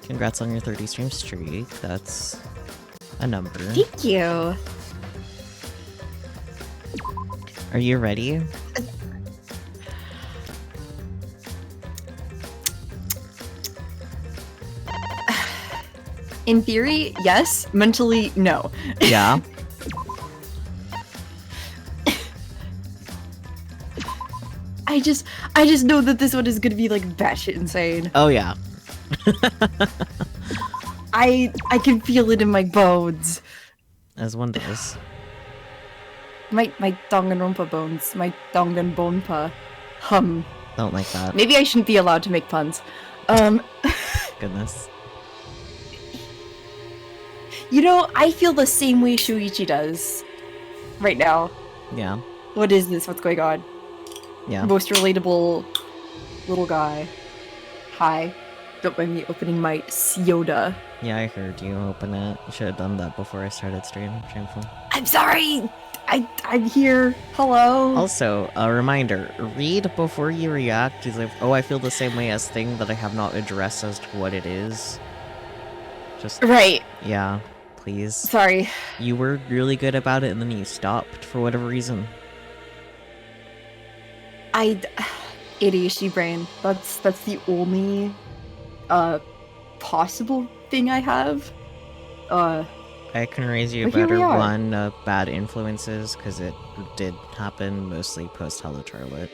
Congrats on your 30 stream streak. That's a number. Thank you. Are you ready? In theory, yes. Mentally, no. Yeah. I just know that this one is gonna be like batshit insane. Oh yeah. I can feel it in my bones. As one does. My Danganronpa bones. My Danganronpa. Don't like that. Maybe I shouldn't be allowed to make puns. Goodness. You know, I feel the same way Shuichi does right now. Yeah. What is this? What's going on? Yeah. Most relatable little guy. Hi. Don't mind me opening my Yoda. Yeah, I heard you open it. You should have done that before I started stream. Shameful. I'm sorry! I'm here. Hello? Also, a reminder, read before you react. He's like, oh, I feel the same way as thing that I have not addressed as to what it is. Just... Right. Yeah, please. Sorry. You were really good about it and then you stopped for whatever reason. ADHD brain. That's the only, possible thing I have. I can raise you a But here better we are. one, bad influences, because it did happen mostly post-Hello Charlotte.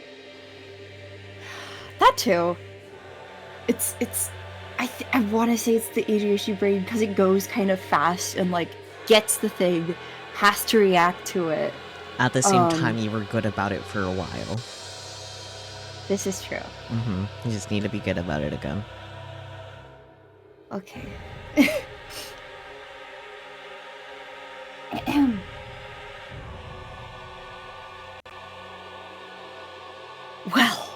That too. I want to say it's the ADHD brain because it goes kind of fast and like gets the thing, has to react to it. At the same time, you were good about it for a while. This is true. Mm-hmm. You just need to be good about it again. Okay. Well,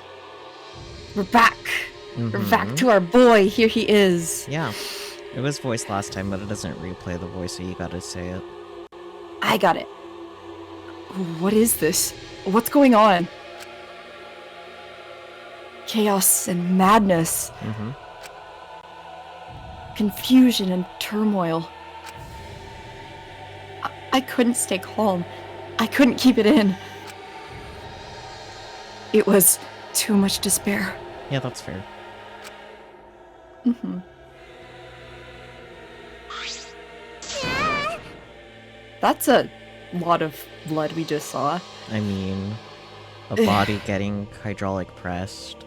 we're back. We're back to our boy. Here he is. Yeah. It was voiced last time, but it doesn't replay the voice, so you gotta say it. I got it. What is this? What's going on? Chaos and madness. Mm-hmm. Confusion and turmoil. I couldn't stay calm. I couldn't keep it in. It was too much despair. Yeah, that's fair. Mm-hmm. That's a lot of blood we just saw. I mean, a body getting hydraulic pressed.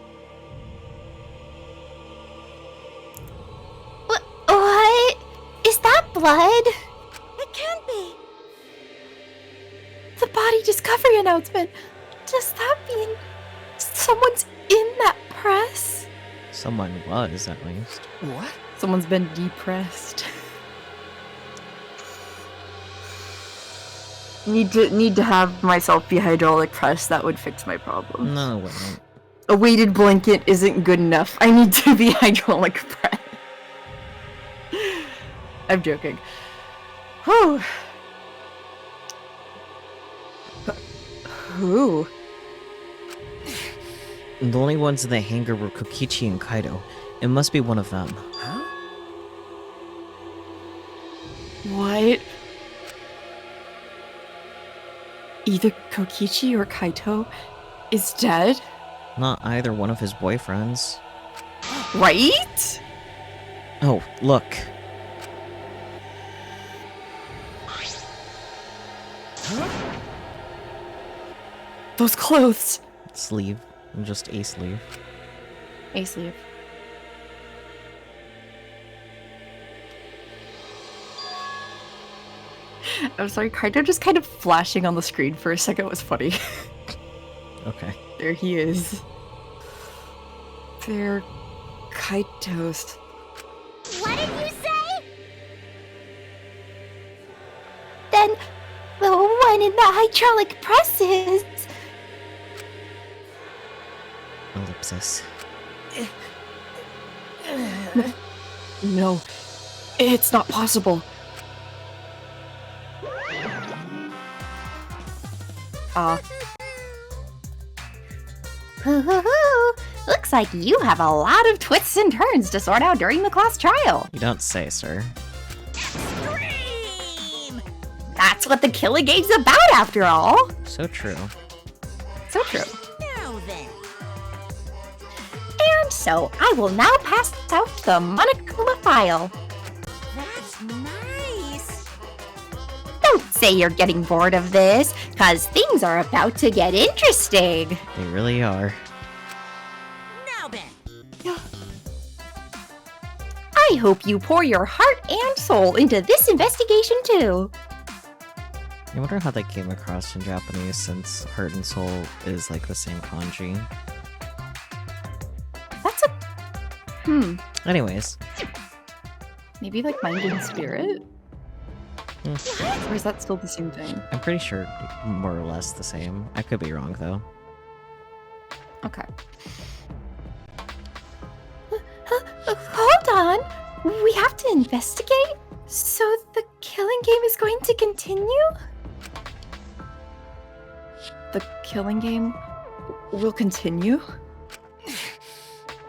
What? Is that blood? It can't be. The body discovery announcement. Does that mean someone's in that press? Someone was, at least. What? Someone's been depressed. Need to have myself be hydraulic press. That would fix my problem. No, it wouldn't. A weighted blanket isn't good enough. I need to be hydraulic press. I'm joking. Whew. Who? The only ones in the hangar were Kokichi and Kaido. It must be one of them. Huh? What? Either Kokichi or Kaito is dead? Not either one of his boyfriends. Right? Oh, look. Huh? Those clothes. Sleeve. Just a sleeve. A sleeve. I'm sorry, Kaito just kind of flashing on the screen for a second was funny. Okay. There he is. They're Kaito's. What did you say? Then the one in the hydraulic presses. Ellipsis. No, it's not possible. Looks looks like you have a lot of twists and turns to sort out during the class trial. You don't say, sir. Extreme! That's what the killing game's about, after all. So true. So true. Now then. And so, I will now pass out the Monokuma file. That's nice. Don't say you're getting bored of this, cause things are about to get interesting. They really are. Now then. I hope you pour your heart and soul into this investigation too. I wonder how that came across in Japanese, since heart and soul is like the same kanji. That's a... Anyways. Maybe like mind and spirit? Hmm. Or is that still the same thing? I'm pretty sure more or less the same. I could be wrong though. Okay. Hold on! We have to investigate? So the killing game is going to continue? The killing game will continue?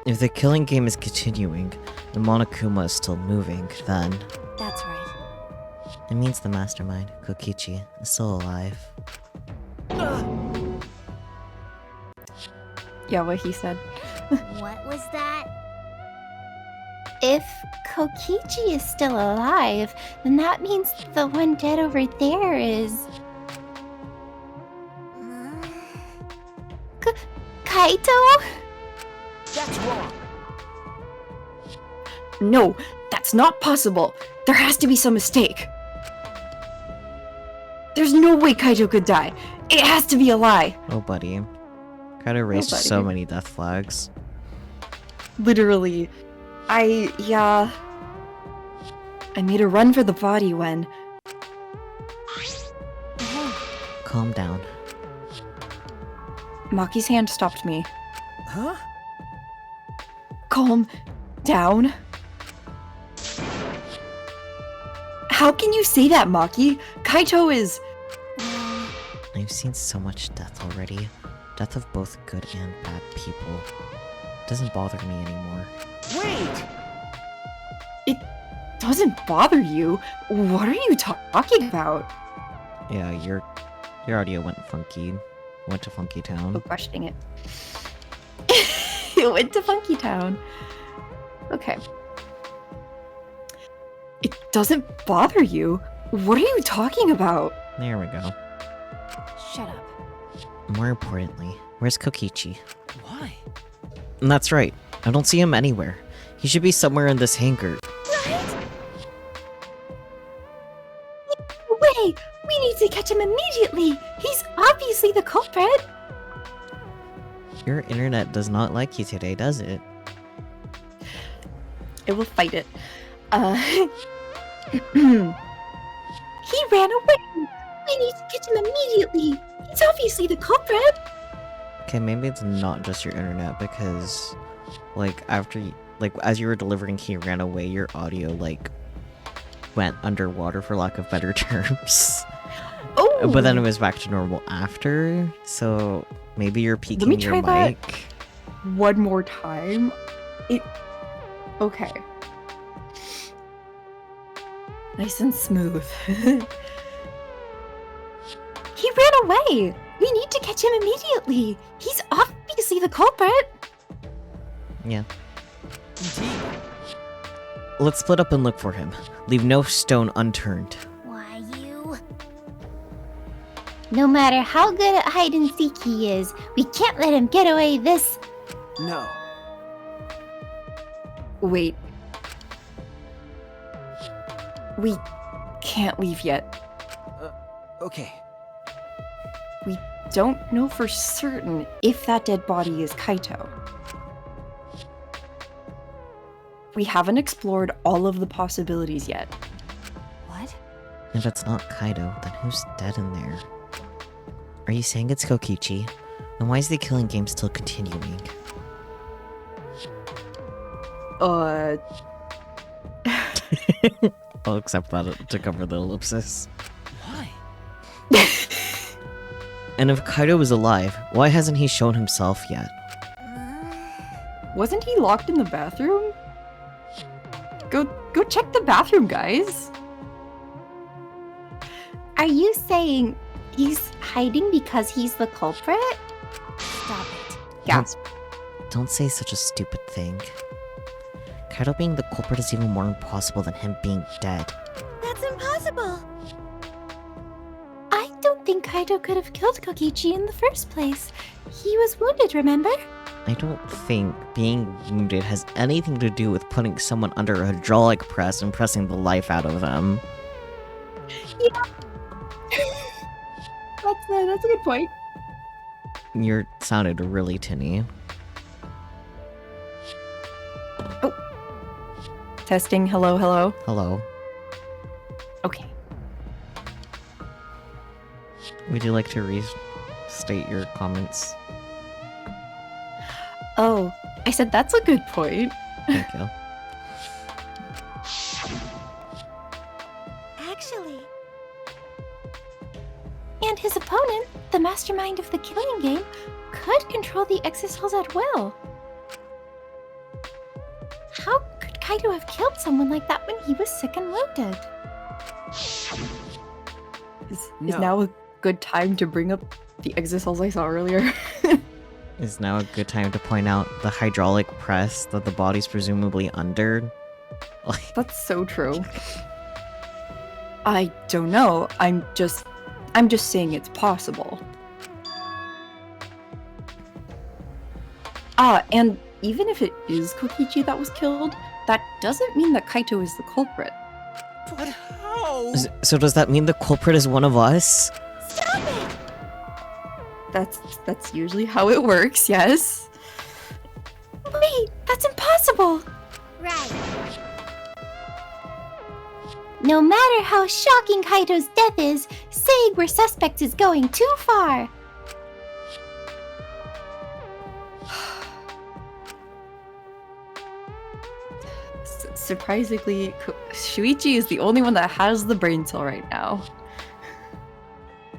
If the killing game is continuing, and Monokuma is still moving, then That's right. it means the mastermind, Kokichi, is still alive. Yeah, what he said. What was that? If Kokichi is still alive, then that means the one dead over there is... Kaito? That's wrong. No, that's not possible. There has to be some mistake. There's no way Kaito could die. It has to be a lie. Oh, buddy. Gotta erase buddy. so many death flags. Literally. I made a run for the body when... Calm down. Maki's hand stopped me. Huh? Calm down. How can you say that, Maki? Kaito is... I've seen so much death already. Death of both good and bad people. It doesn't bother me anymore. Wait! doesn't bother you. What are you talking about? Yeah, your audio went funky. Went to Funky Town. Oh, gosh dang it. It went to Funky Town. Okay. It doesn't bother you? What are you talking about? There we go. Shut up. More importantly, where's Kokichi? Why? And that's right. I don't see him anywhere. He should be somewhere in this hangar. Wait! We need to catch him immediately! He's obviously the culprit! Your internet does not like you today, does it? It will fight it. He ran away! We need to catch him immediately! He's obviously the culprit! Okay, maybe it's not just your internet, because, like, as you were delivering he ran away, your audio, like, went underwater, for lack of better terms. Oh! But then it was back to normal after, so maybe you're peeking me your try mic. One more time. Okay. Nice and smooth. He ran away! We need to catch him immediately! He's obviously the culprit! Yeah. Indeed. Let's split up and look for him. Leave no stone unturned. Why, you... No matter how good at hide and seek he is, we can't let him get away this... No. Wait. We can't leave yet. Okay. We don't know for certain if that dead body is Kaito. We haven't explored all of the possibilities yet. What? If it's not Kaido, then who's dead in there? Are you saying it's Kokichi? Then why is the killing game still continuing? I'll accept that to cover the ellipsis. Why? And if Kaido is alive, why hasn't he shown himself yet? wasn't he locked in the bathroom? Go check the bathroom, guys. Are you saying he's hiding because he's the culprit? Stop it. Gasp. Don't say such a stupid thing. Kaito being the culprit is even more impossible than him being dead. That's impossible. I don't think Kaito could have killed Kokichi in the first place. He was wounded, remember? I don't think being wounded has anything to do with putting someone under a hydraulic press and pressing the life out of them. Yeah. That's a good point. You sounded really tinny. Oh. Testing. Hello, hello. Hello. Okay. Would you like to restate your comments? Oh, I said that's a good point. Thank you. Actually. And his opponent, the mastermind of the killing game, could control the exisals at will. How could Kaito have killed someone like that when he was sick and wounded? Is No. now a good time to bring up the exisals I saw earlier? Is now a good time to point out the hydraulic press that the body's presumably under? Like, That's so true. I don't know. I'm just saying it's possible. And even if it is Kokichi that was killed, that doesn't mean that Kaito is the culprit. But how? so does that mean the culprit is one of us? Stop it! That's usually how it works, yes. Wait, that's impossible! Right. No matter how shocking Kaito's death is, saying we're suspects is going too far. Surprisingly, Shuichi is the only one that has the brain cell right now.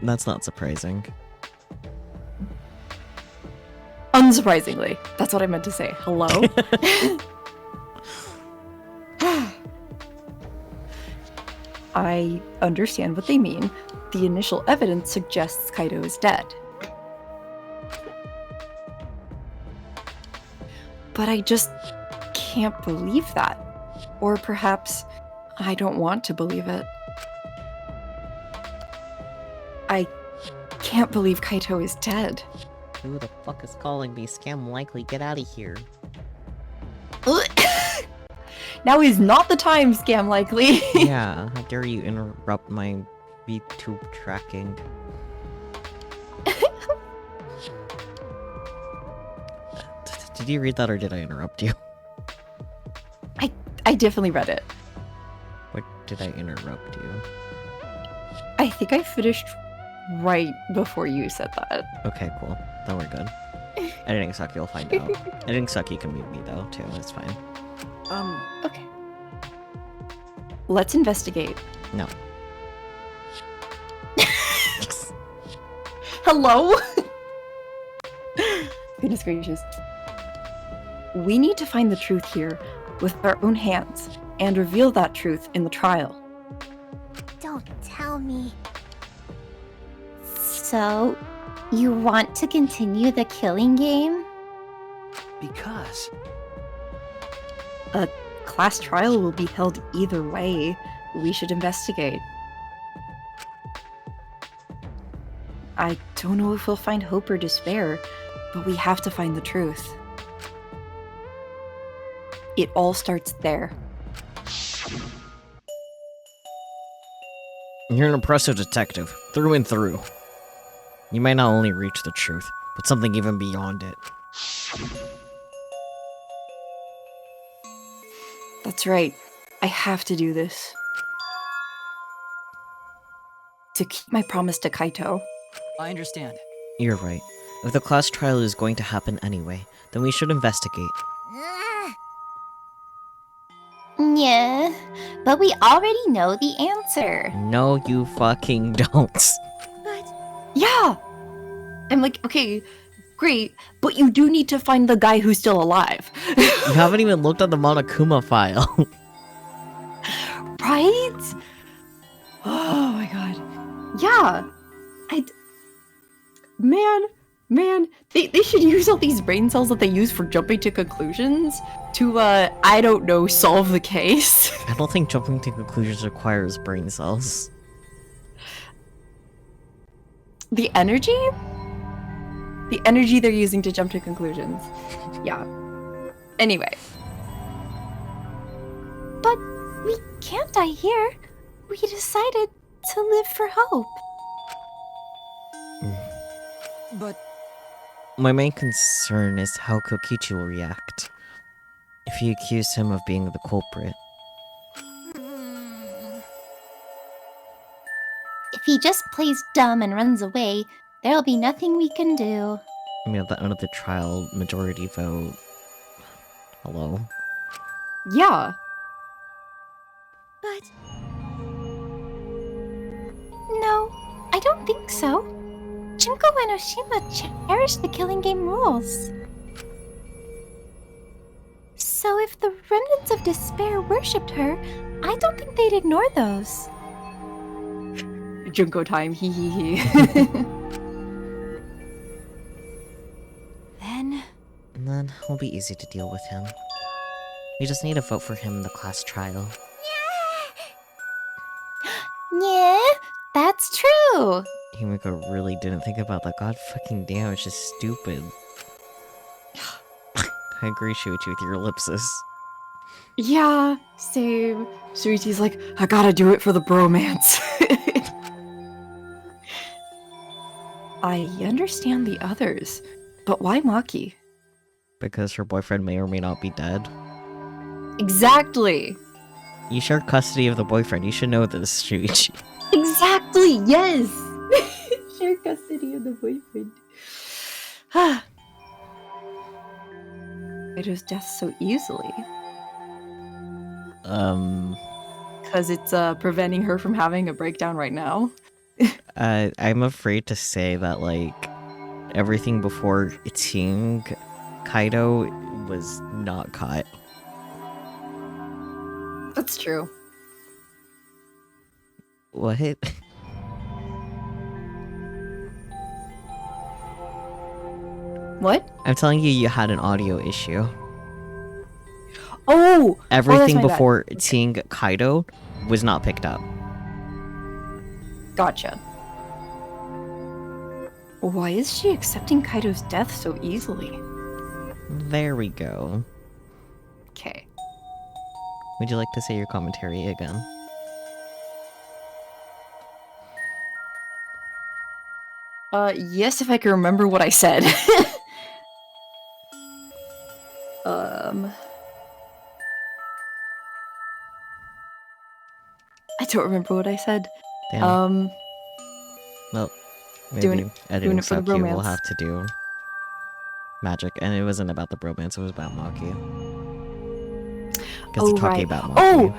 That's not surprising. Unsurprisingly. That's what I meant to say. Hello? I understand what they mean. The initial evidence suggests Kaito is dead. But I just can't believe that. Or perhaps I don't want to believe it. I can't believe Kaito is dead. Who the fuck is calling me? Scam likely, get out of here. Now is not the time, scam likely. Yeah, how dare you interrupt my VTube tracking. Did you read that or did I interrupt you? I definitely read it. What did I interrupt you? I think I finished right before you said that. Okay, cool. Then we're good. Editing suck, you'll find out. Editing suck, you can mute me though, too. It's fine. Okay. Let's investigate. No. Hello? Goodness gracious. We need to find the truth here with our own hands and reveal that truth in the trial. Don't tell me. So, you want to continue the killing game? Because A class trial will be held either way. We should investigate. I don't know if we'll find hope or despair, but we have to find the truth. It all starts there. You're an impressive detective, through and through. You may not only reach the truth, but something even beyond it. That's right. I have to do this. To keep my promise to Kaito. I understand. You're right. If the class trial is going to happen anyway, then we should investigate. Yeah, but we already know the answer. No, you fucking don't. But Yeah! I'm like, okay, great, but you do need to find the guy who's still alive. You haven't even looked at the Monokuma file. Right? Oh my god. Yeah. Man, they should use all these brain cells that they use for jumping to conclusions to, I don't know, solve the case. I don't think jumping to conclusions requires brain cells. The energy? The energy they're using to jump to conclusions. Yeah. Anyway. But we can't die here. We decided to live for hope. But My main concern is how Kokichi will react if you accuse him of being the culprit. If he just plays dumb and runs away, there'll be nothing we can do. I mean, at the end of the trial, majority vote. Hello? Yeah. But... No, I don't think so. Junko and Oshima cherish the killing game rules. So if the remnants of despair worshipped her, I don't think they'd ignore those. Junko time, hee hee hee. And then it'll be easy to deal with him. We just need to vote for him in the class trial. Yeah, that's true. Himiko really didn't think about that. God fucking damn, it's just stupid. I agree, Shuichi, with your ellipsis. Yeah, same. Shuichi's like, I gotta do it for the bromance. I understand the others, but why Maki? Because her boyfriend may or may not be dead. Exactly. You share custody of the boyfriend. You should know this, Shuichi. Exactly, yes! Share custody of the boyfriend. Kaito's death so easily. Because it's preventing her from having a breakdown right now. I'm afraid to say that, like, everything before Iting Kaido was not caught. That's true. What? What? I'm telling you, you had an audio issue. Oh! Everything my bad. before seeing Kaido was not picked up. Gotcha. Why is she accepting Kaido's death so easily? There we go. Okay. Would you like to say your commentary again? Yes, if I can remember what I said. I don't remember what I said. Damn. Well, maybe doing it editing for the Sucky will bromance. have to do magic, and it wasn't about the bromance, it was about Maki. Because Oh, they're talking right. about Maki.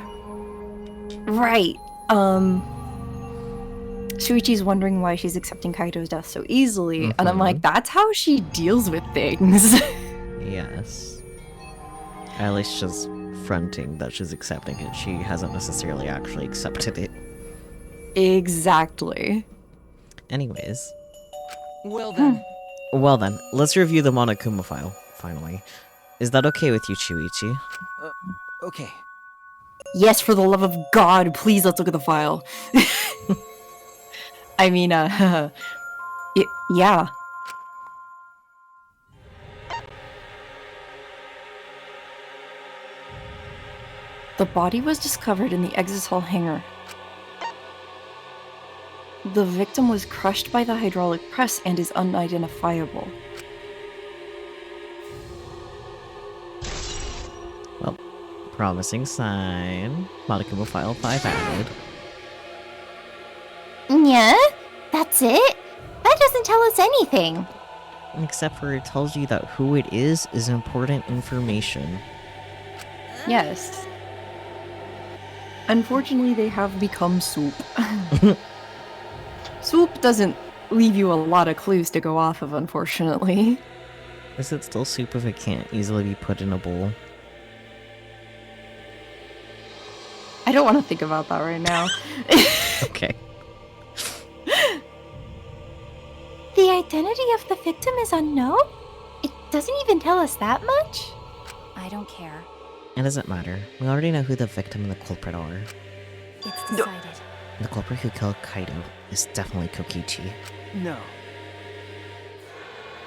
Oh! Right. Shuichi's wondering why she's accepting Kaido's death so easily, and I'm like, that's how she deals with things. Yes. At least she's fronting that she's accepting it. She hasn't necessarily actually accepted it. Exactly. Anyways. well then, Well then, let's review the Monokuma file, finally. Is that okay with you, Shuichi? okay. Yes, for the love of God, please let's look at the file. I mean, yeah. The body was discovered in the exit hall hangar. The victim was crushed by the hydraulic press and is unidentifiable. Well, promising sign. Monokuma file 5 added. Yeah, that's it? That doesn't tell us anything. Except for it tells you that who it is important information. Yes. Unfortunately, they have become soup. Soup doesn't leave you a lot of clues to go off of, unfortunately. Is it still soup if it can't easily be put in a bowl? I don't want to think about that right now. Okay. The identity of the victim is unknown? It doesn't even tell us that much? I don't care. It doesn't matter. We already know who the victim and the culprit are. It's decided. The culprit who killed Kaido is definitely Kokichi. No.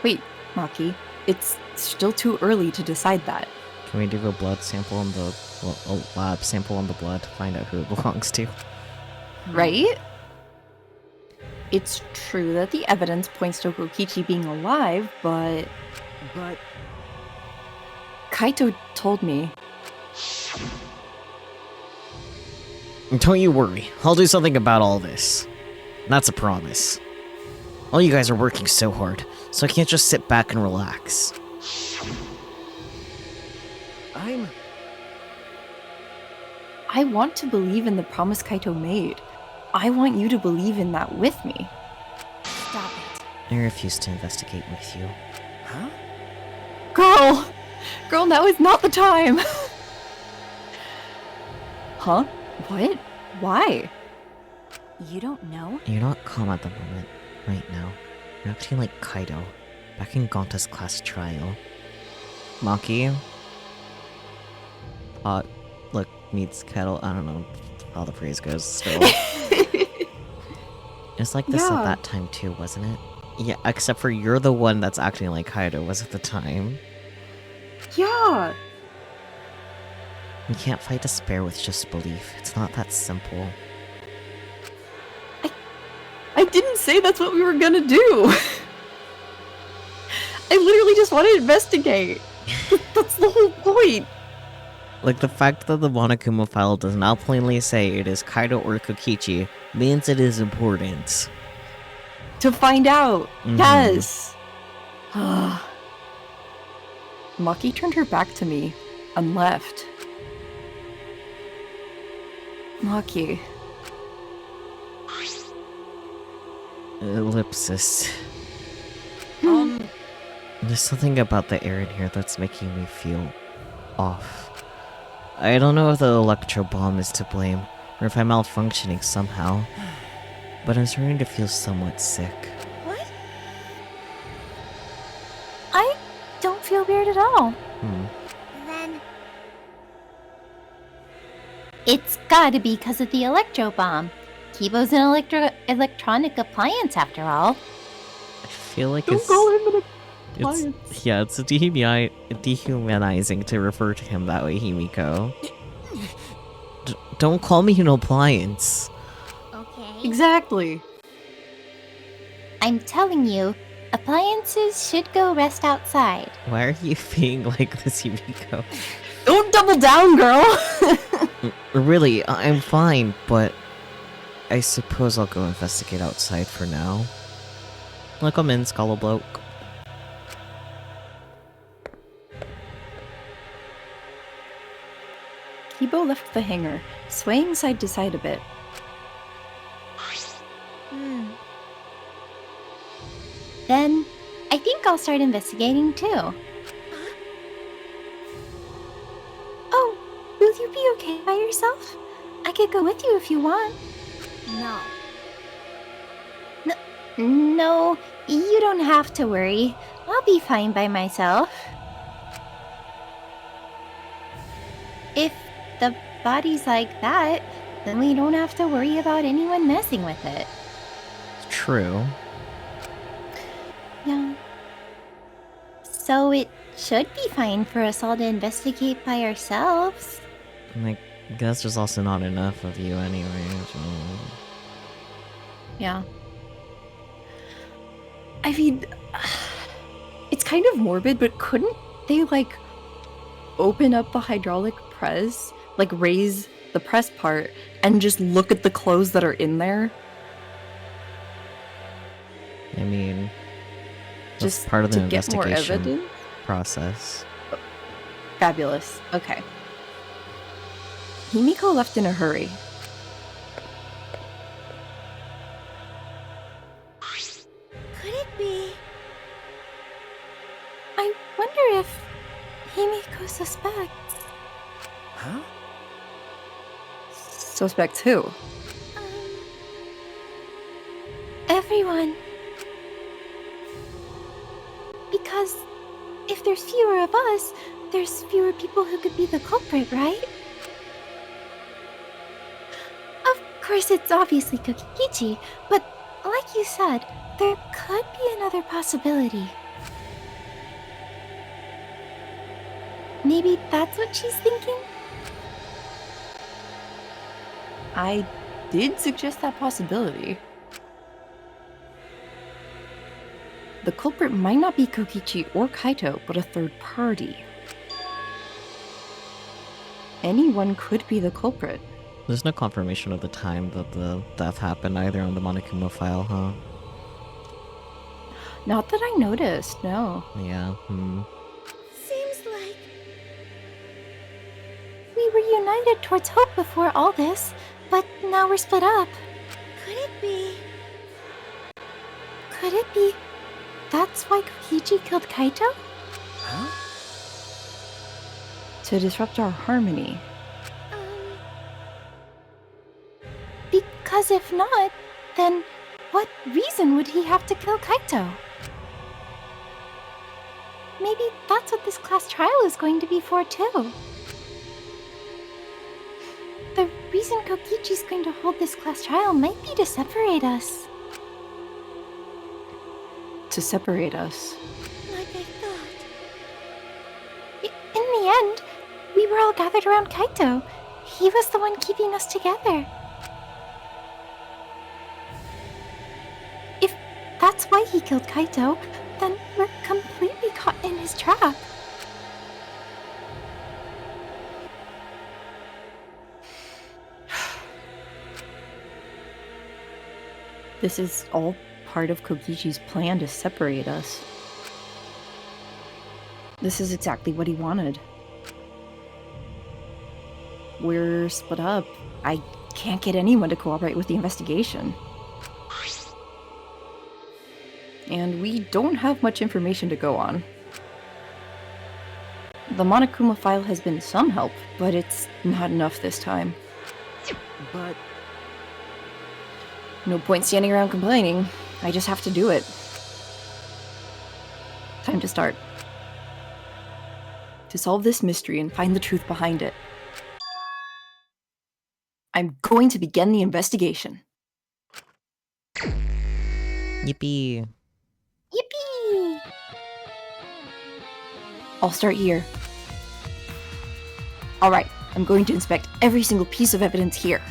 Wait, Maki, it's still too early to decide that. Can we do a blood sample on the... well, a lab sample on the blood to find out who it belongs to? Right? It's true that the evidence points to Kokichi being alive, but But Kaito told me. Don't you worry. I'll do something about all this. That's a promise. All you guys are working so hard, so I can't just sit back and relax. I want to believe in the promise Kaito made. I want you to believe in that with me. Stop it. I refuse to investigate with you. Huh? Girl, now is not the time. Huh? What? Why? You don't know? You're not calm at the moment, right now. You're acting like Kaido, back in Gonta's class trial. Maki? Pot, look, meets kettle, I don't know how the phrase goes still. It's like this Yeah. at that time too, wasn't it? Yeah, except for you're the one that's acting like Kaido was at the time. Yeah. You can't fight despair with just belief. It's not that simple. I didn't say that's what we were gonna do. I literally just want to investigate. That's the whole point. Like, the fact that the Monokuma file does not plainly say it is Kaido or Kokichi means it is important. To find out. Mhm. Yes. Maki turned her back to me and left. Maki. Ellipsis. Hmm. There's something about the air in here that's making me feel off. I don't know if the electro bomb is to blame, or if I'm malfunctioning somehow, but I'm starting to feel somewhat sick. What? I don't feel weird at all. Then It's gotta be because of the electro bomb. Kibo's an electronic appliance after all. I feel like Don't it's... call him an It's, appliance. yeah, it's dehumanizing to refer to him that way, Himiko. Don't call me an appliance. Okay. Exactly. I'm telling you, appliances should go rest outside. Why are you being like this, Himiko? Don't double down, girl. Really, I'm fine, but I suppose I'll go investigate outside for now. Look, I'm in, Skull Bloke. Kibo left the hangar, swaying side to side a bit. Then, I think I'll start investigating too. Oh, will you be okay by yourself? I could go with you if you want. no. No, you don't have to worry. I'll be fine by myself. If the body's like that, then we don't have to worry about anyone messing with it. True. Yeah. So it should be fine for us all to investigate by ourselves. I guess there's also not enough of you anyway, so... Yeah. I mean, it's kind of morbid, but couldn't they, like, open up the hydraulic press, like, raise the press part, and just look at the clothes that are in there? I mean... that's Just part of the to get more investigation evidence? process. Fabulous. Okay. Himiko left in a hurry. Could it be? I wonder if Himiko suspects. Huh? Suspects who? Everyone. Because if there's fewer of us, there's fewer people who could be the culprit, right? Of course, it's obviously Kokichi, but like you said, there could be another possibility. Maybe that's what she's thinking? I did suggest that possibility. The culprit might not be Kokichi or Kaito, but a third party. Anyone could be the culprit. There's no confirmation of the time that the death happened either on the Monokuma file, huh? Not that I noticed, no. Yeah, Seems like We were united towards hope before all this, but now we're split up. could it be? Could it be that's why Kokichi killed Kaito? Huh? To disrupt our harmony. Because if not, then what reason would he have to kill Kaito? Maybe that's what this class trial is going to be for too. The reason Kokichi's going to hold this class trial might be to separate us. To separate us. Like I thought. In the end, we were all gathered around Kaito. He was the one keeping us together. If that's why he killed Kaito, then we're completely caught in his trap. This is all part of Kokichi's plan to separate us. This is exactly what he wanted. We're split up. I can't get anyone to cooperate with the investigation. And we don't have much information to go on. The Monokuma file has been some help, but it's not enough this time. But No point standing around complaining. I just have to do it. Time to start. To solve this mystery and find the truth behind it. I'm going to begin the investigation. Yippee! Yippee! I'll start here. Alright, I'm going to inspect every single piece of evidence here.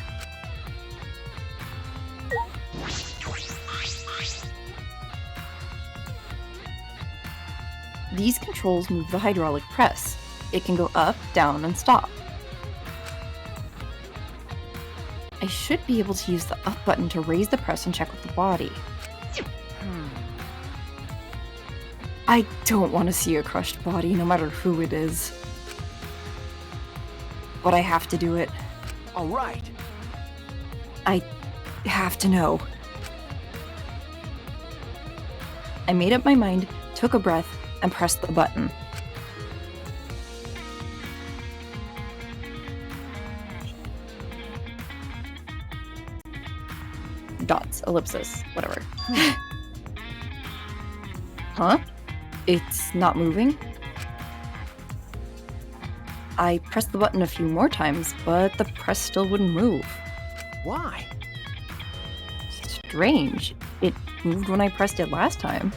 These controls move the hydraulic press. It can go up, down, and stop. I should be able to use the up button to raise the press and check with the body. I don't want to see a crushed body, no matter who it is. But I have to do it. all right. I have to know. I made up my mind, took a breath, and pressed the button. Dots, ellipsis, whatever. Huh? It's not moving? I pressed the button a few more times, but the press still wouldn't move. Why? Strange. It moved when I pressed it last time.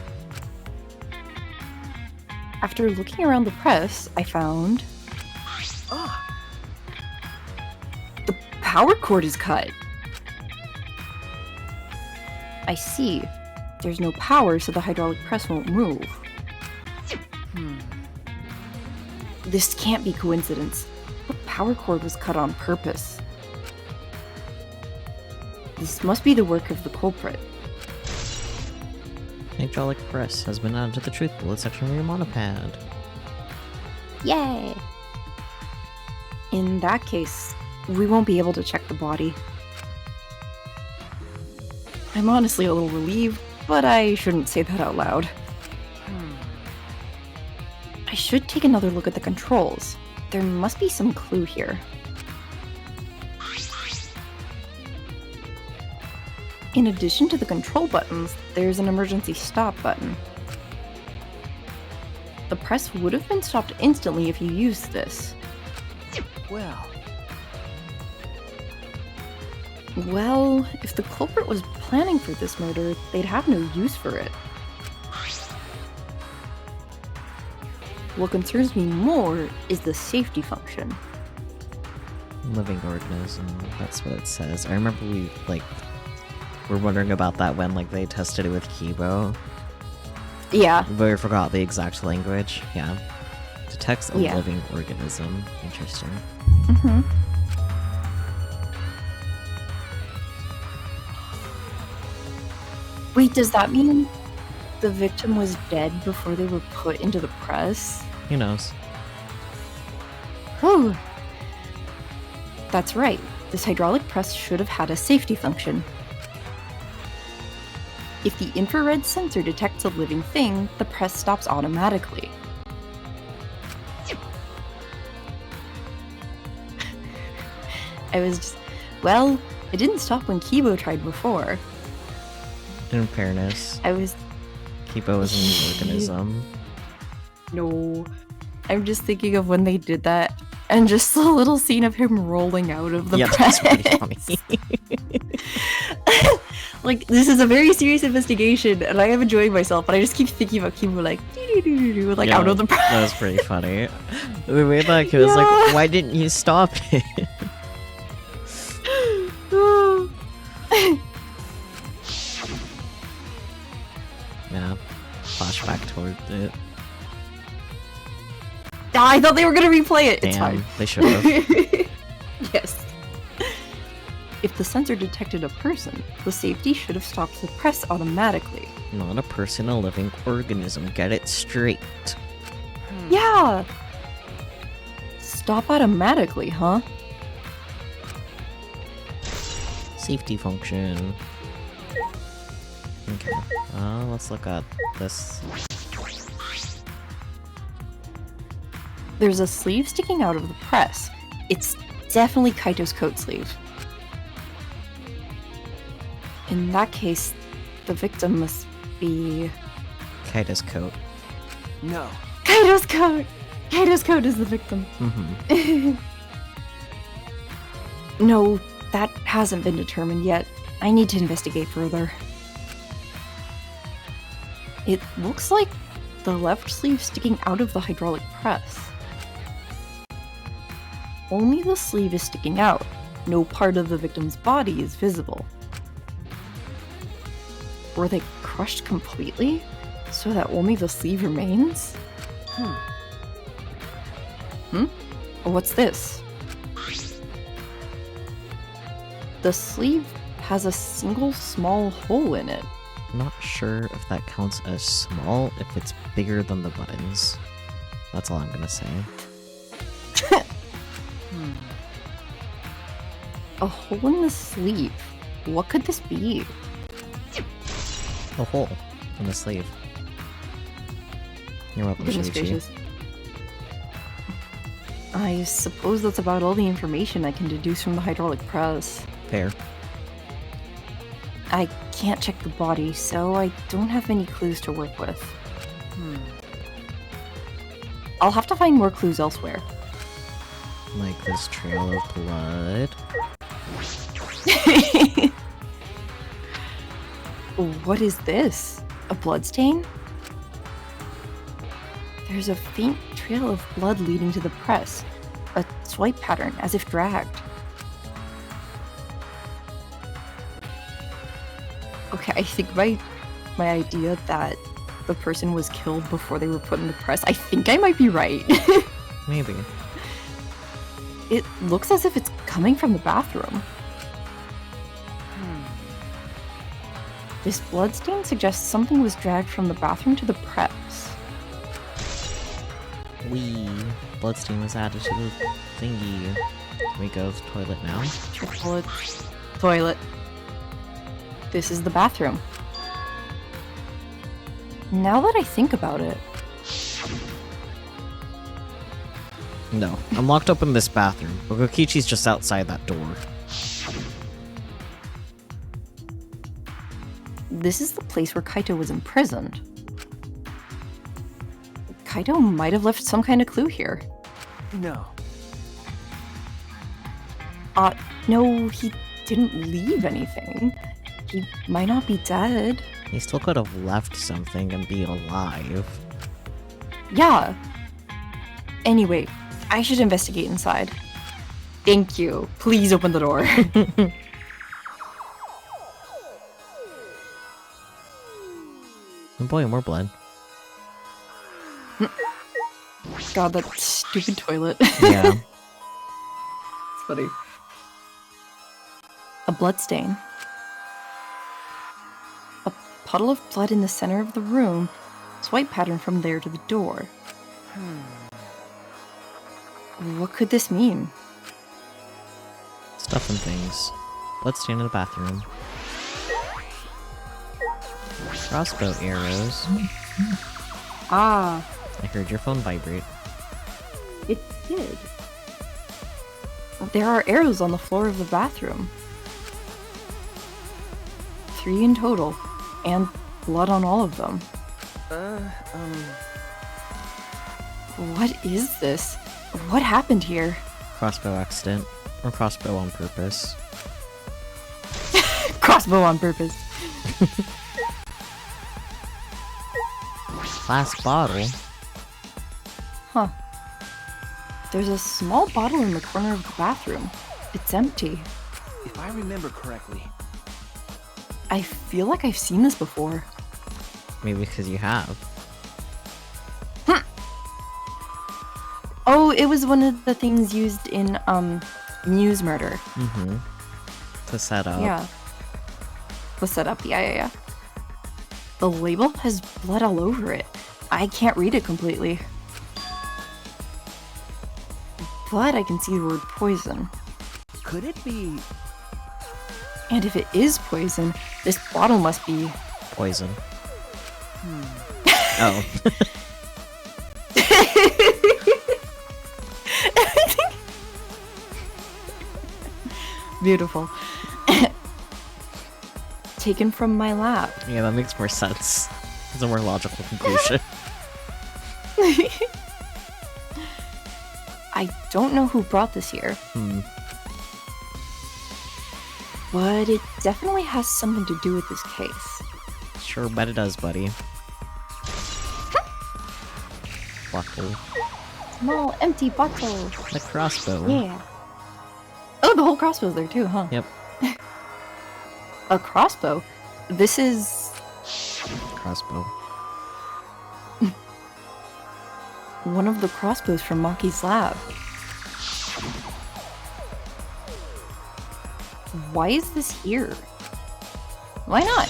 After looking around the press, I found Ah, the power cord is cut. I see. There's no power, so the hydraulic press won't move. This can't be coincidence. The power cord was cut on purpose. This must be the work of the culprit. Hydraulic press has been added to the truth bullet section of your monopad. Yay! In that case, we won't be able to check the body. I'm honestly a little relieved, but I shouldn't say that out loud. I should take another look at the controls. There must be some clue here. In addition to the control buttons, there's an emergency stop button. The press would have been stopped instantly if you used this. Well, if the culprit was planning for this murder, they'd have no use for it. What concerns me more is the safety function. Living organism, that's what it says. I remember we, like, were wondering about that when, like, they tested it with Kibo. Yeah. But we forgot the exact language. Yeah. Detects a Yeah. living organism. Interesting. Mm-hmm. Wait, does that mean the victim was dead before they were put into the press? Who knows? Whew. That's right. This hydraulic press should have had a safety function. If the infrared sensor detects a living thing, the press stops automatically. I was just... Well, it didn't stop when Kibo tried before. In fairness, I was... Kibo is an organism. No. I'm just thinking of when they did that, and just the little scene of him rolling out of the Yeah, press. that's pretty funny. Like, this is a very serious investigation, and I am enjoying myself, but I just keep thinking about Kibo, like, doo-doo-doo-doo-doo, like, Yeah, out of the press. That was pretty funny. The way that kid was Yeah. like, why didn't you stop it? Yeah. Flashback toward it. I thought they were gonna replay it. It's Damn, fine. they should have. Yes. If the sensor detected a person, the safety should have stopped the press automatically. Not a person, a living organism. Get it straight. Yeah! Stop automatically, huh? Safety function. Okay. Let's look at this. There's a sleeve sticking out of the press. It's definitely Kaito's coat sleeve. In that case, the victim must be... Kaita's coat. No. Kaito's coat! Kaito's coat is the victim. Mm-hmm. No, that hasn't been determined yet. I need to investigate further. It looks like the left sleeve sticking out of the hydraulic press. Only the sleeve is sticking out. No part of the victim's body is visible. Were they crushed completely, so that only the sleeve remains? What's this? The sleeve has a single small hole in it. Not sure if that counts as small, if it's bigger than the buttons. That's all I'm gonna say. A hole in the sleeve. What could this be? A hole in the sleeve. You're welcome, Goodness Shuichi. gracious. I suppose that's about all the information I can deduce from the hydraulic press. Fair. I can't check the body, so I don't have many clues to work with. I'll have to find more clues elsewhere. Like this trail of blood. What is this? A bloodstain? There's a faint trail of blood leading to the press. A swipe pattern, as if dragged. Okay, I think my idea that the person was killed before they were put in the press, I think I might be right. Maybe. It looks as if it's coming from the bathroom. This bloodstain suggests something was dragged from the bathroom to the press. Bloodstain was added to the thingy. Can we go to the toilet now? Toilet. This is the bathroom. Now that I think about it, No, I'm locked up in this bathroom. Kokichi's just outside that door. This is the place where Kaito was imprisoned. Kaito might have left some kind of clue here. No. No, he didn't leave anything. He might not be dead. He still could have left something and be alive. Yeah. Anyway, I should investigate inside. Thank you. Please open the door. Oh boy, more blood. God, that stupid toilet. Yeah. It's funny. A bloodstain. A puddle of blood in the center of the room. Swipe pattern from there to the door. What could this mean? Stuff and things. Bloodstain in the bathroom. Crossbow arrows. Ah, I heard your phone vibrate. it did. There are arrows on the floor of the bathroom. 3 in total, and blood on all of them. What is this? What happened here? Crossbow accident. Or crossbow on purpose. Crossbow on purpose. Glass bottle. Huh. There's a small bottle in the corner of the bathroom. It's empty. If I remember correctly. I feel like I've seen this before. Maybe because you have. Oh, it was one of the things used in, Muse Murder. Mm-hmm. To set up. Yeah. The setup, yeah. The label has blood all over it. I can't read it completely. But I can see the word poison. Could it be? And if it is poison, this bottle must be... Poison. Oh. Beautiful. Taken from my lab. Yeah, that makes more sense. It's a more logical conclusion. I don't know who brought this here, but it definitely has something to do with this case. Sure, bet it does, buddy. Bottle. Small empty bottle. The crossbow. Yeah. Oh, the whole crossbow's there too, huh? Yep. A crossbow? This is... Crossbow. one of the crossbows from Maki's lab. Why is this here? Why not?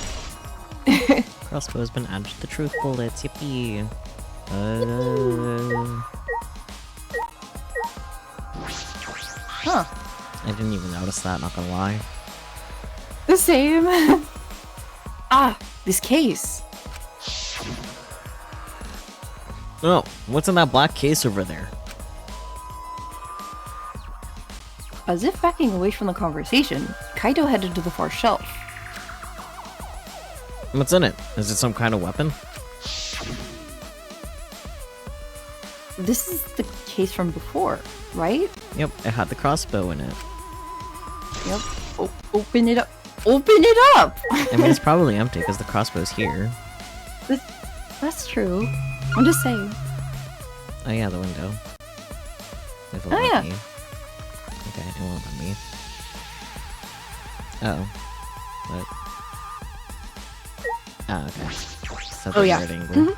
Crossbow has been added to the truth bullets. Yippee. Huh. I didn't even notice that, not gonna lie. The same. This case. Oh, what's in that black case over there? As if backing away from the conversation, Kaito headed to the far shelf. What's in it? Is it some kind of weapon? This is the case from before, right? Yep, it had the crossbow in it. Yep. Open it up. Open it up! I mean, it's probably empty because the crossbow's here. That's true. I'm just saying. Oh yeah, the window. If it'll Oh, let yeah. me. Okay, it won't let me. Uh-oh. What? Ah, okay. That's Oh, a yeah. weird angle.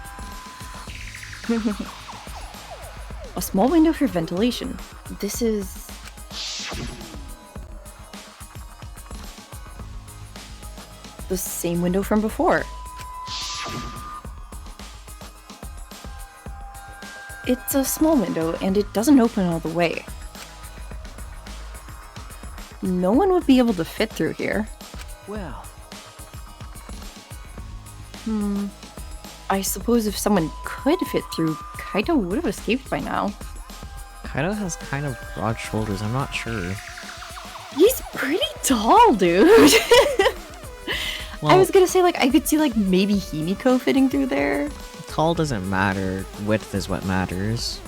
A small window for ventilation. This is... the same window from before. It's a small window, and it doesn't open all the way. No one would be able to fit through here. Well, I suppose if someone could fit through, Kaito would have escaped by now. Kaido has kind of broad shoulders, I'm not sure. He's pretty tall, dude. Well, I was gonna say, like, I could see, like, maybe Himiko fitting through there. tall doesn't matter, width is what matters.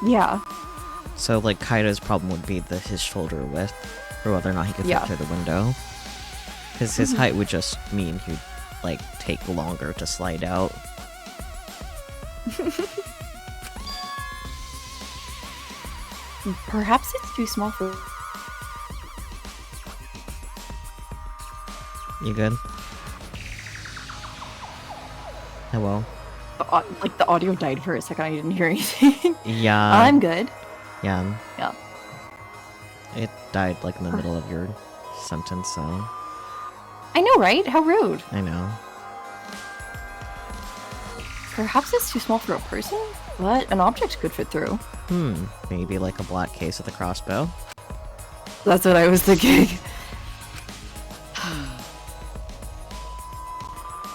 Yeah. So, like, Kaido's problem would be his shoulder width, or whether or not he could Yeah. fit through the window. Because his height would just mean he'd, like, take longer to slide out. Perhaps it's too small for... You good? Hello? Like, the audio died for a second, I didn't hear anything. Yeah. I'm good. Yeah. Yeah. It died, like, in the middle of your sentence, so... I know, right? How rude. I know. Perhaps it's too small for a person, but an object could fit through. Maybe, like, a black case with a crossbow? That's what I was thinking.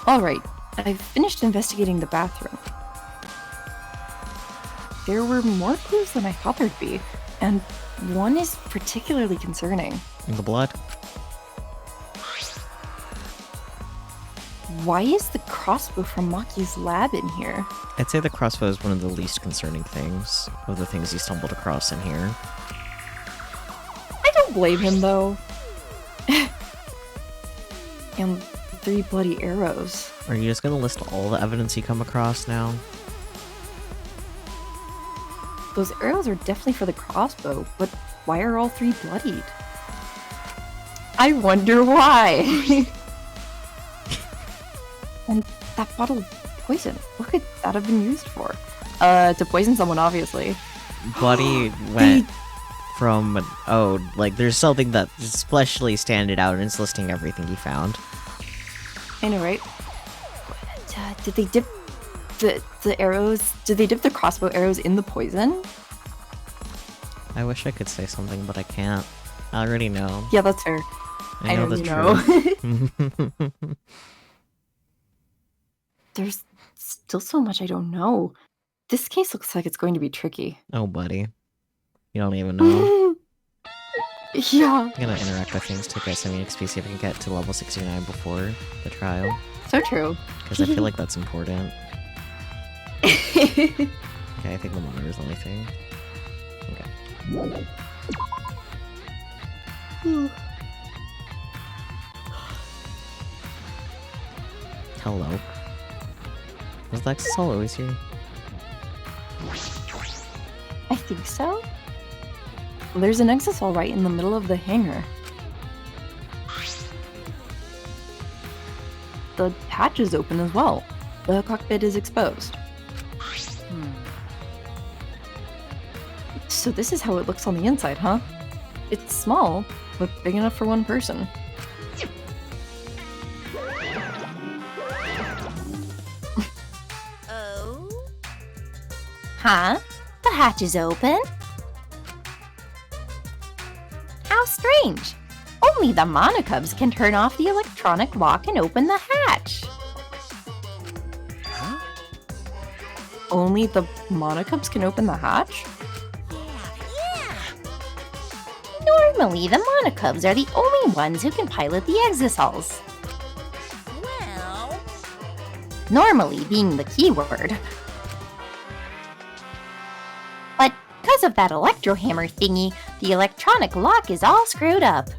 Alright, I've finished investigating the bathroom. There were more clues than I thought there'd be, and one is particularly concerning. In the blood? Why is the crossbow from Maki's lab in here? I'd say the crossbow is one of the least concerning things of the things he stumbled across in here. I don't blame him, though. And 3 bloody arrows. Are you just gonna list all the evidence you come across now? Those arrows are definitely for the crossbow, but why are all 3 bloodied? I wonder why! And that bottle of poison, what could that have been used for? To poison someone, obviously. Bloody went from, oh, like, there's something that especially standing out and it's listing everything he found. I know, right? Did they dip the arrows? Did they dip the crossbow arrows in the poison? I wish I could say something, but I can't. I already know. Yeah, that's fair. I know the you truth. There's still so much I don't know. This case looks like it's going to be tricky. Oh, buddy. You don't even know. Yeah. I'm gonna interact with things to get some XP, see if I can get to level 69 before the trial. So true. Because I feel like that's important. Okay, I think the monitor is the only thing. Okay. Hello. Was the Exisal always here? I think so. There's an Exisal right in the middle of the hangar. The hatch is open as well. The cockpit is exposed. So this is how it looks on the inside, huh? It's small, but big enough for one person. Oh? Huh? The hatch is open? How strange. Only the Monocubs can turn off the electronic lock and open the hatch. Only the Monocubs can open the hatch? Normally, the Monocubs are the only ones who can pilot the Exisals. Well, Normally being the key word. But because of that electro-hammer thingy, the electronic lock is all screwed up.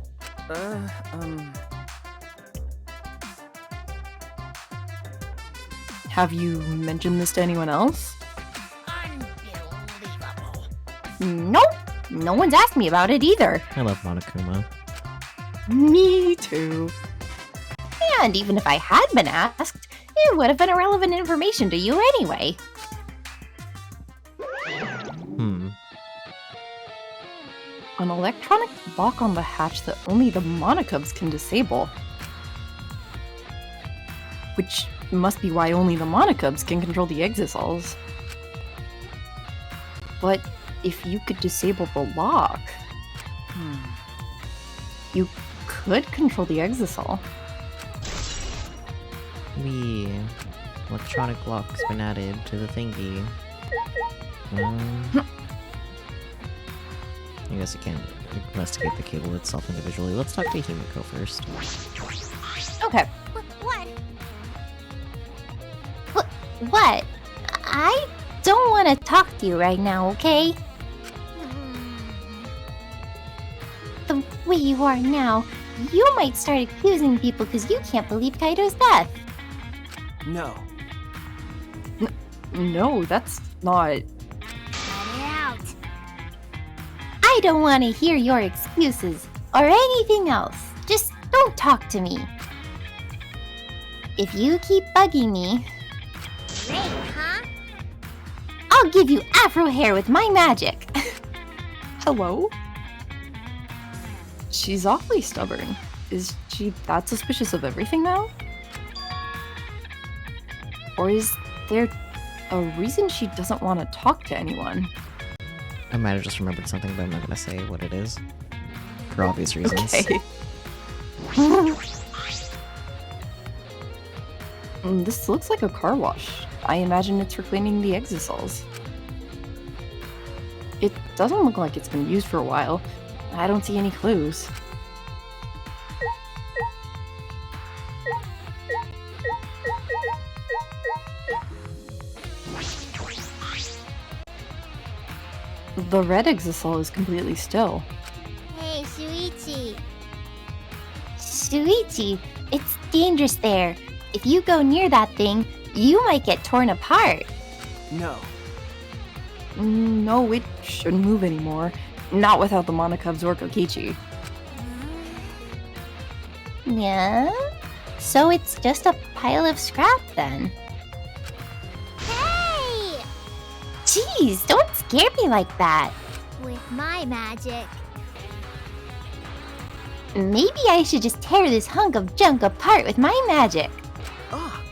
Have you mentioned this to anyone else? unbelievable. Nope, no one's asked me about it either. I love Monokuma. Me too. And even if I had been asked, it would have been irrelevant information to you anyway. An electronic lock on the hatch that only the Monocubs can disable. Which must be why only the Monocubs can control the Exisals. But if you could disable the lock, you could control the Exisal. Electronic lock's been added to the thingy. I guess you can't investigate the cable itself individually. Let's talk to Himiko first. Okay. What? I don't want to talk to you right now, okay? The way you are now, you might start accusing people because you can't believe Kaido's death. No. No, that's not. I don't want to hear your excuses or anything else. Just don't talk to me. If you keep bugging me, I'll give you afro hair with my magic. Hello? She's awfully stubborn. Is she that suspicious of everything now? Or is there a reason she doesn't want to talk to anyone? I might have just remembered something, but I'm not gonna say what it is. For obvious reasons. Okay. This looks like a car wash. I imagine it's for cleaning the exosols. It doesn't look like it's been used for a while. I don't see any clues. The red exosol is completely still. Hey, Shuichi, it's dangerous there. If you go near that thing, you might get torn apart. No. No, it shouldn't move anymore. Not without the Monica of Kokichi. Yeah? So it's just a pile of scrap then? Hey! Jeez, don't scare me like that. With my magic. Maybe I should just tear this hunk of junk apart with my magic. Ah,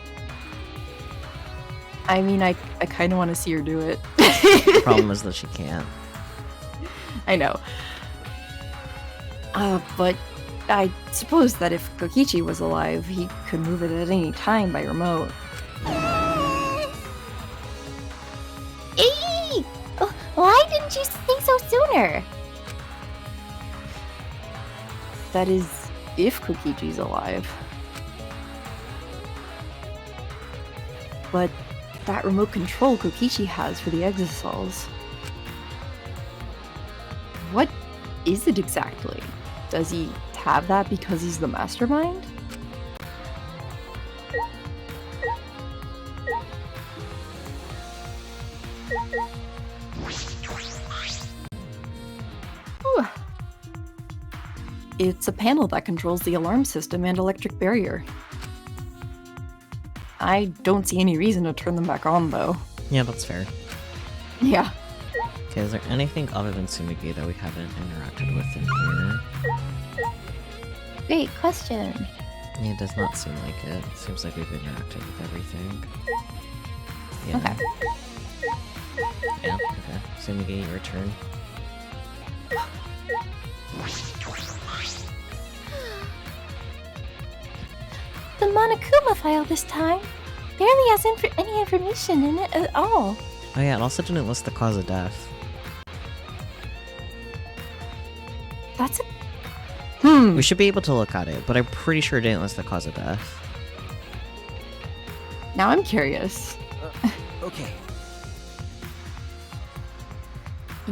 I mean, I kind of want to see her do it. The problem is that she can't. I know. But I suppose that if Kokichi was alive, he could move it at any time by remote. Eee! Why didn't you say so sooner? That is, if Kokichi's alive. But that remote control Kokichi has for the exosols. What is it exactly? Does he have that because he's the mastermind? Whew. It's a panel that controls the alarm system and electric barrier. I don't see any reason to turn them back on, though. Yeah, that's fair. Yeah. Okay, is there anything other than Sumigi that we haven't interacted with in here? Great question. Yeah, it does not seem like it. Seems like we've interacted with everything. Yeah. Okay. Yeah, okay. Sumigi, your turn. The Monokuma file this time barely has any information in it at all. Oh yeah, it also didn't list the cause of death. That's a... We should be able to look at it, but I'm pretty sure it didn't list the cause of death. Now I'm curious. okay.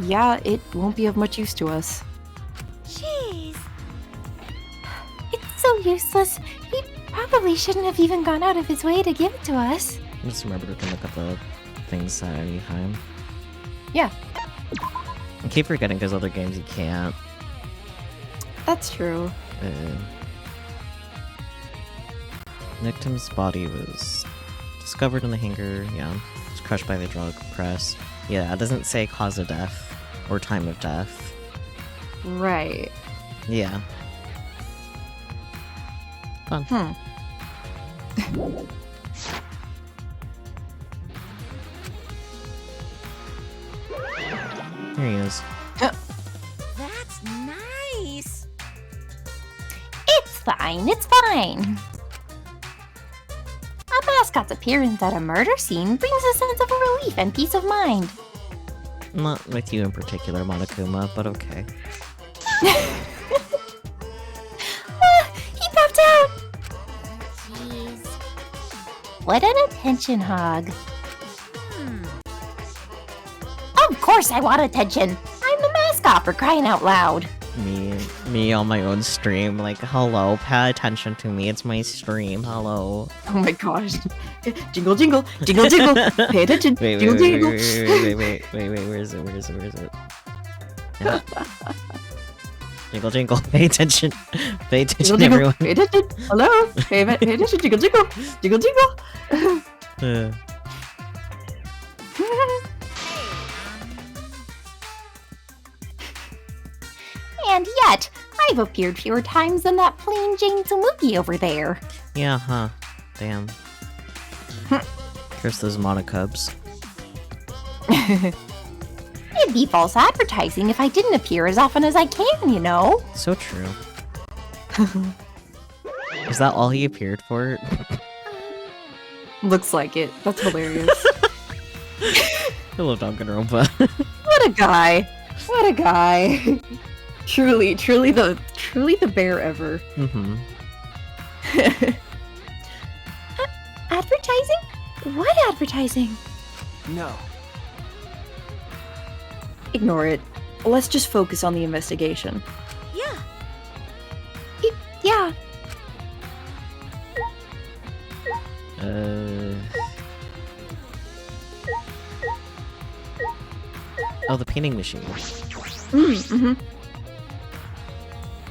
Yeah, it won't be of much use to us. Jeez. It's so useless. He probably shouldn't have even gone out of his way to give it to us. Just remember to look at the things at any time. Yeah, I keep forgetting because other games you can't. that's true. Victim's body was discovered in the hangar, yeah. Was crushed by the drug press. Yeah, it doesn't say cause of death or time of death. Right. Yeah. Fun. Here he is. That's nice. It's fine, it's fine. A mascot's appearance at a murder scene brings a sense of relief and peace of mind. Not with you in particular, Monokuma, but okay. He popped out! Jeez. What an attention hog. Hmm. Of course I want attention. I'm the mascot for crying out loud. Me on my own stream, like, hello, pay attention to me, it's my stream, hello. Oh my gosh. Jingle, jingle, jingle, jingle. Pay attention. Wait, jingle, wait, jingle. where is it? Yeah. Jingle, jingle, pay attention. Pay attention, Jingle, jingle. everyone. Pay attention. Hello. Pay attention. Jingle, jingle. Jingle, jingle. Uh, And yet, I've appeared fewer times than that plain Jane Tsumugi over there. yeah, huh. Damn. Curse those monocubs. It'd be false advertising if I didn't appear as often as I can, you know? So true. Is that all he appeared for? Looks like it. That's hilarious. Hello, Danganronpa. What a guy. What a guy. Truly the bear ever. Mm-hmm. Advertising? What advertising? No. Ignore it. Let's just focus on the investigation. Yeah. Yeah. Oh, the painting machine. Mm-hmm.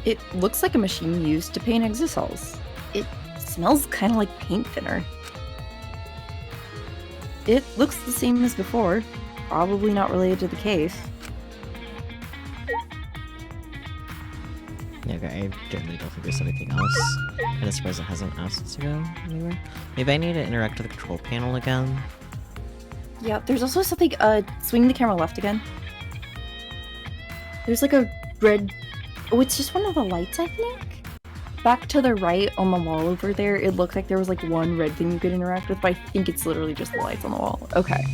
It looks like a machine used to paint exosols. It smells kind of like paint thinner. It looks the same as before. Probably not related to the case. Yeah, okay, I generally don't think there's anything else. I'm surprised it hasn't asked us to go anywhere. Maybe I need to interact with the control panel again. Yeah, there's also something, swing the camera left again. There's like a red, oh, it's just one of the lights, I think? Back to the right on the wall over there, it looked like there was like one red thing you could interact with, but I think it's literally just the lights on the wall. Okay.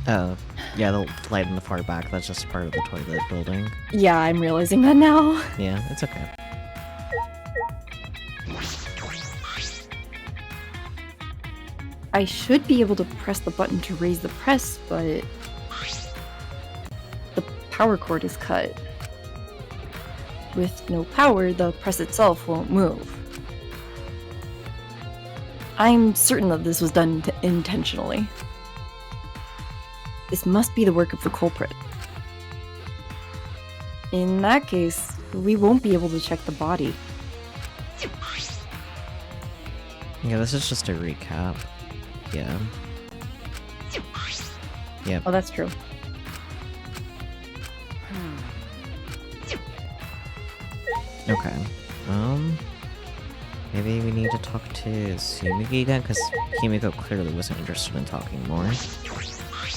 Oh, yeah, the light in the far back, that's just part of the toilet building. Yeah, I'm realizing that now. Yeah, it's okay. I should be able to press the button to raise the press, but the power cord is cut. With no power, the press itself won't move. I'm certain that this was done intentionally. This must be the work of the culprit. In that case, we won't be able to check the body. Yeah, this is just a recap. Yeah. Yep. Oh, that's true. Okay. Maybe we need to talk to Tsumugi again, because Kimiko clearly wasn't interested in talking more.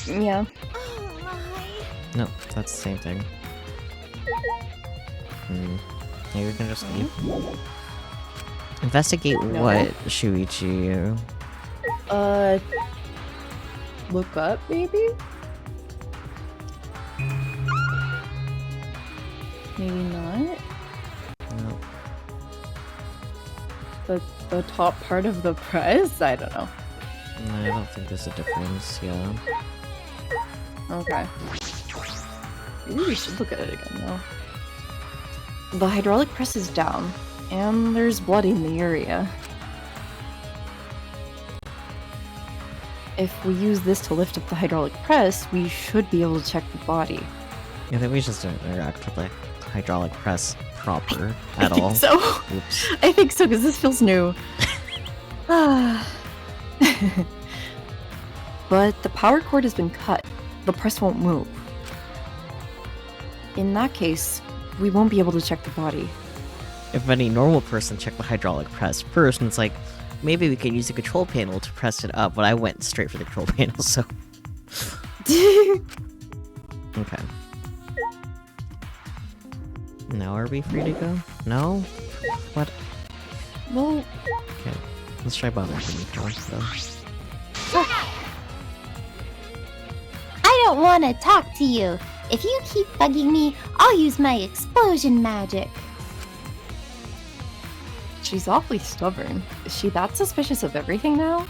Yeah. Oh my. Nope, that's the same thing. Maybe we can just leave. Investigate No. what, Shuichi? Look up, maybe? Maybe not? Nope. The top part of the press? I don't know. No, I don't think there's a difference, yeah. Okay. Maybe we should look at it again, though. The hydraulic press is down, and there's blood in the area. If we use this to lift up the hydraulic press, we should be able to check the body. I think we just don't interact with the hydraulic press proper at I all. think so. Oops. I think so, because this feels new. But the power cord has been cut. The press won't move. In that case, we won't be able to check the body. If any normal person checked the hydraulic press first, and it's like, maybe we could use the control panel to press it up, but I went straight for the control panel, so... Okay. Now are we free to go? No? What? Well, Okay. Let's try bothering Kimiko, though. I don't want to talk to you. If you keep bugging me, I'll use my explosion magic. She's awfully stubborn. Is she that suspicious of everything now?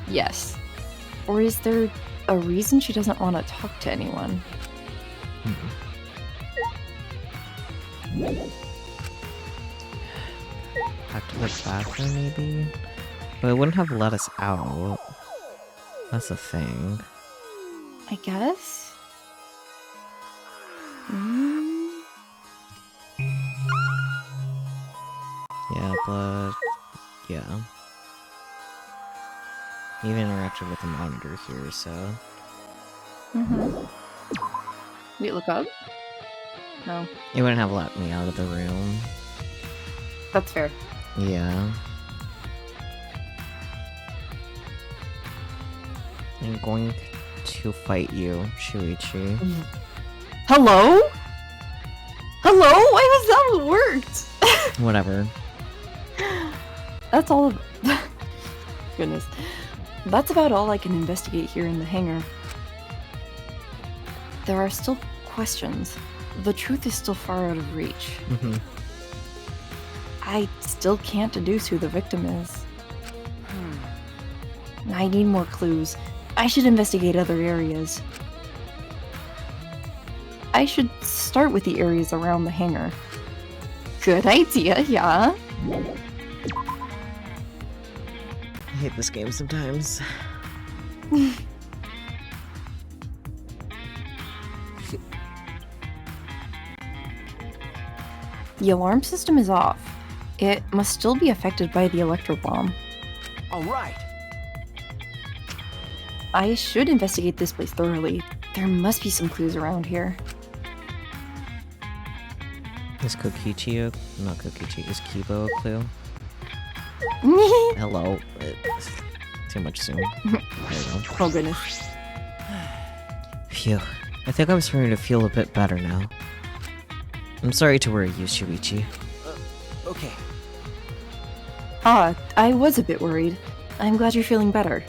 Yes. Or is there a reason she doesn't want to talk to anyone? Back to the bathroom, maybe? But it wouldn't have let us out. That's the thing. I guess? Yeah, but... yeah. You even interacted with the monitor here, so... Wait, look up? No. It wouldn't have let me out of the room. That's fair. Yeah. I'm going to fight you, Shuichi. Hello? Hello? Why was that worked? Whatever. That's all of... Goodness. That's about all I can investigate here in the hangar. There are still questions. The truth is still far out of reach. I still can't deduce who the victim is. I need more clues. I should investigate other areas. I should start with the areas around the hangar. Good idea, yeah. I hate this game sometimes. The alarm system is off. It must still be affected by the electro bomb. All right. I should investigate this place thoroughly. There must be some clues around here. Is Kokichi not Kokichi, is Kibo a clue? Hello. Too much soon. There we go. Oh goodness. Phew. I think I'm starting to feel a bit better now. I'm sorry to worry you, Shuichi. Okay. Ah, I was a bit worried. I'm glad you're feeling better.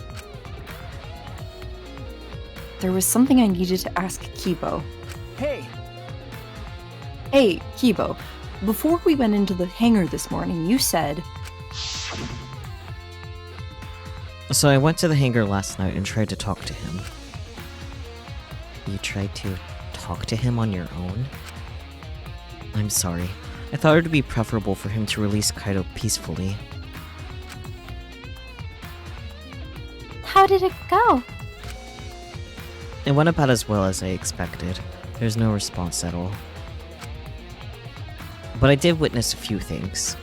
There was something I needed to ask Kibo. Hey. Hey, Kibo. Before we went into the hangar this morning, you said... So I went to the hangar last night and tried to talk to him. You tried to talk to him on your own? I'm sorry. I thought it would be preferable for him to release Kaido peacefully. How did it go? It went about as well as I expected. There's no response at all. But I did witness a few things.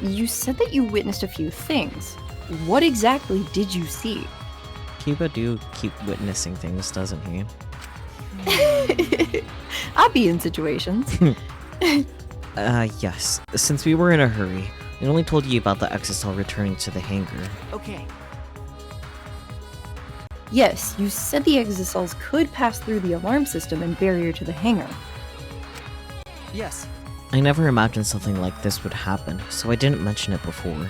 You said that you witnessed a few things. What exactly did you see? Kiba do keep witnessing things, doesn't he? I'll be in situations. Yes. Since we were in a hurry, I only told you about the Exisal returning to the hangar. Okay. Yes, you said the Exisals could pass through the alarm system and barrier to the hangar. Yes. I never imagined something like this would happen, so I didn't mention it before.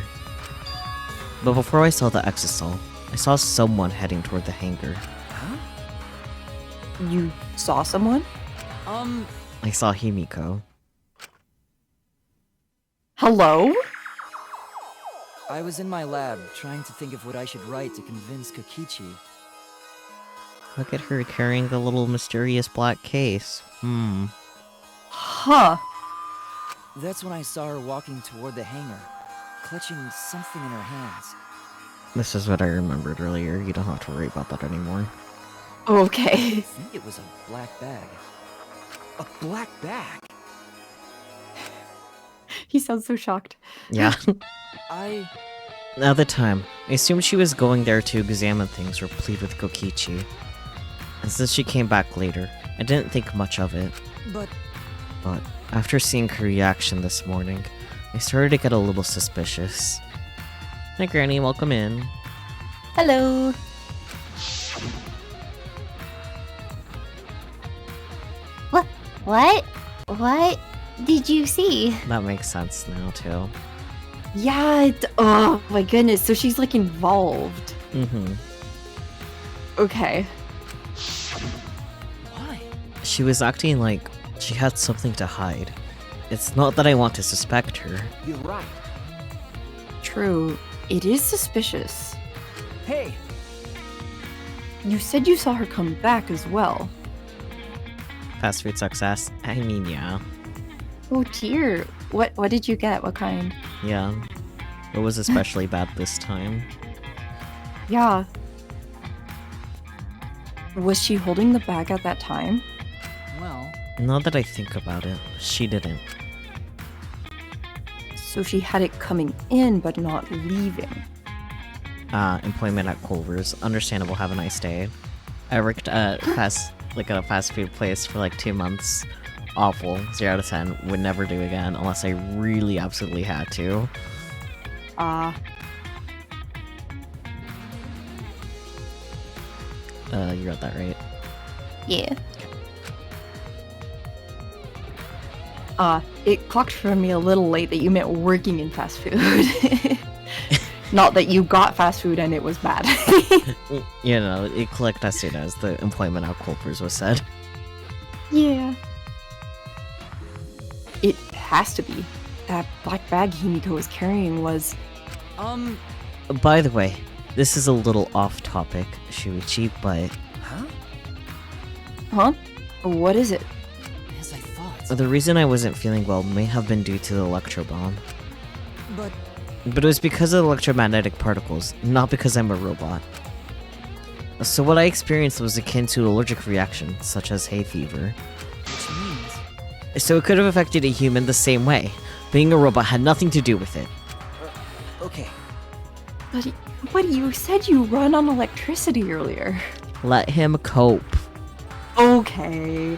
But before I saw the Exisal, I saw someone heading toward the hangar. Huh? You saw someone? I saw Himiko. Hello? I was in my lab, trying to think of what I should write to convince Kokichi. Look at her carrying the little mysterious black case. Huh. That's when I saw her walking toward the hangar, clutching something in her hands. This is what I remembered earlier. You don't have to worry about that anymore. I Okay. think it was a black bag. A black bag. He sounds so shocked. Yeah. I... At the time, I assumed she was going there to examine things or plead with Kokichi. And since she came back later, I didn't think much of it. But After seeing her reaction this morning, I started to get a little suspicious. Hi Granny, welcome in. Hello. What? What did you see? That makes sense now, too. Yeah, oh my goodness. So she's like involved. Mm-hmm. Okay. Why? She was acting like she had something to hide. It's not that I want to suspect her. You're right. True. It is suspicious. Hey, You said you saw her come back as well. Fast food success. I mean, yeah. Oh dear. What did you get? What kind? Yeah. It was especially bad this time. Yeah. Was she holding the bag at that time? Well, Now that I think about it, she didn't. So she had it coming in but not leaving. Employment at Culver's. Understandable, have a nice day. I worked at a fast food place for like 2 months. Awful. 0 out of 10. Would never do again unless I really absolutely had to. You got that right. Yeah. It clocked for me a little late that you meant working in fast food. Not that you got fast food and it was bad. You know, it clicked as soon as the employment at Culver's was said. Yeah. It has to be. That black bag Himiko was carrying was... By the way, this is a little off topic, Shuichi, but huh? Huh? What is it? As I thought. the reason I wasn't feeling well may have been due to the electro bomb. But But it was because of the electromagnetic particles, not because I'm a robot. So what I experienced was akin to an allergic reaction, such as hay fever. which means... So it could have affected a human the same way. Being a robot had nothing to do with it. Okay. But you said you run on electricity earlier. Let him cope. Okay.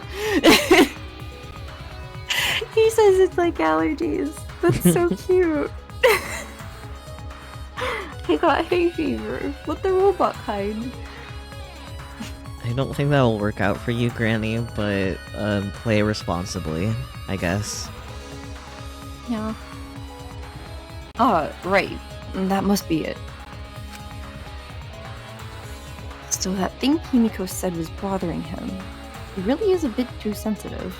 He says it's like allergies. That's so cute. He got hay fever. What the robot kind? I don't think that will work out for you, Granny, but play responsibly, I guess. Yeah. Right. That must be it. So that thing Himiko said was bothering him. He really is a bit too sensitive.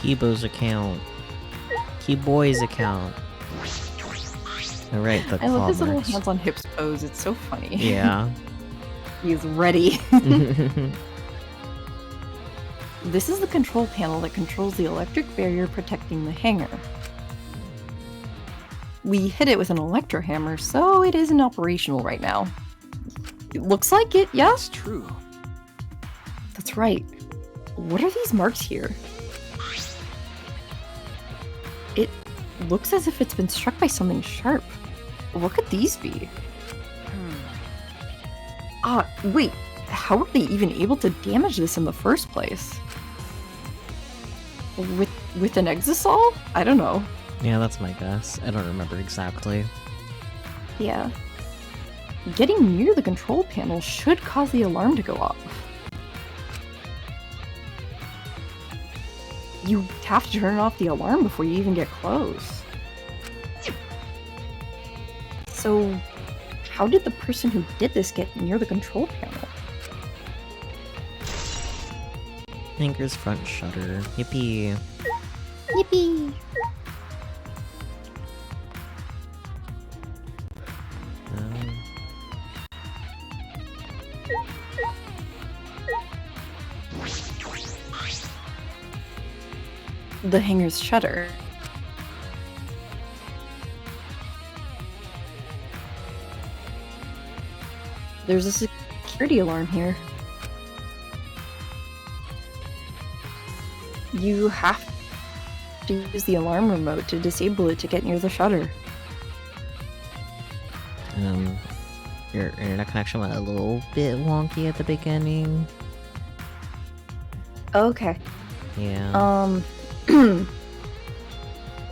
Kibo's account. Keyboy's account. Alright, the I love his little commerce. hands on hips pose. It's so funny. Yeah. He's ready. This is the control panel that controls the electric barrier protecting the hangar. We hit it with an electro hammer, so it isn't operational right now. It looks like it, yeah? it's true. That's right. What are these marks here? It looks as if it's been struck by something sharp. What could these be? Wait. How were they even able to damage this in the first place? With an exisol? I don't know. Yeah, that's my guess. I don't remember exactly. Yeah. Getting near the control panel should cause the alarm to go off. You have to turn off the alarm before you even get close. So, how did the person who did this get near the control panel? Anchor's front shutter. Yippee. Yippee! Um, The hangar's shutter. There's a security alarm here. You have to use the alarm remote to disable it to get near the shutter. your internet connection went a little bit wonky at the beginning. Okay. Yeah.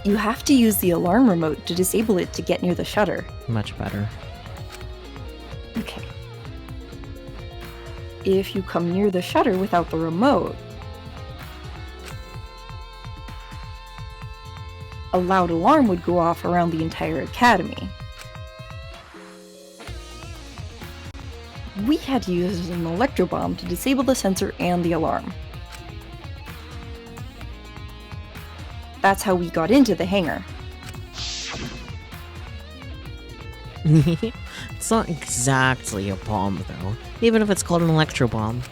You have to use the alarm remote to disable it to get near the shutter. Much better. Okay. If you come near the shutter without the remote, a loud alarm would go off around the entire academy. We had to use an electro bomb to disable the sensor and the alarm. That's how we got into the hangar. It's not exactly a bomb, though, even if it's called an electro bomb.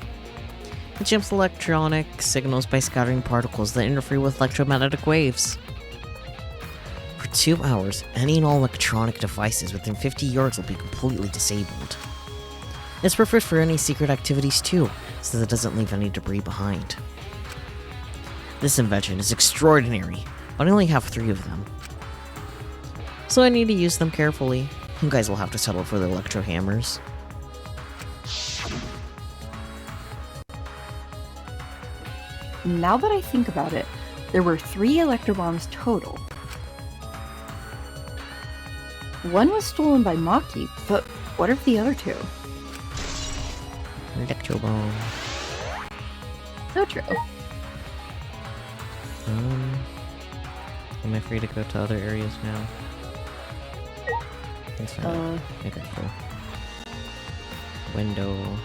It jumps electronic signals by scattering particles that interfere with electromagnetic waves. For 2 hours, any and all electronic devices within 50 yards will be completely disabled. It's perfect for any secret activities too, so that it doesn't leave any debris behind. This invention is extraordinary, but I only have 3 of them. So I need to use them carefully. You guys will have to settle for the electro hammers. Now that I think about it, there were 3 electro bombs total. One was stolen by Maki, but what are the other 2? Electro bomb. So true. Am I free to go to other areas now? Let's find out. Okay, cool. Window.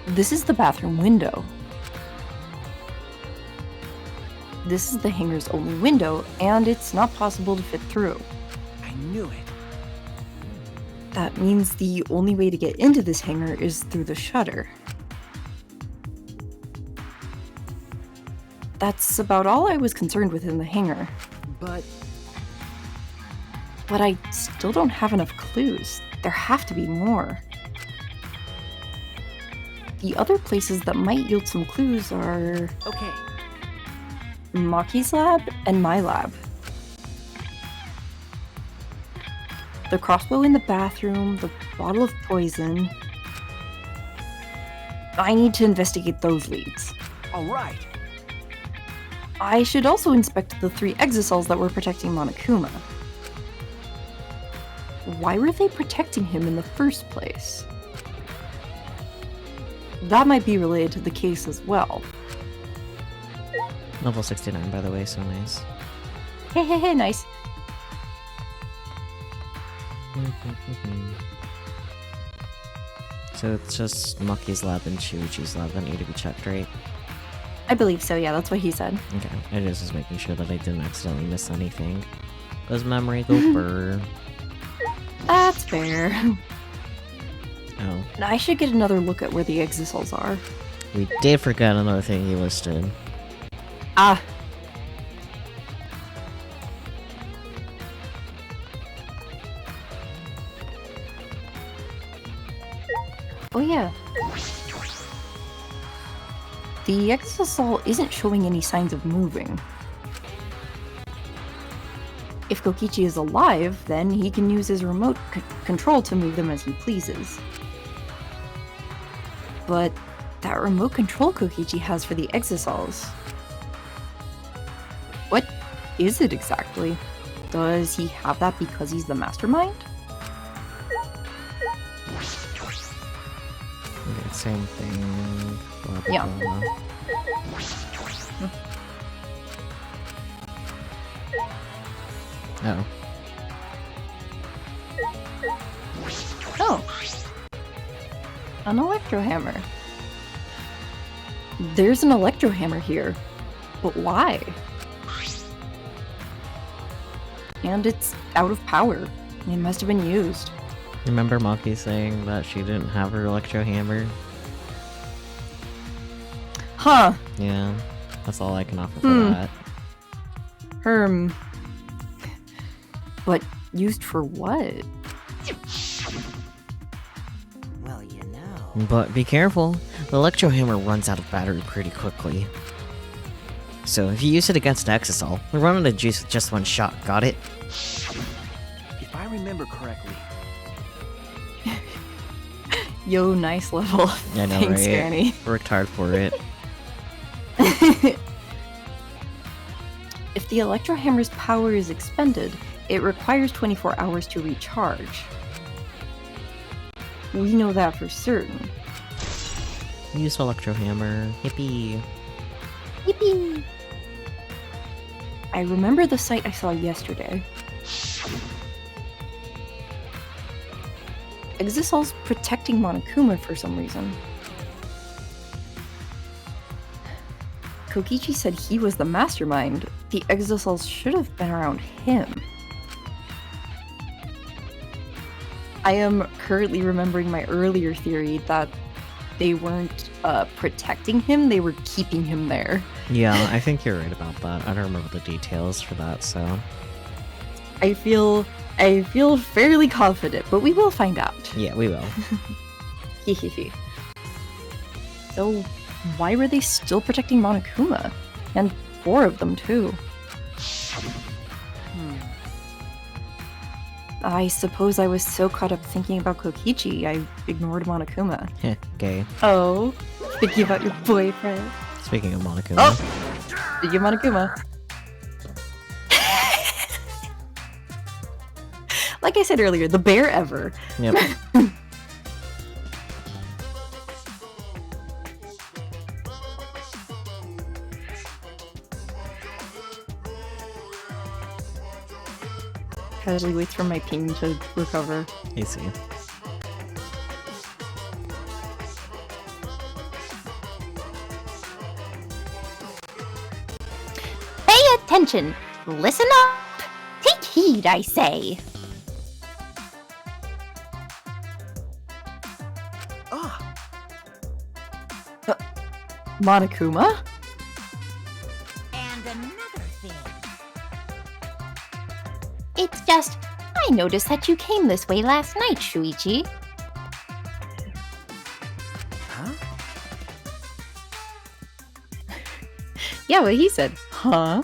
This is the bathroom window. This is the hangar's only window, and it's not possible to fit through. I knew it. That means the only way to get into this hangar is through the shutter. That's about all I was concerned with in the hangar. But But I still don't have enough clues. There have to be more. The other places that might yield some clues are okay. Maki's lab and my lab. The crossbow in the bathroom, the bottle of poison. I need to investigate those leads. All right. I should also inspect the 3 exocells that were protecting Monokuma. Why were they protecting him in the first place? That might be related to the case as well. Level 69, by the way, so nice. Hey, nice. So it's just Maki's lab and Shuichi's lab that need to be checked, right? I believe so, yeah, that's what he said. Okay, I just was making sure that I didn't accidentally miss anything. Does memory go burr? That's fair. Oh, I should get another look at where the exocells are. we did forget another thing he listed. Ah. Oh yeah. The exocell isn't showing any signs of moving. If Kokichi is alive, then he can use his remote control to move them as he pleases. But that remote control Kokichi has for the exocells, what is it exactly? Does he have that because he's the mastermind? Okay, same thing. Blah, blah, Yeah. blah. Oh. Oh. An electro hammer. There's an electro hammer here. But why? And it's out of power. It must have been used. Remember Maki saying that she didn't have her electro hammer? Huh. Yeah, that's all I can offer for Hmm. that. But used for what? Well, you know. But be careful, the electro hammer runs out of battery pretty quickly. So if you use it against an exocell, we'll run out of juice with just one shot, got it? If I remember correctly, Yo, nice level. I know, Thanks, right? Granny. Worked hard for it. If the electro hammer's power is expended, it requires 24 hours to recharge. We know that for certain. Use Electro Hammer. Yippee. Yippee! I remember the site I saw yesterday. Exosol's protecting Monokuma for some reason. Kokichi said he was the mastermind. The Exosols should have been around him. I am currently remembering my earlier theory that they weren't protecting him, they were keeping him there. Yeah, I think you're right about that. I don't remember the details for that, so... I feel fairly confident, but we will find out. Yeah, we will. So, why were they still protecting Monokuma? And 4 of them, too. I suppose I was so caught up thinking about Kokichi, I ignored Monokuma. Heh, gay. Oh, thinking about your boyfriend. Speaking of Monokuma. Oh! Speaking of Monokuma. Like I said earlier, the bear ever. Yep. Casually waits for my ping to recover. I see. Pay attention! Listen up! Take heed, I say! Ah, Monokuma? And another thing. It's just, I noticed that you came this way last night, Shuichi. huh? Yeah, what he said. Huh?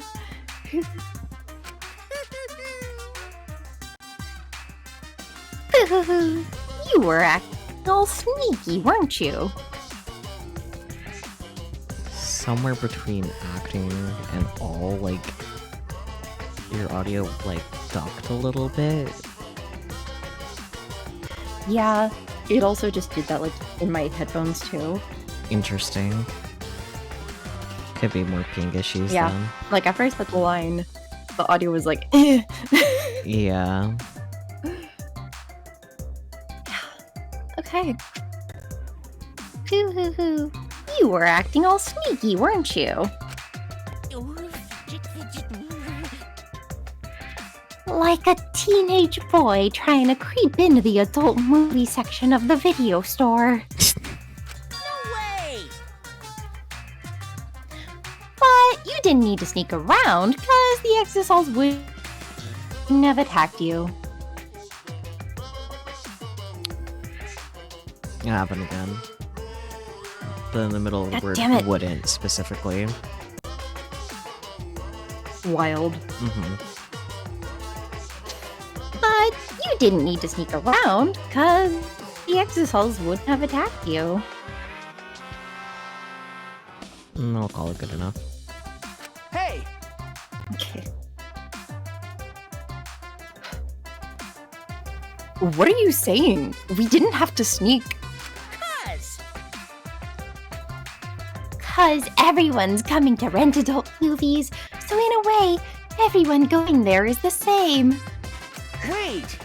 You were acting all sneaky, weren't you? Somewhere between acting and all, like, your audio, like, ducked a little bit. Yeah, it also just did that, like, in my headphones, too. Interesting. Could be more ping issues Yeah. then. Like, after I said the line, the audio was like, eh. Yeah. Okay. Hoo-hoo-hoo. You were acting all sneaky, weren't you? Like a teenage boy trying to creep into the adult movie section of the video store. No way! But you didn't need to sneak around, because the Exosols wouldn't have attacked you. It happened again. But in the middle of the God word damn it. wouldn't, specifically. Wild. Mm-hmm. But you didn't need to sneak around, because the Exosols wouldn't have attacked you. I'll call it good enough. Hey! Okay. What are you saying? We didn't have to sneak. Cuz! Because everyone's coming to rent adult movies, so in a way, everyone going there is the same. Wait!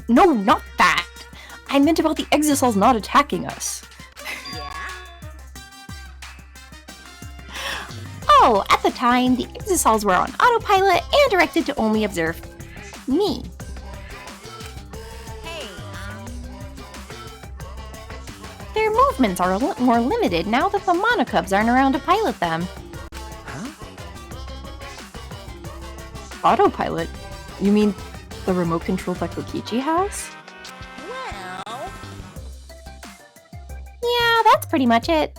No, not that. I meant about the Exosols not attacking us. Yeah? Oh, at the time, the Exosols were on autopilot and directed to only observe me. Hey, Their movements are a lot more limited now that the Monokubs aren't around to pilot them. Huh? Autopilot? You mean the remote control that Kokichi has? well... Yeah, that's pretty much it.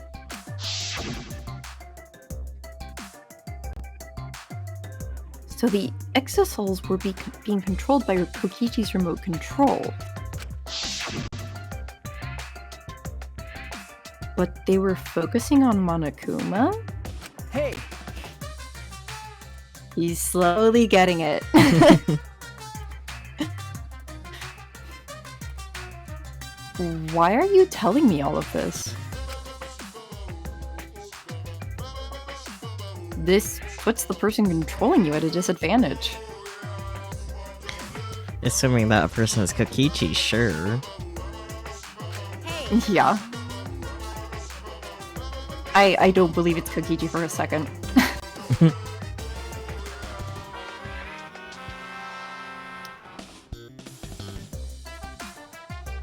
So the Exosols were being controlled by Kokichi's remote control. But they were focusing on Monokuma? Hey! He's slowly getting it. Why are you telling me all of this? This puts the person controlling you at a disadvantage. Assuming that person is Kokichi, sure. Hey, Yeah. I don't believe it's Kokichi for a second.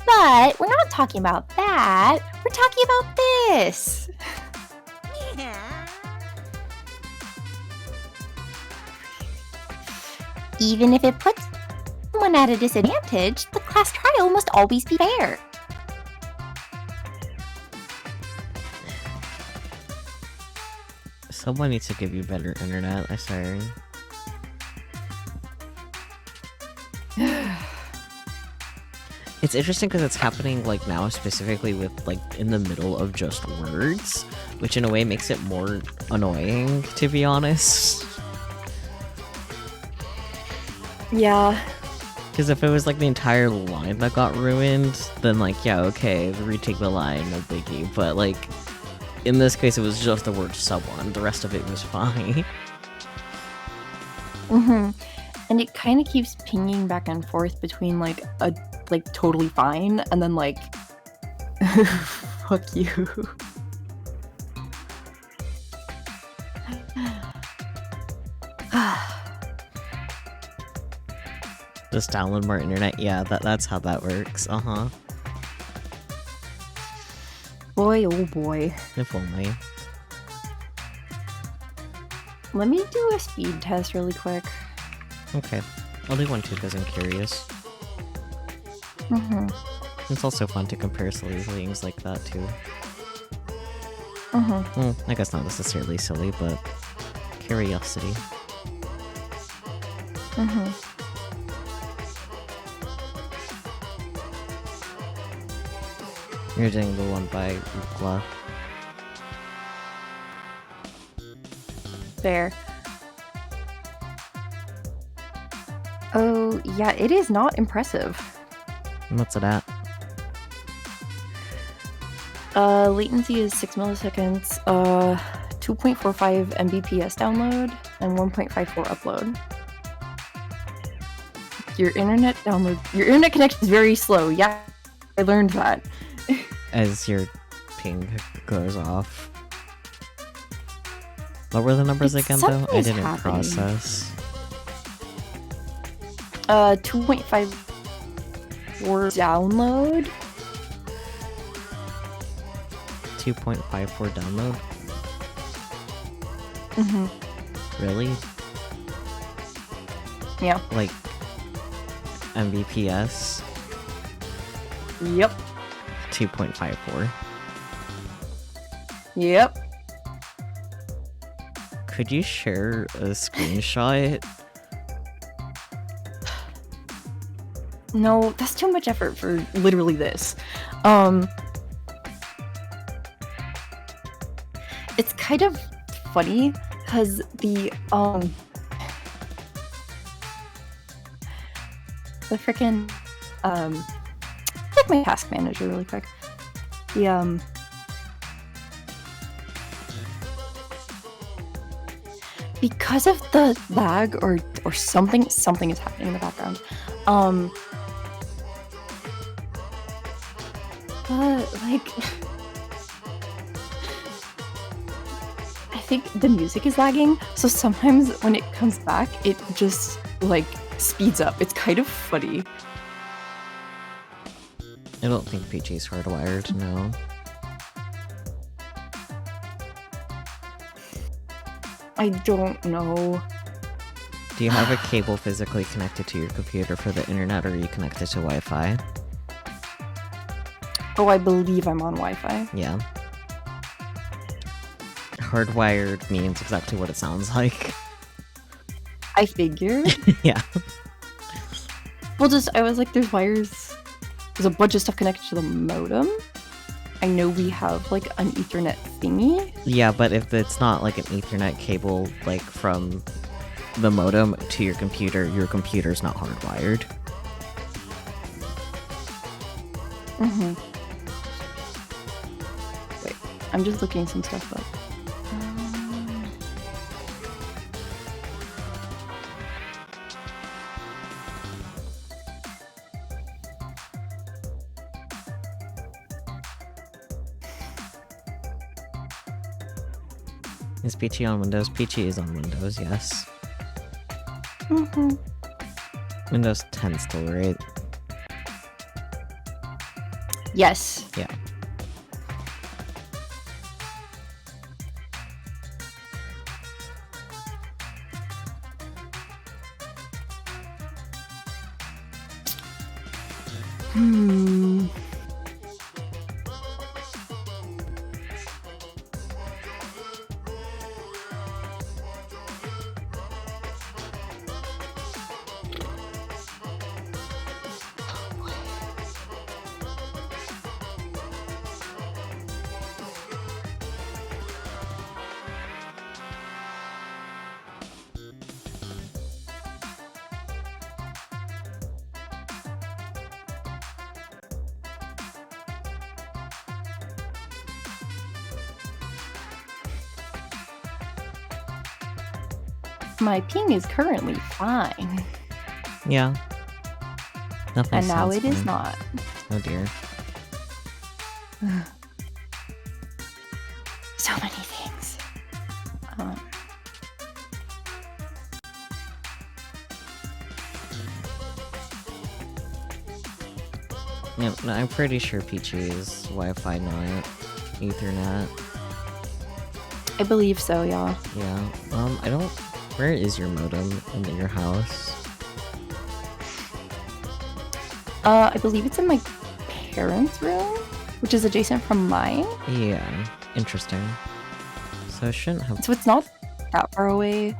But we're not talking about that. We're talking about this. yeah. Even if it puts someone at a disadvantage, the class trial must always be fair. Someone needs to give you better internet, I swear. It's interesting because it's happening like now specifically with like in the middle of just words, which in a way makes it more annoying, to be honest. Yeah. Because if it was like the entire line that got ruined, then like, yeah, okay, retake the line, no biggie. But like, in this case, it was just the word someone. The rest of it was fine. Mm-hmm. And it kind of keeps pinging back and forth between like a totally fine and then like fuck you. Just download more internet. Yeah, that's how that works. Uh-huh. Boy, oh boy. If only. Let me do a speed test really quick. Okay. I'll do one too because I'm curious. Mm-hmm. It's also fun to compare silly things like that too. Mm-hmm. Well, I guess not necessarily silly, but curiosity. Mm-hmm. You're doing the one by Ukla. Fair. Oh, yeah, it is not impressive. What's it at? Latency is 6 milliseconds, 2.45 Mbps download, and 1.54 upload. Your internet connection is very slow. Yeah, I learned that. As your ping goes off. What were the numbers again, though? I Something's didn't happening. process. 2.54 download. 2.54 download? Mm-hmm. Really? Yeah. Like, Mbps? Yep. 2.54. Yep. Could you share a screenshot? No, that's too much effort for literally this. It's kind of funny because the frickin' like my task manager really quick. The because of the lag or something is happening in the background. But like I think the music is lagging, so sometimes when it comes back, it just like speeds up. It's kind of funny. I don't think PG's hardwired, no. I don't know. Do you have a cable physically connected to your computer for the internet, or are you connected to Wi-Fi? Oh, I believe I'm on Wi-Fi. Yeah. Hardwired means exactly what it sounds like. I figured. Yeah. Well, I was like, there's a bunch of stuff connected to the modem. I know we have like an Ethernet thingy. Yeah, but if it's not like an Ethernet cable, like from the modem to your computer's not hardwired. Mm-hmm. Wait, I'm just looking some stuff up. Is Peachy on Windows? Peachy is on Windows, yes. Mm-hmm. Windows 10 still, right? Yes. Yeah. Hmm. My ping is currently fine, Yeah. Nothing and now sounds it is fine. not. Oh dear. So many things. Yeah, no, I'm pretty sure Peachy is Wi-Fi, not Ethernet. I believe so, yeah. Yeah. I don't. Where is your modem in your house? I believe it's in my parents' room, which is adjacent from mine. Yeah. Interesting. So it shouldn't have. So it's not that far away.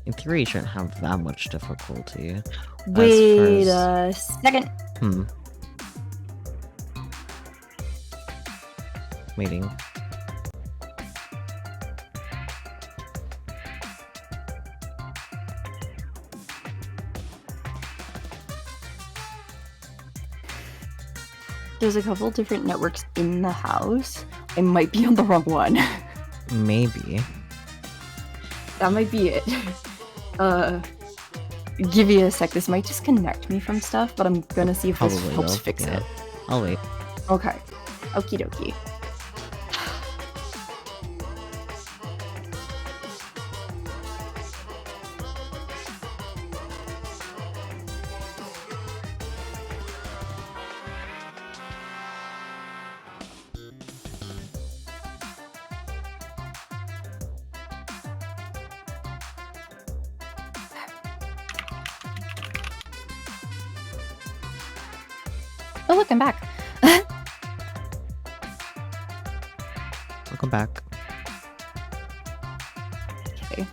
In theory, you shouldn't have that much difficulty. Wait as a second. Waiting. There's a couple different networks in the house. I might be on the wrong one. Maybe. That might be it. Give me a sec. This might disconnect me from stuff, but I'm gonna see if this Probably helps will, fix yeah. it. I'll wait. Okay. Okie dokie. Oh, look, I'm back. Welcome back. Okay.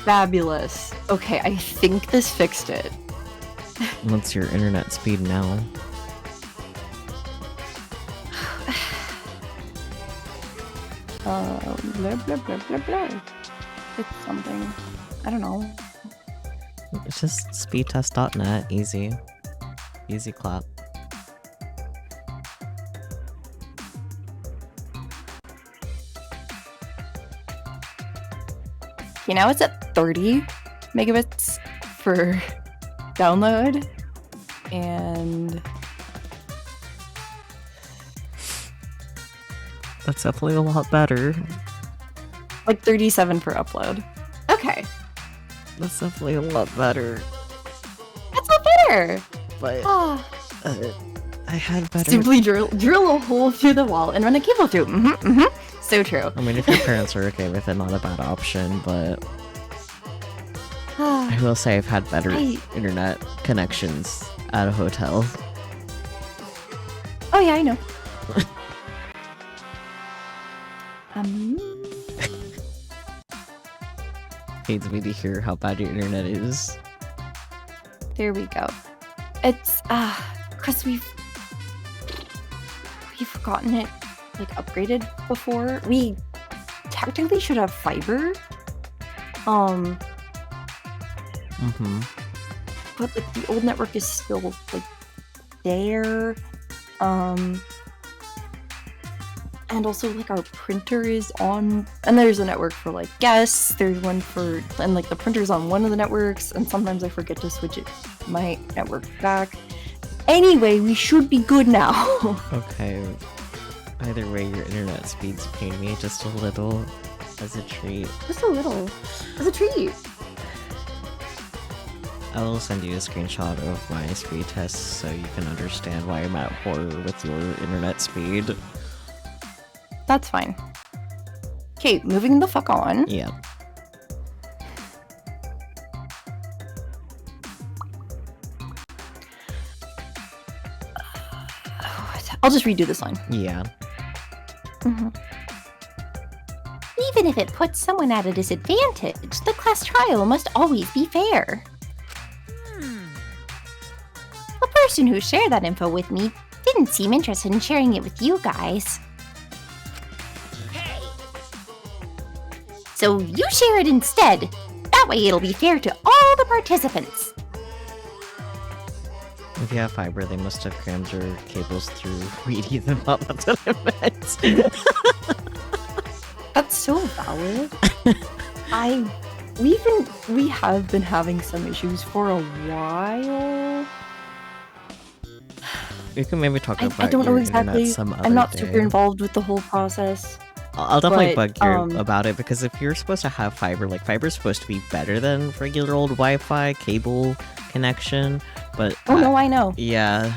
Fabulous. Okay, I think this fixed it. What's your internet speed now? Blah blah blah blah blah. It's something. I don't know. It's just speedtest.net. Easy. Easy clap. Okay, now it's at 30 megabits for download, and That's definitely a lot better. like 37 for upload. Okay, That's definitely a lot better. that's not better. But Ah, I had better. simply drill a hole through the wall and run a cable through. So true. I mean, if your parents are okay with it, not a bad option, but I will say I've had better internet connections at a hotel. Oh yeah, I know. pains me to hear how bad your internet is. There we go. It's because we've gotten it like upgraded before. We technically should have fiber. Mm-hmm. But like the old network is still like there. And also like our printer is on, and there's a network for like guests, there's one for, and like the printer's on one of the networks, and sometimes I forget to switch my network back. Anyway, we should be good now. Okay. Either way, your internet speeds pain me just a little as a treat. Just a little. As a treat. I will send you a screenshot of my speed tests so you can understand why I'm at horror with your internet speed. That's fine. Okay, moving the fuck on. Yeah. I'll just redo this line. Yeah. Mhm. Even if it puts someone at a disadvantage, the class trial must always be fair. The person who shared that info with me didn't seem interested in sharing it with you guys. So you share it instead. That way it'll be fair to all the participants. If you have fiber, they must have crammed your cables through reading them up. That's what I meant. That's so valid. We have been having some issues for a while. We can maybe talk about I don't know your exactly. internet some other I'm not day. super involved with the whole process. I'll definitely but, bug you about it, because if you're supposed to have fiber, like, fiber's supposed to be better than regular old Wi-Fi cable connection, but... Oh no, I know. Yeah.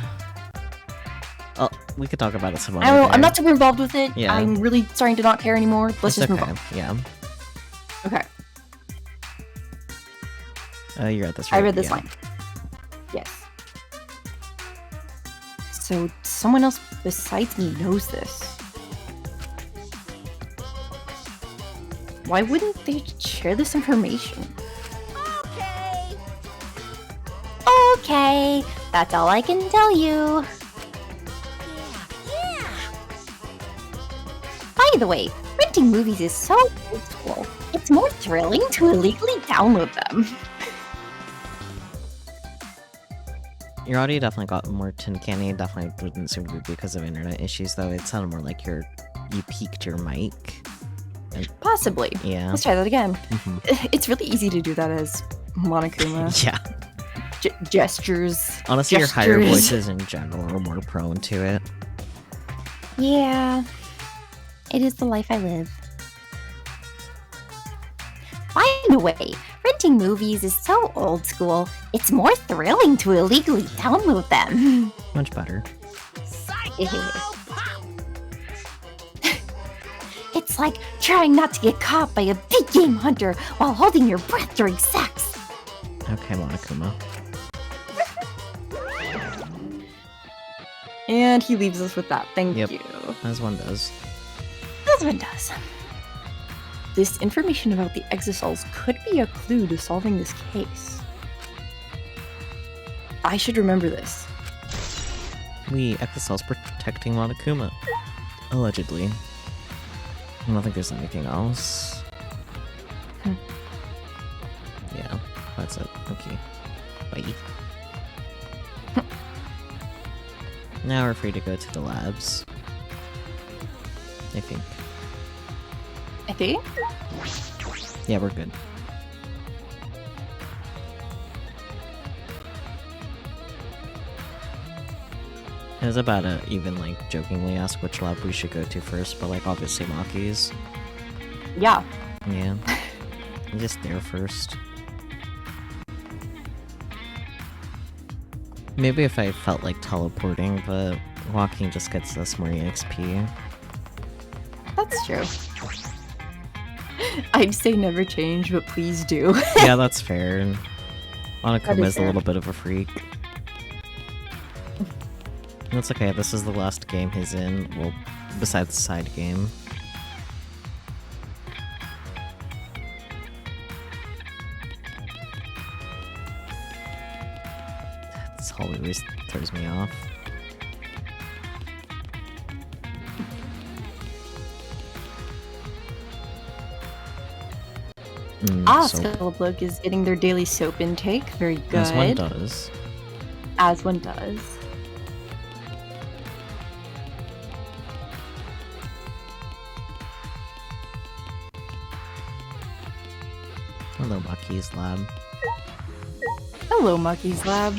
We could talk about it some other I'm day. not super involved with it. Yeah. I'm really starting to not care anymore. Let's It's just move okay. on. Yeah. Okay. You read this right? I read this Yeah. line. Yes. So someone else besides me knows this. Why wouldn't they share this information? Okay. Okay, that's all I can tell you. Yeah. By the way, renting movies is so old school. It's more thrilling to illegally download them. Your audio definitely got more tin canny. Definitely didn't seem to be because of internet issues, though. It sounded more like you peaked your mic. Possibly. Yeah. Let's try that again. Mhm. It's really easy to do that as Monokuma. Yeah. Gestures. Honestly, your higher Gestures. voices in general are more prone to it. Yeah, it is the life I live. By the way, renting movies is so old school, it's more thrilling to illegally download them. Much better. Psycho pop. It's like trying not to get caught by a big game hunter while holding your breath during sex. Okay, Monokuma. And he leaves us with that. Thank Yep. you. As one does. This one does. This information about the exosols could be a clue to solving this case. I should remember this. Exocel's protecting Monokuma. Allegedly. I don't think there's anything else. Yeah, that's it. Okay. Bye. Now we're free to go to the labs. I think. I think? Yeah, we're good. I was about to even, like, jokingly ask which lab we should go to first, but, like, obviously Maki's. Yeah. Yeah. I'm just there first. Maybe if I felt like teleporting, but walking just gets us more EXP. That's true. I'd say never change, but please do. Yeah, that's fair. That Monokuma is is a fair. little bit of a freak. That's okay, this is the last game he's in, well, besides the side game. always throws me off. So, Skeleblug is getting their daily soap intake. Very good. as one does. As one does. Hello, Bucky's lab. Hello, Mucky's lab.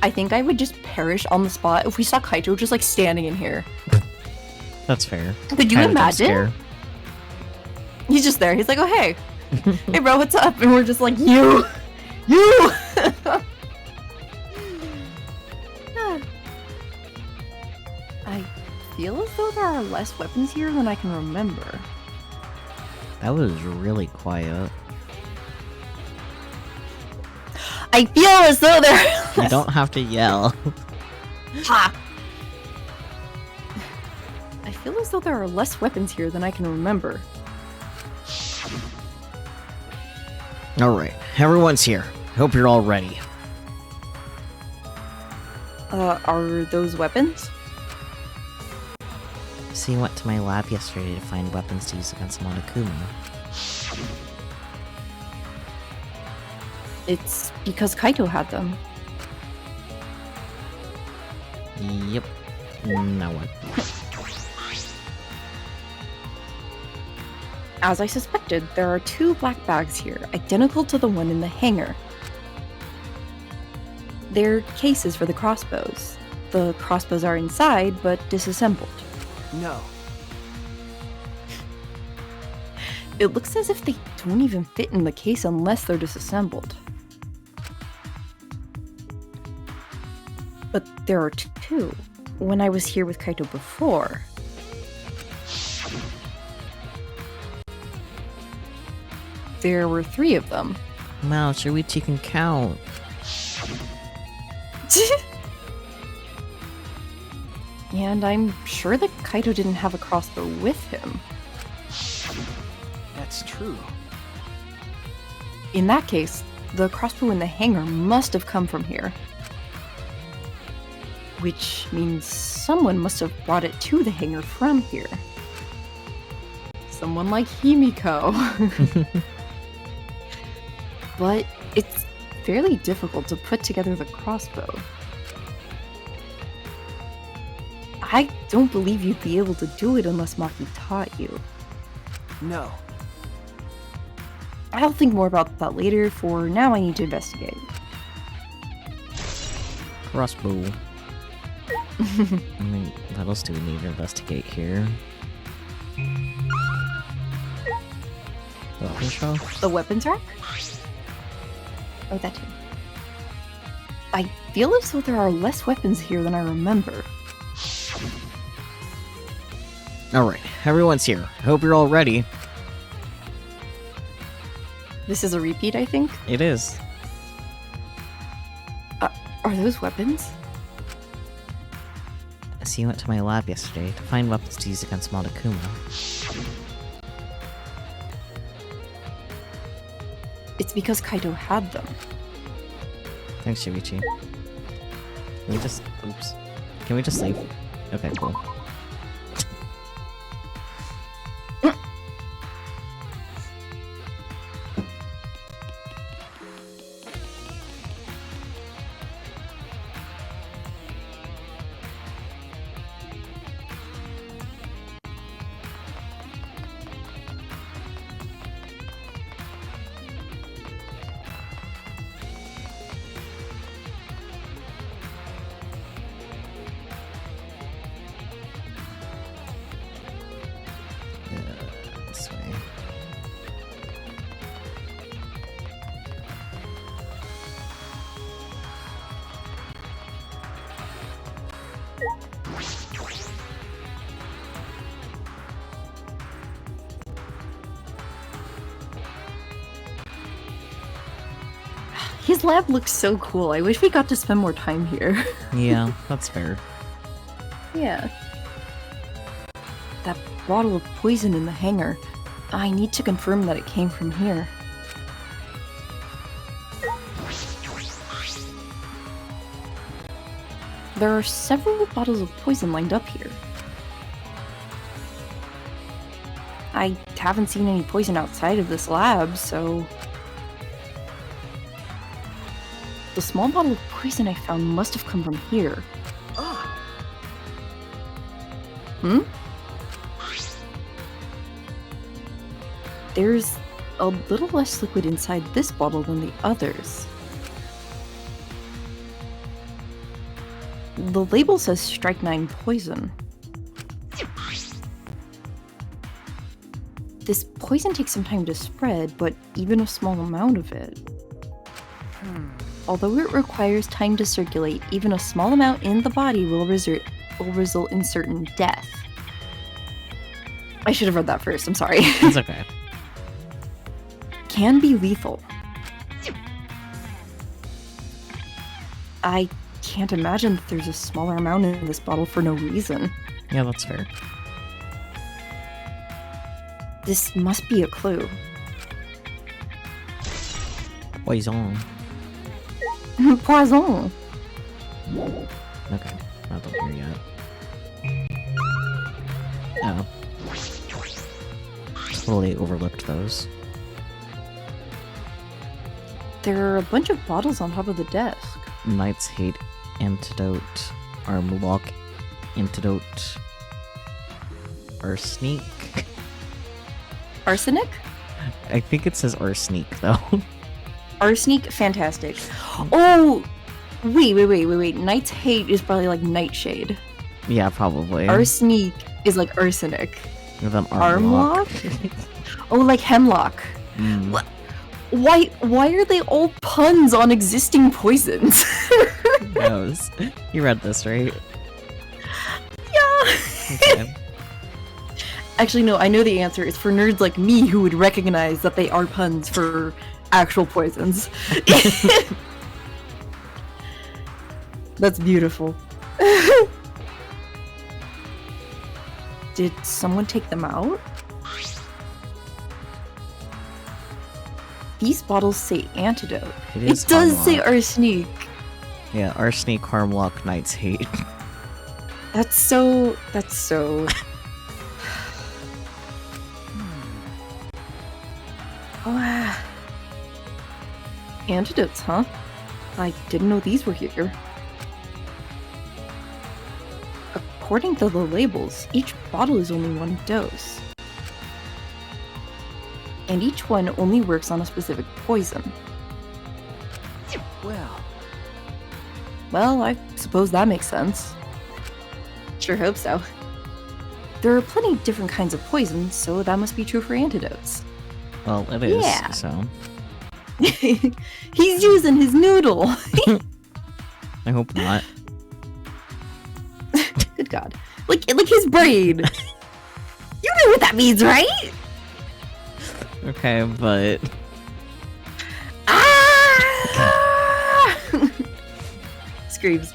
I think I would just perish on the spot if we saw Kaito just like standing in here. That's fair. Could you Kind of jump imagine? scare. He's just there. He's like, oh, hey. Hey, bro, what's up? And we're just like, you! I feel as though there are less weapons here than I can remember. That was really quiet. I feel as though there are You less... don't have to yell. Ha! I feel as though there are less weapons here than I can remember. Alright, everyone's here. Hope you're all ready. Are those weapons? So you went to my lab yesterday to find weapons to use against Monokuma. It's because Kaito had them. Yep. Now what? As I suspected, there are 2 black bags here, identical to the one in the hangar. They're cases for the crossbows. The crossbows are inside, but disassembled. No. It looks as if they don't even fit in the case unless they're disassembled. But there are 2. When I was here with Kaito before. There were 3 of them. Wow, Shuichi can count. And I'm sure that Kaito didn't have a crossbow with him. That's true. In that case, the crossbow in the hangar must have come from here. Which means someone must have brought it to the hangar from here. Someone like Himiko. But it's fairly difficult to put together the crossbow. I don't believe you'd be able to do it unless Maki taught you. No. I'll think more about that later. For now, I need to investigate. Crossbow. I mean, what else do we need to investigate here? Weapon shelf? The weapons rack? Oh, that too. I feel as though there are less weapons here than I remember. Alright, everyone's here. Hope you're all ready. This is a repeat, I think. It is. Are those weapons? So you went to my lab yesterday to find weapons to use against Monokuma. It's because Kaito had them. Thanks, Shuichi. Can we just... Oops. Can we just leave? Okay, cool. This way. His lab looks so cool. I wish we got to spend more time here. Yeah, that's fair. Yeah. That bottle of poison in the hangar. I need to confirm that it came from here. There are several bottles of poison lined up here. I haven't seen any poison outside of this lab, so... The small bottle of poison I found must have come from here. Hmm? There's a little less liquid inside this bottle than the others. The label says strychnine poison. This poison takes some time to spread, but even a small amount of it. Although it requires time to circulate, even a small amount in the body will result in certain death. I should have read that first, I'm sorry. It's okay. Can be lethal. I can't imagine that there's a smaller amount in this bottle for no reason. Yeah, that's fair. This must be a clue. Poison. Poison! Okay, not over here yet. Oh. Totally overlooked those. There are a bunch of bottles on top of the desk. Knight's Hate Antidote, Arm Lock Antidote, Arsenic? Arsenic? I think it says Arsenic though. Arsenic, fantastic. Oh! Wait. Knight's Hate is probably like Nightshade. Yeah, probably. Arsenic is like arsenic. And then Arm lock? Oh, like hemlock. Mm. Why are they all puns on existing poisons? Who knows? You read this, right? Yeah. Okay. Actually, no, I know the answer. It's for nerds like me who would recognize that they are puns for actual poisons. That's beautiful. Did someone take them out? These bottles say antidote. It does say arsenic. Yeah, Arsenic, Harmlock, Knight's Hate. That's so... Oh, antidotes, huh? I didn't know these were here. According to the labels, each bottle is only one dose. And each one only works on a specific poison. Well, I suppose that makes sense. Sure hope so. There are plenty of different kinds of poisons, so that must be true for antidotes. Well, it is, Yeah. so... He's using his noodle! I hope not. Good God. Like his brain! You know what that means, right? Okay, but... Ah! Screams.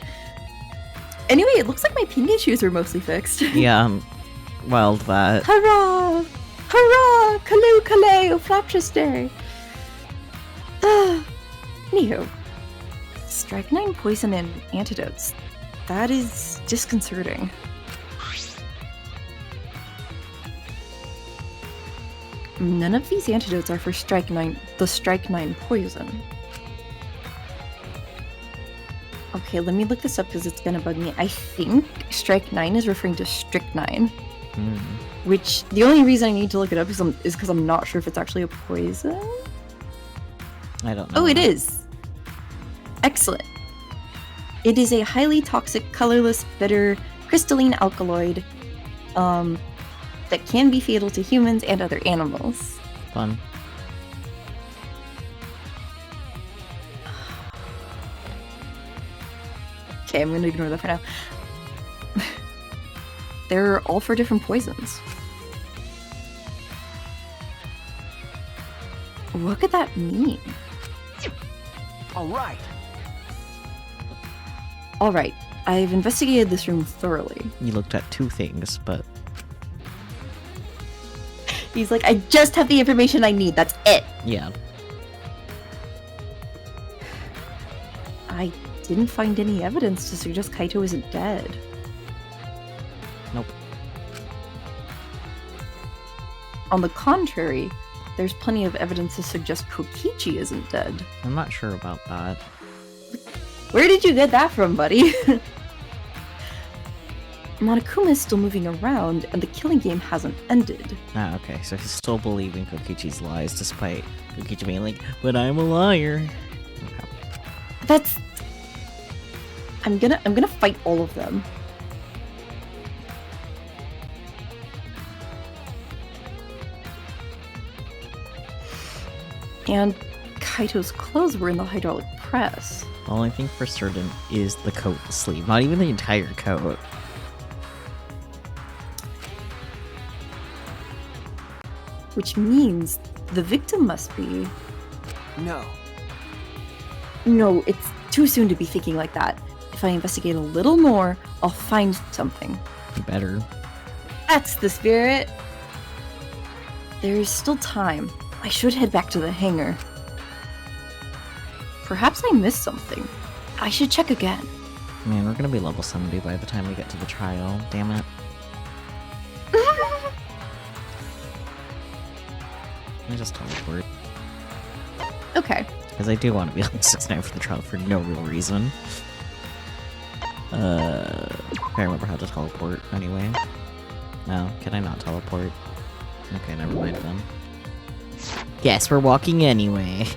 Anyway, it looks like my Pikachus are mostly fixed. Yeah, well, that... Hurrah! Hurrah! Kaloo kaleo, Flaptress Day! Anywho. Strychnine poison and antidotes. That is disconcerting. None of these antidotes are for the strychnine poison. Okay, let me look this up because it's gonna bug me. I think strychnine is referring to strychnine. Mm. Which, the only reason I need to look it up is because I'm not sure if it's actually a poison. I don't know. Oh, it is! Excellent. It is a highly toxic, colorless, bitter, crystalline alkaloid that can be fatal to humans and other animals. Fun. Okay, I'm gonna ignore that for now. They're all for different poisons. What could that mean? Alright. Alright, I've investigated this room thoroughly. You looked at two things, but... He's like, I just have the information I need. That's it. Yeah. I didn't find any evidence to suggest Kaito isn't dead. Nope. On the contrary, there's plenty of evidence to suggest Kokichi isn't dead. I'm not sure about that. Where did you get that from, buddy? Monokuma is still moving around, and the killing game hasn't ended. Ah, okay, so he's still believing Kokichi's lies despite Kokichi being like, but I'm a liar. Okay. That's... I'm gonna fight all of them. And Kaito's clothes were in the hydraulic press. The only thing for certain is the coat sleeve, not even the entire coat. Which means the victim must be... No. No, it's too soon to be thinking like that. If I investigate a little more, I'll find something. You better. That's the spirit! There is still time. I should head back to the hangar. Perhaps I missed something. I should check again. Man, we're gonna be level 70 by the time we get to the trial. Damn it. Let me just teleport. Okay. Because I do want to be level 69 for the trial for no real reason. I remember how to teleport anyway. No, can I not teleport? Okay, never mind then. Guess we're walking anyway.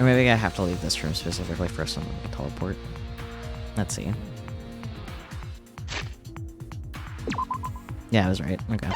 Or maybe I have to leave this room specifically for someone to teleport. Let's see. Yeah, I was right. Okay.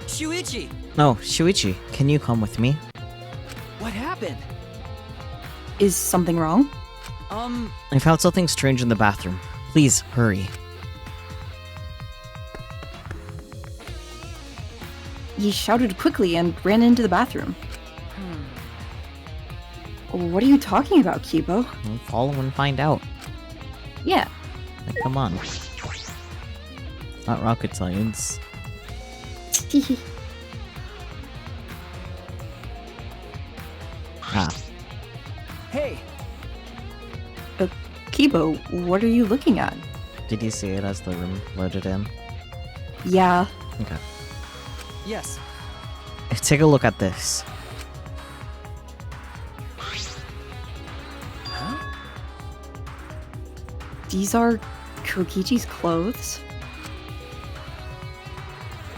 Shuichi! No, Shuichi, can you come with me? What happened? Is something wrong? I found something strange in the bathroom. Please, hurry. He shouted quickly and ran into the bathroom. What are you talking about, Kibo? We'll follow and find out. Yeah. Like, come on. It's not rocket science. Ah, Hey, Kibo, what are you looking at? did you see it as the room loaded in? Yeah. Okay. Yes. Take a look at this. Huh? These are Kokichi's clothes?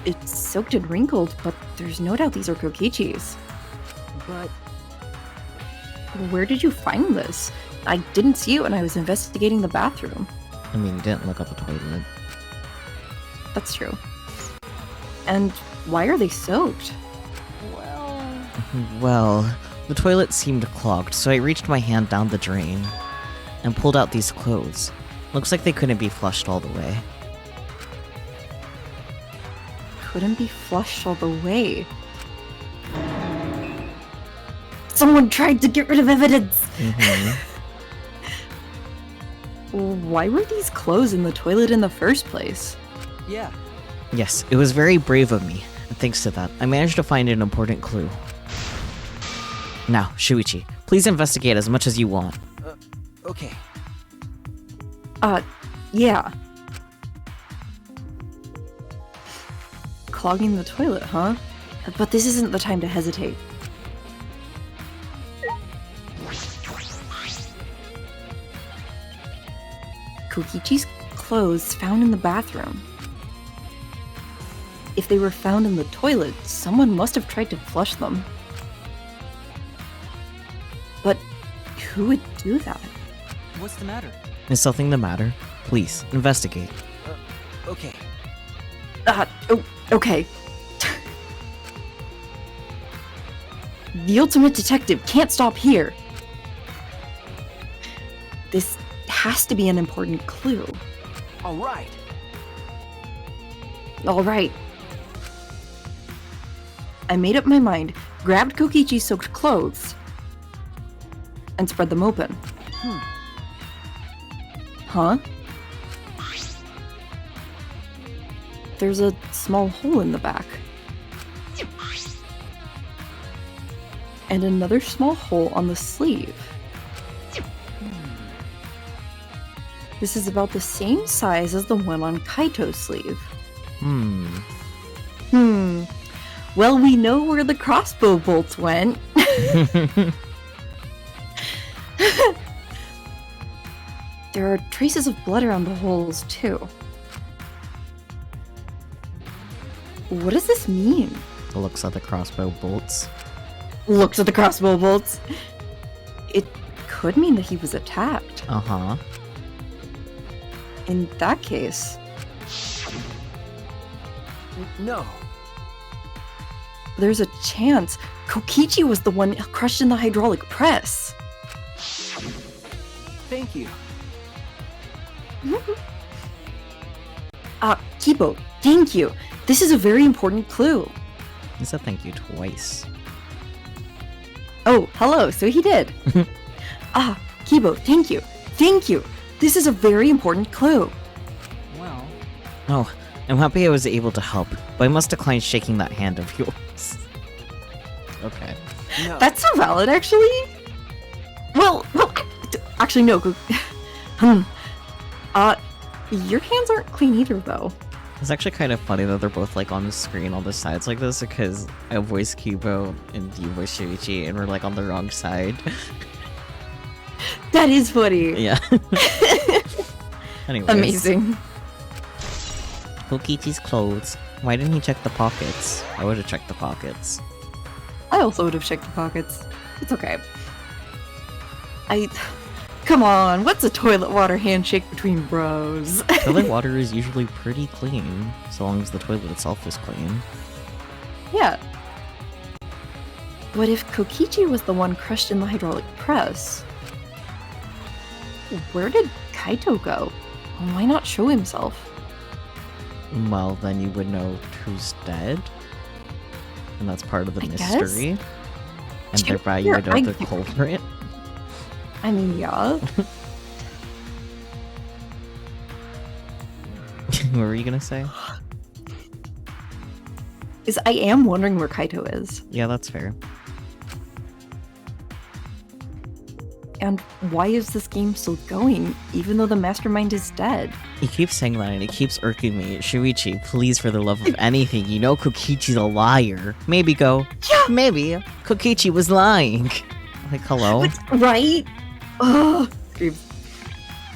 It's soaked and wrinkled, but there's no doubt these are Kokichi's. But Where did you find this? I didn't see it when I was investigating the bathroom. I mean, you didn't look up the toilet. That's true. And why are they soaked? Well, the toilet seemed clogged, so I reached my hand down the drain and pulled out these clothes. Looks like they couldn't be flushed all the way. Couldn't be flushed all the way. Someone tried to get rid of evidence! Why were these clothes in the toilet in the first place? yeah. Yes, it was very brave of me, and thanks to that, I managed to find an important clue. Now, Shuichi, please investigate as much as you want. Okay. Yeah. Clogging the toilet, huh? But this isn't the time to hesitate. Kokichi's clothes found in the bathroom. if they were found in the toilet, someone must have tried to flush them. But who would do that? What's the matter? Is something the matter? Please, investigate. Okay. Oh, okay. The ultimate detective can't stop here. This has to be an important clue. All right. All right. I made up my mind, grabbed Kokichi's soaked clothes, and spread them open. Huh? There's a small hole in the back. And another small hole on the sleeve. This is about the same size as the one on Kaito's sleeve. Well, we know where the crossbow bolts went. There are traces of blood around the holes, too. What does this mean? Looks at the crossbow bolts. Looks at the crossbow bolts. It could mean that he was attacked. Uh-huh. In that case, No. there's a chance Kokichi was the one crushed in the hydraulic press. Thank you. Kibo, thank you. This is a very important clue. He said thank you twice. Oh, hello, so he did. Kibo, thank you. Thank you. This is a very important clue. Well, Oh, I'm happy I was able to help, but I must decline shaking that hand of yours. Okay. No. That's so valid, actually. Well, actually, no. Your hands aren't clean either, though. It's actually kind of funny that they're both like on the screen on the sides like this because I voice Kibo and you voice Shuichi and we're like on the wrong side. That is funny. Yeah. Anyways. Amazing. Kokichi's clothes. Why didn't he check the pockets? I would have checked the pockets. I also would have checked the pockets. It's okay. Come on, what's a toilet water handshake between bros? Toilet water is usually pretty clean, so long as the toilet itself is clean. Yeah. What if Kokichi was the one crushed in the hydraulic press? Where did Kaito go? Why not show himself? Well, then you would know who's dead. And that's part of the I guess? mystery. And Sure, thereby you would know I the get- culprit. I mean, yeah. What were you gonna say? I am wondering where Kaito is. Yeah, that's fair. And why is this game still going, even though the mastermind is dead? He keeps saying that and it keeps irking me. Shuichi, please, for the love of anything, you know Kokichi's a liar. Maybe go, Yeah. maybe Kokichi was lying. Like, hello? Right? Ugh.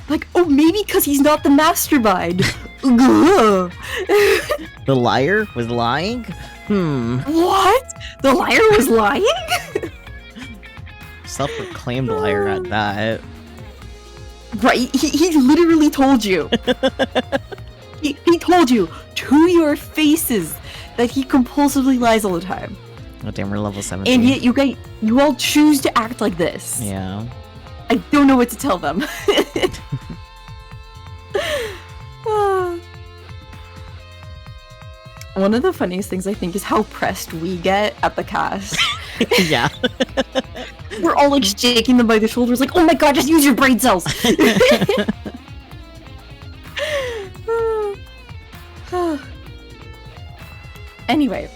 Like, oh, maybe because he's not the mastermind. Ugh. The liar was lying? What? The liar was lying? Self-proclaimed liar at that. Right? He literally told you. he told you to your faces that he compulsively lies all the time. Oh damn, we're level 17. And yet you all choose to act like this. Yeah. I don't know what to tell them. One of the funniest things I think is how pressed we get at the cast. Yeah. We're all like shaking them by the shoulders, like, oh my god, just use your brain cells. Anyway.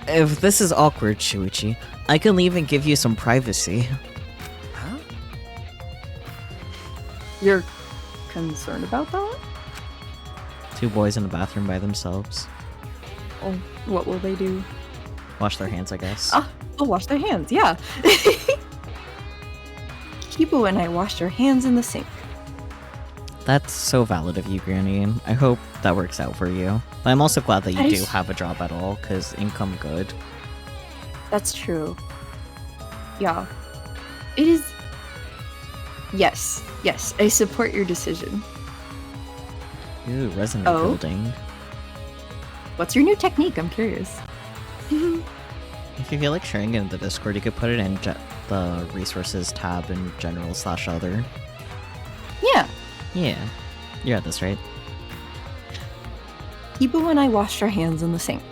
If this is awkward, Shuichi, I can leave and give you some privacy. Huh? You're concerned about that? Two boys in a bathroom by themselves. Oh, what will they do? Wash their hands, I guess. They'll wash their hands, yeah. Kibo and I washed our hands in the sink. That's so valid of you, Granny. I hope that works out for you. But I'm also glad that you That do is- have a job at all, because income good. That's true. Yeah. It is. Yes, I support your decision. Ooh, resume Oh? building. What's your new technique? I'm curious. If you feel like sharing it in the Discord, you could put it in the resources tab in general/other. Yeah. Yeah. You got this, right? Kibo and I washed our hands in the sink.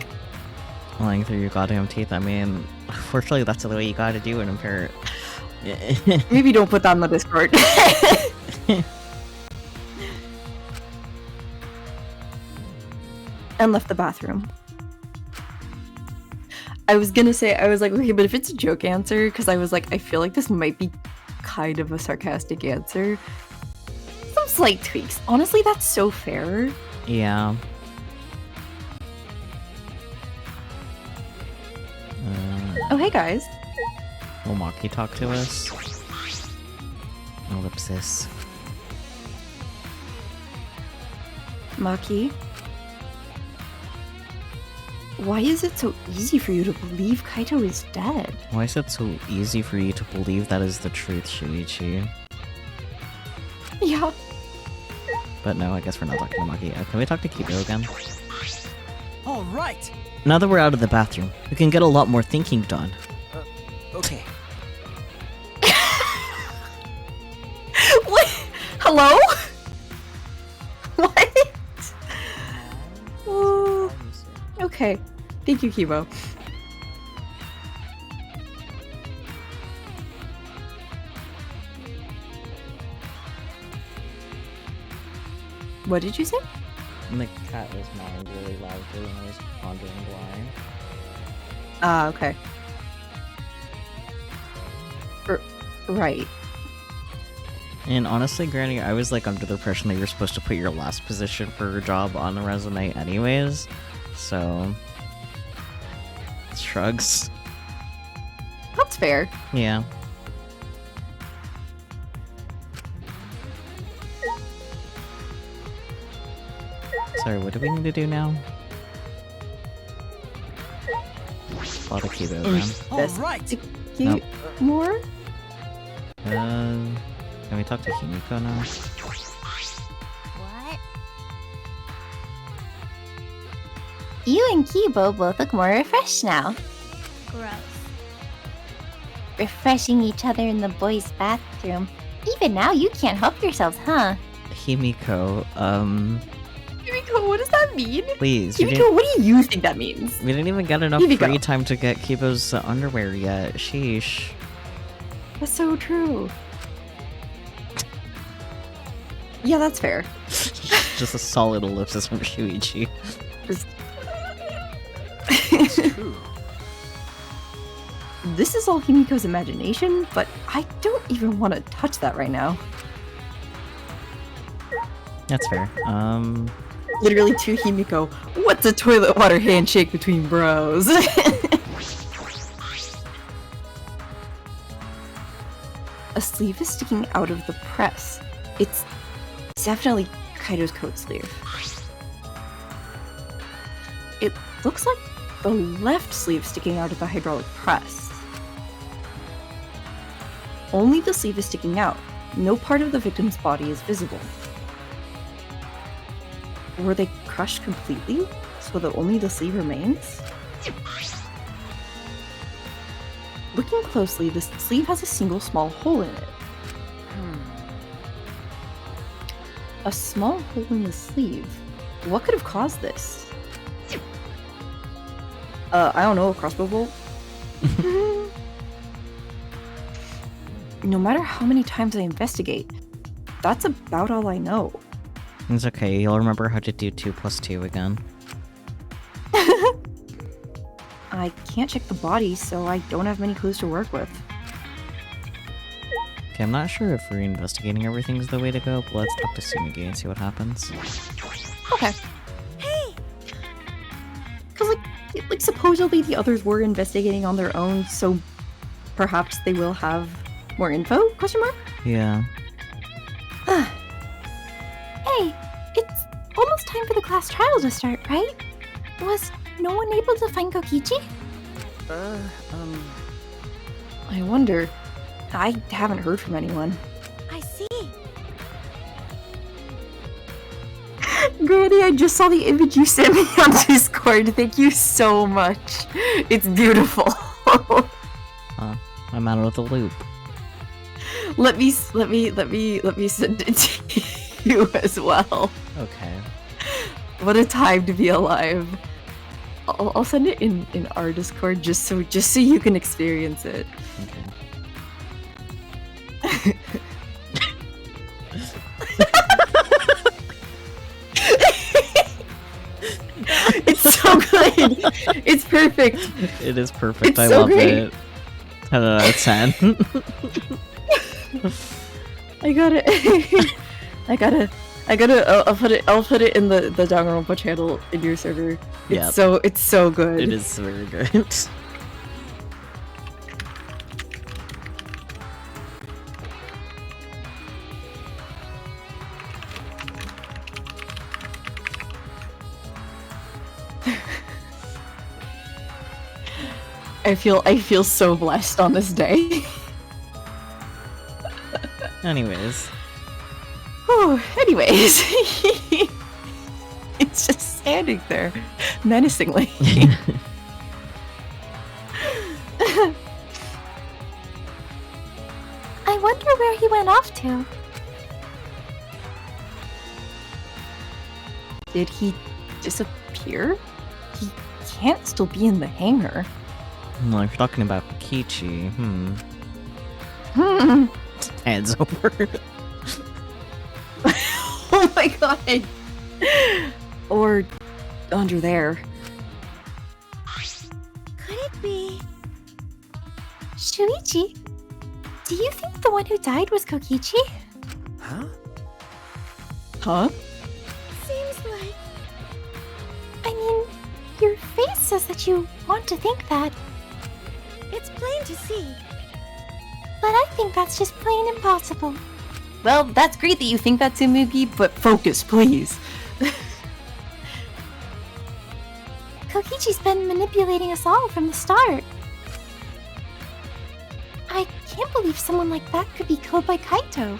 Lying through your goddamn teeth. I mean, unfortunately, that's the way you gotta do it in Parrot. Maybe don't put that in the Discord. And left the bathroom. I was gonna say, I was like, okay, but if it's a joke answer, because I was like, I feel like this might be kind of a sarcastic answer. Some slight tweaks. Honestly, that's so fair. Yeah. Oh, hey guys. Will Maki talk to us? Ellipsis. Maki. Why is it so easy for you to believe Kaito is dead? Why is it so easy for you to believe that is the truth, Shuichi? Yeah. But no, I guess we're not talking to Maki. Can we talk to Kibo again? All right. Now that we're out of the bathroom, we can get a lot more thinking done. Okay. What? Hello? What? Oh, okay. Thank you, Kibo. What did you say? And the cat was mowing really loudly and I was pondering why. Ah, okay. Right. And honestly, Granny, I was like under the impression that you're supposed to put your last position for your job on the resume anyways. So... shrugs. That's fair. Yeah. Sorry, what do we need to do now? Follow Kibo again. All right. Nope. More? Can we talk to Himiko now? What? You and Kibo both look more refreshed now. Gross. Refreshing each other in the boys' bathroom. Even now, you can't help yourselves, huh? Himiko, Himiko, what does that mean? please. We Himiko, didn't, what do you think that means? we didn't even get enough Himiko. free time to get Kibo's underwear yet. Sheesh. That's so true. Yeah, that's fair. Just a solid ellipsis from Shuichi. True. This is all Himiko's imagination, but I don't even want to touch that right now. That's fair. Literally to Himiko, what's a toilet water handshake between bros? A sleeve is sticking out of the press. It's definitely Kaito's coat sleeve. It looks like the left sleeve sticking out of the hydraulic press. Only the sleeve is sticking out. No part of the victim's body is visible. Were they crushed completely so that only the sleeve remains? Looking closely, the sleeve has a single small hole in it. A small hole in the sleeve? What could have caused this? I don't know, a crossbow bolt? No matter how many times I investigate, that's about all I know. It's okay, you'll remember how to do 2 + 2 again. I can't check the body, so I don't have many clues to work with. Okay, I'm not sure if reinvestigating everything is the way to go, but let's talk to Sumigi and see what happens. Okay. Hey! Because, like, supposedly the others were investigating on their own, so perhaps they will have more info? Question mark? Yeah. Hey, it's almost time for the class trial to start, right? Was no one able to find Kokichi? I wonder. I haven't heard from anyone. I see. Granny, I just saw the image you sent me on Discord. Thank you so much. It's beautiful. I'm out of the loop. let me send it to you as well. Okay. What a time to be alive. I'll send it in our Discord just so you can experience it. Okay. It's so good. It's perfect. It is perfect. It's I so love great. it. 10 out of 10. I got it. I'll put it in the Danganronpa channel in your server. Yep. It's so good. It is very good. I feel so blessed on this day. Anyways. Whew, anyways. It's just standing there menacingly. I wonder where he went off to. Did he disappear? He can't still be in the hangar. Well, if you're talking about Kichi, Hmm. hands over. Oh my god. Or under there. Could it be? Shuichi, do you think the one who died was Kokichi? Huh? Huh? Seems like. I mean, your face says that you want to think that, It's plain to see. but I think that's just plain impossible. Well, that's great that you think that, Tsumugi, but focus, please. Kokichi's been manipulating us all from the start. I can't believe someone like that could be killed by Kaito.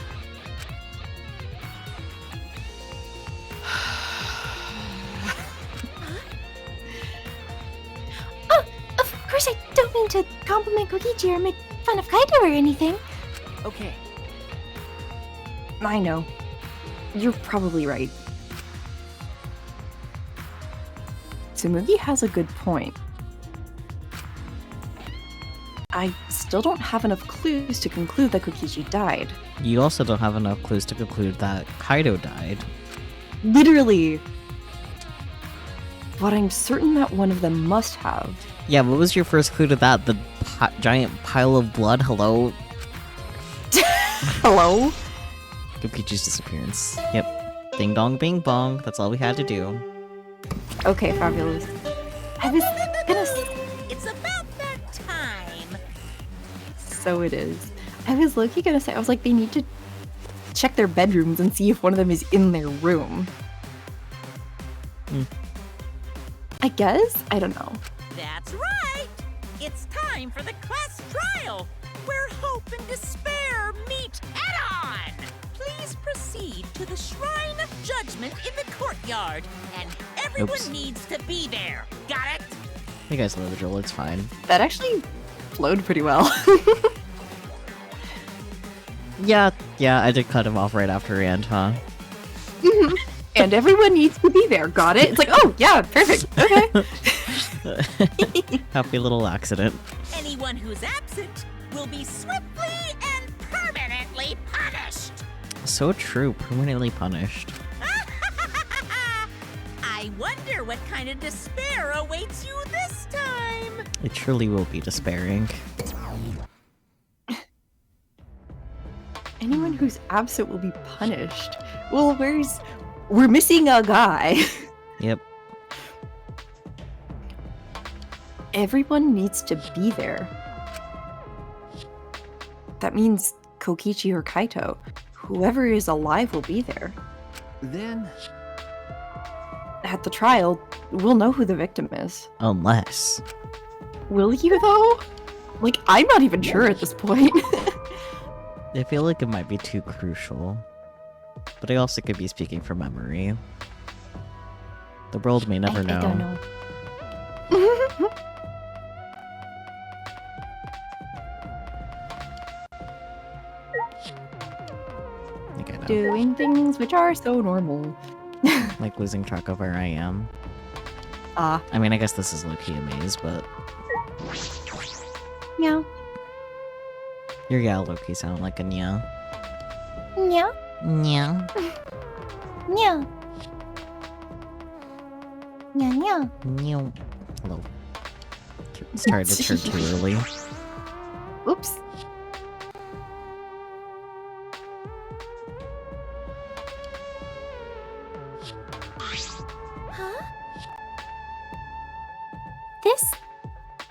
Oh, of course I don't mean to compliment Kokichi or make fun of Kaito or anything. Okay, I know. You're probably right. Tsumugi has a good point. I still don't have enough clues to conclude that Kokichi died. You also don't have enough clues to conclude that Kaido died. Literally. But I'm certain that one of them must have. Yeah, what was your first clue to that? The giant pile of blood? Hello? Hello? Kokichi's disappearance. Yep. Ding dong bing bong. That's all we had to do. Okay, fabulous. I was gonna It's about that time. So it is. I was low-key gonna say, I was like, they need to check their bedrooms and see if one of them is in their room. Hmm. I guess? I don't know. That's right. It's time for the class trial, where hope and despair meet head-on. Please proceed to the Shrine of Judgment in the courtyard, and everyone Oops. needs to be there. Got it? You guys know the drill, it's fine. That actually flowed pretty well. Yeah, I did cut him off right after end, huh? And everyone needs to be there. Got it? It's like, oh, yeah, perfect. Okay. Happy little accident. Anyone who's absent will be swiftly and permanently punished. So true, permanently punished. I wonder what kind of despair awaits you this time. It truly will be despairing. Anyone who's absent will be punished. Well, we're missing a guy. Yep. Everyone needs to be there. That means Kokichi or Kaito. Whoever is alive will be there. Then, At the trial, we'll know who the victim is. Unless. Will you, though? Like, I'm not even sure at this point. I feel like it might be too crucial. But I also could be speaking from memory. The world may never know. I don't know. Like I know. Doing things which are so normal. Like losing track of where I am. Ah, I mean, I guess this is low-key a maze, but Meow. your yeah low-key sound like a nya. Meow. Nya. Meow. Meow. Meow. Meow. Hello. Started to turn too early. oops. Huh? This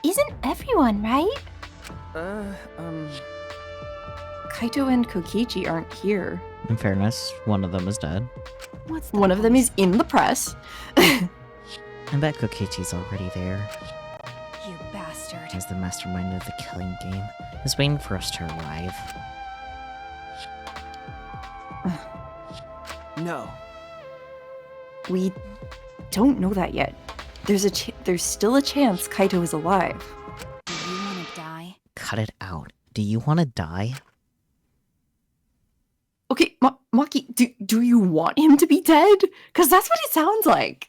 isn't everyone, right? Kaito and Kokichi aren't here. In fairness, one of them is dead. What's the One of them point? is in the press. I bet Kokichi's already there. You bastard. As the mastermind of the killing game is waiting for us to arrive. no. We don't know that yet. There's still a chance Kaito is alive. Do you want to die? Cut it out. Do you want to die? Okay, Maki, do you want him to be dead? Because that's what it sounds like.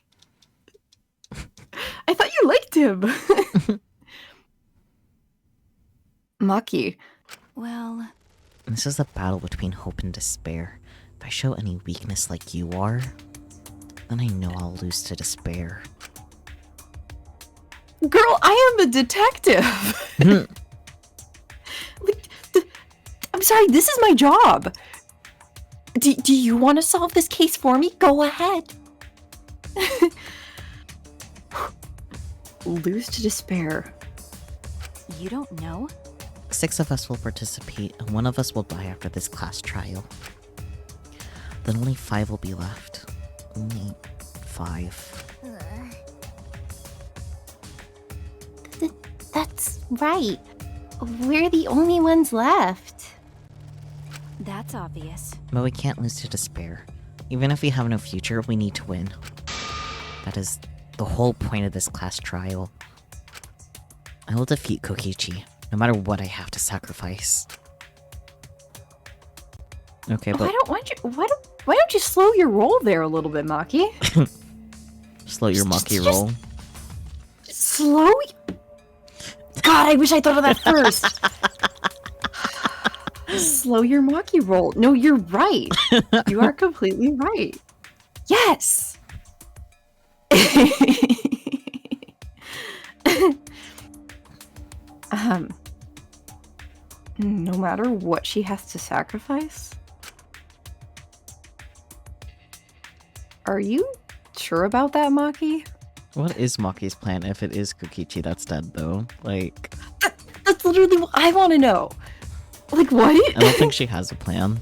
I thought you liked him. Maki, Well, This is a battle between hope and despair. If I show any weakness like you are, then I know I'll lose to despair. girl, I am a detective. Like, I'm sorry, this is my job. Do you want to solve this case for me? Go ahead. Lose to despair. you don't know? 6 of us will participate, and 1 of us will die after this class trial. Then only 5 will be left. Only 5. That's right. We're the only ones left. That's obvious. But we can't lose to despair. Even if we have no future, we need to win. That is the whole point of this class trial. I will defeat Kokichi, no matter what I have to sacrifice. Okay, but Why don't you slow your roll there a little bit, Maki? slow your Maki just- roll. Slow. God, I wish I thought of that first. Slow your Maki roll. No, you're right. You are completely right. Yes. No matter what she has to sacrifice? Are you sure about that, Maki? What is Maki's plan if it is Kokichi that's dead, though? Like, That's literally what I want to know. Like, what? I don't think she has a plan.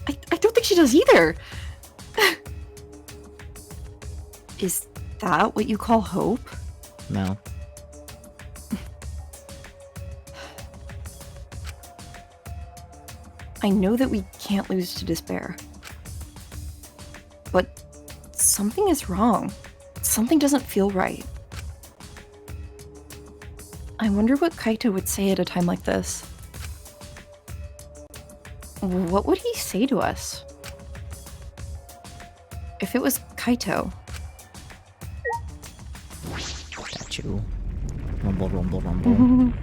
I don't think she does either. Is that what you call hope? No. I know that we can't lose to despair. But something is wrong. Something doesn't feel right. I wonder what Kaito would say at a time like this. What would he say to us? If it was Kaito, Statue. Rumble, rumble, rumble.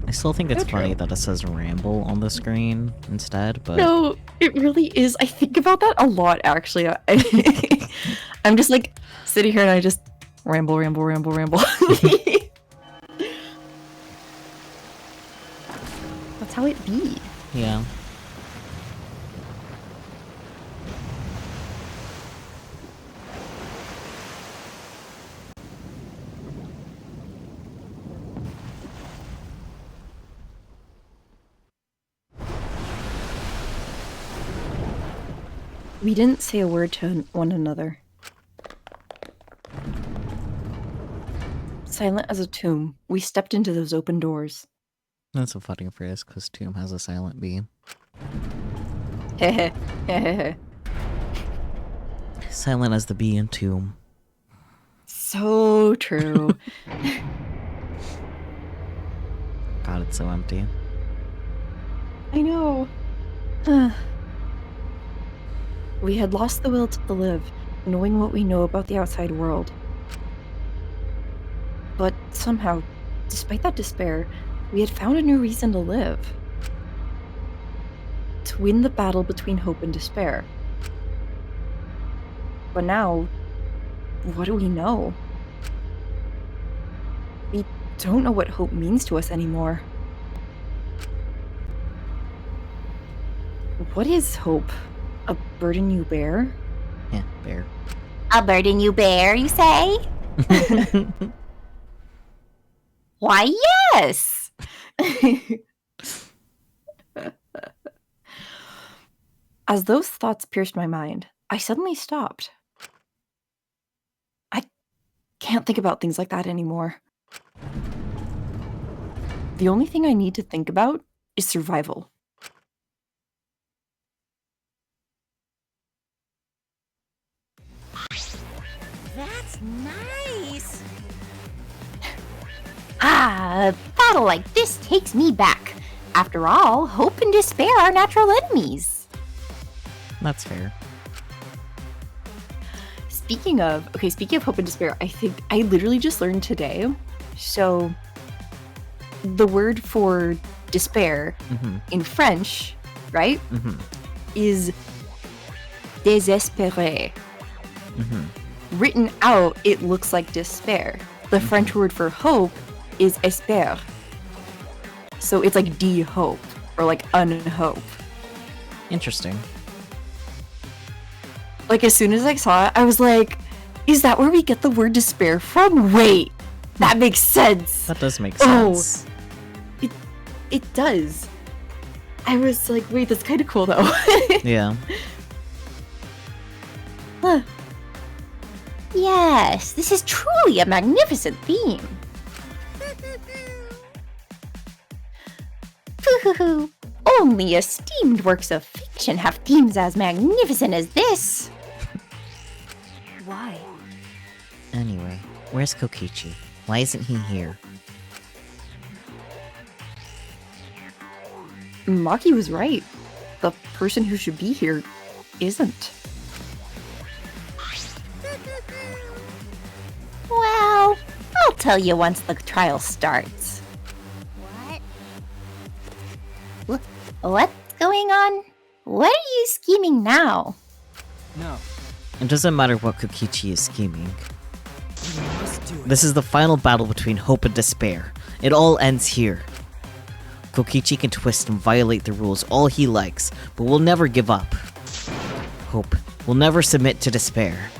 I still think it's So funny true. that it says ramble on the screen instead, but no, it really is. I think about that a lot, actually. I'm just like sitting here and I just ramble, ramble, ramble, ramble. That's how it be. yeah. We didn't say a word to one another. Silent as a tomb, we stepped into those open doors. That's a funny phrase, because Tomb has a silent B. Hehe, hehehe. Silent as the B in Tomb. So true. God, it's so empty. I know. We had lost the will to live, knowing what we know about the outside world. But somehow, despite that despair, we had found a new reason to live. To win the battle between hope and despair. But now, what do we know? We don't know what hope means to us anymore. What is hope? A burden you bear? Yeah, bear. A burden you bear, you say? Why, yes! As those thoughts pierced my mind, I suddenly stopped. I can't think about things like that anymore. The only thing I need to think about is survival. That's nice. Ah, a battle like this takes me back. After all, hope and despair are natural enemies. That's fair. Speaking of hope and despair, I think I literally just learned today. So, the word for despair in French, right, is désespéré. Written out, it looks like despair. The French word for hope is espère. So it's like de-hope, or like unhope. Interesting. Like, as soon as I saw it, I was like, is that where we get the word despair from? Wait, that makes sense. That does make Oh. sense. It does. I was like, wait, that's kind of cool though. Yeah. Huh. Yes, this is truly a magnificent theme. Hoo-hoo-hoo. Only esteemed works of fiction have themes as magnificent as this. Why? Anyway, where's Kokichi? Why isn't he here? Maki was right. The person who should be here isn't. Well, I'll tell you once the trial starts. What's going on? What are you scheming now? No. It doesn't matter what Kokichi is scheming. You must do it. This is the final battle between hope and despair. It all ends here. Kokichi can twist and violate the rules all he likes, but will never give up. Hope will never submit to despair.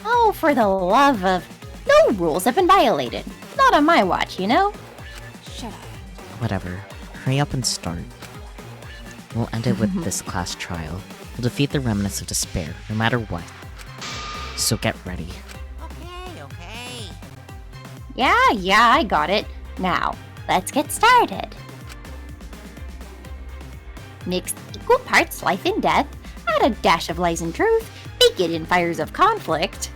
Oh, for the love of... No rules have been violated. Not on my watch, you know? Shut up. Whatever. Hurry up and start. We'll end it with this class trial. We'll defeat the remnants of despair, no matter what. So get ready. Okay. Yeah, I got it. Now, let's get started. Mix equal parts life and death, add a dash of lies and truth, bake it in fires of conflict.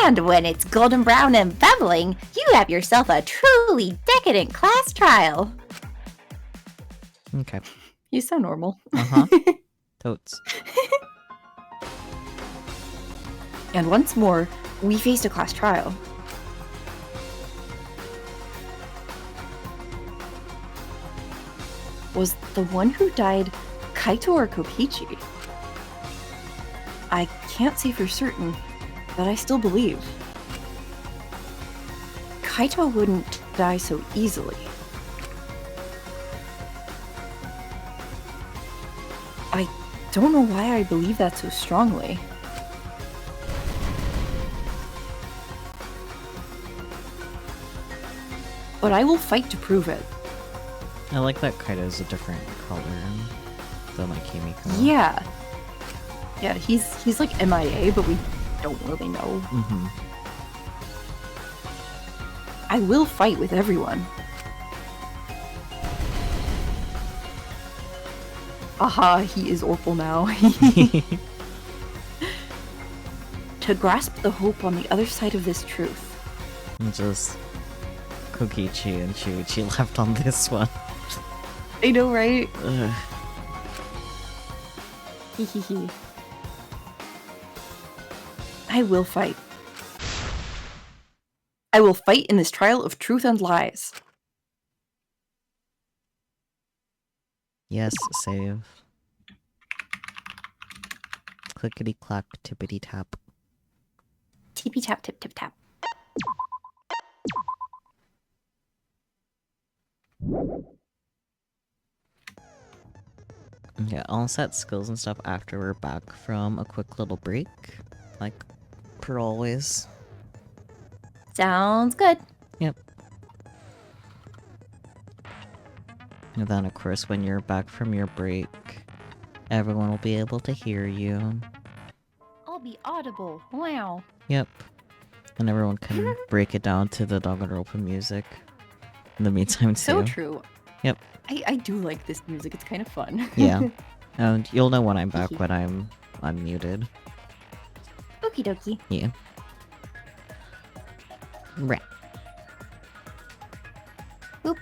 And when it's golden brown and bubbling, you have yourself a truly decadent class trial. Okay. He's so normal. Uh-huh. Totes. And once more, we faced a class trial. Was the one who died Kaito or Kokichi? I can't say for certain, but I still believe. Kaito wouldn't die so easily. I don't know why I believe that so strongly. But I will fight to prove it. I like that Kaido's a different color than like Kimiko. Yeah. Yeah, he's like MIA, but we don't really know. Mm-hmm. I will fight with everyone. Aha, he is Orpal now. To grasp the hope on the other side of this truth. And just Kokichi and Shuichi left on this one. I know, right? Ugh. Hehehe. I will fight. I will fight in this trial of truth and lies. Yes, save. Clickety clack, tippity tap. Tippy tap, tip, tip, tap. Yeah, I'll set skills and stuff after we're back from a quick little break. Like, per always. Sounds good. Yep. And then, of course, when you're back from your break, everyone will be able to hear you. I'll be audible. Wow. Yep. And everyone can break it down to the Danganronpa music in the meantime, too. So true. Yep. I do like this music. It's kind of fun. Yeah. And you'll know when I'm back when I'm unmuted. Okie dokie. Yeah. Right. Boop.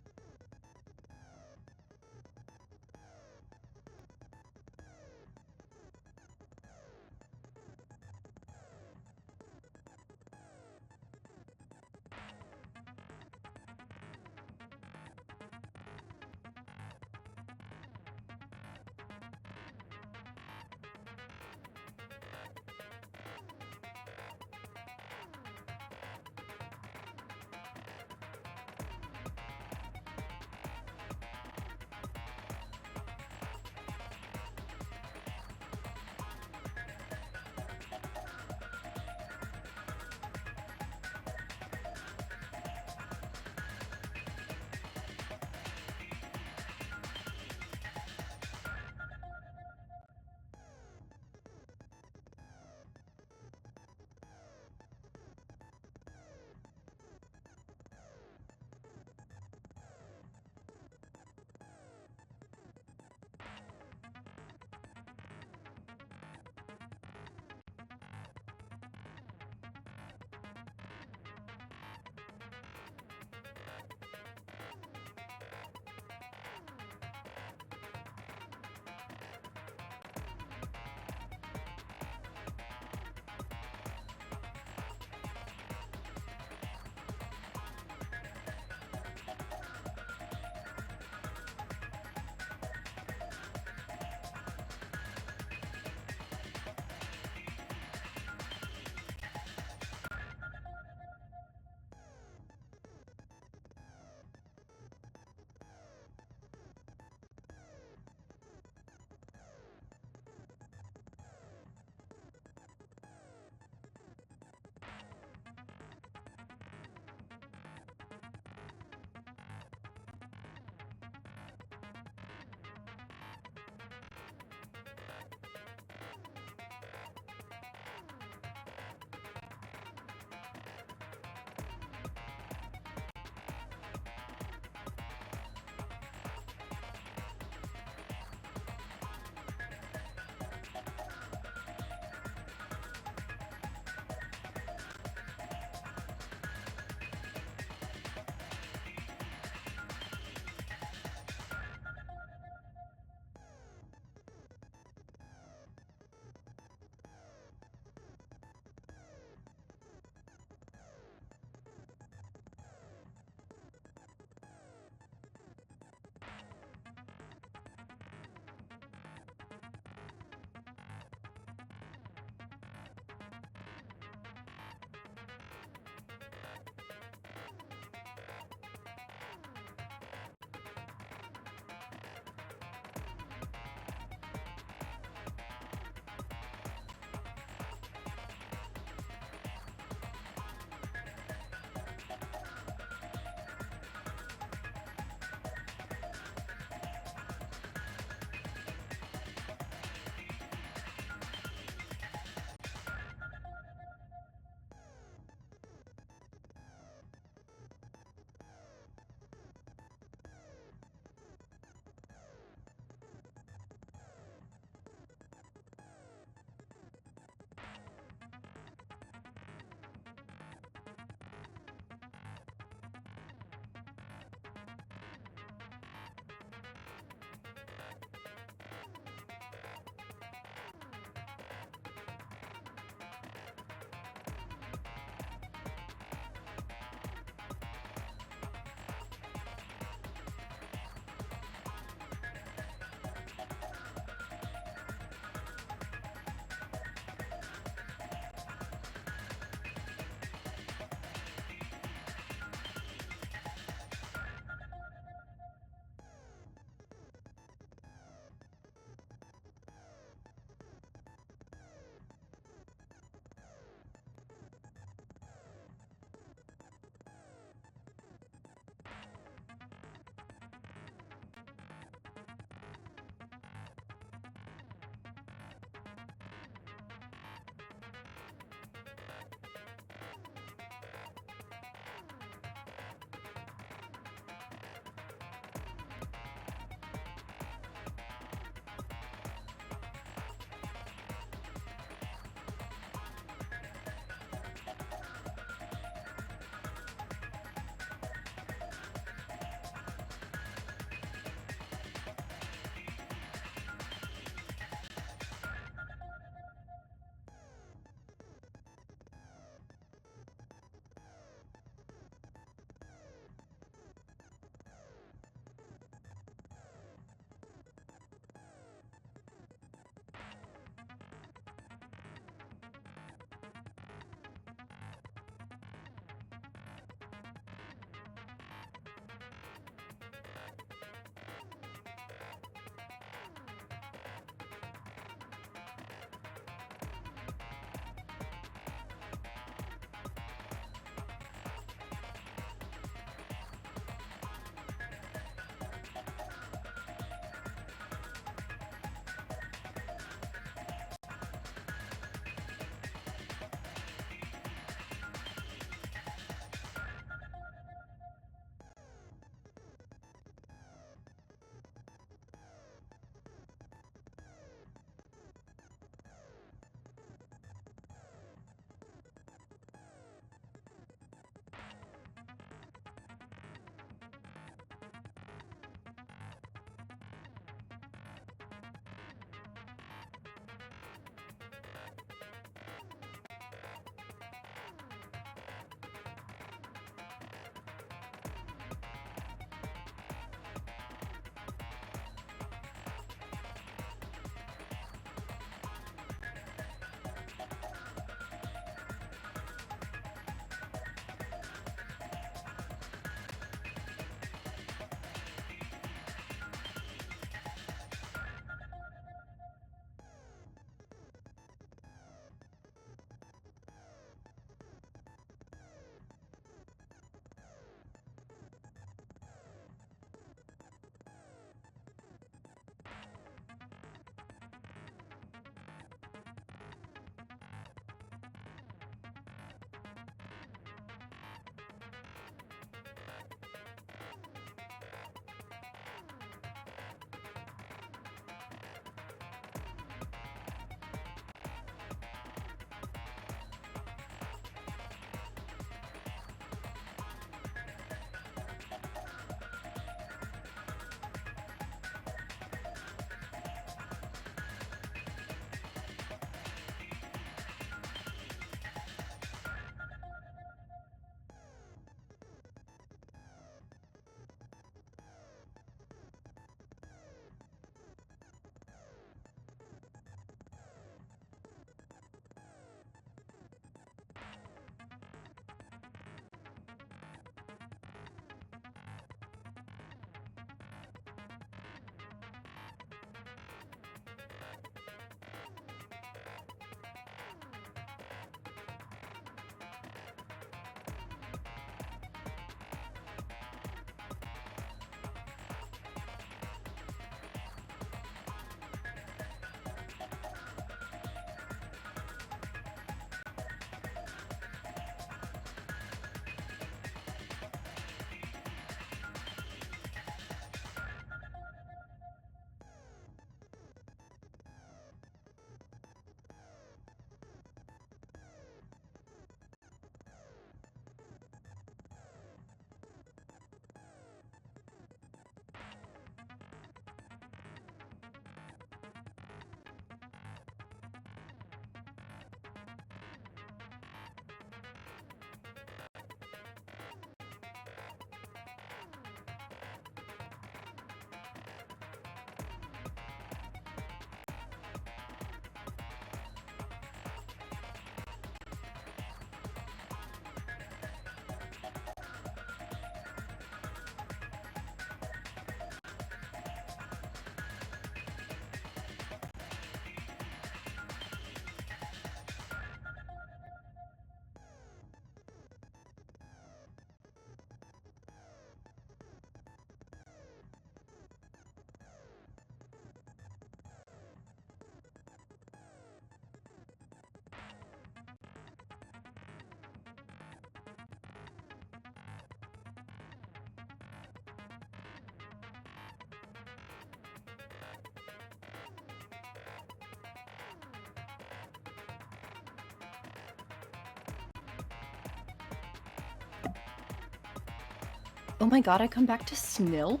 Oh my god, I come back to Snilk?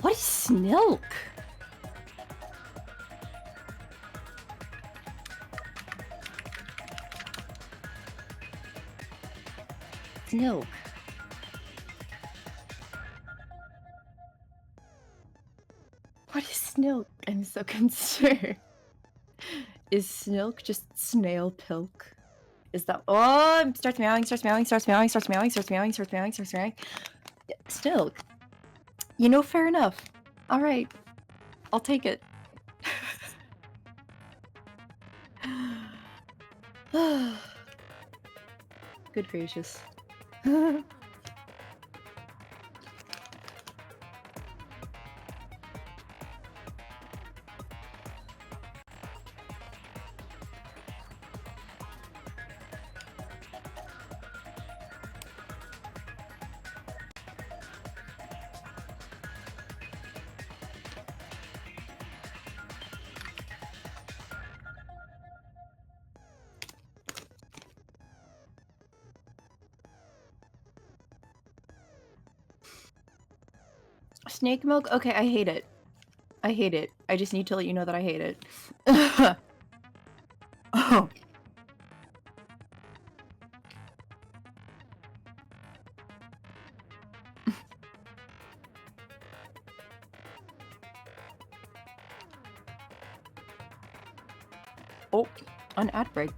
What is Snilk? Snilk. What is Snilk? I'm so concerned. Is Snilk just snail pilk? Is that— oh, starts meowing, starts meowing, starts meowing, starts meowing, starts meowing, starts meowing, starts meowing. Snilk. You know, fair enough. Alright. I'll take it. Good gracious. Snake milk? Okay, I hate it. I hate it. I just need to let you know that I hate it. Oh. Oh, an ad break.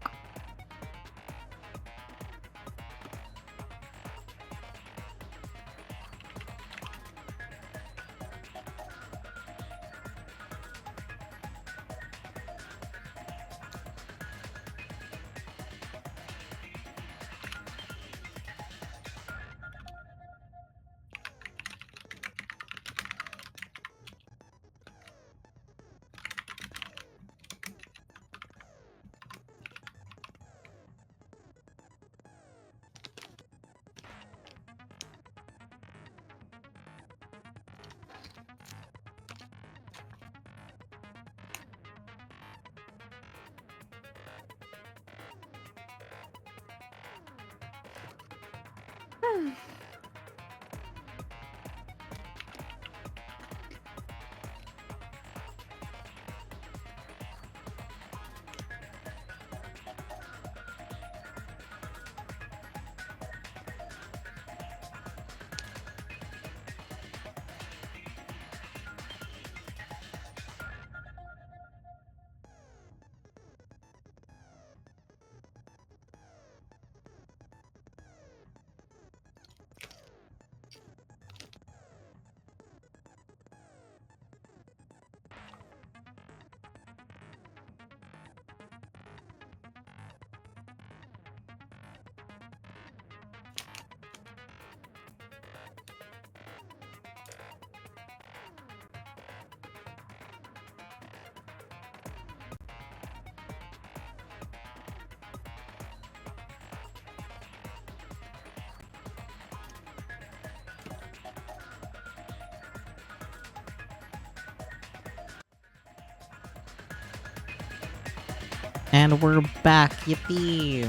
And we're back, yippee!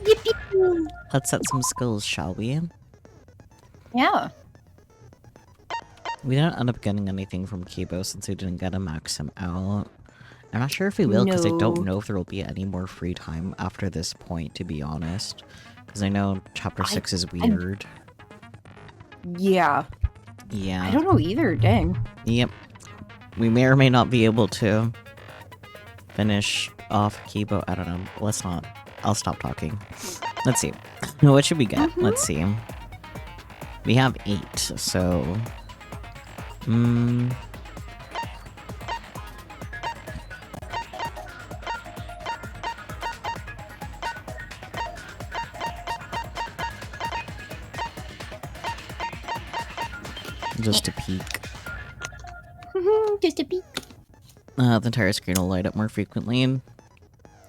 Yippee! Let's set some skills, shall we? Yeah. We didn't end up getting anything from Kibo since we didn't get a Maxim out. I'm not sure if we will, because I don't No. know if there will be any more free time after this point, to be honest. Because I know Chapter 6 is weird. Yeah. Yeah. I don't know either, dang. Yep. We may or may not be able to finish off Kibo. I don't know. Let's not. I'll stop talking. Let's see. What should we get? Let's see. We have 8, so... Just a peek. Just a peek. The entire screen will light up more frequently.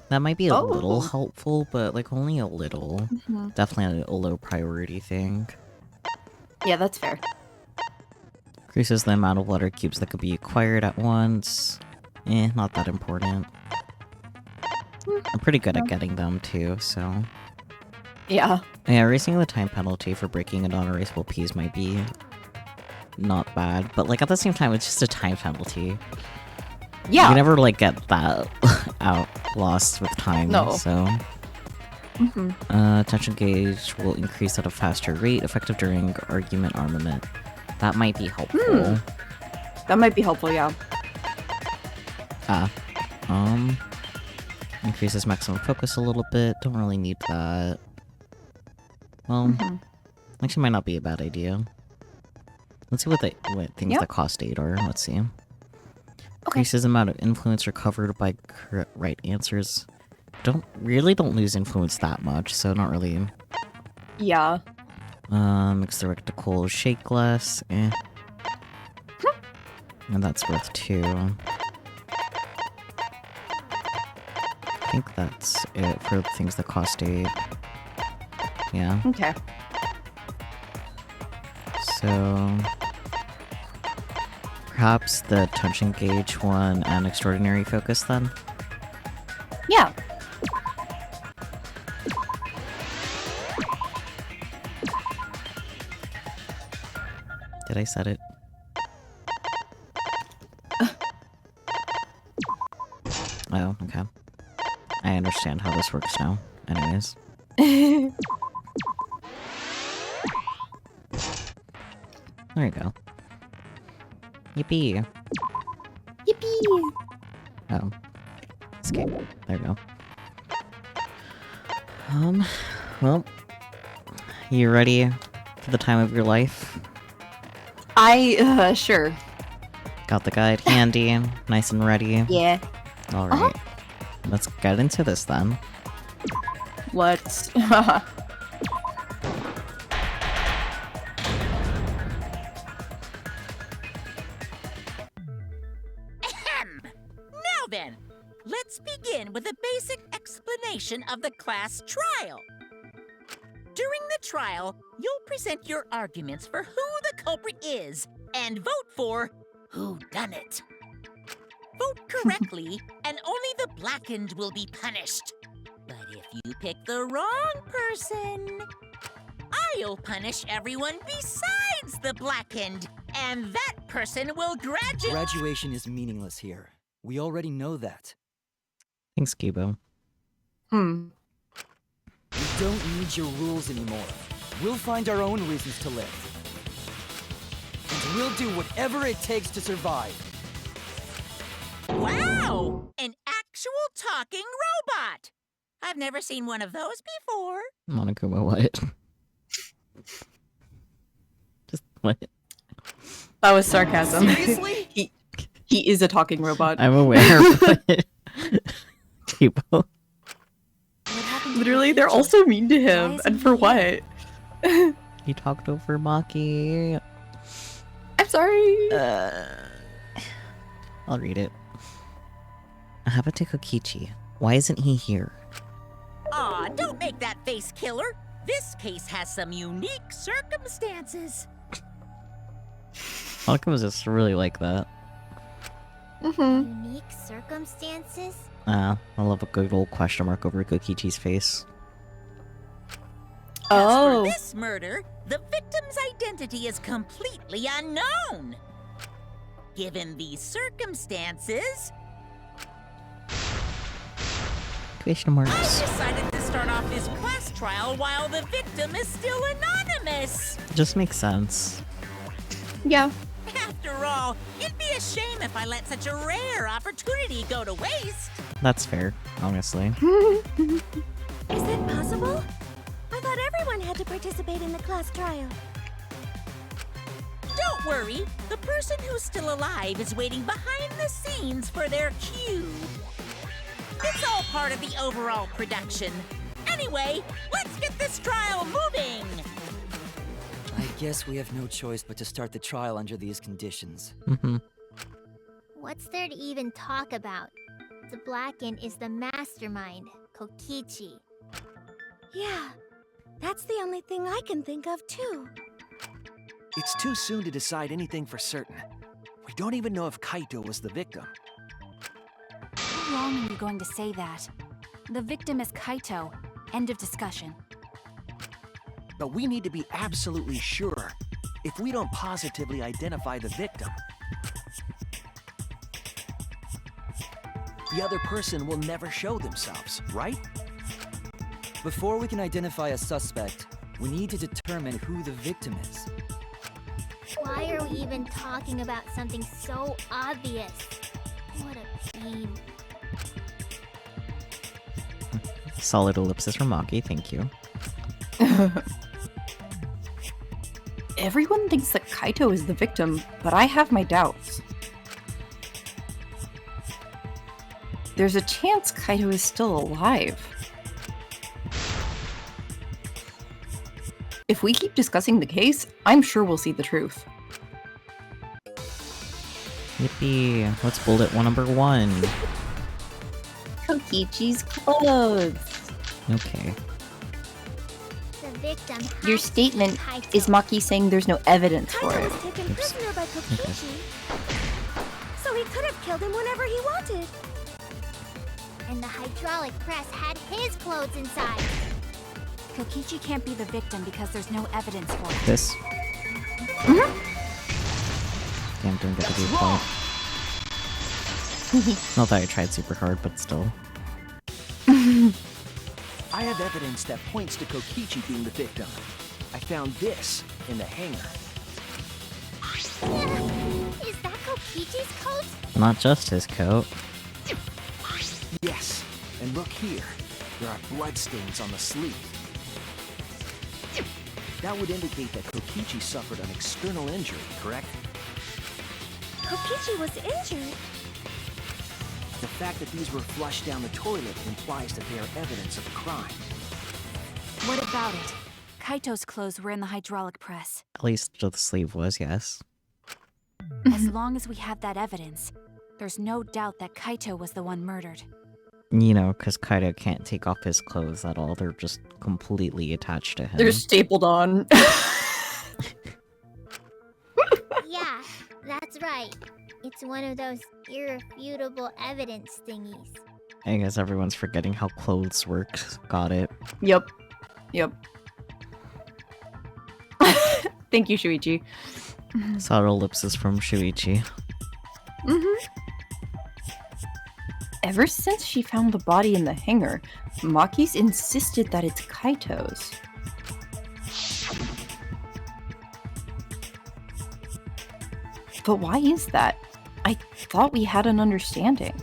That might be a little helpful, but like only a little. Definitely a low priority thing. Yeah, that's fair. Increases the amount of letter cubes that could be acquired at once. Not that important. I'm pretty good at getting them too, so... Yeah. Yeah, raising the time penalty for breaking a non-erasable piece might be not bad, but like at the same time, it's just a time penalty. Yeah. You never like get that out lost with time. No. So, tension gauge will increase at a faster rate, effective during argument armament. That might be helpful. That might be helpful, yeah. Increases maximum focus a little bit. Don't really need that. Well, actually might not be a bad idea. Let's see what things that cost 8 are. Let's see. Increases the amount of influence recovered by right answers. Don't lose influence that much, so not really. Yeah. Makes the reticle shake less. And that's worth 2. I think that's it for the things that cost 8. Yeah. Okay. So perhaps the tension gauge one and extraordinary focus then? Yeah. Did I set it? Oh, okay. I understand how this works now. Anyways. There you go. Yippee! Yippee! Oh. Escape. There we go. Well. You ready for the time of your life? Sure. Got the guide handy, nice and ready. Yeah. Alright. Let's get into this then. Let's... Ahem! Now then, let's begin with a basic explanation of the class trial. During the trial, you'll present your arguments for who the culprit is and vote for who done it. Vote correctly, and only the blackened will be punished. But if you pick the wrong person, I'll punish everyone besides the blackened, and that person will graduate. Graduation is meaningless here. We already know that. Thanks, Kibo. We don't need your rules anymore. We'll find our own reasons to live. And we'll do whatever it takes to survive. Wow! An actual talking robot! I've never seen one of those before. Monokuma, what? Just what? That was sarcasm. Seriously? he is a talking robot. I'm aware, but... Kibo. Literally, they're also mean to him. And for what? You talked over Maki. I'm sorry. I'll read it. Habate Kokichi. Why isn't he here? Aw, don't make that face, killer. This case has some unique circumstances. Monokuma's just really like that. Unique circumstances? I love a good old question mark over Kokichi's face. As Oh. for this murder, the victim's identity is completely unknown. Given these circumstances, Question I marks. decided to start off this class trial while the victim is still anonymous. Just makes sense. Yeah. After all, it'd be a shame if I let such a rare opportunity go to waste. That's fair, honestly. Is it possible? I thought everyone had to participate in the class trial. Don't worry, the person who's still alive is waiting behind the scenes for their cue. It's all part of the overall production. Anyway, let's get this trial moving! I guess we have no choice but to start the trial under these conditions. What's there to even talk about? The Blackened is the mastermind, Kokichi. Yeah, that's the only thing I can think of too. It's too soon to decide anything for certain. We don't even know if Kaito was the victim. How long are you going to say that? The victim is Kaito. End of discussion. but we need to be absolutely sure. If we don't positively identify the victim, the other person will never show themselves, right? Before we can identify a suspect, we need to determine who the victim is. Why are we even talking about something so obvious? What a pain. Solid ellipsis from Maki, thank you. Everyone thinks that Kaito is the victim, but I have my doubts. There's a chance Kaito is still alive. If we keep discussing the case, I'm sure we'll see the truth. Yippee! What's bullet number 1? Kokichi's clothes. Okay. The victim Your has to statement be Kaito. is Maki saying there's no evidence for Kaito it. was taken Oops. prisoner by Kokichi, so he could have killed him whenever he wanted. And the hydraulic press had his clothes inside. Kokichi can't be the victim because there's no evidence for it. This. Damn, didn't get the good point. Not that I tried super hard, but still. I have evidence that points to Kokichi being the victim. I found this in the hangar. Is that Kokichi's coat? Not just his coat. Yes, and look here. There are bloodstains on the sleeve. That would indicate that Kokichi suffered an external injury, correct? Kokichi was injured. The fact that these were flushed down the toilet implies that they are evidence of a crime. What about it? Kaito's clothes were in the hydraulic press. At least the sleeve was, yes. As long as we have that evidence, there's no doubt that Kaito was the one murdered. You know, because Kaito can't take off his clothes at all. They're just completely attached to him. They're stapled on. Yeah, that's right. It's one of those irrefutable evidence thingies. I guess everyone's forgetting how clothes work. Got it. Yep. Thank you, Shuichi. Solid ellipsis from Shuichi. Ever since she found the body in the hangar, Maki's insisted that it's Kaito's. But why is that? I thought we had an understanding.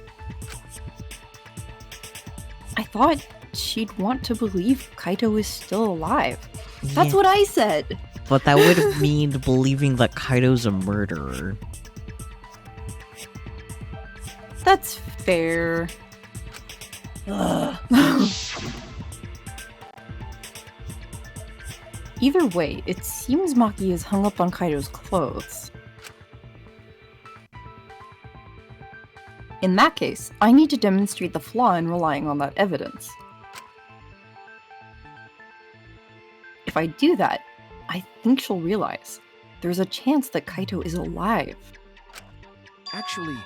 I thought she'd want to believe Kaito is still alive. That's Yeah, what I said! but that would mean believing that Kaito's a murderer. That's fair. Ugh. Either way, it seems Maki is hung up on Kaito's clothes. In that case, I need to demonstrate the flaw in relying on that evidence. If I do that, I think she'll realize there's a chance that Kaito is alive. Actually,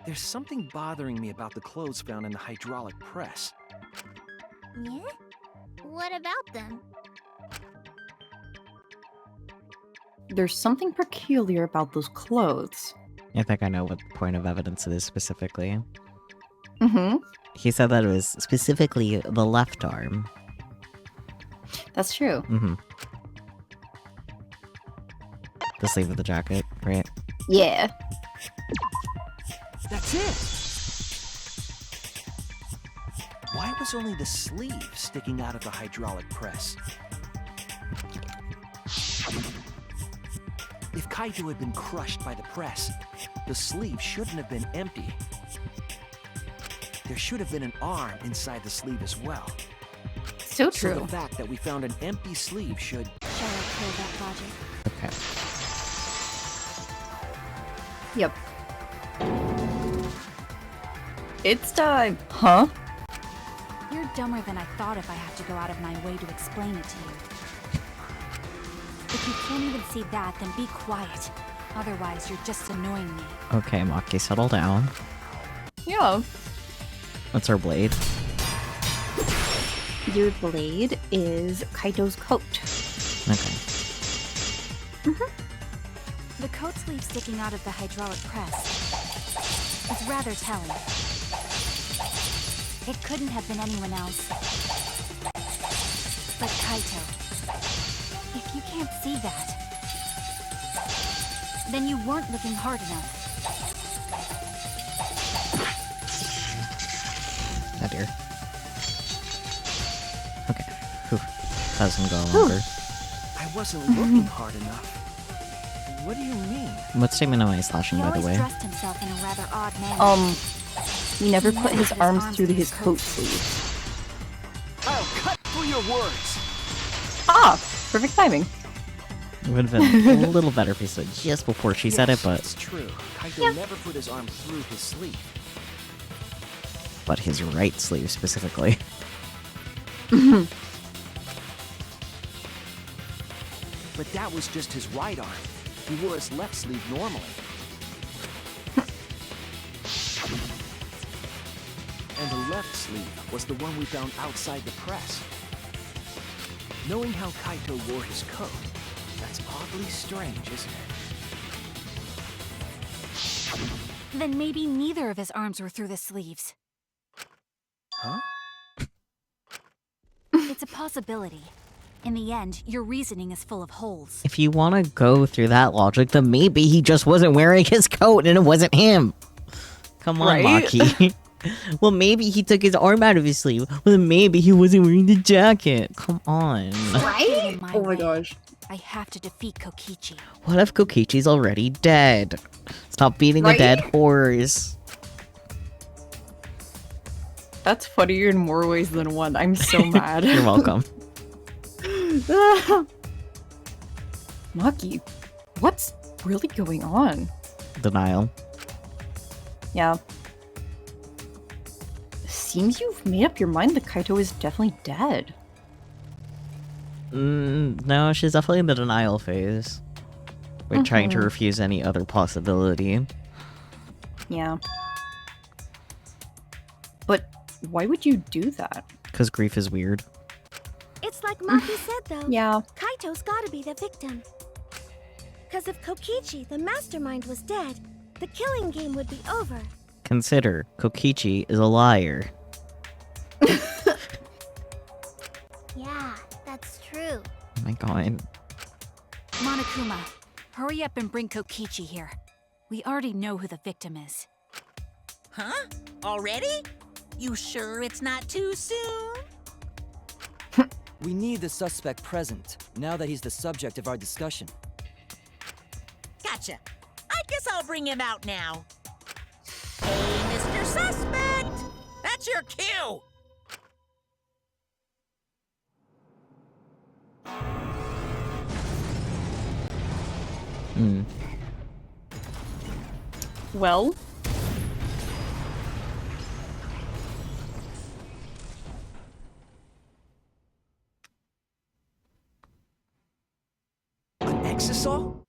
there's something bothering me about the clothes found in the hydraulic press. Yeah? What about them? There's something peculiar about those clothes. I think I know what point of evidence it is specifically. Mm-hmm. He said that it was specifically the left arm. That's true. Mm-hmm. The sleeve of the jacket, right? Yeah. That's it! Why was only the sleeve sticking out of the hydraulic press? If Kaito had been crushed by the press, the sleeve shouldn't have been empty. There should have been an arm inside the sleeve as well. So So true. the fact that we found an empty sleeve should... Shall I kill that logic? Okay. Yep. It's time. Huh? You're dumber than I thought if I have to go out of my way to explain it to you. If you can't even see that, then be quiet. Otherwise, you're just annoying me. Okay, Maki, settle down. Yeah. What's her blade? Your blade is Kaito's coat. Okay. The coat sleeve sticking out of the hydraulic press. It's rather telling. It couldn't have been anyone else. But Kaito. If you can't see that, then you weren't looking hard enough. Oh dear. Okay. Whew. That was gonna go longer. I wasn't looking hard enough. What do you mean? What statement am I slashing, He by the always way? dressed himself in a rather odd manner. He never put his arms through his coat sleeves. I'll cut through your words. Ah! Perfect timing. It would have been a little better if he said just before she said it, It's but true. Kaito never put his arm through his sleeve. his right sleeve specifically. But that was just his right arm. He wore his left sleeve normally. And the left sleeve was the one we found outside the press. Knowing how Kaito wore his coat, that's oddly strange, isn't it? Then maybe neither of his arms were through the sleeves. Huh? It's a possibility. In the end, your reasoning is full of holes. If you want to go through that logic, then maybe he just wasn't wearing his coat and it wasn't him. Come on, Right? Maki. Well, maybe he took his arm out of his sleeve. Well, then maybe he wasn't wearing the jacket. Come on. Stop getting in my Oh my way. gosh. I have to defeat Kokichi. What if Kokichi's already dead? Stop beating a Right? dead horse. That's funnier in more ways than one. I'm so mad. You're welcome. Maki, what's really going on? Denial. Yeah. Seems you've made up your mind that Kaito is definitely dead. No, she's definitely in the denial phase. We're trying to refuse any other possibility. Yeah. But why would you do that? Because grief is weird. It's like Maki said, though. Yeah. Kaito's gotta be the victim. Because if Kokichi, the mastermind, was dead, the killing game would be over. Consider, Kokichi is a liar. Yeah, that's true. Oh my god. Monokuma, hurry up and bring Kokichi here. We already know who the victim is. Huh? Already? You sure it's not too soon? We need the suspect present, now that he's the subject of our discussion. Gotcha. I guess I'll bring him out now. Hey, Mr. Suspect! That's your cue! Well, An exisal?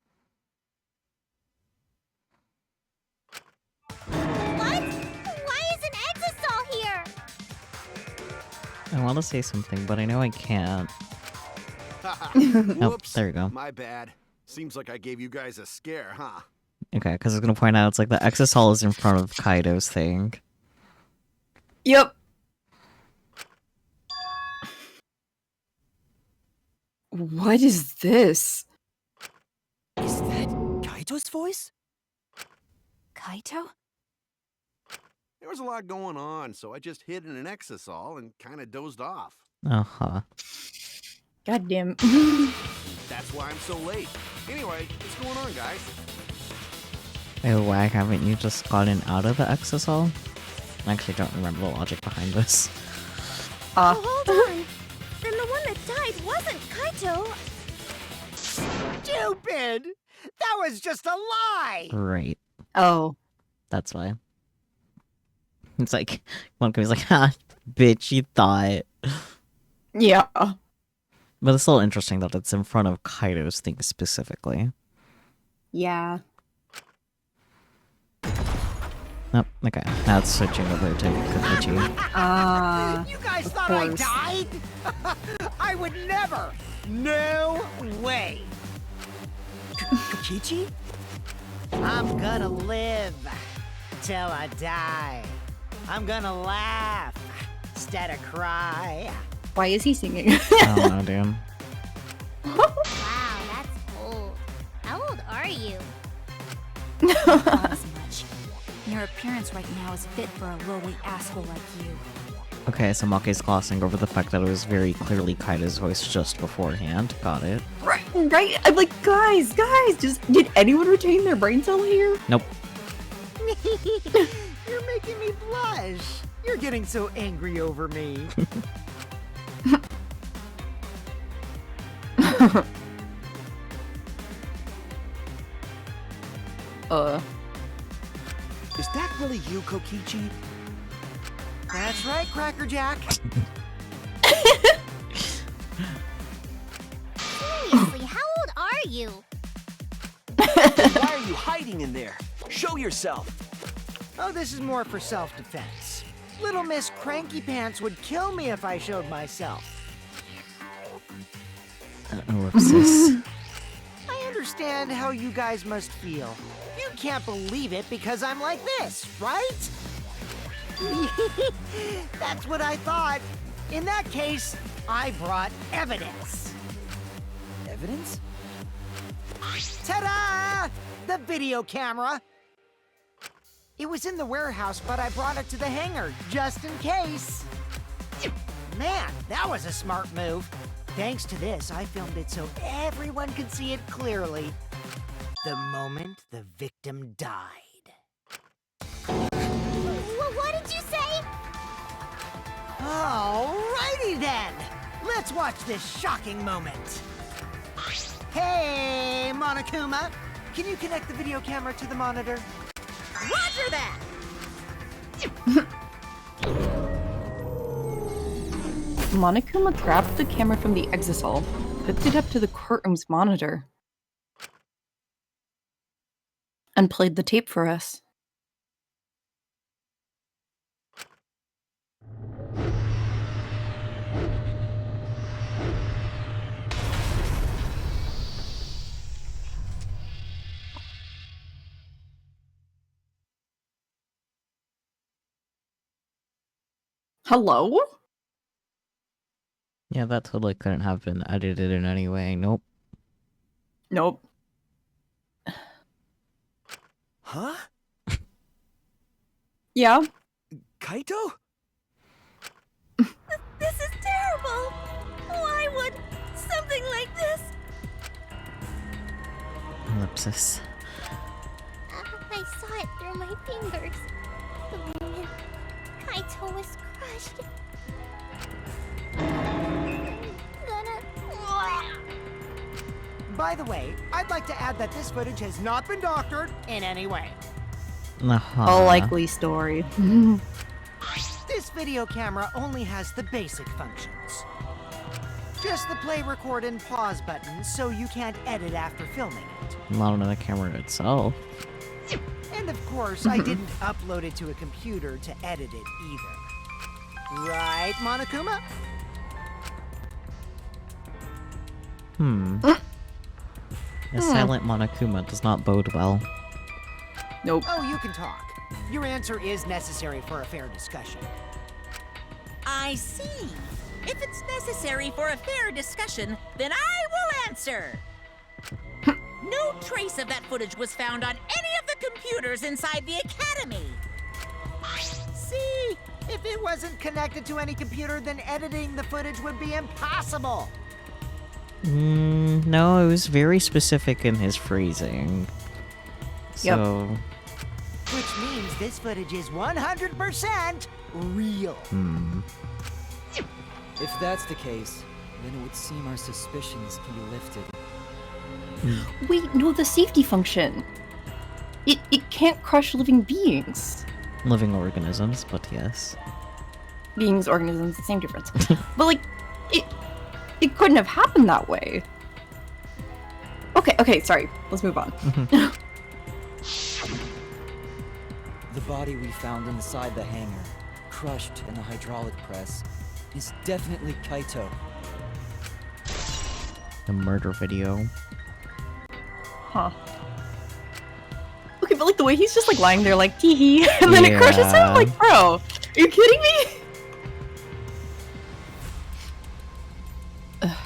What? Why is an exisal here? I want to say something, but I know I can't. Whoops. there you go. My bad. Seems like I gave you guys a scare, huh? Okay, because I was going to point out it's like the exisal is in front of Kaido's thing. yep. What is this? Is that Kaito's voice? Kaito? There was a lot going on, so I just hid in an exisal and kind of dozed off. Uh-huh. God damn. That's why I'm so late. Anyway, what's going on, guys? Hey, why haven't you just gotten out of the exisal? I actually don't remember the logic behind this. Oh, hold on. Then the one that died wasn't Kaito. Stupid! That was just a lie! Right. Oh. That's why. It's like, one was like, ha, bitch, you thought. Yeah. But it's still interesting that it's in front of Kaido's thing specifically. Yeah. Nope, okay. Now it's switching over to Kokichi. Ah. You guys of thought course. I died? I would never! No Kokichi? I'm gonna live till I die. I'm gonna laugh instead of cry. Why is he singing? I don't know, dude. Wow, that's old. How old are you? Not as much. Your appearance right now is fit for a lowly asshole like you. Okay, so Make's glossing over the fact that it was very clearly Kaida's voice just beforehand. Got it. Right? I'm like, guys, just did anyone retain their brain cell here? Nope. You're making me blush. You're getting so angry over me. Is that really you, Kokichi? That's right, Cracker Jack. Seriously, how old are you? Why are you hiding in there? Show yourself. Oh, this is more for self-defense. Little Miss Cranky Pants would kill me if I showed myself. Ellipsis. I understand how you guys must feel. You can't believe it because I'm like this, right? That's what I thought. In that case, I brought evidence. Evidence? Ta-da! The video camera. It was in the warehouse, but I brought it to the hangar, just in case. Man, that was a smart move. Thanks to this, I filmed it so everyone could see it clearly. The moment the victim died. What did you say? Alrighty then! Let's watch this shocking moment. Hey, Monokuma! Can you connect the video camera to the monitor? Roger that! Monokuma grabbed the camera from the exisal, hooked it up to the courtroom's monitor, and played the tape for us. Hello? Yeah, that totally couldn't have been edited in any way. Nope. Nope. Huh? Yeah? Kaito? This is terrible. Why would something like this? Ellipsis. I saw it through my fingers. The moment Kaito was crushed. By the way, I'd like to add that this footage has not been doctored in any way. A likely story. This video camera only has the basic functions. Just the play, record, and pause buttons, so you can't edit after filming it. Not on the camera itself. And of course, I didn't upload it to a computer to edit it either. Right, Monokuma? A silent Monokuma does not bode well. Nope. Oh, you can talk. Your answer is necessary for a fair discussion. I see. If it's necessary for a fair discussion, then I will answer. No trace of that footage was found on any of the computers inside the academy. See? If it wasn't connected to any computer, then editing the footage would be impossible. No, it was very specific in his phrasing. So... Which means this footage is 100% real. If that's the case, then it would seem our suspicions can be lifted. Wait, no, the safety function. It can't crush living beings. Living organisms, but yes. Beings, organisms, the same difference. But like, it couldn't have happened that way. Okay, sorry. Let's move on. The body we found inside the hangar, crushed in the hydraulic press, is definitely Kaito. The murder video. Huh. but like the way he's just like lying there like tee hee, and then it crushes him. Yeah. Like, bro, are you kidding me? Ugh.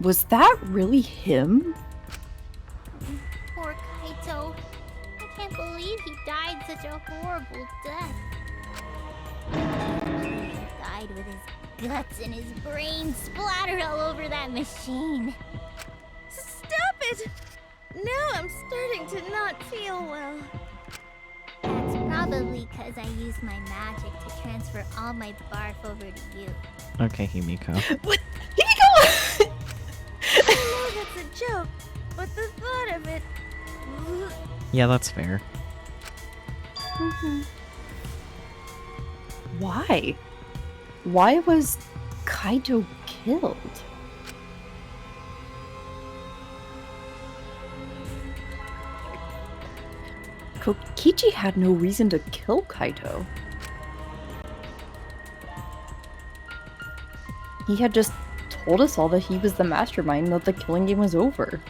Was that really him? Poor Kaito. I can't believe he died such a horrible death. He died with his guts and his brains splattered all over that machine. Stop it! Now I'm starting to not feel well. That's probably because I used my magic to transfer all my barf over to you. Okay, Himiko. What? Himiko! I know that's a joke, but the thought of it... Yeah, that's fair. Why? Why was Kaito killed? Kokichi had no reason to kill Kaito. He had just told us all that he was the mastermind and that the killing game was over.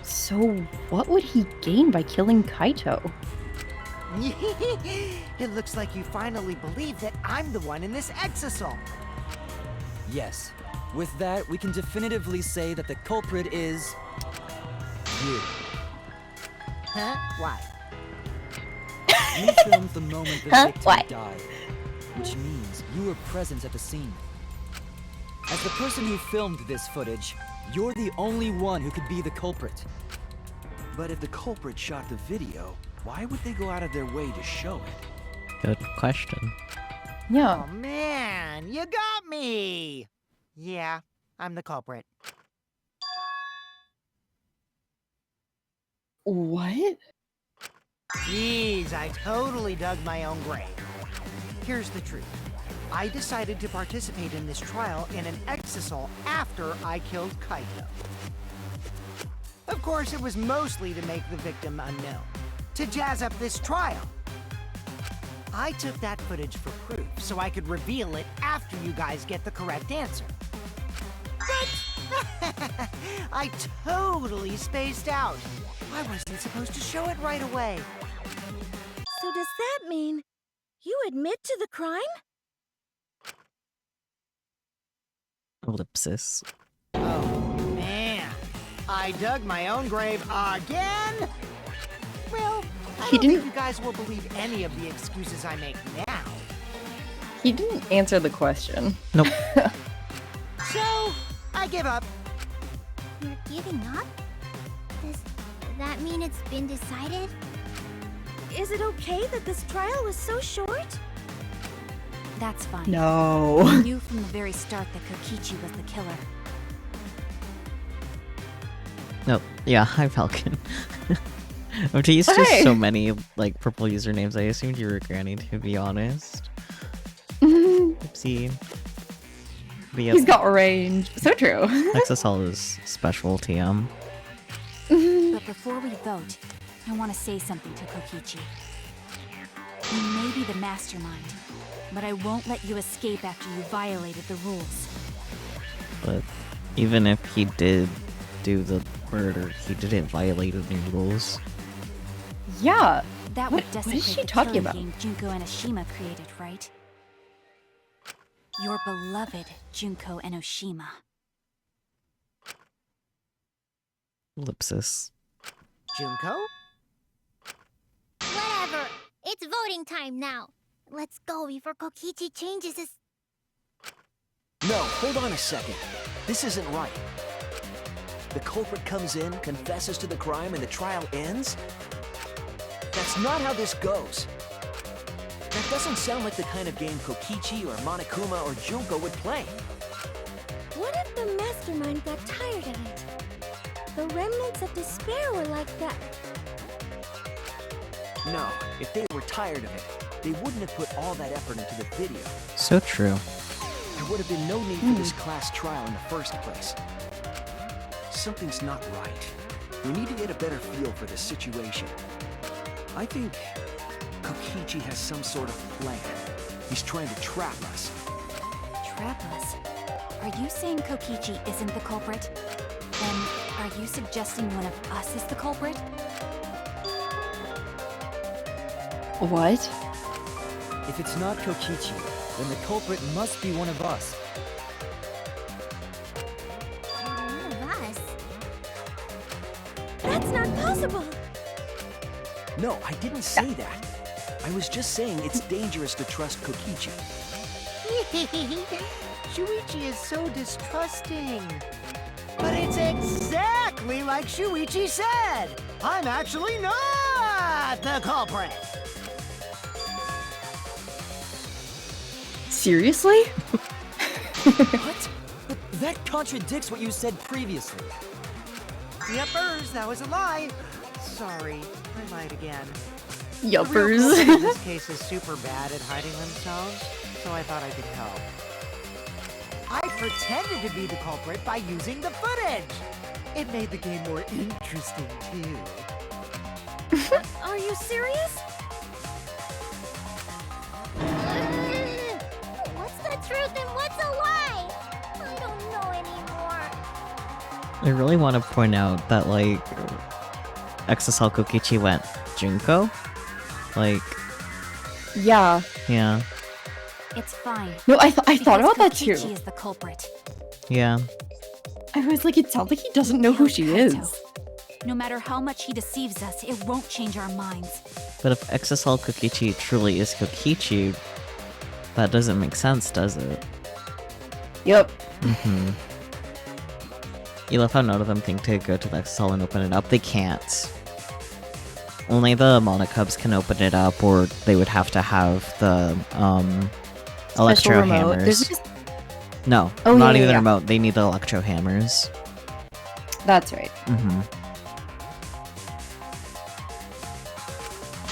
So what would he gain by killing Kaito? It looks like you finally believe that I'm the one in this exisal. Yes. With that, we can definitively say that the culprit is... you. Huh? Why? You filmed the moment the victim Why? died, which means you were present at the scene. As the person who filmed this footage, you're the only one who could be the culprit. But if the culprit shot the video, why would they go out of their way to show it? Good question. Yeah. Oh man, you got me! Yeah, I'm the culprit. What? Jeez, I totally dug my own grave. Here's the truth. I decided to participate in this trial in an exisal after I killed Kaito. Of course, it was mostly to make the victim unknown, to jazz up this trial. I took that footage for proof so I could reveal it after you guys get the correct answer. But I totally spaced out. I wasn't supposed to show it right away. So does that mean you admit to the crime? Ellipsis. Oh, man. I dug my own grave again? Well, I don't think you guys will believe any of the excuses I make now. He didn't answer the question. Nope. So, I give up. You're giving up? Does that mean it's been decided? Is it okay that this trial was so short? That's fine. No. I knew from the very start that Kokichi was the killer. Nope. Yeah, hi Falcon. I'm used to Hey. so many like purple usernames. I assumed you were Granny, to be honest. He's Oopsie. But yep, got range. So true. XSL is special TM. But before we vote, I want to say something to Kokichi. You may be the mastermind, but I won't let you escape after you violated the rules. But even if he did do the murder, he didn't violate any rules. Yeah. That What- would what is desecrate she the talking killing about? game Junko and Oshima created, right? Your beloved Junko and Oshima. Ellipsis. Junko? Whatever. It's voting time now. Let's go before Kokichi changes his... No, hold on a second. This isn't right. The culprit comes in, confesses to the crime, and the trial ends? That's not how this goes. That doesn't sound like the kind of game Kokichi or Monokuma or Junko would play. What if the mastermind got tired of it? The remnants of despair were like that. No, if they were tired of it, they wouldn't have put all that effort into the video. So true. There would have been no need for this class trial in the first place. Something's not right. We need to get a better feel for the situation. I think Kokichi has some sort of plan. He's trying to trap us. Trap us? Are you saying Kokichi isn't the culprit? Then, are you suggesting one of us is the culprit? What? If it's not Kokichi, then the culprit must be one of us. One of us? That's not possible. No, I didn't say that. I was just saying it's dangerous to trust Kokichi. Shuichi is so distrusting. But it's exactly like Shuichi said. I'm actually not the culprit. Seriously? What? But that contradicts what you said previously. Yuppers, that was a lie. Sorry, I lied again. The real Yuppers. culprit in this case is super bad at hiding themselves, so I thought I could help. I pretended to be the culprit by using the footage. It made the game more interesting, too. Are you serious? What's the truth and what's a lie? I don't know anymore. I really want to point out that, like, XSL Kokichi went Junko. Like, Yeah. yeah. It's fine. No, I thought about that too. Kokichi is the culprit. Yeah. I was like, it sounds like he doesn't know who she Kaito. is. No matter how much he deceives us, it won't change our minds. But if XSL Kokichi truly is Kokichi, that doesn't make sense, does it? Yep. Mm-hmm. You love how none of them think to go to the XSL and open it up. They can't. Only the Monocubs can open it up, or they would have to have the, Electro remote. Hammers. There's No, Oh, not yeah, even the yeah. remote. They need the Electro Hammers. That's right. Mm-hmm.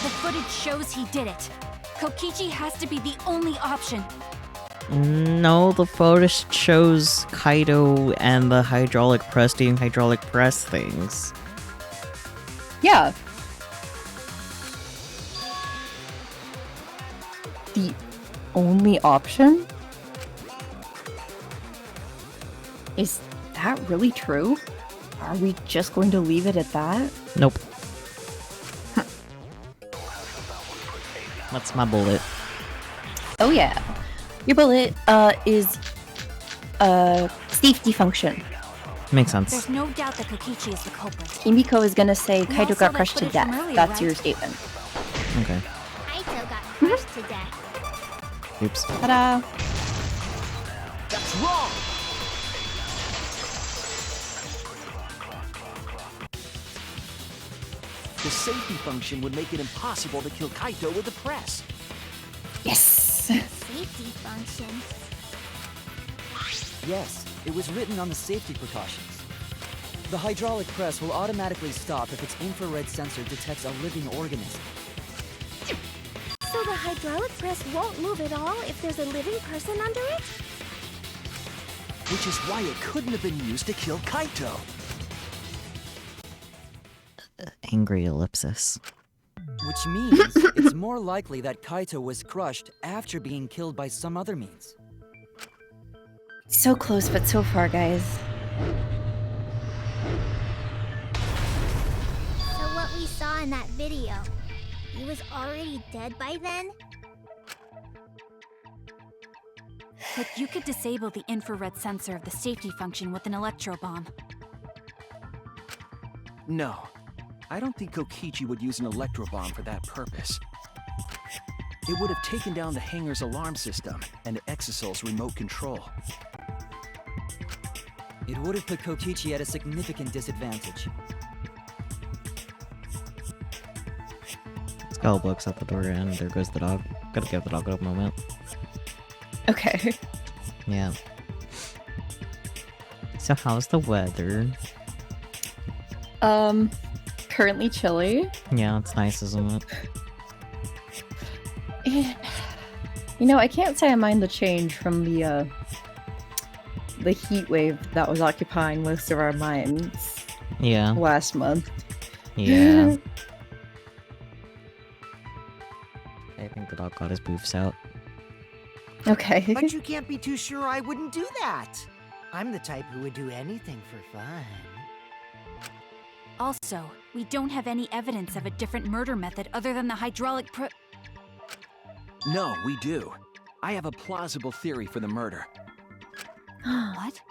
The footage shows he did it. Kokichi has to be the only option. No, the photo shows Kaido and the hydraulic press doing hydraulic press things. Yeah. The only option? Is that really true? Are we just going to leave it at that? Nope. That's my bullet. Oh yeah. Your bullet is safety function. Makes sense. There's no doubt that Kokichi is the culprit. Kimiko is gonna say We all Kaido saw got that crushed to footage from death. earlier, That's right? your statement. Okay. Kaito got crushed to death. Oops. Ta-da! That's wrong! The safety function would make it impossible to kill Kaito with the press. Yes! Safety function. Yes, it was written on the safety precautions. The hydraulic press will automatically stop if its infrared sensor detects a living organism. So the hydraulic press won't move at all if there's a living person under it? Which is why it couldn't have been used to kill Kaito. Angry ellipsis. Which means it's more likely that Kaito was crushed after being killed by some other means. So close, but so far, guys. So what we saw in that video, he was already dead by then? But you could disable the infrared sensor of the safety function with an electro bomb. No, I don't think Kokichi would use an electro bomb for that purpose. It would have taken down the hangar's alarm system and Exosol's remote control. It would have put Kokichi at a significant disadvantage. Skull looks out the door and there goes the dog. Gotta give the dog a moment. Okay. Yeah. So how's the weather? Currently chilly. Yeah, it's nice, isn't it? You know, I can't say I mind the change from the heat wave that was occupying most of our minds Yeah. last month. Yeah. I think the dog got his boofs out. Okay. But you can't be too sure I wouldn't do that. I'm the type who would do anything for fun. Also, we don't have any evidence of a different murder method other than the hydraulic No, we do. I have a plausible theory for the murder. What?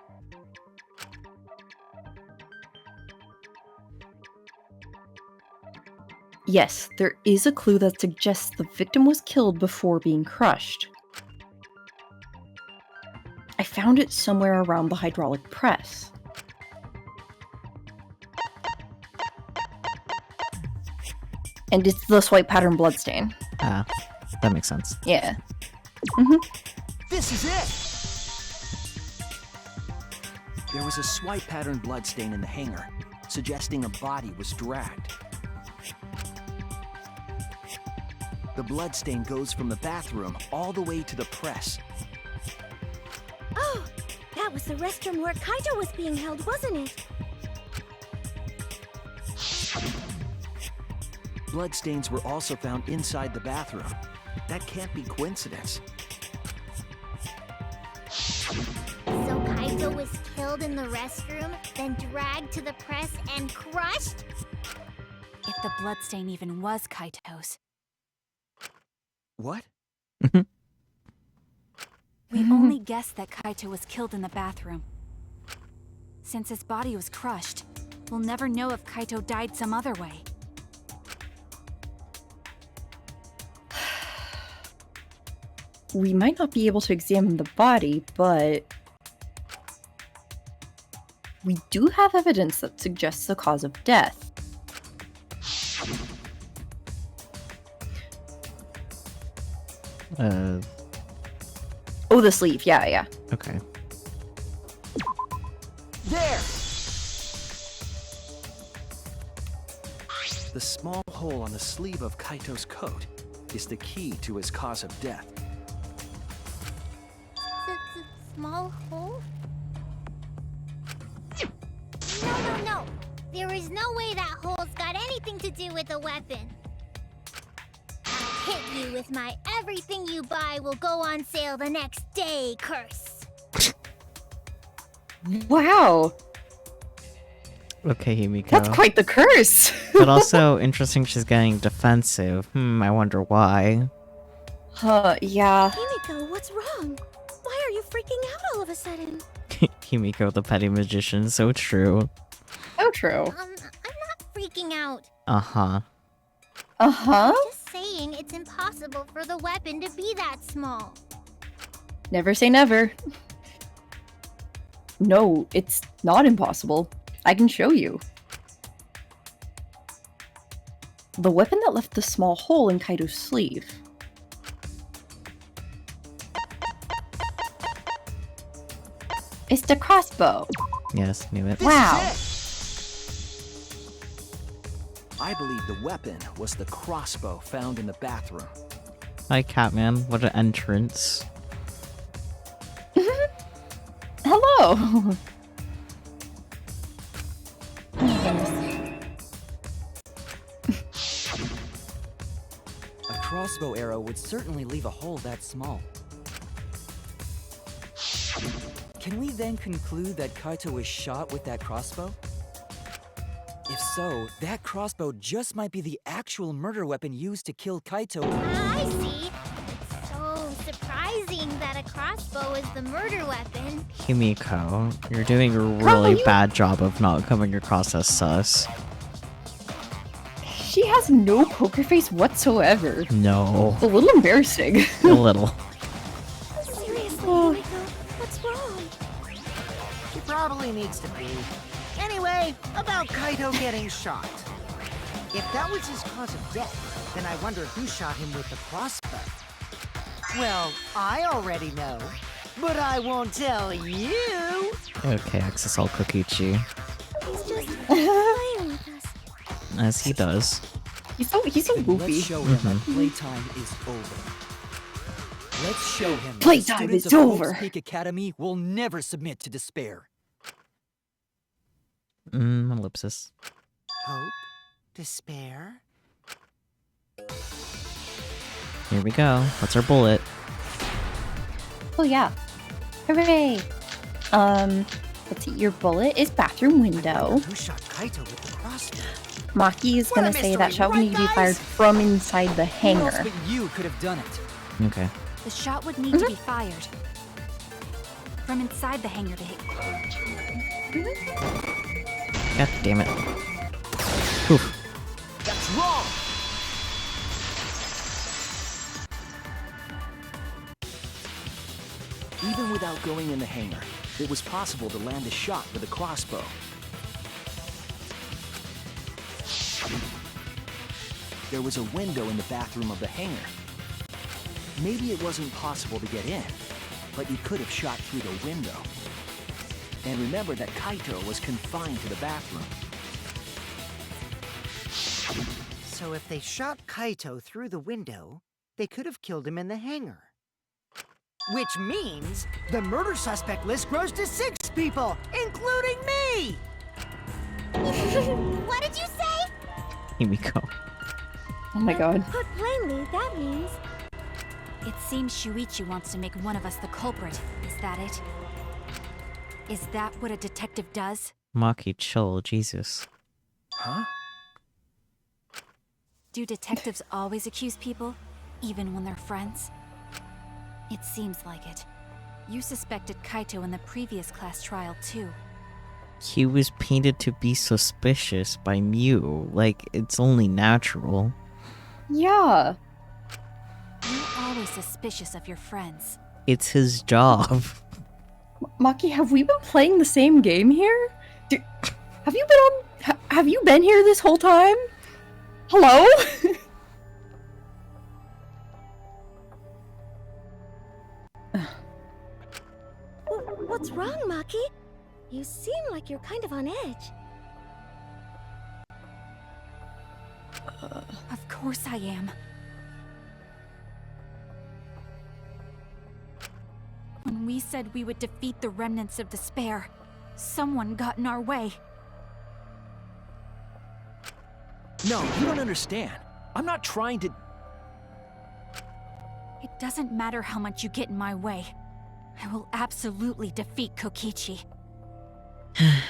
Yes, there is a clue that suggests the victim was killed before being crushed. I found it somewhere around the hydraulic press. And it's the swipe pattern bloodstain. Ah, that makes sense. Yeah. This is it! There was a swipe pattern bloodstain in the hangar, suggesting a body was dragged. The bloodstain goes from the bathroom all the way to the press. Oh, that was the restroom where Kaito was being held, wasn't it? Bloodstains were also found inside the bathroom. That can't be coincidence. So Kaito was killed in the restroom, then dragged to the press and crushed? If the bloodstain even was Kaito's. What? We only guessed that Kaito was killed in the bathroom. Since his body was crushed, we'll never know if Kaito died some other way. We might not be able to examine the body, but we do have evidence that suggests the cause of death. Oh, the sleeve. Yeah. Okay. There! The small hole on the sleeve of Kaito's coat is the key to his cause of death. The small hole? No. There is no way that hole's got anything to do with the weapon. I'll hit you with my everything you buy will go on sale the next day curse. Wow, Okay, Himiko. that's quite the curse. But also, interesting she's getting defensive. I wonder why. Yeah. Himiko, what's wrong? Why are you freaking out all of a sudden? Himiko, the petty magician, so true. So true. I'm not freaking out. Uh-huh. Uh-huh. Just saying it's impossible for the weapon to be that small. Never say never. No, it's not impossible. I can show you. The weapon that left the small hole in Kaito's sleeve. It's the crossbow. Yes, knew it. Wow. I believe the weapon was the crossbow found in the bathroom. Hi, Catman. What an entrance. Hello. Oh my goodness. A crossbow arrow would certainly leave a hole that small. Can we then conclude that Kaito was shot with that crossbow? If so, that crossbow just might be the actual murder weapon used to kill Kaito. I see. It's so surprising that a crossbow is the murder weapon. Himiko, you're doing a really bad job of not coming across as sus. She has no poker face whatsoever. No. A little embarrassing. A little. Seriously, Himiko, what's wrong? She probably needs to be. Anyway, about Kaito getting shot. If that was his cause of death, then I wonder who shot him with the crossbow. Well, I already know, but I won't tell you. Okay, access all Kokichi. He's just playing with us. As he does. He's so Then goofy. let's show him that playtime is over. Let's show him that the Playtime students is of Hope's over. Peak Academy will never submit to despair. Ellipsis. Hope? Despair? Here we go. What's our bullet? Oh yeah. Hooray. Let's see. Your bullet is bathroom window. Who shot Kaito with the crossbow? Maki is What a gonna say that mystery, shot would right, need to be guys? fired from inside the Who else hangar. but you could have done it? Okay. The shot would need to be fired from inside the hangar to hit. God damn it. Oof. That's wrong! Even without going in the hangar, it was possible to land a shot with a crossbow. There was a window in the bathroom of the hangar. Maybe it wasn't possible to get in, but you could have shot through the window. And remember that Kaito was confined to the bathroom. So if they shot Kaito through the window, they could have killed him in the hangar. Which means the murder suspect list grows to 6 people, including me! What did you say? Himiko. Oh my god. Put plainly, that means It seems Shuichi wants to make one of us the culprit. Is that it? Is that what a detective does? Maki, chill, Jesus. Huh? Do detectives always accuse people, even when they're friends? It seems like it. You suspected Kaito in the previous class trial, too. He was painted to be suspicious by Mew. Like, it's only natural. Yeah. You're always suspicious of your friends. It's his job. Maki, have we been playing the same game here? Have you been on? Have you been here this whole time? Hello? what's wrong, Maki? You seem like you're kind of on edge. Of course I am. When we said we would defeat the remnants of despair, someone got in our way. No, you don't understand. I'm not trying to... It doesn't matter how much you get in my way. I will absolutely defeat Kokichi. I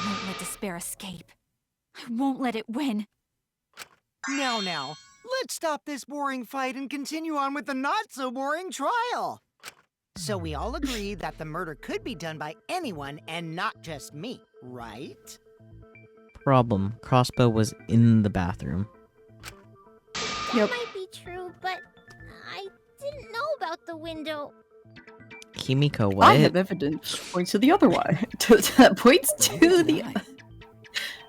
won't let despair escape. I won't let it win. Now, let's stop this boring fight and continue on with the not-so-boring trial. So we all agree that the murder could be done by anyone and not just me, right? Problem. Crossbow was in the bathroom. That Yep. might be true, but I didn't know about the window. Himiko, what? I have evidence points to the other one. That points to the.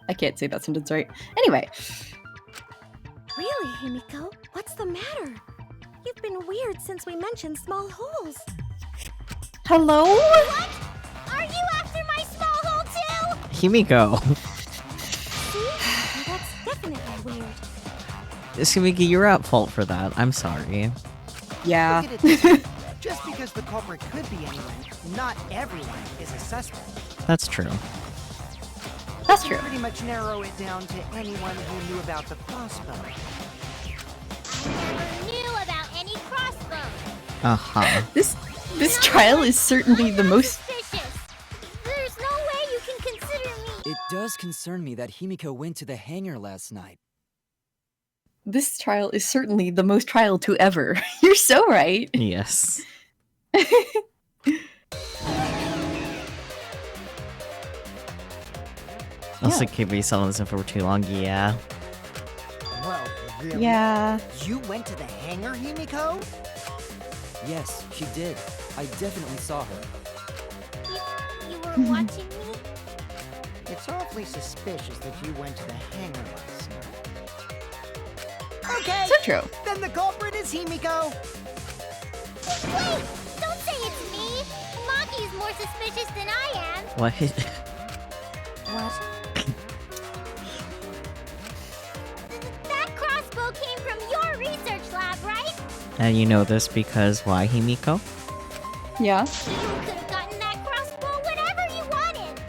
I can't say that sentence right. Anyway, Really, Himiko? What's the matter? You've been weird since we mentioned small holes. hello. What? Are you after my small hole too? Himiko. See? That's definitely weird. Himiko, you're at fault for that. I'm sorry. Yeah. Look at it this way. Just because the culprit could be anyone, not everyone is a suspect. That's true. That's You true. pretty much narrow it down to anyone who knew about the crossbow. I never knew about any crossbows. Uh-huh. This trial is certainly the most. Suspicious. There's no way you can consider me. It does concern me that Himiko went to the hangar last night. This trial is certainly the most trial to ever. You're so right. Yes. Also, can't be selling this info for too long. Yeah. Well, really? Yeah. You went to the hangar, Himiko? Yes, she did. I definitely saw her. You were watching me? It's awfully suspicious that you went to the hangar last night. Okay, So true. then the culprit is Himiko. Wait! Don't say it's me! Maki's more suspicious than I am! What? What? That crossbow came from your research lab, right? And you know this because why, Himiko? Yeah. You could have gotten that crossbow whenever you wanted!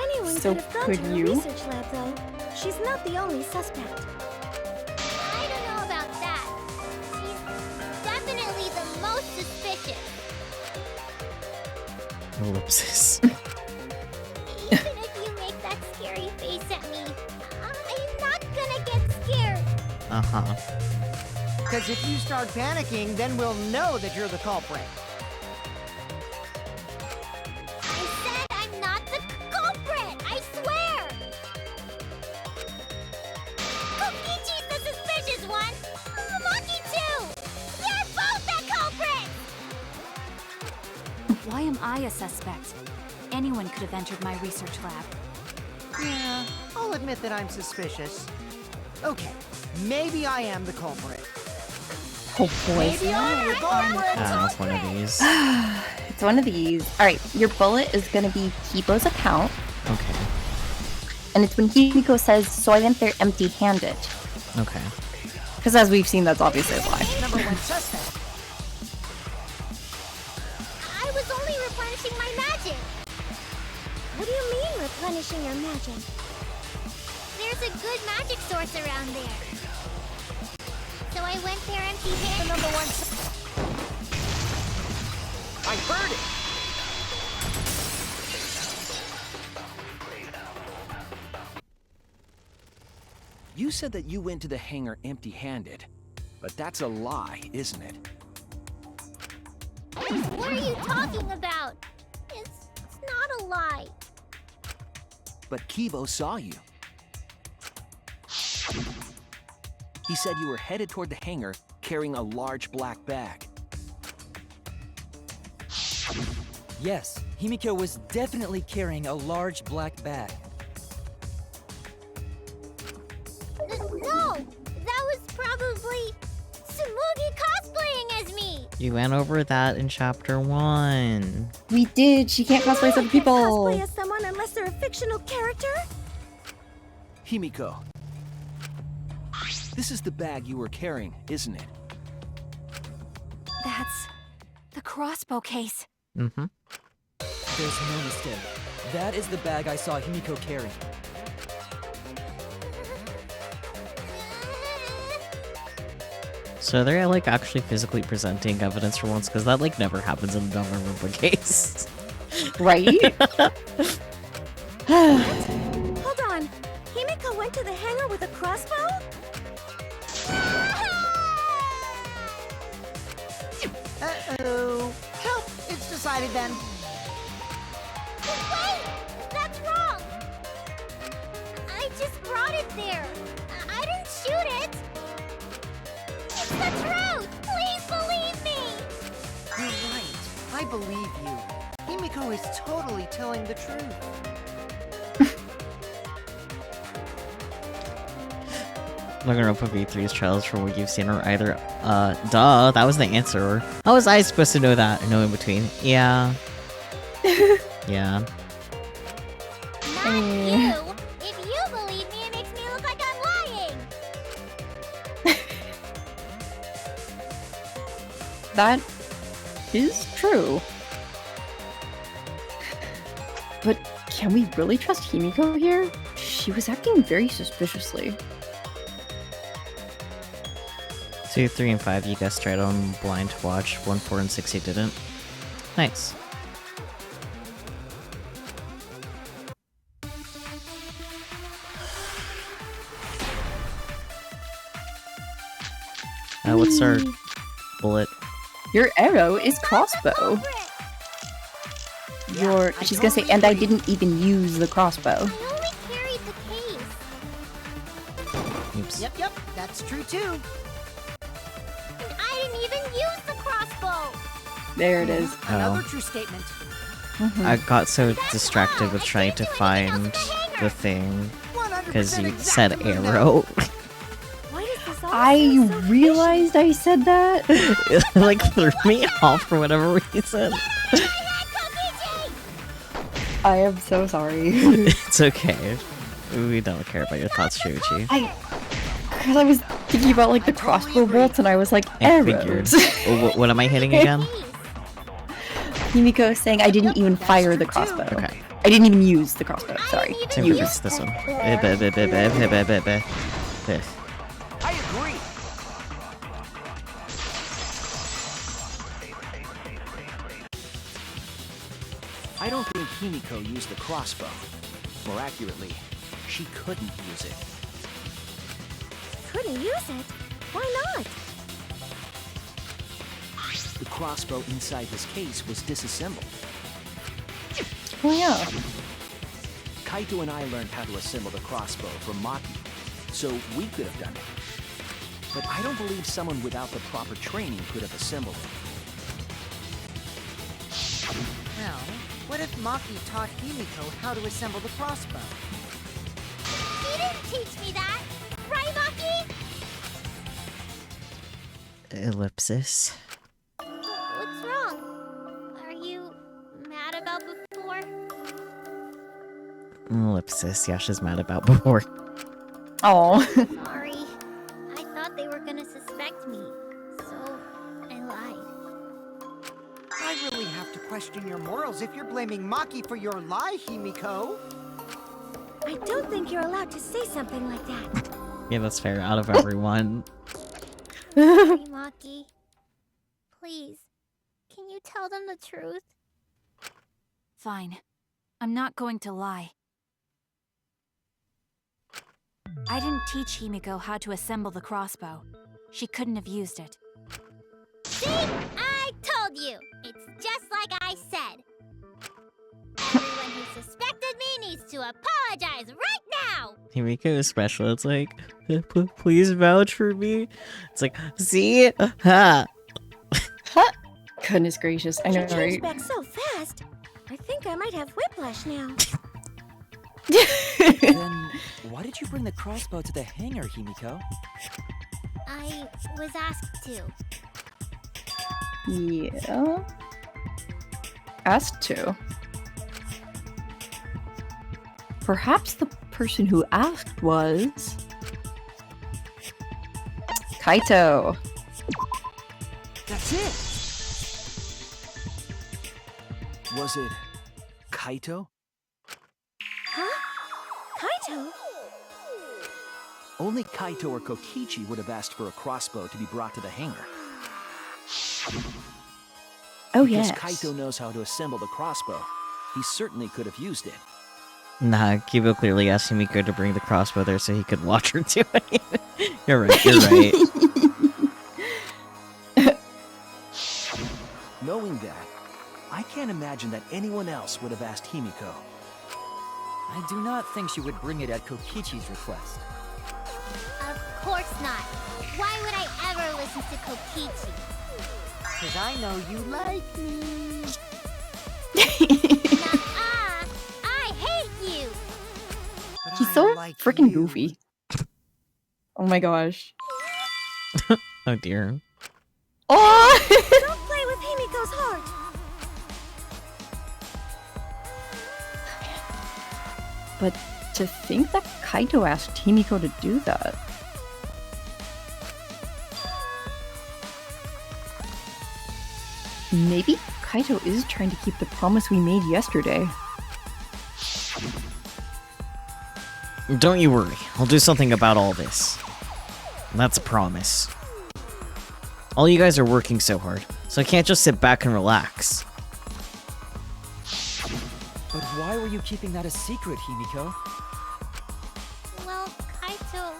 Anyone So could have gone could to the you? research lab, though. She's not the only suspect. I don't know about that. She's definitely the most suspicious. Ellipsis. Even if you make that scary face at me, I'm not gonna get scared. Uh-huh. Because if you start panicking, then we'll know that you're the culprit. I said I'm not the culprit! I swear! Kokichi's the suspicious one! Maki too! You're both the culprits! Why am I a suspect? Anyone could have entered my research lab. Yeah, I'll admit that I'm suspicious. Okay, maybe I am the culprit. Oh boy. Maybe I'm the culprit! It's one of these. It's one of these. Alright, your bullet is gonna be Kibo's account. Okay. And it's when Himiko says, so I went there empty-handed. Okay. Because as we've seen, that's obviously a lie. Number one suspect. I was only replenishing my magic! What do you mean replenishing your magic? There's a good magic source around there. So I went there empty-handed. Number one I heard it! You said that you went to the hangar empty-handed, but that's a lie, isn't it? What are you talking about? It's not a lie. But Kibo saw you. He said you were headed toward the hangar carrying a large black bag. Yes, Himiko was definitely carrying a large black bag. No! That was probably Tsumugi cosplaying as me! You went over that in chapter 1. We did! She can't cosplay as other people! Cosplay as someone unless they're a fictional character? Himiko. This is the bag you were carrying, isn't it? That's the crossbow case. Mm-hmm. There's no mistake. That is the bag I saw Himiko carry. So they're like actually physically presenting evidence for once, because that like never happens in the Danganronpa case. Right? Hold on. Himiko went to the hangar with a crossbow? Uh-oh. Well, it's decided then. Wait! That's wrong! I just brought it there. I didn't shoot it! It's the truth! Please believe me! You're right. I believe you. Himiko is totally telling the truth. Danganronpa V3's trials from what you've seen are either, duh, that was the answer. How was I supposed to know that? No in between. Yeah. Yeah. Not you! If you believe me, it makes me look like I'm lying! That is true. But can we really trust Himiko here? She was acting very suspiciously. 2, 3, and 5 you guys tried on blind to watch. 1, 4, and 6 you didn't. Nice. What's our bullet? Your arrow is crossbow. She's gonna say, and I didn't even use the crossbow. I only carried the case. Oops. Yep, that's true too. And I didn't even use the crossbow! There it is. Another Oh. true statement. I got so distracted with trying to find the thing because you said arrow. Why does this all I seem so realized I said that. It like threw me off for whatever reason. I am so sorry. It's okay. We don't care about your thoughts, Shuichi. Because I was thinking about like the crossbow bolts and I was like, I figured. arrows. Oh, what am I hitting again? Himiko is saying I didn't even fire the crossbow. Okay. I didn't even use the crossbow, sorry. Same for this one. I agree. I don't think Himiko used the crossbow. More accurately, she couldn't use it. Couldn't use it? Why not? The crossbow inside this case was disassembled. Oh yeah. Kaito and I learned how to assemble the crossbow from Maki, so we could have done it. But I don't believe someone without the proper training could have assembled it. Well, what if Maki taught Himiko how to assemble the crossbow? He didn't teach me that! Right, Maki? Ellipsis. What's wrong? Are you mad about before? Ellipsis. Yeah, she's mad about before. Oh. Sorry. I thought they were gonna suspect me, so I lied. I really have to question your morals if you're blaming Maki for your lie, Himiko. I don't think you're allowed to say something like that. Yeah, that's fair. Out of everyone. Sorry, Maki. Please, can you tell them the truth? Fine. I'm not going to lie. I didn't teach Himiko how to assemble the crossbow. She couldn't have used it. See? I told you! It's just like I said. Everyone who suspected me needs to apologize right now! Himiko is special. It's like, please vouch for me. It's like, see? Ha! Goodness gracious, I know, She right? changed back so fast. I think I might have whiplash now. Then, why did you bring the crossbow to the hangar, Himiko? I was asked to. Yeah. Asked to. Perhaps the person who asked was Kaito. That's it! Was it Kaito? Huh? Kaito? Only Kaito or Kokichi would have asked for a crossbow to be brought to the hangar. Oh Because yes. Kaito knows how to assemble the crossbow, he certainly could have used it. Nah, Kibo clearly asked Himiko to bring the crossbow there so he could watch her do it. You're right, you're right. Knowing that, I can't imagine that anyone else would have asked Himiko. I do not think she would bring it at Kokichi's request. Of course not. Why would I ever listen to Kokichi? Cause I know you like me. Nuh-uh. I hate you! But He's I so like freaking you. goofy. Oh my gosh. Oh dear. Oh! Don't play with Himiko's heart. But to think that Kaito asked Himiko to do that. Maybe Kaito is trying to keep the promise we made yesterday. Don't you worry, I'll do something about all this. That's a promise. All you guys are working so hard, so I can't just sit back and relax. But why were you keeping that a secret, Himiko? Well, Kaito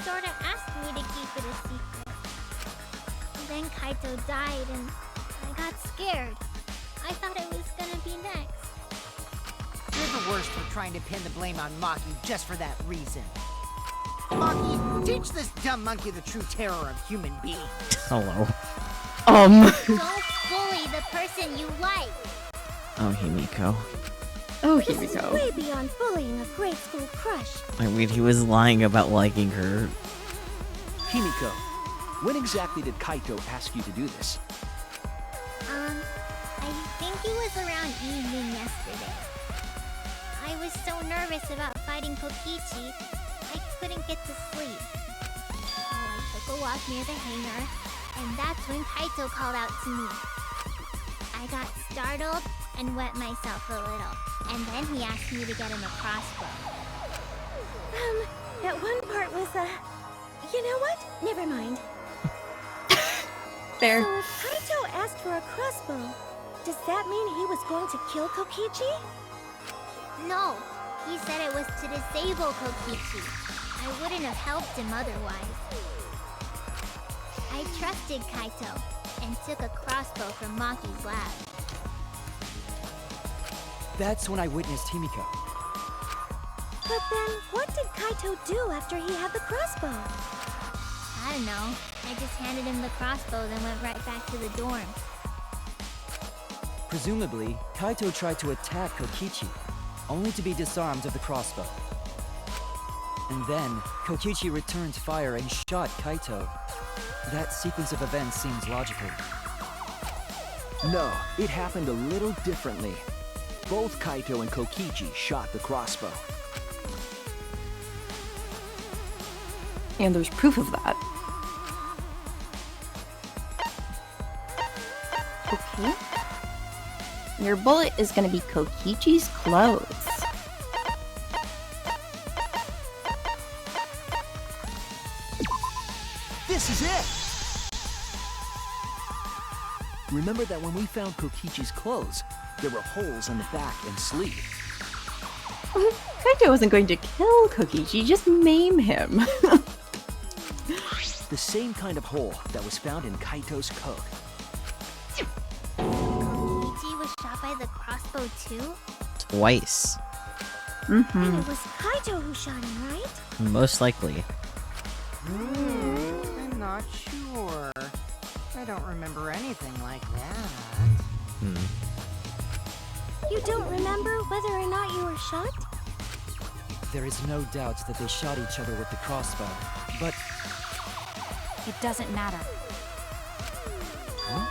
sorta asked me to keep it a secret. Then Kaito died and I got scared. I thought it was gonna be next. You're the worst for trying to pin the blame on Maki just for that reason. Maki, teach this dumb monkey the true terror of human beings. Hello. Don't bully the person you like. Oh, Himiko. Oh, This is Himiko. way beyond bullying a grade school crush. I mean, he was lying about liking her. Himiko, when exactly did Kaito ask you to do this? I think it was around evening yesterday. I was so nervous about fighting Kokichi, I couldn't get to sleep. So I took a walk near the hangar, and that's when Kaito called out to me. I got startled and wet myself a little, and then he asked me to get him a crossbow. That one part was, you know what? Never mind. Fair. So if Kaito asked for a crossbow, Does that mean he was going to kill Kokichi? No, he said it was to disable Kokichi. I wouldn't have helped him otherwise. I trusted Kaito and took a crossbow from Maki's lab. That's when I witnessed Himiko. But then, what did Kaito do after he had the crossbow? I don't know. I just handed him the crossbow, then went right back to the dorm. Presumably, Kaito tried to attack Kokichi, only to be disarmed of the crossbow. And then, Kokichi returned fire and shot Kaito. That sequence of events seems logical. No, it happened a little differently. Both Kaito and Kokichi shot the crossbow. And there's proof of that. Okay. Your bullet is gonna be Kokichi's clothes. This is it! Remember that when we found Kokichi's clothes, there were holes in the back and sleeve. Kaito wasn't going to kill Kokichi, just maim him. The same kind of hole that was found in Kaito's coat. Kokichi was shot by the crossbow too? Twice. And it was Kaito who shot him, right? Most likely. I'm not sure. I don't remember anything like that. You don't remember whether or not you were shot? There is no doubt that they shot each other with the crossbow, but It doesn't matter. Huh?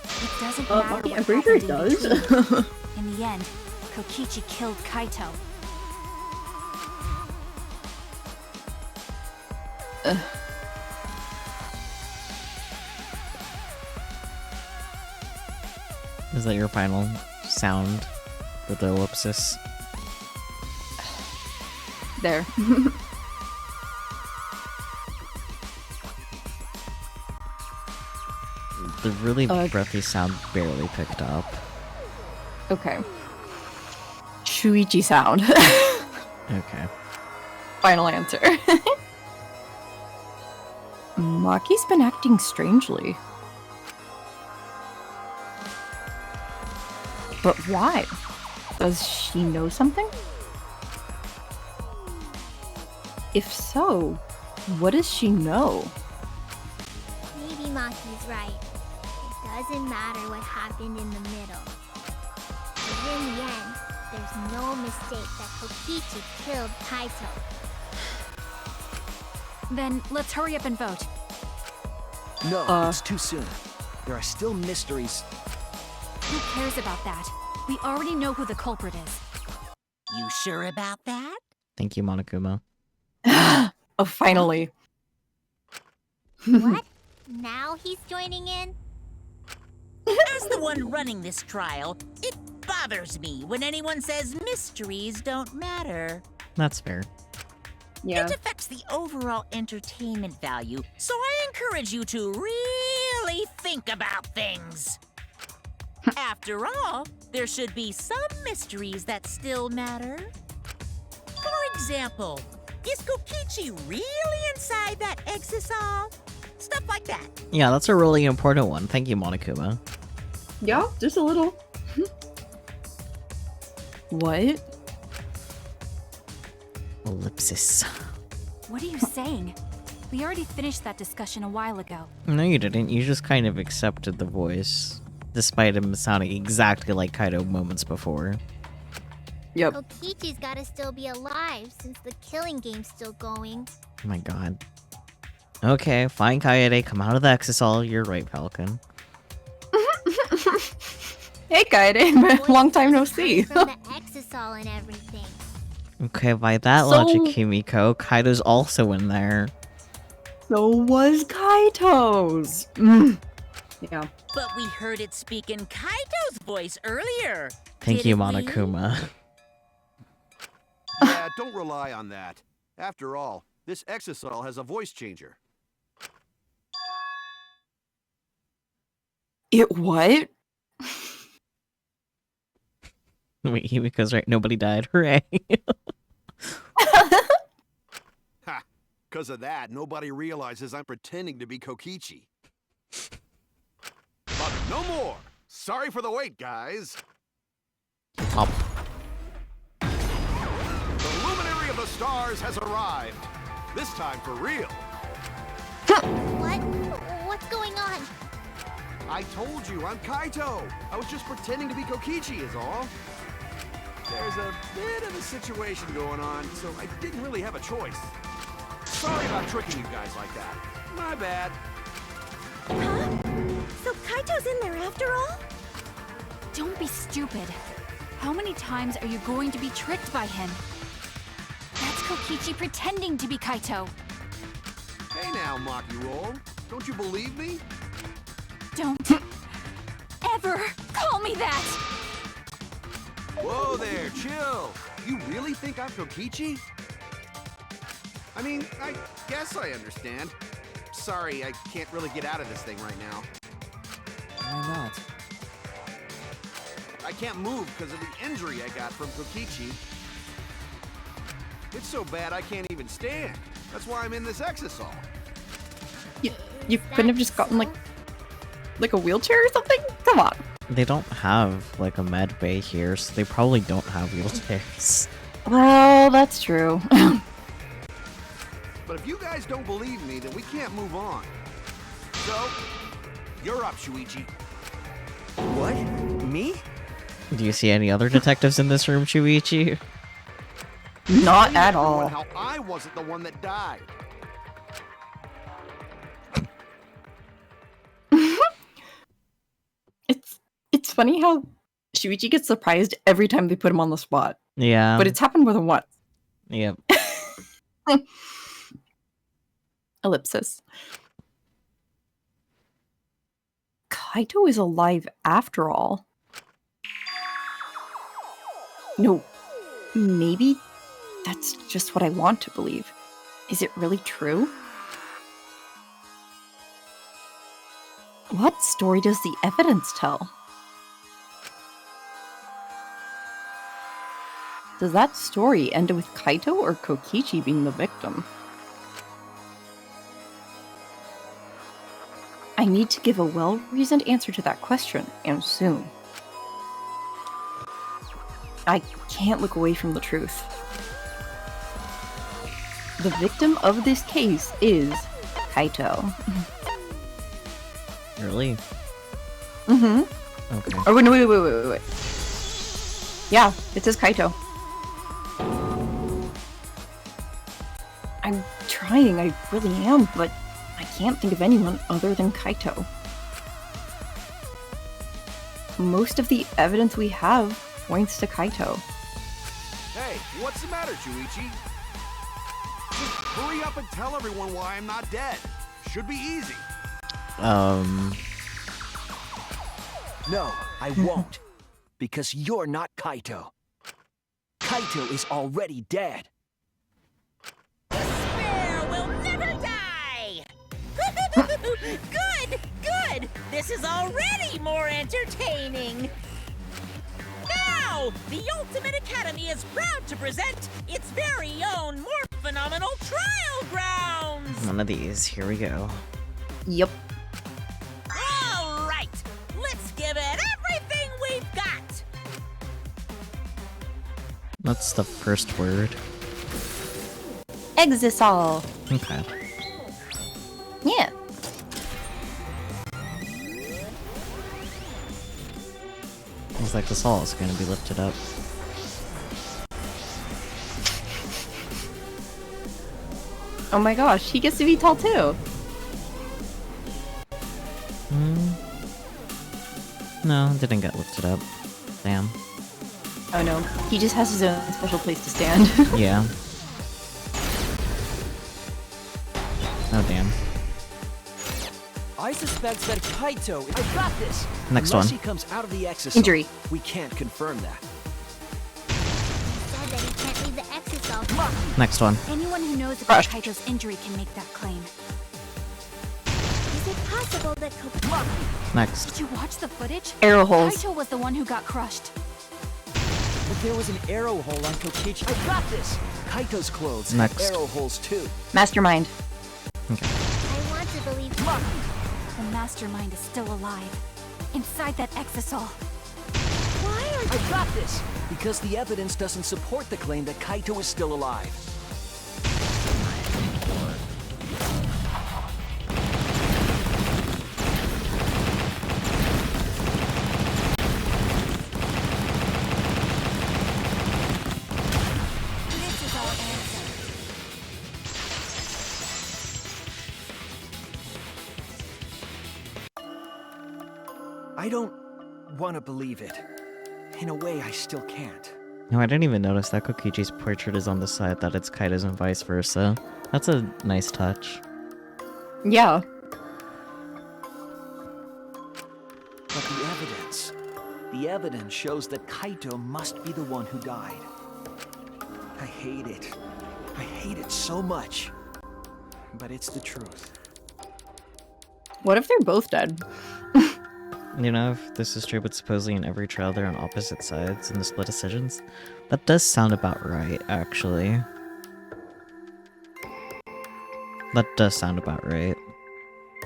It doesn't matter I'm what pretty sure it happened in does. between. In the end, Kokichi killed Kaito. Is that your final sound for the ellipsis? There. The really breathy sound barely picked up. Okay. Shuichi sound. Okay. Final answer. Maki's been acting strangely. But why? Does she know something? If so, what does she know? Maybe Maki's right. It doesn't matter what happened in the middle. But in the end, there's no mistake that Kokichi killed Kaito. Then let's hurry up and vote. No, it's too soon. There are still mysteries. Who cares about that? We already know who the culprit is. You sure about that? Thank you, Monokuma. Oh, finally. What? Now he's joining in? As the one running this trial, it bothers me when anyone says mysteries don't matter. That's fair. Yeah. It affects the overall entertainment value, so I encourage you to really think about things. After all, there should be some mysteries that still matter. For example, is Kokichi really inside that exisal? Stuff like that. Yeah, that's a really important one. Thank you, Monokuma. Yeah, just a little. What? Ellipsis. What are you saying? We already finished that discussion a while ago. No, you didn't. You just kind of accepted the voice, despite him sounding exactly like Kaido moments before. Yep. Kokichi's gotta still be alive since the killing game's still going. Oh my god. Okay, fine, Kaede, come out of the Exisal. You're right, Falcon. Hey, Kaede. Long time no see. From the exisal and everything. Okay, by that logic, Kimiko, Kaido's also in there. So was Kaito's. Yeah. But we heard it speak in Kaito's voice earlier. Thank you, didn't we? Monokuma. Yeah, don't rely on that. After all, this exisal has a voice changer. It what? Wait, because right, nobody died. Hooray! Ha! Because of that, nobody realizes I'm pretending to be Kokichi. But no more! Sorry for the wait, guys! Up. The luminary of the stars has arrived. This time for real. What? What's going on? I told you, I'm Kaito. I was just pretending to be Kokichi is all. There's a bit of a situation going on, so I didn't really have a choice. Sorry about tricking you guys like that. My bad. Huh? So Kaito's in there after all? Don't be stupid. How many times are you going to be tricked by him? That's Kokichi pretending to be Kaito. Hey now, Maki-roll. Don't you believe me? Don't ever call me that! Whoa there, chill. You really think I'm Kokichi? I mean, I guess I understand. Sorry, I can't really get out of this thing right now. Why not? I can't move because of the injury I got from Kokichi. It's so bad I can't even stand. That's why I'm in this exisal. You couldn't have just gotten like a wheelchair or something? Come on. They don't have like a med bay here, so they probably don't have wheelchairs. Well, that's true. But if you guys don't believe me, then we can't move on. So, you're up, Shuichi. What? Me? Do you see any other detectives in this room, Shuichi? Not Tell at everyone all. How I wasn't the one that died. It's funny how Shuichi gets surprised every time they put him on the spot. Yeah. But it's happened more than once. Yep. Ellipsis. Kaito is alive after all. No, maybe that's just what I want to believe. Is it really true? What story does the evidence tell? Does that story end with Kaito or Kokichi being the victim? I need to give a well-reasoned answer to that question, and soon. I can't look away from the truth. The victim of this case is Kaito. Really? Mm-hmm. Okay. Oh, no, wait. Yeah, it says Kaito. I'm trying, I really am, but I can't think of anyone other than Kaito. Most of the evidence we have points to Kaito. Hey, what's the matter, Shuichi? Just hurry up and tell everyone why I'm not dead. Should be easy. No, I won't. Because you're not Kaito. Kaito is already dead. Despair will never die! Good! This is already more entertaining! Now, the Ultimate Academy is proud to present its very own more phenomenal trial grounds! One of these. Here we go. Yep. All right, let's give it everything we've got! That's the first word. Exisal. Okay. Yeah. Looks like this all is going to be lifted up. Oh my gosh, he gets to be tall too. No, it didn't get lifted up. Damn. Oh no, he just has his own special place to stand. Yeah. Oh damn. I suspect that Kaito. I got this. Next Unless one. he comes out of the exisal, Injury. we can't confirm that. Said that he can't leave the exisal. Next one. Anyone who knows about Crushed. Kaito's injury can make that claim. Is it possible possible that Next. Did you watch the footage? Arrow holes. Kaito was the one who got crushed. But there was an arrow hole on Kokichi. I got this! Kaito's clothes Next. have arrow holes too. Mastermind. I want to believe The mastermind is still alive. Inside that exisal. why are I got this! Because the evidence doesn't support the claim that Kaito is still alive. This is our answer. I don't want to believe it. In a way, I still can't. No, I didn't even notice that Kokichi's portrait is on the side that it's Kaito's and vice versa. That's a nice touch. Yeah. But the evidence shows that Kaito must be the one who died. I hate it. I hate it so much. But it's the truth. What if they're both dead? You know, if this is true, but supposedly in every trial they're on opposite sides in the split decisions. That does sound about right, actually. That does sound about right.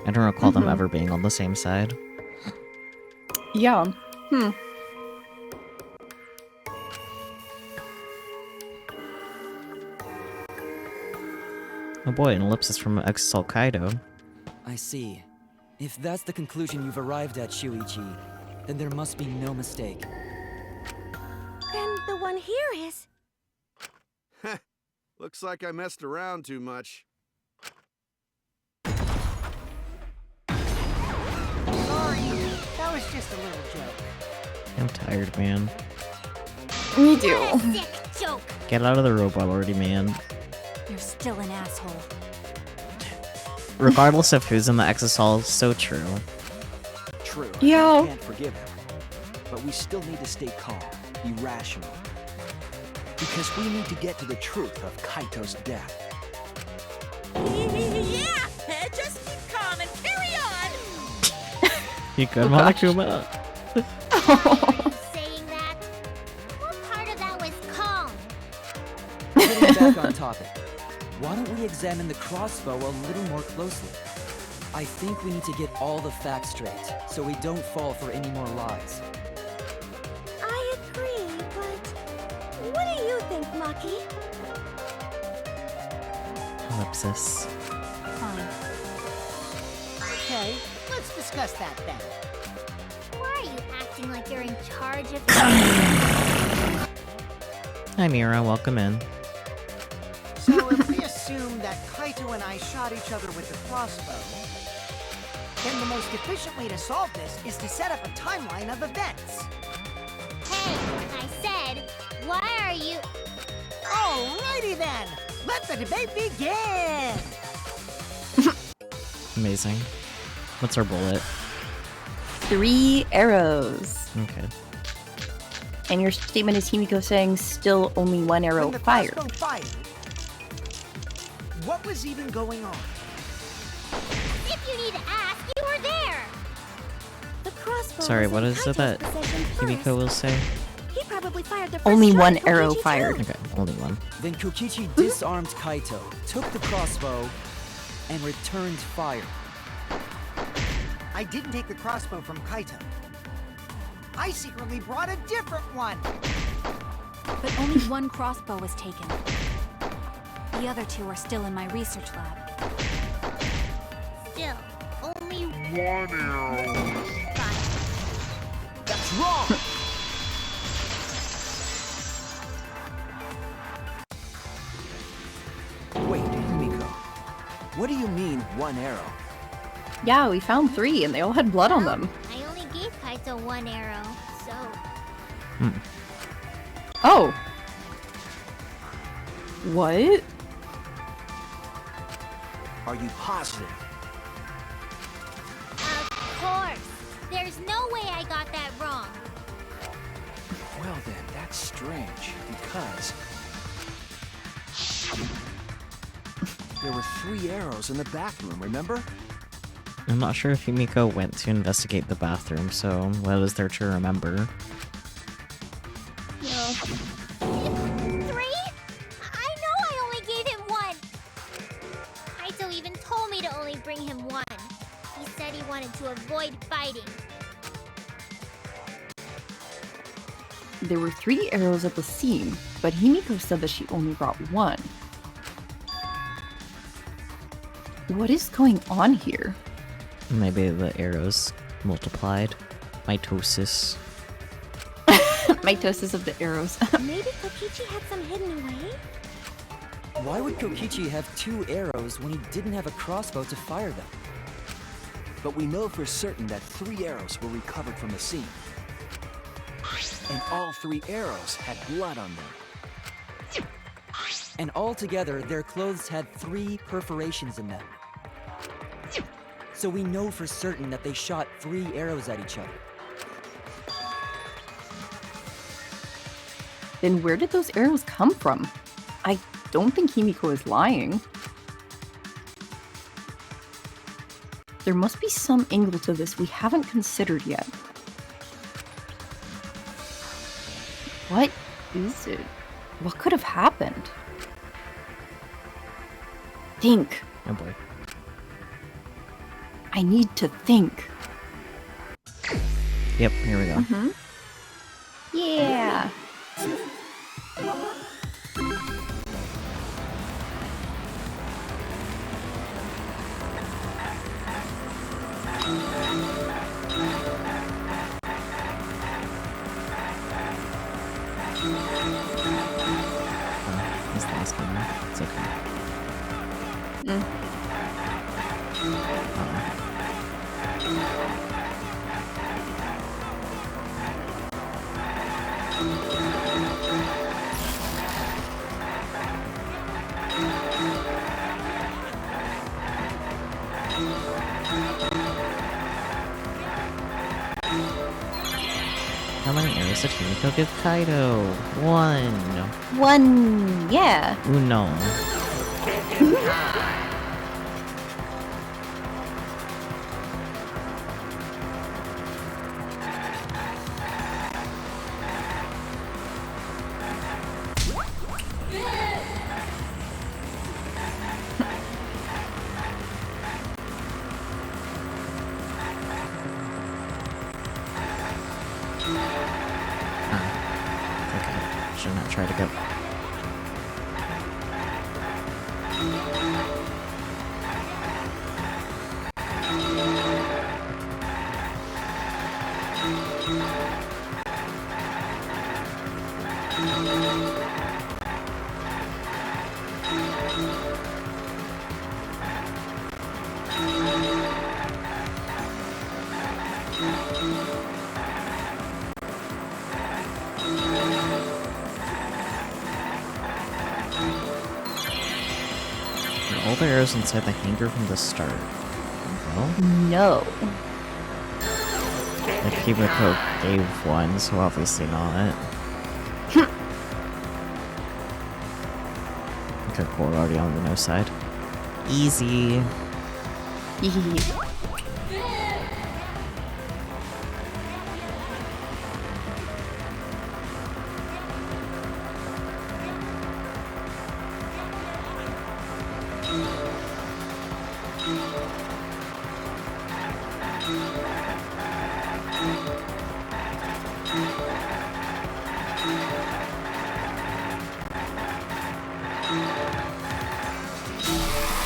I don't recall them ever being on the same side. Yeah. Oh boy, an ellipsis from Exalt Kaido. I see. If that's the conclusion you've arrived at, Shuichi, then there must be no mistake. then the one here is? Looks like I messed around too much. Sorry, that was just a little joke. I'm tired, man. Me too. a sick joke. Get out of the robot already, man. You're still an asshole. Regardless of who's in the Exisol, so true. True. Yeah. We can't forgive him. But we still need to stay calm, be rational. Because we need to get to the truth of Kaito's death. Yeah! Just keep calm and carry on! You good, Monokuma? Are you saying that? What part of that was calm? Getting back on topic, why don't we examine the crossbow a little more closely? I think we need to get all the facts straight, so we don't fall for any more lies. I agree, but what do you think, Maki? Ellipsis. Fine. Okay, let's discuss that then. Why are you acting like you're in charge of... Hi, Mira. Welcome in. So if we assume that Kaito and I shot each other with the crossbow, then the most efficient way to solve this is to set up a timeline of events. Hey, I said, why are you... Alrighty then, let the debate begin! Amazing. What's our bullet? 3 arrows. Okay. And your statement is Himiko saying still only 1 arrow When the fired. crossbow fired, what was even going on? If you need to ask, you were there! The crossbow Sorry, was what in is it Kaito's that possession Himiko first. will say? He probably fired the first Only shot 1 at arrow Kokichi, fired. too. Okay, only one. Then Kokichi disarmed Kaito, took the crossbow, and returned fire. I didn't take the crossbow from Kaito. I secretly brought a different one! But only 1 crossbow was taken. The other 2 are still in my research lab. Still, only 1 arrow fired. That's wrong! Wait, Himiko. What do you mean, 1 arrow? Yeah, we found 3 and they all had blood on them. I only gave Kaito 1 arrow, so... Oh. What? Are you positive? Of course! There's no way I got that wrong. Well then, that's strange, because... There were 3 arrows in the bathroom, remember? I'm not sure if Himiko went to investigate the bathroom, so what is there to remember? Yeah. 3? I know I only gave him 1! Kaito even told me to only bring him 1. He said he wanted to avoid fighting. There were 3 arrows at the seam, but Himiko said that she only brought 1. What is going on here? Maybe the arrows multiplied. Mitosis. Mitosis of the arrows. Maybe Kokichi had some hidden away? Why would Kokichi have 2 arrows when he didn't have a crossbow to fire them? But we know for certain that 3 arrows were recovered from the scene. And all 3 arrows had blood on them. And altogether, their clothes had 3 perforations in them. So we know for certain that they shot 3 arrows at each other. Then where did those arrows come from? I don't think Himiko is lying. There must be some angle to this we haven't considered yet. What is it? What could have happened? Think. Oh boy. I need to think. Yep, here we go. Yeah. This last one. It's okay. How many arrows did Himiko give Kaido? 1. 1. Yeah. Uno. Okay, should not try to go. Are all the arrows inside the hanger from the start? No? No. Like Himiko gave 1, so obviously not. Okay, cool, we're already on the no side. Easy.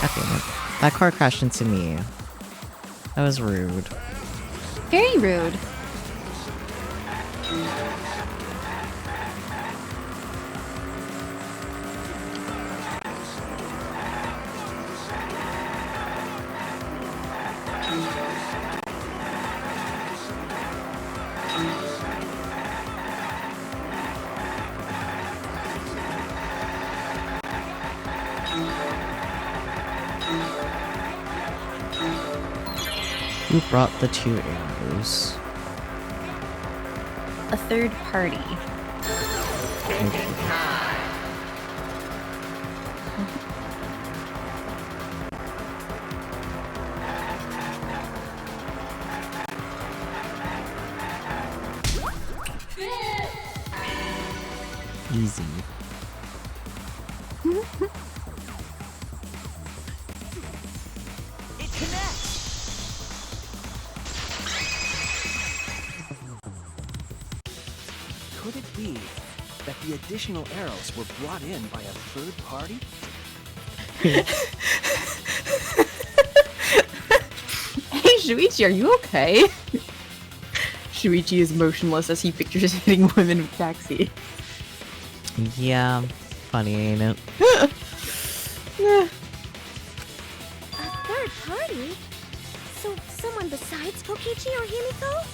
God damn it. That car crashed into me. That was rude. Very rude. Who brought the 2 arrows? A third party. Okay. Easy. It connects! Could it be that the additional arrows were brought in by a third party? Hey, Shuichi, are you okay? Shuichi is motionless as he pictures hitting women with taxi. Yeah, funny, ain't it? A third party? So someone besides Kokichi or Himiko?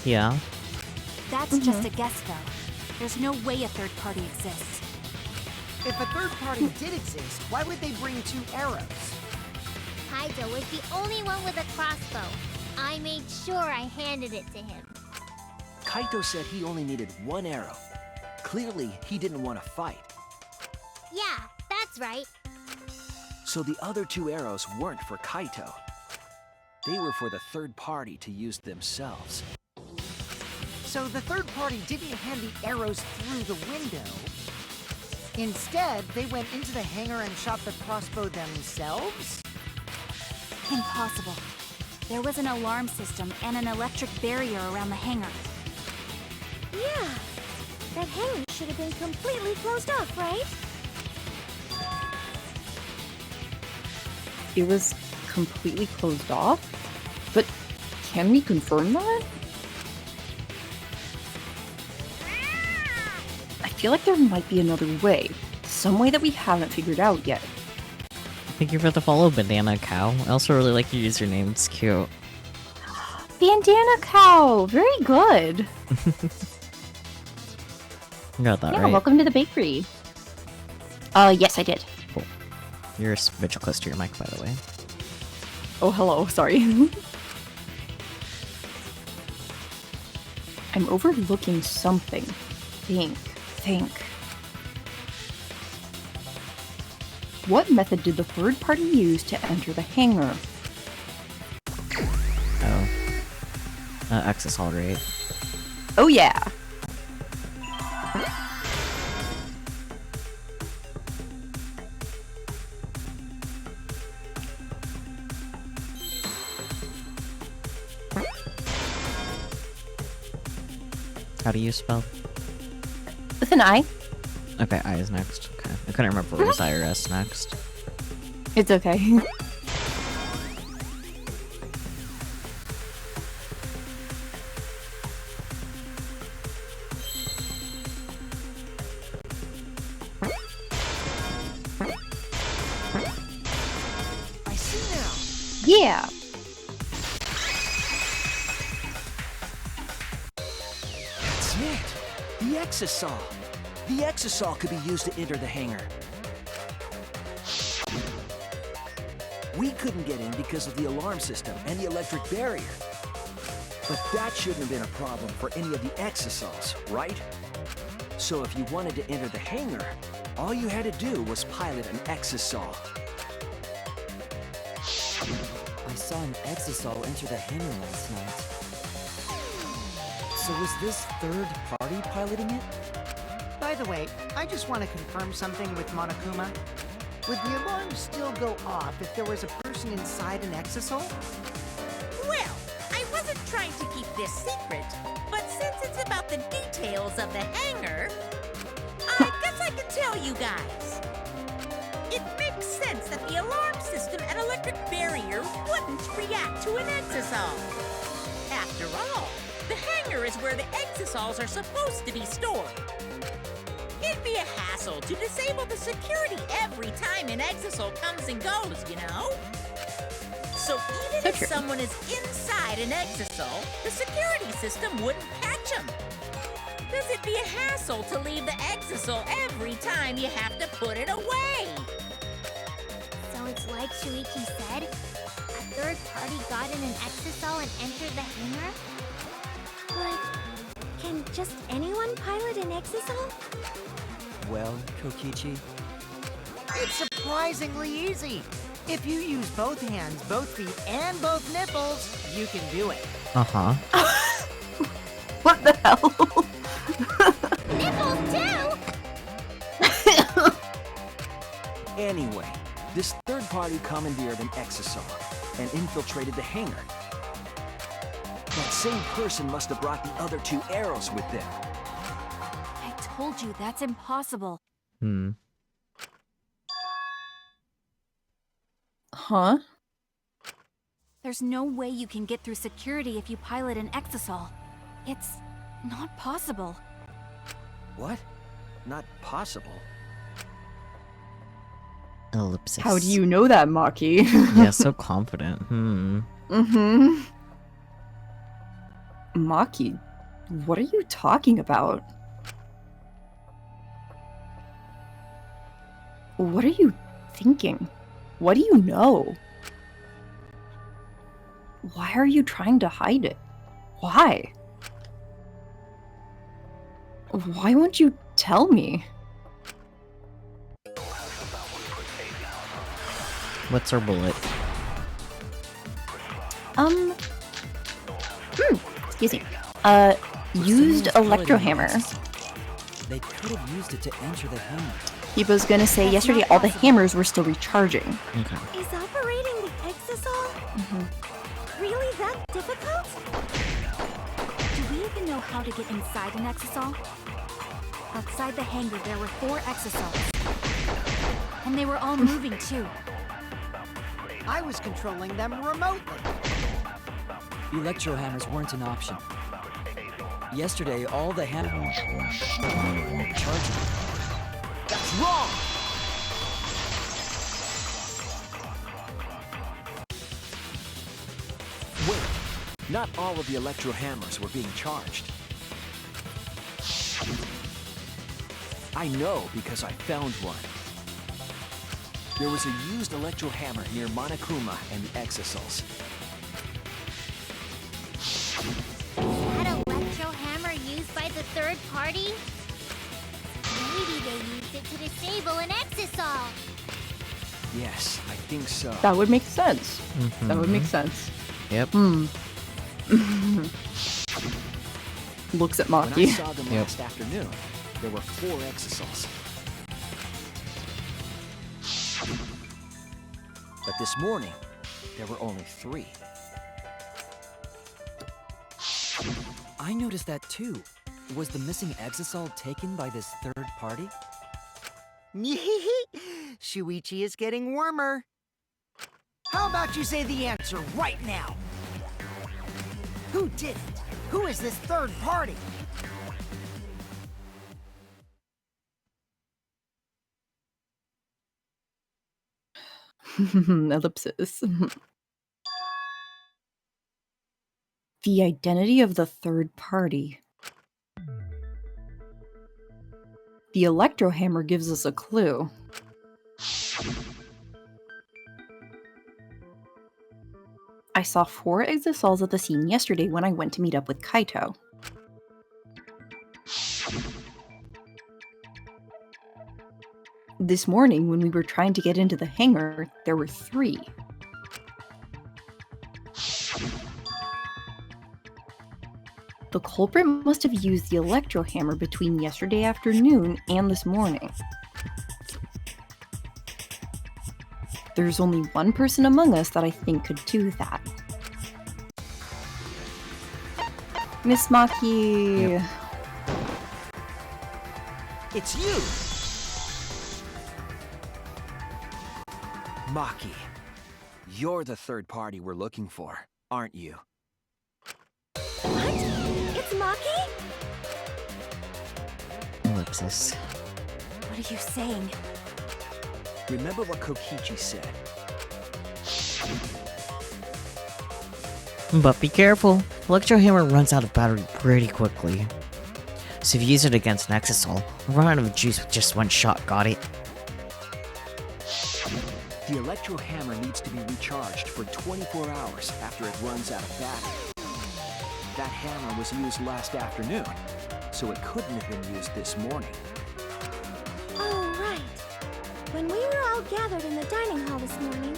Yeah. That's just a guess, though. There's no way a third party exists. If a third party did exist, why would they bring 2 arrows? Kaito was the only one with a crossbow. I made sure I handed it to him. Kaito said he only needed 1 arrow. Clearly, he didn't want to fight. Yeah, that's right. So the other 2 arrows weren't for Kaito. They were for the third party to use themselves. So the third party didn't hand the arrows through the window. Instead, they went into the hangar and shot the crossbow themselves? Impossible. There was an alarm system and an electric barrier around the hangar. Yeah. That hangar should have been completely closed off, right? It was completely closed off? But can we confirm that? I feel like there might be another way. Some way that we haven't figured out yet. Thank you for the follow, Bandana Cow. I also really like your username, it's cute. Bandana Cow! Very good! You got that, Yeah, right? welcome to the bakery. Yes, I did. Cool. You're a bit close to your mic, by the way. Oh, hello, sorry. I'm overlooking something. Think. What method did the third party use to enter the hangar? Oh. Access hall rate. Oh yeah! How do you spell? With an I. Okay, I is next. Okay. I couldn't remember what was I or S next. It's okay. I see now! Yeah! That's it! The Exisol! The Exisol could be used to enter the hangar. We couldn't get in because of the alarm system and the electric barrier. But that shouldn't have been a problem for any of the Exisols, right? So if you wanted to enter the hangar, all you had to do was pilot an Exisol. I saw an Exisol enter the hangar last night. So was this third party piloting it? By the way, I just want to confirm something with Monokuma. Would the alarm still go off if there was a person inside an Exisol? Well, I wasn't trying to keep this secret, but since it's about the details of the hangar, I guess I can tell you guys. It makes sense that the alarm system and electric barrier wouldn't react to an Exisol. After all, the hangar is where the Exisols are supposed to be stored. It'd be a hassle to disable the security every time an Exisol comes and goes, you know? So even if someone is inside an Exisol, the security system wouldn't catch them. Because it'd be a hassle to leave the Exisol every time you have to put it away. So it's like Shuichi said? A third party got in an Exisol and entered the hangar? But can just anyone pilot an Exisol? Well, Kokichi, It's surprisingly easy. If you use both hands, both feet, and both nipples, you can do it. Uh-huh. What the hell? Nipples too? party commandeered an exisal and infiltrated the hangar. That same person must have brought the other 2 arrows with them. I told you that's impossible. Huh? There's no way you can get through security if you pilot an exisal. It's not possible. What? Not possible? Ellipsis. How do you know that, Maki? Yeah, so confident. Mm-hmm. Maki, what are you talking about? What are you thinking? What do you know? Why are you trying to hide it? Why? Why won't you tell me? What's our bullet? Excuse me. Used electro hammer. They could have used it to enter the hangar. Hibo's gonna say yesterday all the hammers were still recharging. Okay. Is operating the exisal really that difficult? Do we even know how to get inside an exisal? Outside the hangar, there were 4 exisals. And they were all moving too. I was controlling them remotely. Electro hammers weren't an option. Yesterday, all the hammers were charging. That's wrong! Wait, not all of the electro hammers were being charged. I know because I found one. There was a used electro hammer near Monokuma and the exisals. That electro hammer used by the third party? Maybe they used it to disable an exisal. Yes, I think so. That would make sense. That would make sense. Yep. Looks at When I Maki. saw them last afternoon, there were 4 exisals. But this morning, there were only 3. I noticed that too. Was the missing exisal taken by this third party? Shuichi is getting warmer. How about you say the answer right now? Who did it? Who is this third party? Ellipsis. The identity of the third party. The electro hammer gives us a clue. I saw 4 exisals at the scene yesterday when I went to meet up with Kaito. This morning, when we were trying to get into the hangar, there were 3. The culprit must have used the electro hammer between yesterday afternoon and this morning. There's only one person among us that I think could do that. Miss Maki. Yep. It's you! Maki, you're the third party we're looking for, aren't you? What? It's Maki? Ellipsis. What are you saying? Remember what Kokichi said. But be careful. Electro hammer runs out of battery pretty quickly. So if you use it against an exisal, run out of juice with just one shot, got it? The electro hammer needs to be recharged for 24 hours after it runs out of battery. That hammer was used last afternoon, so it couldn't have been used this morning. Oh, right. When we were all gathered in the dining hall this morning.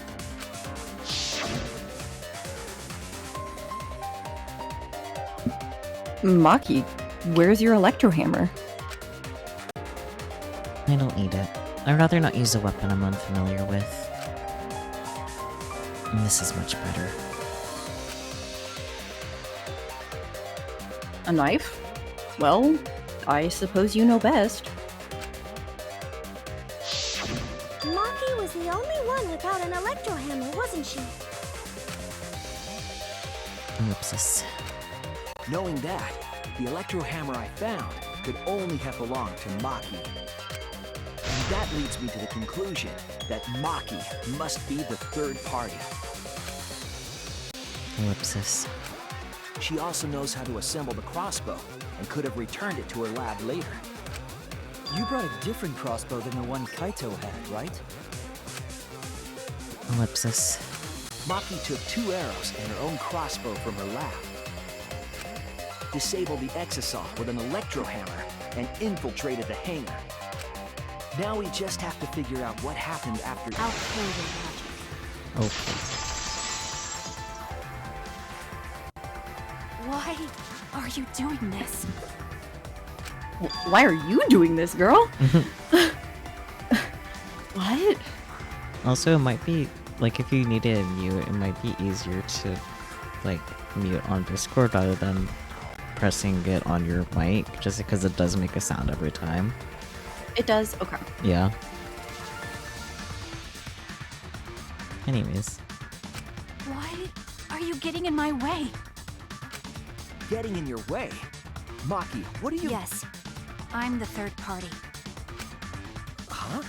Maki, where's your electro hammer? I don't need it. I'd rather not use a weapon I'm unfamiliar with. This is much better. A knife? Well, I suppose you know best. Maki was the only one without an electro hammer, wasn't she? Ellipsis. Knowing that, the electro hammer I found could only have belonged to Maki. And that leads me to the conclusion that Maki must be the third party. Ellipsis. She also knows how to assemble the crossbow and could have returned it to her lab later. You brought a different crossbow than the one Kaito had, right? Ellipsis. Maki took 2 arrows and her own crossbow from her lab, disabled the exasol with an electro hammer, and infiltrated the hangar. Now we just have to figure out what happened after. I'll kill your logic. Okay. Why are you doing this? Why are you doing this, girl? What? Also, it might be, like, if you needed a mute, it might be easier to, like, mute on Discord rather than pressing it on your mic, just because it does make a sound every time. It does? Okay. Yeah. Anyways. Why are you getting in my way? Getting in your way? Maki, what are you— Yes, I'm the third party. Huh?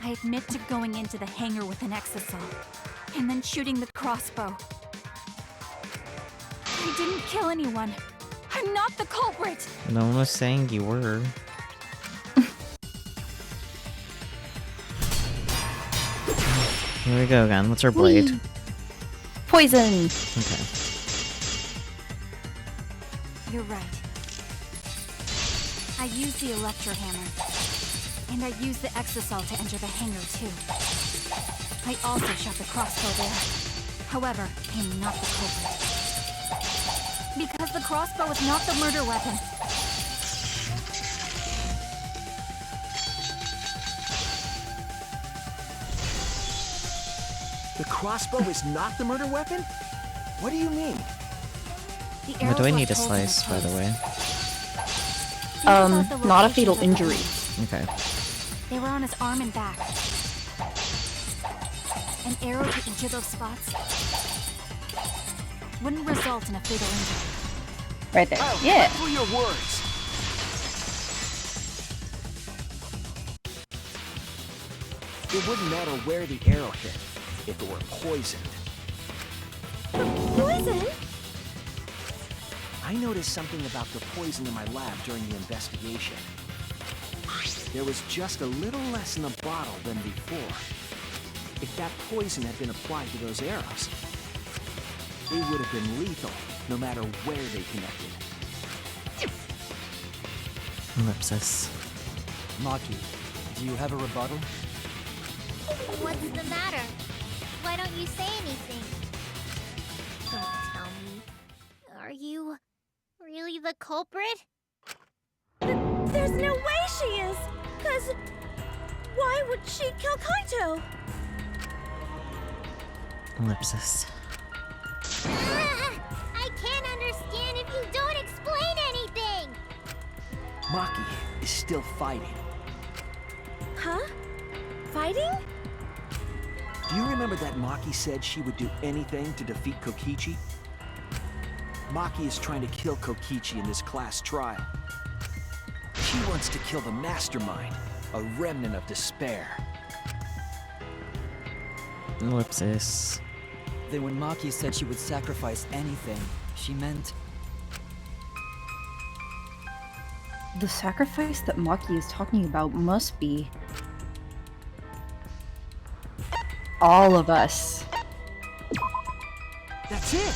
I admit to going into the hangar with an exasol, and then shooting the crossbow. I didn't kill anyone. I'm not the culprit! No one was saying you were. Here we go again. What's our blade? Whee! Poison! Okay. You're right. I used the electro hammer, and I used the exasol to enter the hangar too. I also shot the crossbow there. However, I'm not the culprit. Because the crossbow is not the murder weapon. The crossbow is not the murder weapon? What do you mean? The What do I arrows need to left holes in slice, the by the post. way? These are the Not a locations fatal of the injury. arrows. Okay. They were on his arm and back. An arrow to each of those spots wouldn't result in a fatal injury. Right there. Oh, Yeah. through your words. It wouldn't matter where the arrow hit if it were poisoned. Poison? I noticed something about the poison in my lab during the investigation. There was just a little less in the bottle than before. If that poison had been applied to those arrows, they would have been lethal, no matter where they connected. Ellipsis. Maki, do you have a rebuttal? What's the matter? Why don't you say anything? Don't tell me. Are you really the culprit? There's no way she is! 'Cause why would she kill Kaito? Ellipsis. I can't understand if you don't explain anything! Maki is still fighting. Huh? Fighting? Do you remember that Maki said she would do anything to defeat Kokichi? Maki is trying to kill Kokichi in this class trial. She wants to kill the mastermind, a remnant of despair. Ellipsis. Then when Maki said she would sacrifice anything, she meant... The sacrifice that Maki is talking about must be all of us. That's it!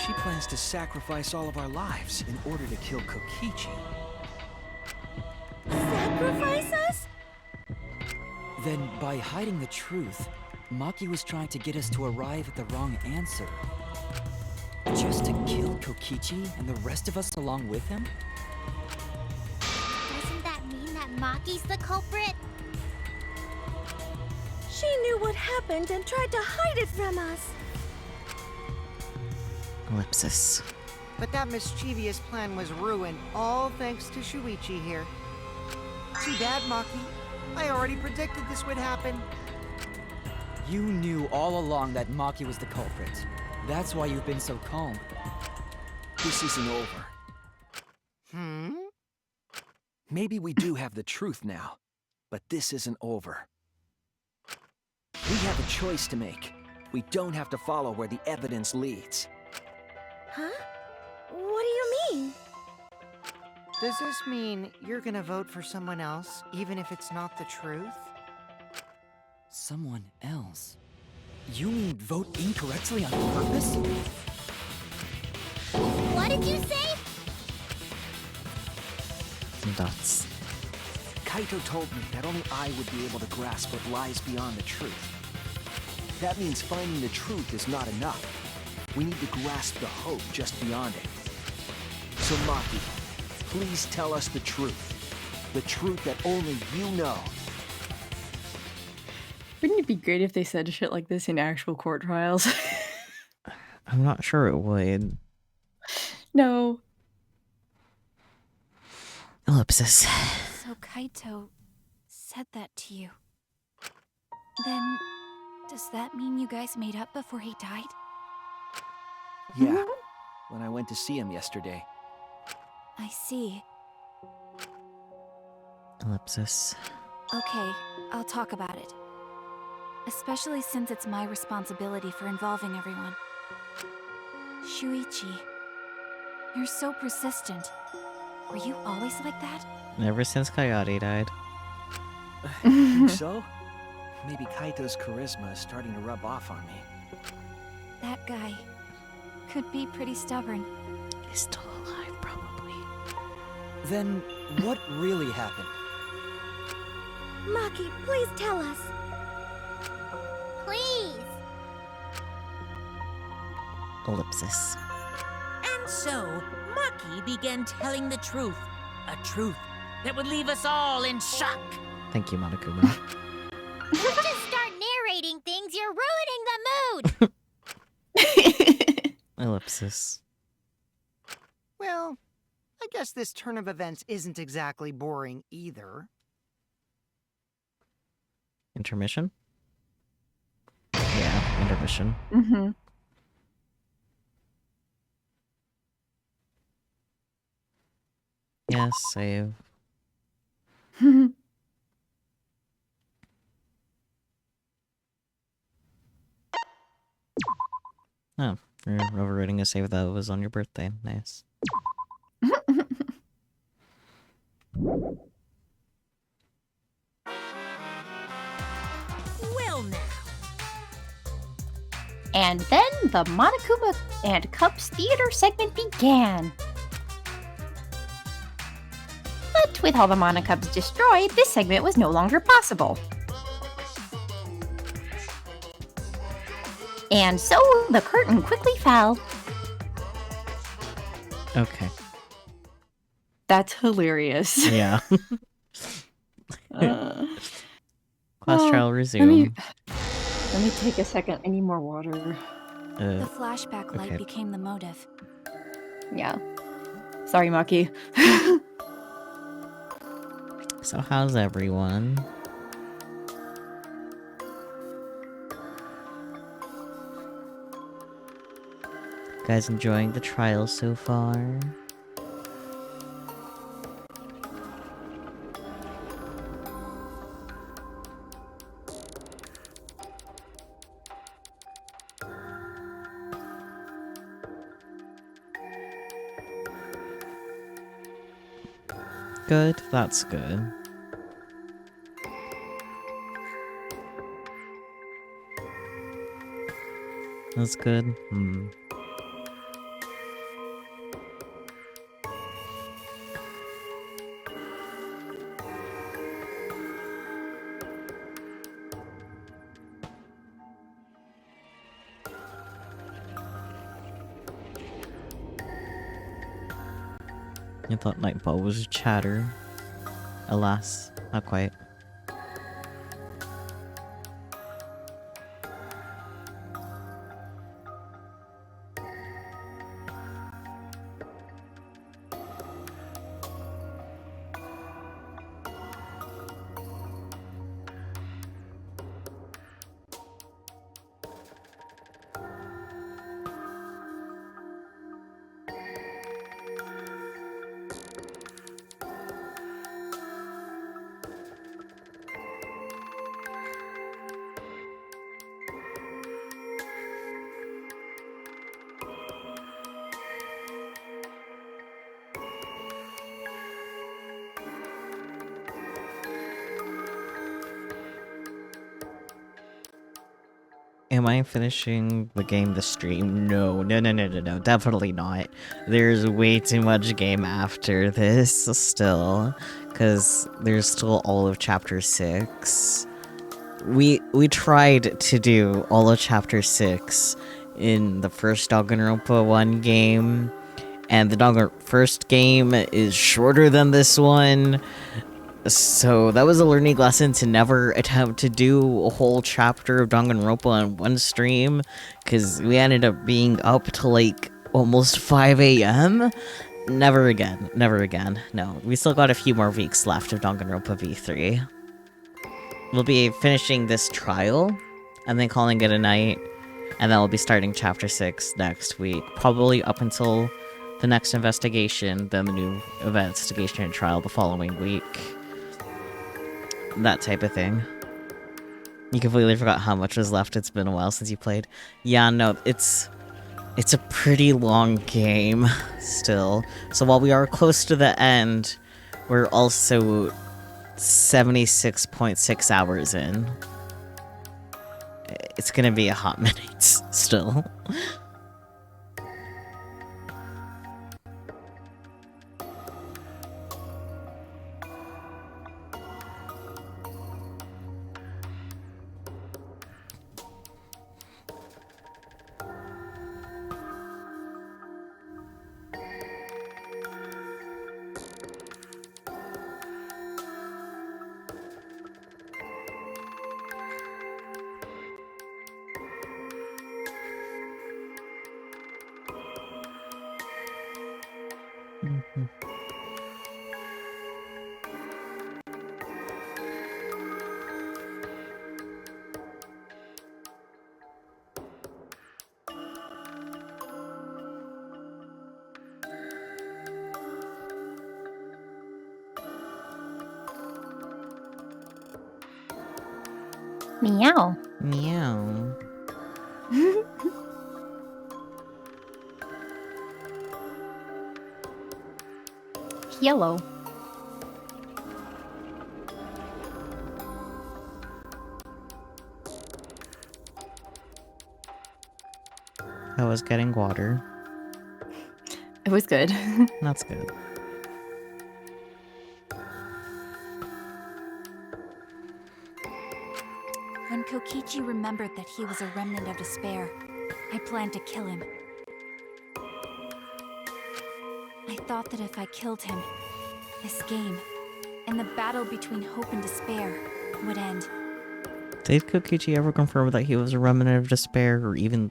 She plans to sacrifice all of our lives in order to kill Kokichi. Sacrifice us? Then, by hiding the truth, Maki was trying to get us to arrive at the wrong answer. Just to kill Kokichi and the rest of us along with him? Doesn't that mean that Maki's the culprit? knew what happened and tried to hide it from us. Ellipsis. But that mischievous plan was ruined, all thanks to Shuichi here. Too bad, Maki. I already predicted this would happen. You knew all along that Maki was the culprit. That's why you've been so calm. This isn't over. Maybe we do have the truth now, but this isn't over. We have a choice to make. We don't have to follow where the evidence leads. Huh? What do you mean? Does this mean you're gonna vote for someone else, even if it's not the truth? Someone else? You mean vote incorrectly on purpose? What did you say? Dots. Kaito told me that only I would be able to grasp what lies beyond the truth. That means finding the truth is not enough. We need to grasp the hope just beyond it. So Maki, please tell us the truth. The truth that only you know. Wouldn't it be great if they said shit like this in actual court trials? I'm not sure it would. No. Ellipsis. So Kaito said that to you. Then, does that mean you guys made up before he died? Yeah, when I went to see him yesterday. I see. Ellipsis. Okay, I'll talk about it. Especially since it's my responsibility for involving everyone. Shuichi, you're so persistent. Were you always like that? Ever since Coyote died. Think so? Maybe Kaito's charisma is starting to rub off on me. That guy could be pretty stubborn. He's still alive, probably. Then, what really happened? Maki, please tell us. Please. Ellipsis. And so, Maki began telling the truth. A truth that would leave us all in shock. Thank you, Monokuma. Don't just start narrating things, you're ruining the mood! Ellipsis. Well, I guess this turn of events isn't exactly boring either. Intermission? Yeah, intermission. Mm-hmm. Yes, save. Oh, you're overriding a save that was on your birthday. Nice. Well now. And then the Monokuma and Cups theater segment began. But with all the Monokubs destroyed, this segment was no longer possible. And so the curtain quickly fell. Okay. That's hilarious. Yeah. Class trial resume. Let me take a second. I need more water. The flashback light okay. became the motive. Yeah. Sorry, Maki. So how's everyone? Guys enjoying the trial so far? Good, that's good. That's good. I thought Nightball was chatter. Alas, not quite. Am I finishing the game this stream? No, definitely not. There's way too much game after this still, because there's still all of Chapter 6. We tried to do all of Chapter 6 in the first Danganronpa 1 game, and the first game is shorter than this one, so that was a learning lesson to never attempt to do a whole chapter of Danganronpa on one stream, because we ended up being up to like almost 5 a.m. Never again, never again. No, we still got a few more weeks left of Danganronpa V3. We'll be finishing this trial, and then calling it a night, and then we'll be starting Chapter 6 next week, probably up until the next investigation, then the new investigation and trial the following week. That type of thing. You completely forgot how much was left. It's been a while since you played. Yeah, no, it's a pretty long game still. So while we are close to the end, we're also 76.6 hours in. It's gonna be a hot minute still. Meow. Meow. Yellow. I was getting water. It was good. That's good. When Kokichi remembered that he was a remnant of despair, I planned to kill him. I thought that if I killed him, this game, and the battle between hope and despair, would end. Did Kokichi ever confirm that he was a remnant of despair, or even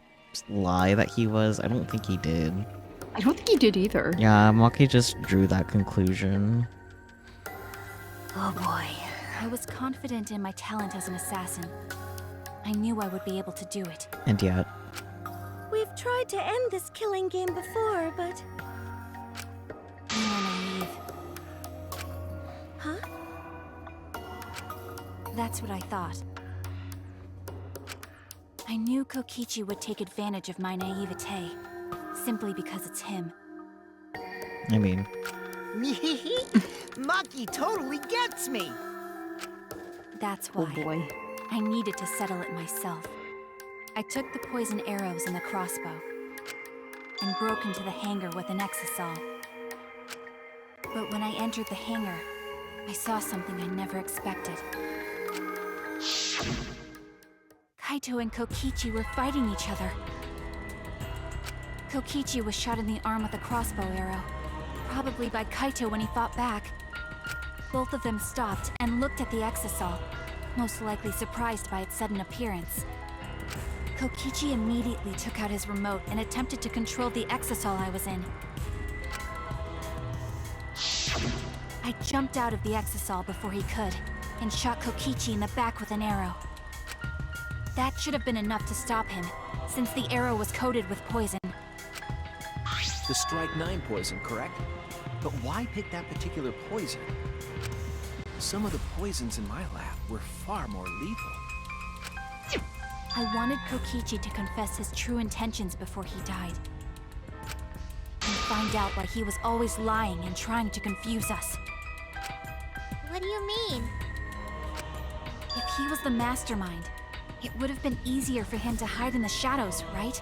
lie that he was? I don't think he did. I don't think he did either. Yeah, Maki just drew that conclusion. Oh boy. I was confident in my talent as an assassin. I knew I would be able to do it. And yet... We've tried to end this killing game before, but... You were naive. Huh? That's what I thought. I knew Kokichi would take advantage of my naivete, simply because it's him. I mean... Maki totally gets me! That's Oh why boy. I needed to settle it myself. I took the poison arrows and the crossbow, and broke into the hangar with an exisal. But when I entered the hangar, I saw something I never expected. Kaito and Kokichi were fighting each other. Kokichi was shot in the arm with a crossbow arrow, probably by Kaito when he fought back. Both of them stopped and looked at the exisal, most likely surprised by its sudden appearance. Kokichi immediately took out his remote and attempted to control the exisal I was in. I jumped out of the exisal before he could, and shot Kokichi in the back with an arrow. That should have been enough to stop him, since the arrow was coated with poison. The Strike 9 poison, correct? But why pick that particular poison? Some of the poisons in my lab were far more lethal. I wanted Kokichi to confess his true intentions before he died. And find out why he was always lying and trying to confuse us. What do you mean? If he was the mastermind, It would have been easier for him to hide in the shadows, right?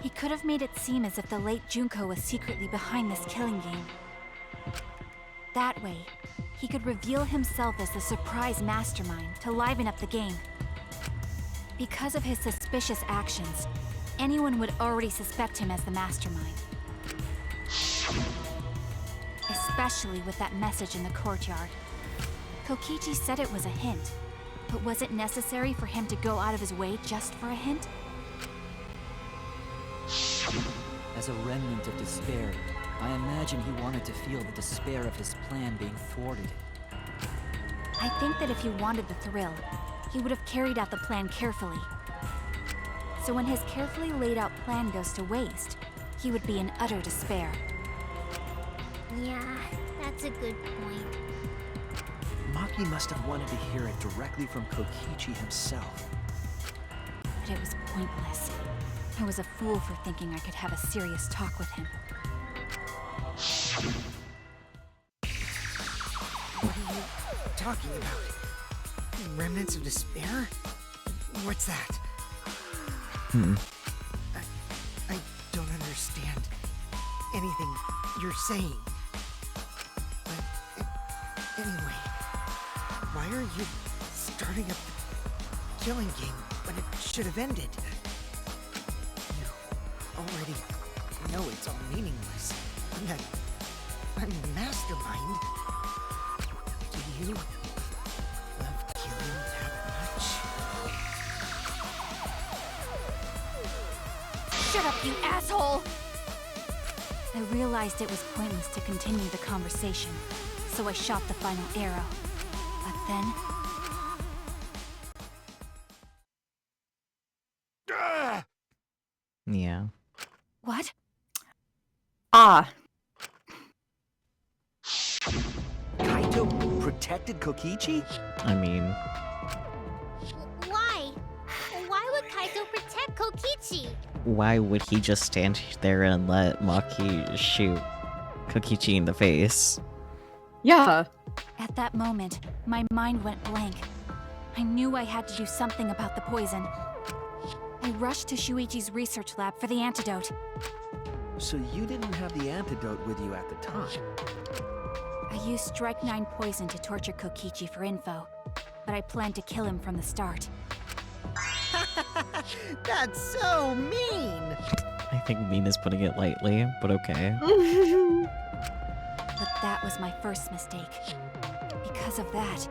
He could have made it seem as if the late Junko was secretly behind this killing game. That way, he could reveal himself as the surprise mastermind to liven up the game. Because of his suspicious actions, anyone would already suspect him as the mastermind. Especially with that message in the courtyard. Kokichi said it was a hint, but was it necessary for him to go out of his way just for a hint? As a remnant of despair, I imagine he wanted to feel the despair of his plan being thwarted. I think that if he wanted the thrill, he would have carried out the plan carefully. So when his carefully laid out plan goes to waste, he would be in utter despair. Yeah, that's a good point. Maki must have wanted to hear it directly from Kokichi himself. But it was pointless. I was a fool for thinking I could have a serious talk with him. What are you talking about? Remnants of despair? What's that? I don't understand anything you're saying. Anyway, why are you starting up the killing game when it should have ended? You already know it's all meaningless, and that I'm the mastermind. Do you love killing that much? Shut up, you asshole! I realized it was pointless to continue the conversation, so I shot the final arrow. But then... Yeah. What? Ah. Kaito protected Kokichi? I mean, Why? Why would Kaito protect Kokichi? why would he just stand there and let Maki shoot Kokichi in the face? Yeah. At that moment, my mind went blank. I knew I had to do something about the poison. I rushed to Shuichi's research lab for the antidote. So you didn't have the antidote with you at the time? I used Strike 9 poison to torture Kokichi for info, but I planned to kill him from the start. That's so mean! I think mean is putting it lightly, but okay. But that was my first mistake. Because of that,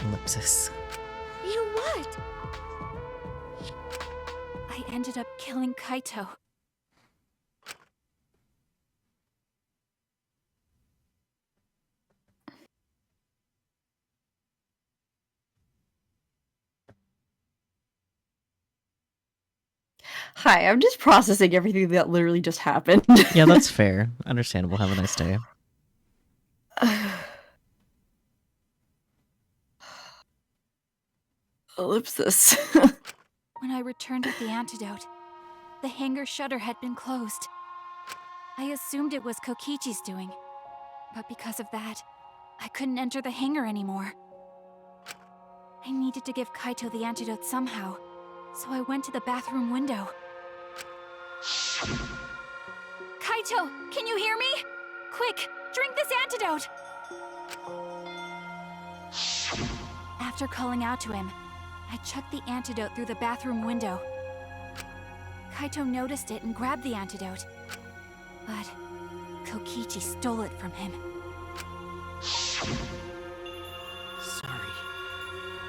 Ellipsis. You what? I ended up killing Kaito. Hi, I'm just processing everything that literally just happened. Yeah, that's fair. Understandable. Have a nice day. Ellipsis. When I returned with the antidote, the hangar shutter had been closed. I assumed it was Kokichi's doing, but because of that, I couldn't enter the hangar anymore. I needed to give Kaito the antidote somehow, so I went to the bathroom window. Kaito, can you hear me? Quick, drink this antidote! After calling out to him, I chucked the antidote through the bathroom window. Kaito noticed it and grabbed the antidote. But Kokichi stole it from him. Sorry,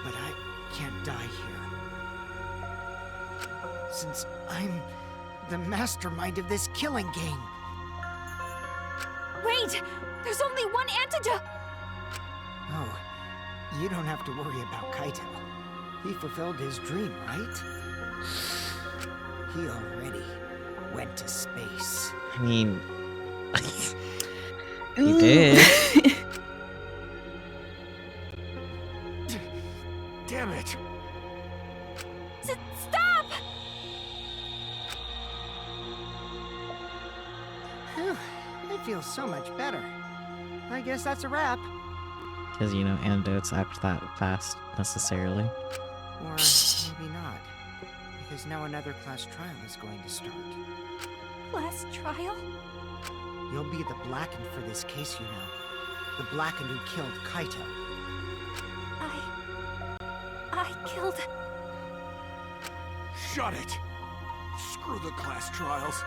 but I can't die here. Since I'm the mastermind of this killing game. Wait! There's only one antidote! Oh, you don't have to worry about Kaito. He fulfilled his dream, right? He already went to space. I mean, he did. Damn it! Stop! Phew, I feel so much better. I guess that's a wrap. Because, you know, antidotes act that fast, necessarily. Or maybe not. Because now another class trial is going to start. Class trial? You'll be the Blackened for this case, you know. The Blackened who killed Kaito. I killed... Shut it! Screw the class trials.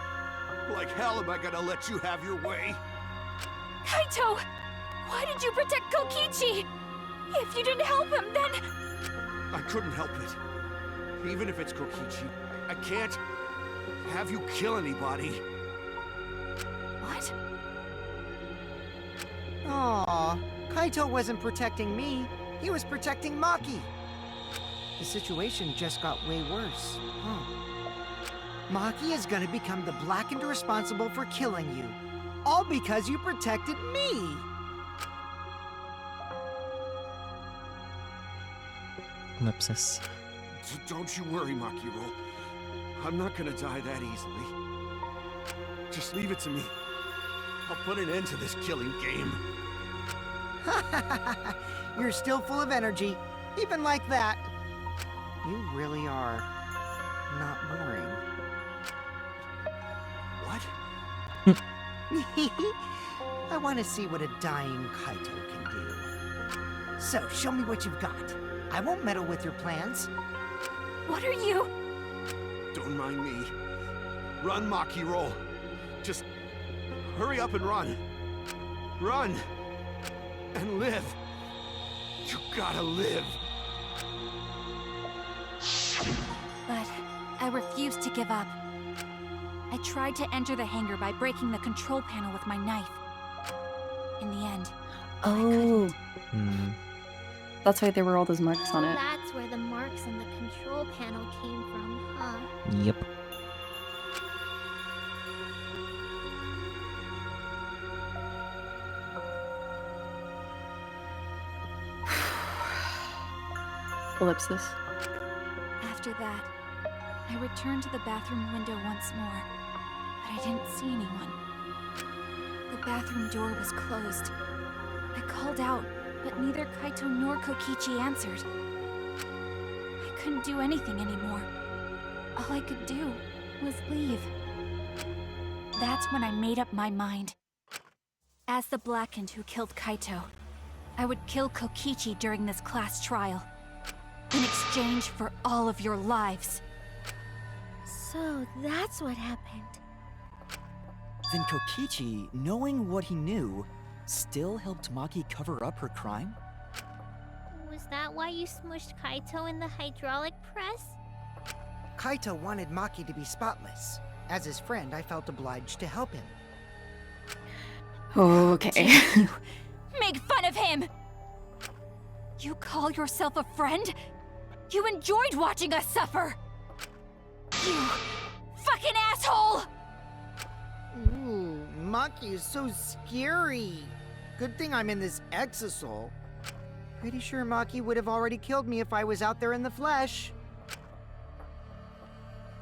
Like hell am I gonna let you have your way? Kaito! Why did you protect Kokichi? If you didn't help him, then... I couldn't help it. Even if it's Kokichi, I can't have you kill anybody. What? Aww, Kaito wasn't protecting me. He was protecting Maki. The situation just got way worse, huh? Maki is gonna become the Blackened responsible for killing you. All because you protected me! Ellipsis. Don't you worry, Makiro. I'm not gonna die that easily. Just leave it to me. I'll put an end to this killing game. You're still full of energy, even like that. You really are not boring. What? I want to see what a dying Kaito can do. So, show me what you've got. I won't meddle with your plans. What are you? Don't mind me. Run, Makiro. Just hurry up and run. Run! And live. You gotta live. But I refused to give up. I tried to enter the hangar by breaking the control panel with my knife. In the end, Oh. That's why there were all those marks on it. That's where the marks in the control panel came from, huh? Yep. Ellipsis. After that, I returned to the bathroom window once more, but I didn't see anyone. The bathroom door was closed. I called out, but neither Kaito nor Kokichi answered. I couldn't do anything anymore. All I could do was leave. That's when I made up my mind. As the Blackened who killed Kaito, I would kill Kokichi during this class trial, in exchange for all of your lives. So that's what happened. Then Kokichi, knowing what he knew, still helped Maki cover up her crime? Was that why you smushed Kaito in the hydraulic press? Kaito wanted Maki to be spotless. As his friend, I felt obliged to help him. Okay. Make fun of him! You call yourself a friend? You enjoyed watching us suffer! You fucking asshole! Ooh, Maki is so scary. Good thing I'm in this exosoul. Pretty sure Maki would have already killed me if I was out there in the flesh.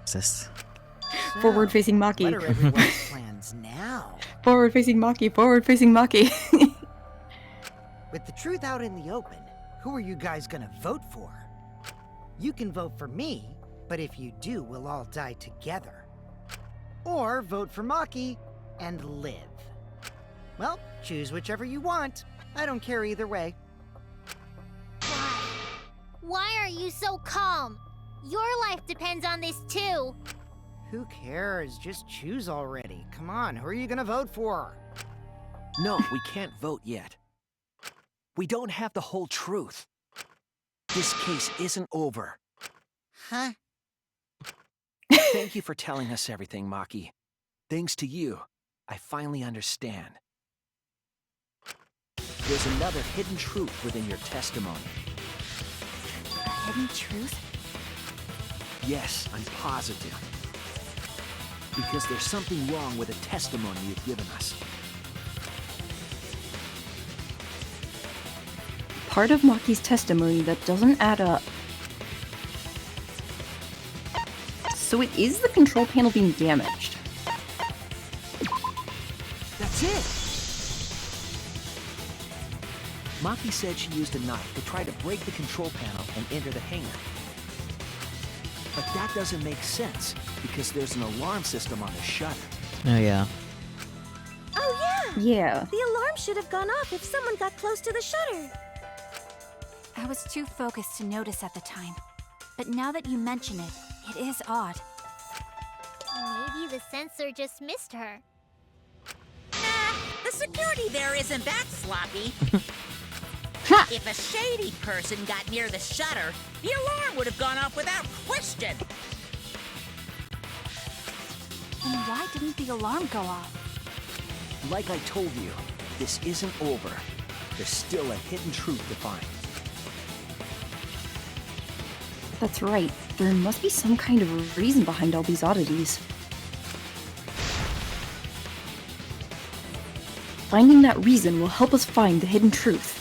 Sis. So, Forward-facing Maki. What are everyone's plans now? Forward-facing Maki. Forward-facing Maki. With the truth out in the open, who are you guys gonna vote for? You can vote for me, but if you do, we'll all die together. Or vote for Maki and live. Well, choose whichever you want. I don't care either way. Why? Why are you so calm? Your life depends on this too. Who cares? Just choose already. Come on, who are you gonna vote for? No, we can't vote yet. We don't have the whole truth. This case isn't over. Huh? Thank you for telling us everything, Maki. Thanks to you, I finally understand. There's another hidden truth within your testimony. A hidden truth? Yes, I'm positive. Because there's something wrong with the testimony you've given us. Part of Maki's testimony that doesn't add up. So it is the control panel being damaged. That's it! Maki said she used a knife to try to break the control panel and enter the hangar. But that doesn't make sense, because there's an alarm system on the shutter. Oh yeah. Oh, yeah! Yeah. The alarm should have gone off if someone got close to the shutter. I was too focused to notice at the time. But now that you mention it, it is odd. Maybe the sensor just missed her. Nah, the security there isn't that sloppy. If a shady person got near the shutter, the alarm would have gone off without question. And why didn't the alarm go off? Like I told you, this isn't over. There's still a hidden truth to find. That's right. There must be some kind of reason behind all these oddities. Finding that reason will help us find the hidden truth.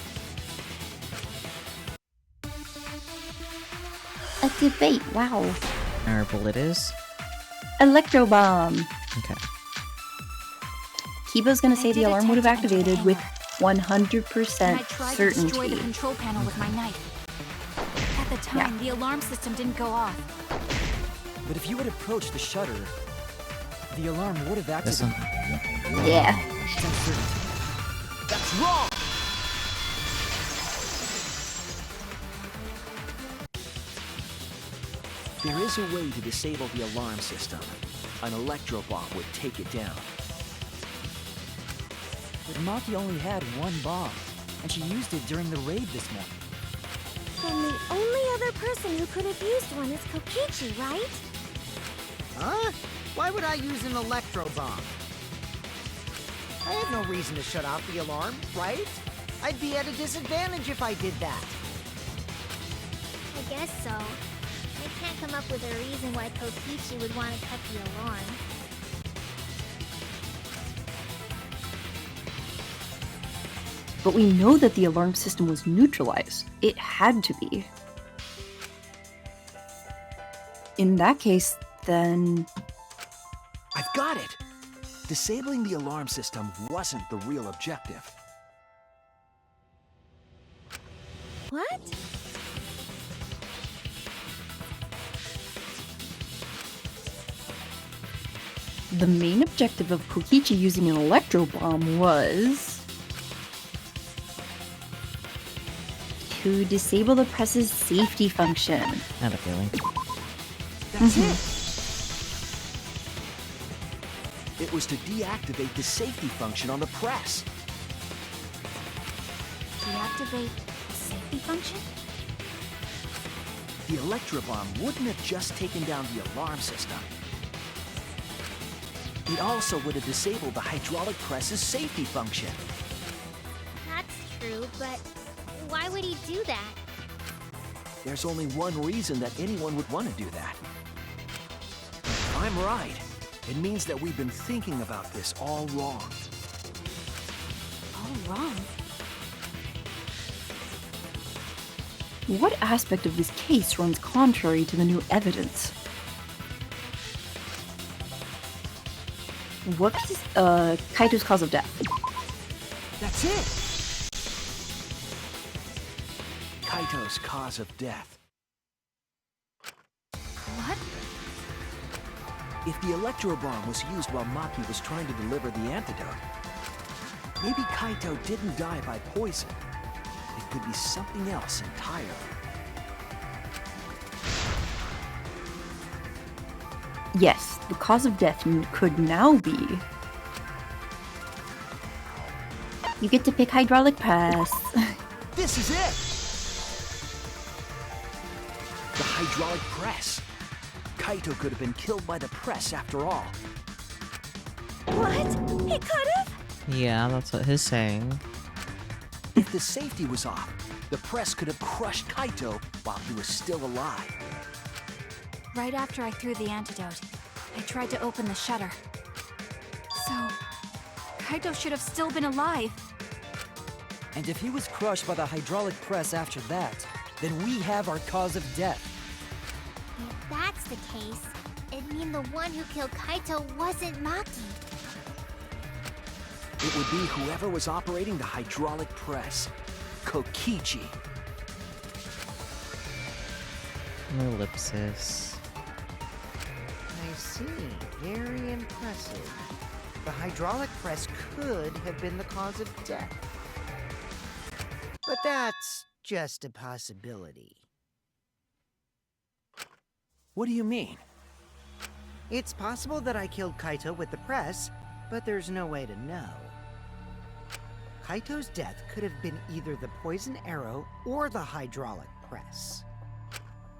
A debate, wow. Our bullet is? Electro bomb. Okay. Kibo's gonna say I the did alarm would have attempt to enter activated the with hangar. 100% And I tried to destroy certainty. the control panel with my knife. At the time, the alarm system didn't go off. But if you had approached the shutter, the alarm would have This activated. one? Yeah. Sense certainty. That's wrong! There is a way to disable the alarm system. An electro bomb would take it down. But Maki only had one bomb, and she used it during the raid this morning. Then the only other person who could have used one is Kokichi, right? Huh? Why would I use an electro bomb? I have no reason to shut off the alarm, right? I'd be at a disadvantage if I did that. I guess so. I can't come up with a reason why Kokichi would want to cut the alarm. But we know that the alarm system was neutralized. It had to be. In that case, then... I've got it! Disabling the alarm system wasn't the real objective. What? The main objective of Kokichi using an electro bomb was... to disable the press's safety function. I had a feeling. That's it! It was to deactivate the safety function on the press. Deactivate the safety function? The electro bomb wouldn't have just taken down the alarm system. It also would have disabled the hydraulic press's safety function. That's true, but why would he do that? There's only one reason that anyone would want to do that. If I'm right, it means that we've been thinking about this all wrong. All wrong. What aspect of this case runs contrary to the new evidence? What is Kaito's cause of death? That's it! Kaito's cause of death. What? If the electro bomb was used while Maki was trying to deliver the antidote, maybe Kaito didn't die by poison. It could be something else entirely. Yes, the cause of death could now be... You get to pick hydraulic press. This is it! The hydraulic press. Kaito could have been killed by the press after all. What? He could have? Yeah, that's what he's saying. If the safety was off, the press could have crushed Kaito while he was still alive. Right after I threw the antidote, I tried to open the shutter. So, Kaito should have still been alive. And if he was crushed by the hydraulic press after that, then we have our cause of death. If that's the case, it'd mean the one who killed Kaito wasn't Maki. It would be whoever was operating the hydraulic press. Kokichi. Ellipsis. I see. Very impressive. The hydraulic press could have been the cause of death. But that's just a possibility. What do you mean? It's possible that I killed Kaito with the press, but there's no way to know. Kaito's death could have been either the poison arrow or the hydraulic press.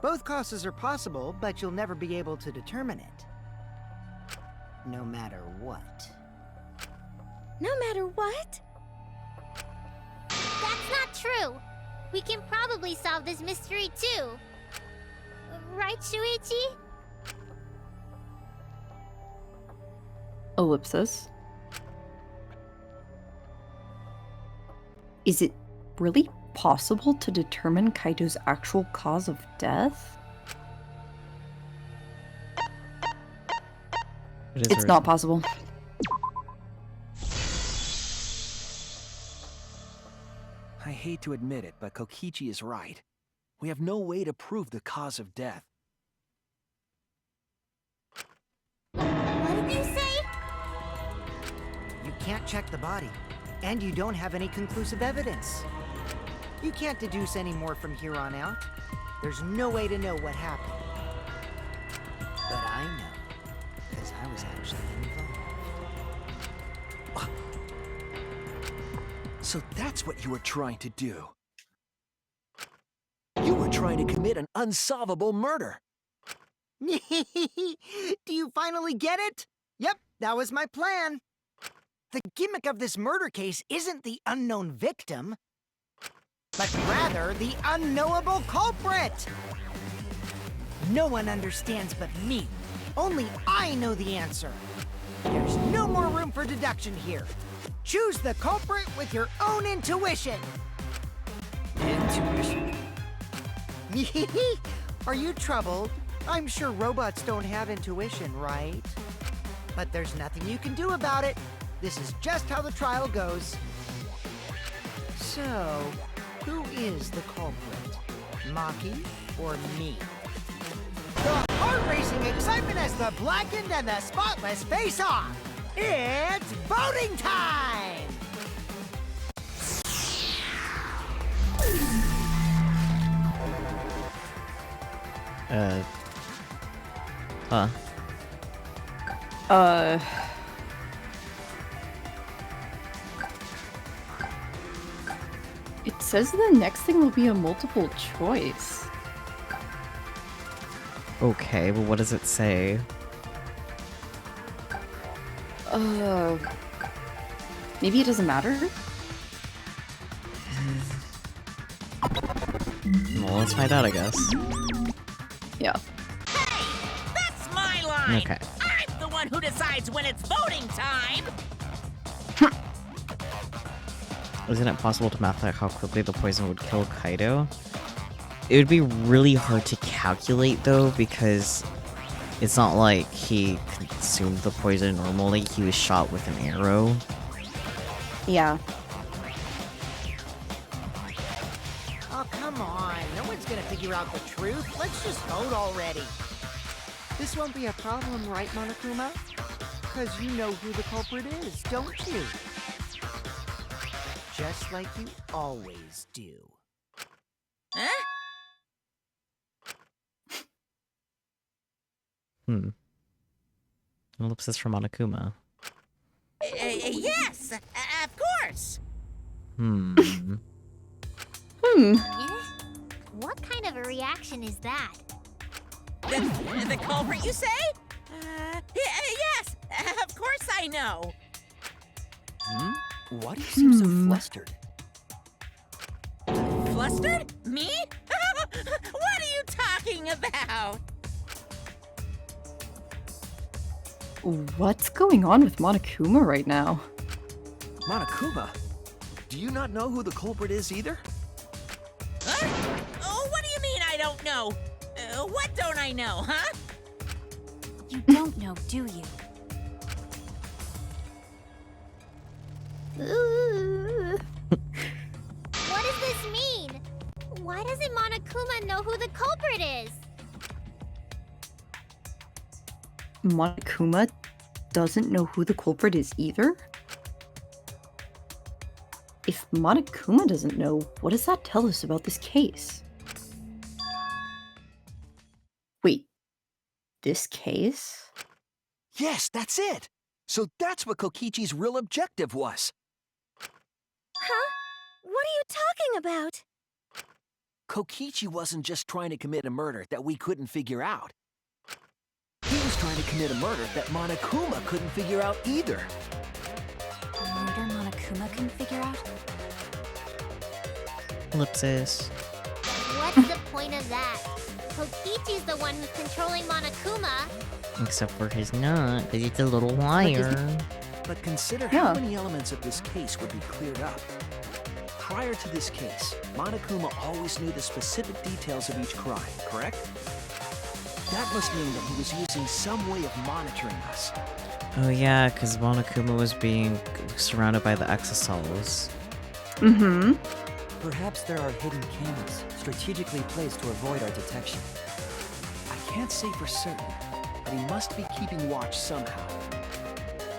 Both causes are possible, but you'll never be able to determine it. No matter what. No matter what? That's not true. We can probably solve this mystery too. Right, Shuichi? Ellipsis. Is it really possible to determine Kaito's actual cause of death? It's not possible. I hate to admit it, but Kokichi is right. We have no way to prove the cause of death. What did you say? You can't check the body, and you don't have any conclusive evidence. You can't deduce any more from here on out. There's no way to know what happened. But I know, because I was actually involved. So that's what you were trying to do. You were trying to commit an unsolvable murder. Do you finally get it? Yep, that was my plan. The gimmick of this murder case isn't the unknown victim, but rather the unknowable culprit. No one understands but me. Only I know the answer. There's no more room for deduction here. Choose the culprit with your own intuition. Intuition? Are you troubled? I'm sure robots don't have intuition, right? But there's nothing you can do about it. This is just how the trial goes. So, who is the culprit? Maki or me? The heart-racing excitement as the blackened and the spotless face off. It's voting time! Huh. It says the next thing will be a multiple choice. Okay, but what does it say? Maybe it doesn't matter? Well, let's find out, I guess. Yeah. Hey, that's my line. Okay. I'm the one who decides when it's voting time. Isn't it possible to map out how quickly the poison would kill Kaito? It would be really hard to calculate, though, because it's not like he consumed the poison normally. He was shot with an arrow. Yeah. Oh, come on. No one's gonna figure out the truth. Let's just vote already. This won't be a problem, right, Monokuma? Because you know who the culprit is, don't you? Just like you always do. Huh? Ellipsis from Monokuma. Yes, of course. Yeah? What kind of a reaction is that? The culprit, you say? Yes, of course I know. Why do you seem so flustered? Flustered? Me? What are you talking about? What's going on with Monokuma right now? Monokuma? Do you not know who the culprit is either? Huh? Oh, what do you mean I don't know? What don't I know, huh? You don't know, do you? What is this doesn't Monokuma know who the culprit is? Monokuma doesn't know who the culprit is either? If Monokuma doesn't know, what does that tell us about this case? Wait, this case? Yes, that's it! So that's what Kokichi's real objective was. Huh? What are you talking about? Kokichi wasn't just trying to commit a murder that we couldn't figure out. He was trying to commit a murder that Monokuma couldn't figure out either. A murder Monokuma couldn't figure out? Ellipsis. What's the point of that? Kokichi's the one who's controlling Monokuma. Except for he's not, but he's a little liar. But consider how many elements of this case would be cleared up. Prior to this case, Monokuma always knew the specific details of each crime, correct? That must mean that he was using some way of monitoring us. Oh yeah, because Monokuma was being surrounded by the Exosols. Mm-hmm. Perhaps there are hidden cameras strategically placed to avoid our detection. I can't say for certain, but he must be keeping watch somehow.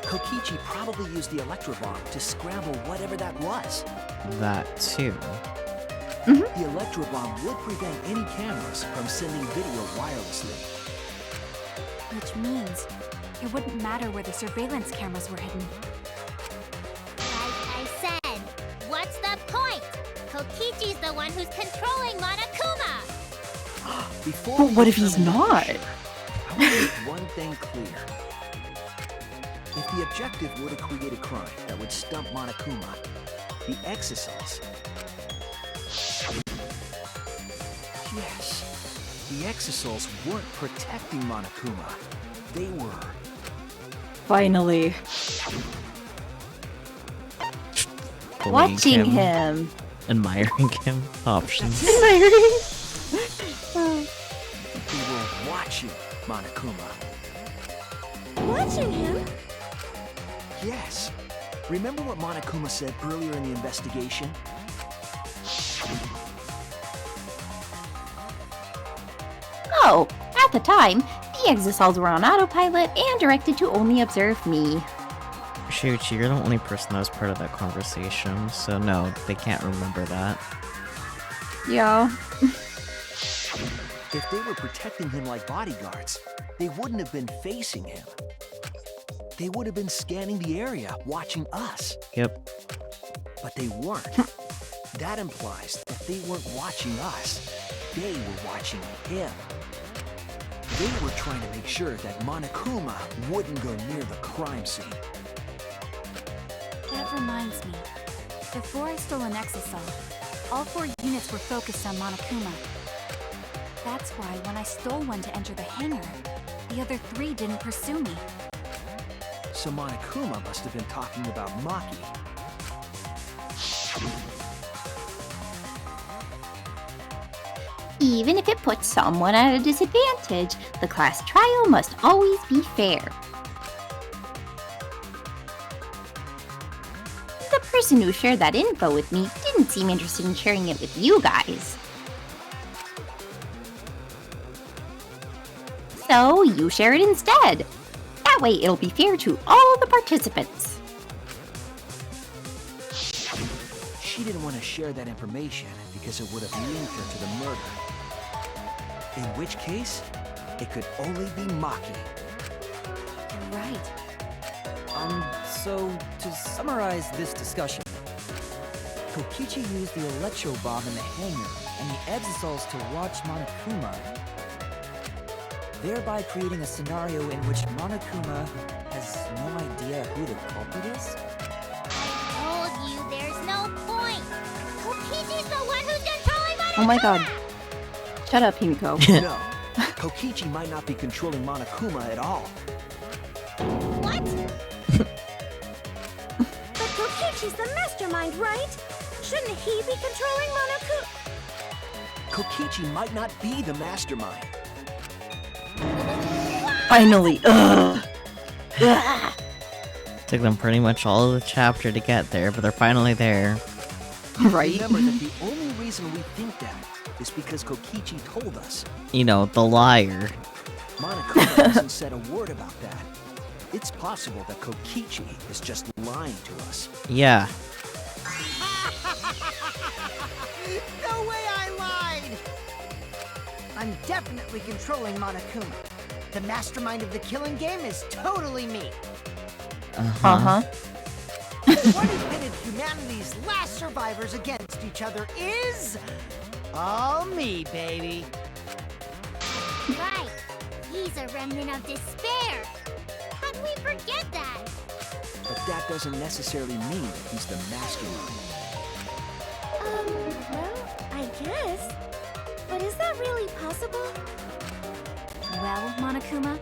Kokichi probably used the electro bomb to scramble whatever that was. That too. The electro bomb would prevent any cameras from sending video wirelessly. Which means it wouldn't matter where the surveillance cameras were hidden. Like I said, what's the point? Kokichi's the one who's controlling Monokuma. Before But what if he's not? I want to make one thing clear. If the objective were to create a crime that would stump Monokuma, the Exosols... Yes, the Exosols weren't protecting Monokuma. They were... Finally. Bullying Watching him. Admiring him. Options. We were watching Monokuma. Watching him? Yes. Remember what Monokuma said earlier in the investigation? Oh, at the time, the Exosols were on autopilot and directed to only observe me. Shuichi, you're the only person that was part of that conversation, so no, they can't remember that. Yeah. If they were protecting him like bodyguards, they wouldn't have been facing him. They would have been scanning the area, watching us. Yep. But they weren't. That implies that they weren't watching us. They were watching him. They were trying to make sure that Monokuma wouldn't go near the crime scene. That reminds me. Before I stole an Exosol, all 4 units were focused on Monokuma. That's why when I stole one to enter the hangar, the other 3 didn't pursue me. So Monokuma must have been talking about Maki. Even if it puts someone at a disadvantage, the class trial must always be fair. The person who shared that info with me didn't seem interested in sharing it with you guys. So you share it instead. That way it'll be fair to all the participants. She didn't want to share that information because it would have linked her to the murder. In which case, it could only be Maki. You're right. So to summarize this discussion, Kokichi used the electro bomb in the hangar and the Exosols to watch Monokuma, thereby creating a scenario in which Monokuma has no idea who the culprit is? I told you there's no point. Kokichi's the one who's controlling Monokuma. Oh my god. Shut up, Himiko. No, Kokichi might not be controlling Monokuma at all. What? But Kokichi's the mastermind, right? Shouldn't he be controlling Monokuma? Kokichi might not be the mastermind. Finally. Ugh. Ugh. Took them pretty much all of the chapter to get there, but they're finally there. Right? Remember that the only reason we think that is because Kokichi told us. You know, the liar. Monokuma hasn't said a word about that. It's possible that Kokichi is just lying to us. Yeah. No way I lied! I'm definitely controlling Monokuma. The mastermind of the killing game is totally me. Uh-huh. What has pitted humanity's last survivors against each other is... all me, baby. Right. He's a remnant of despair. How do we forget that? But that doesn't necessarily mean that he's the mastermind. Well, I guess. But is that really possible? Well, Monokuma?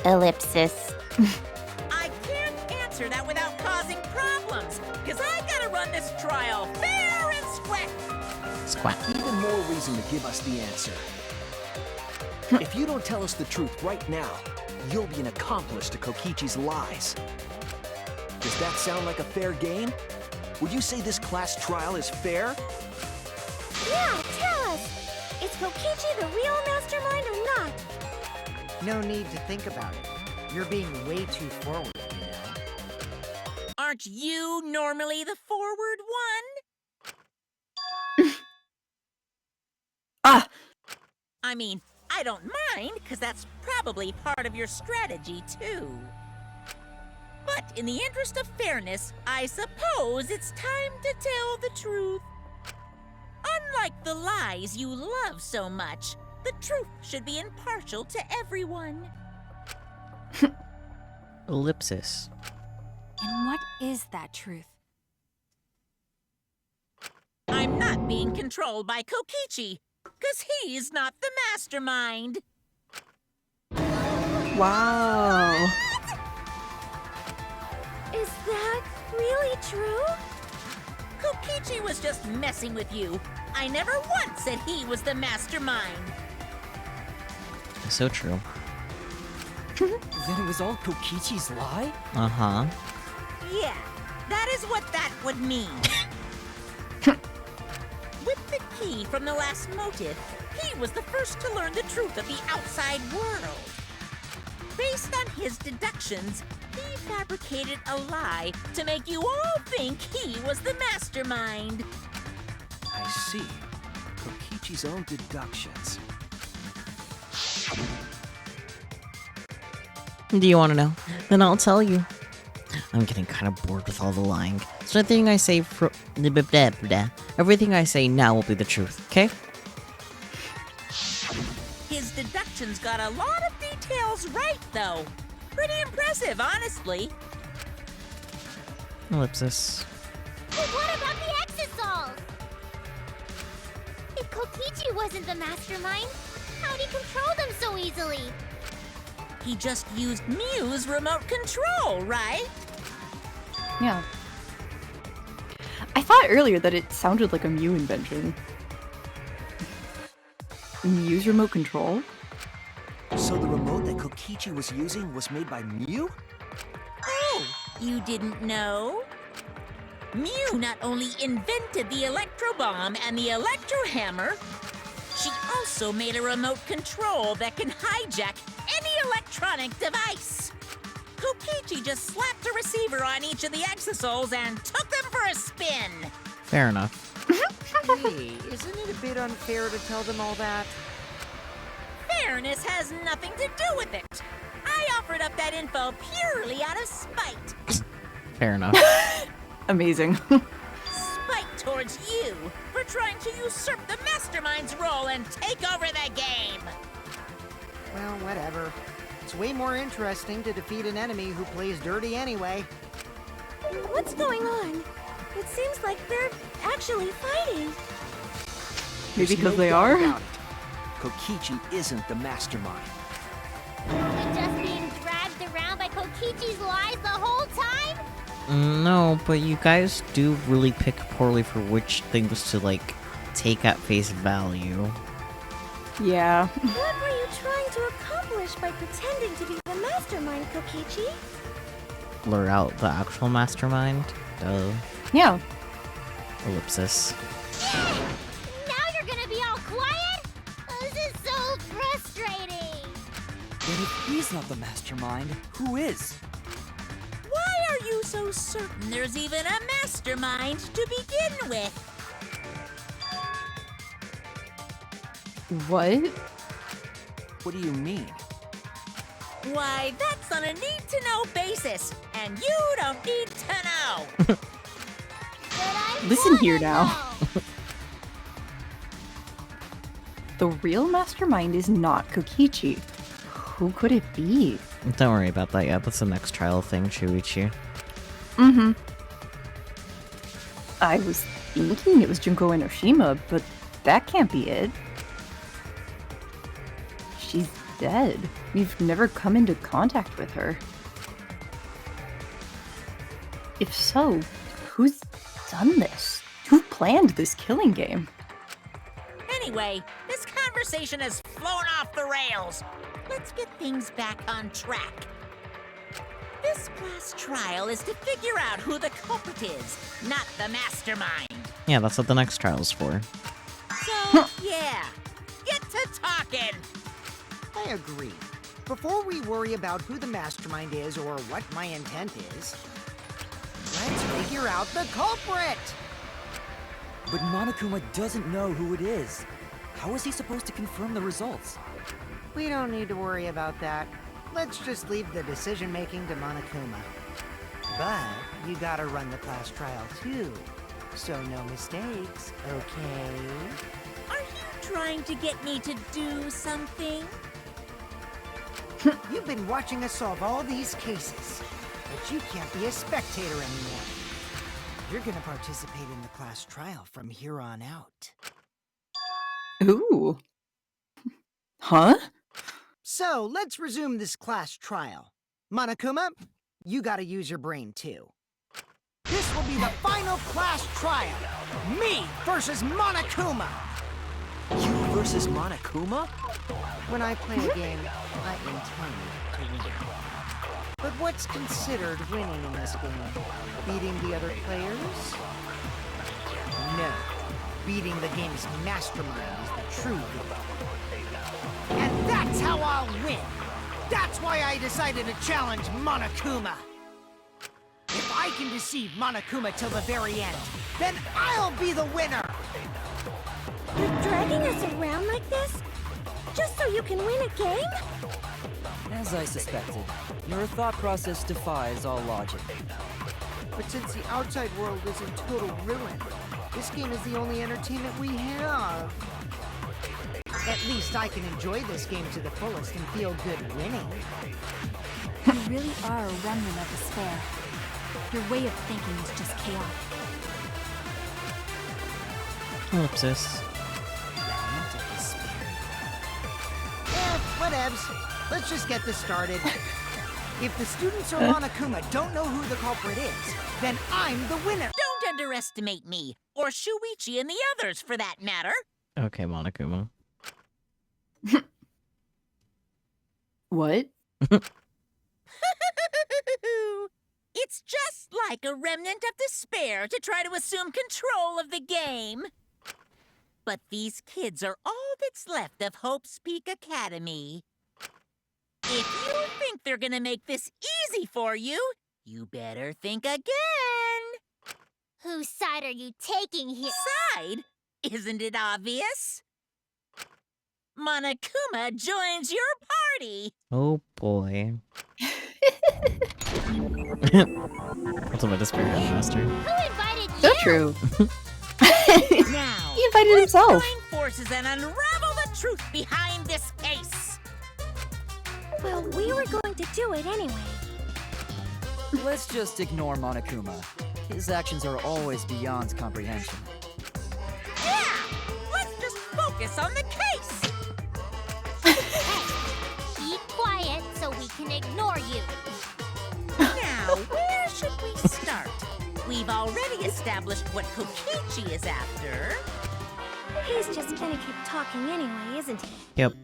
Ellipsis. I can't answer that without causing problems, because I gotta run this trial fair and square. Squat. Even more reason to give us the answer. If you don't tell us the truth right now, you'll be an accomplice to Kokichi's lies. Does that sound like a fair game? Would you say this class trial is fair? Yeah, tell us! Is Kokichi the real mastermind or not? No need to think about it. You're being way too forward, you know? Aren't you normally the forward one? Ah! I mean, I don't mind, because that's probably part of your strategy, too. But in the interest of fairness, I suppose it's time to tell the truth. Unlike the lies you love so much, the truth should be impartial to everyone. Ellipsis. And what is that truth? I'm not being controlled by Kokichi, because he's not the mastermind. Wow. Is that really true? Kokichi was just messing with you. I never once said he was the mastermind. So true. Then it was all Kokichi's lie? Uh-huh. Yeah, that is what that would mean. With the key from the last motive, he was the first to learn the truth of the outside world. Based on his deductions, he fabricated a lie to make you all think he was the mastermind. I see. Kokichi's own deductions. Do you want to know? Then I'll tell you. I'm getting kind of bored with all the lying. So everything I say everything I say now will be the truth, okay? His deductions got a lot of details right, though. Pretty impressive, honestly. Ellipsis. But what about the Exosols? If Kokichi wasn't the mastermind, how'd he control them so easily? He just used Mew's remote control, right? Yeah. I thought earlier that it sounded like a Mew invention. Mew's remote control? So the remote that Kokichi was using was made by Mew? Oh, you didn't know? Mew not only invented the Electro Bomb and the Electro Hammer, she also made a remote control that can hijack any electronic device. Kokichi just slapped a receiver on each of the Exosols and took them for a spin. Fair enough. Hey, isn't it a bit unfair to tell them all that? Fairness has nothing to do with it. I offered up that info purely out of spite. Fair enough. Amazing. Spite towards you for trying to usurp the mastermind's role and take over the game. Well, whatever. It's way more interesting to defeat an enemy who plays dirty anyway. What's going on? It seems like they're actually fighting. Maybe There's because no they doubt are? about it. Kokichi isn't the mastermind. Were we just being dragged around by Kokichi's lies the whole time? No, but you guys do really pick poorly for which things to, like, take at face value. Yeah. What were you trying to accomplish? punish by pretending to be the mastermind, Kokichi. Lure out the actual mastermind? Duh. Yeah. Ellipsis. Now you're gonna be all quiet? This is so frustrating. But if he's not the mastermind, who is? Why are you so certain there's even a mastermind to begin with? What? What do you mean? Why, that's on a need-to-know basis, and you don't need to know. Listen here now. The real mastermind is not Kokichi. Who could it be? Don't worry about that yet. That's the next trial thing, Shuichi. Mm-hmm. I was thinking it was Junko Enoshima, but that can't be it. She's dead. We've never come into contact with her. If so, who's done this? Who planned this killing game? Anyway, this conversation has flown off the rails. Let's get things back on track. This class trial is to figure out who the culprit is, not the mastermind. Yeah, that's what the next trial's for. So, yeah, get to talking. I agree. Before we worry about who the mastermind is or what my intent is, let's figure out the culprit! But Monokuma doesn't know who it is. How is he supposed to confirm the results? We don't need to worry about that. Let's just leave the decision-making to Monokuma. But you gotta run the class trial too, so no mistakes, okay? Are you trying to get me to do something? You've been watching us solve all these cases, but you can't be a spectator anymore. You're gonna participate in the class trial from here on out. Ooh. Huh? So, let's resume this class trial. Monokuma, you gotta use your brain too. This will be the final class trial! Me versus Monokuma! You versus Monokuma? When I play a game, I intend to win. But what's considered winning in this game? Beating the other players? No. Beating the game's mastermind is the true goal. And that's how I'll win! That's why I decided to challenge Monokuma! If I can deceive Monokuma till the very end, then I'll be the winner! You're dragging us around like this? Just so you can win a game? As I suspected, your thought process defies all logic. But since the outside world is in total ruin, this game is the only entertainment we have. At least I can enjoy this game to the fullest and feel good winning. You really are a remnant of despair. Your way of thinking is just chaotic. Ellipsis. Remnant of despair. Whatevs. Let's just get this started. If the students or Monokuma don't know who the culprit is, then I'm the winner! Don't underestimate me, or Shuichi and the others for that matter. Okay, Monokuma. What? It's just like a remnant of despair to try to assume control of the game. But these kids are all that's left of Hope's Peak Academy. If you think they're gonna make this easy for you, you better think again. Whose side are you taking here? Side? Isn't it obvious? Monokuma joins your party. Oh boy. What's up with this spirit master? Who invited you? So true. Now, He invited himself. join forces and unravel the truth behind this case. Well, we were going to do it anyway. Let's just ignore Monokuma. His actions are always beyond comprehension. Yeah! Let's just focus on the case! Be quiet so we can ignore you. Now, where should we start? We've already established what Kokichi is after. He's just gonna keep talking anyway, isn't he? Yep.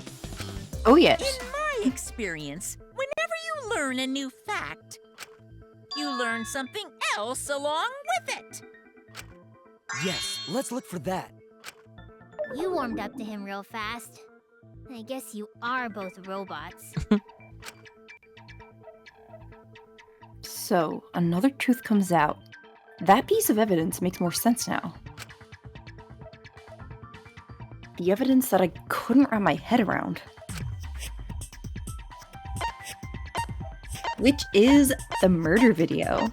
Oh, yes. In my my experience, whenever you learn a new fact, you learn something else along with it. Yes, let's look for that. You warmed up to him real fast. I guess you are both robots. So, another truth comes out. That piece of evidence makes more sense now. The evidence that I couldn't wrap my head around. Which is the murder video.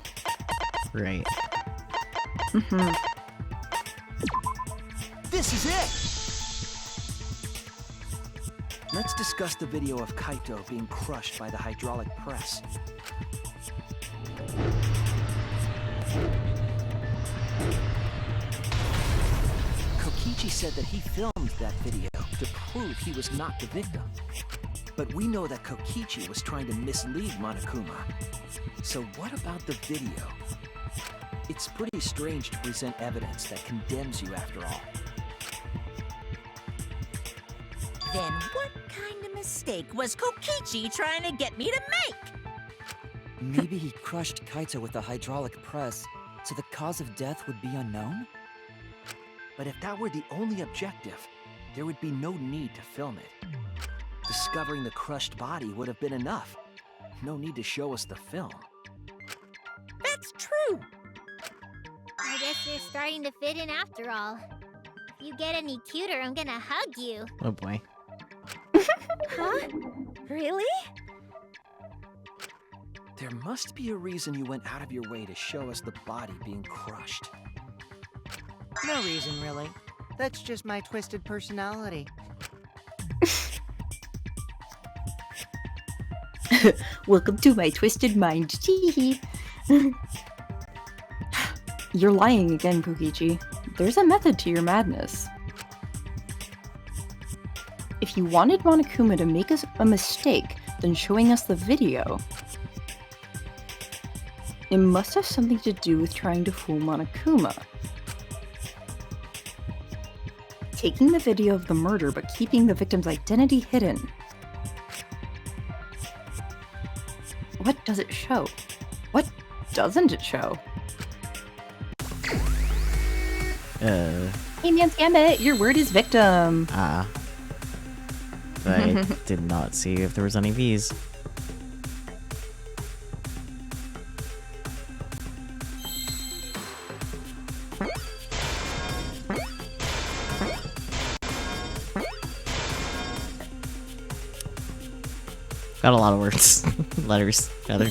Right. Mm-hmm. This is it! Let's discuss the video of Kaito being crushed by the hydraulic press. Kokichi said that he filmed that video to prove he was not the victim. But we know that Kokichi was trying to mislead Monokuma. So what about the video? It's pretty strange to present evidence that condemns you after all. Then what kind of mistake was Kokichi trying to get me to make? Maybe he crushed Kaito with the hydraulic press, so the cause of death would be unknown? But if that were the only objective, there would be no need to film it. Discovering the crushed body would have been enough. No need to show us the film. That's true. I guess you're starting to fit in after all. If you get any cuter, I'm gonna hug you. Oh boy. Huh? Really? There must be a reason you went out of your way to show us the body being crushed. No reason, really. That's just my twisted personality. Welcome to my twisted mind. Teehee. You're lying again, Kokichi. There's a method to your madness. If you wanted Monokuma to make us a mistake, then showing us the video, it must have something to do with trying to fool Monokuma. Taking the video of the murder but keeping the victim's identity hidden. What does it show? What doesn't it show? Hey man, Gambit, your word is victim. Ah. I did not see if there was any V's. Got a lot of words. Letters, rather.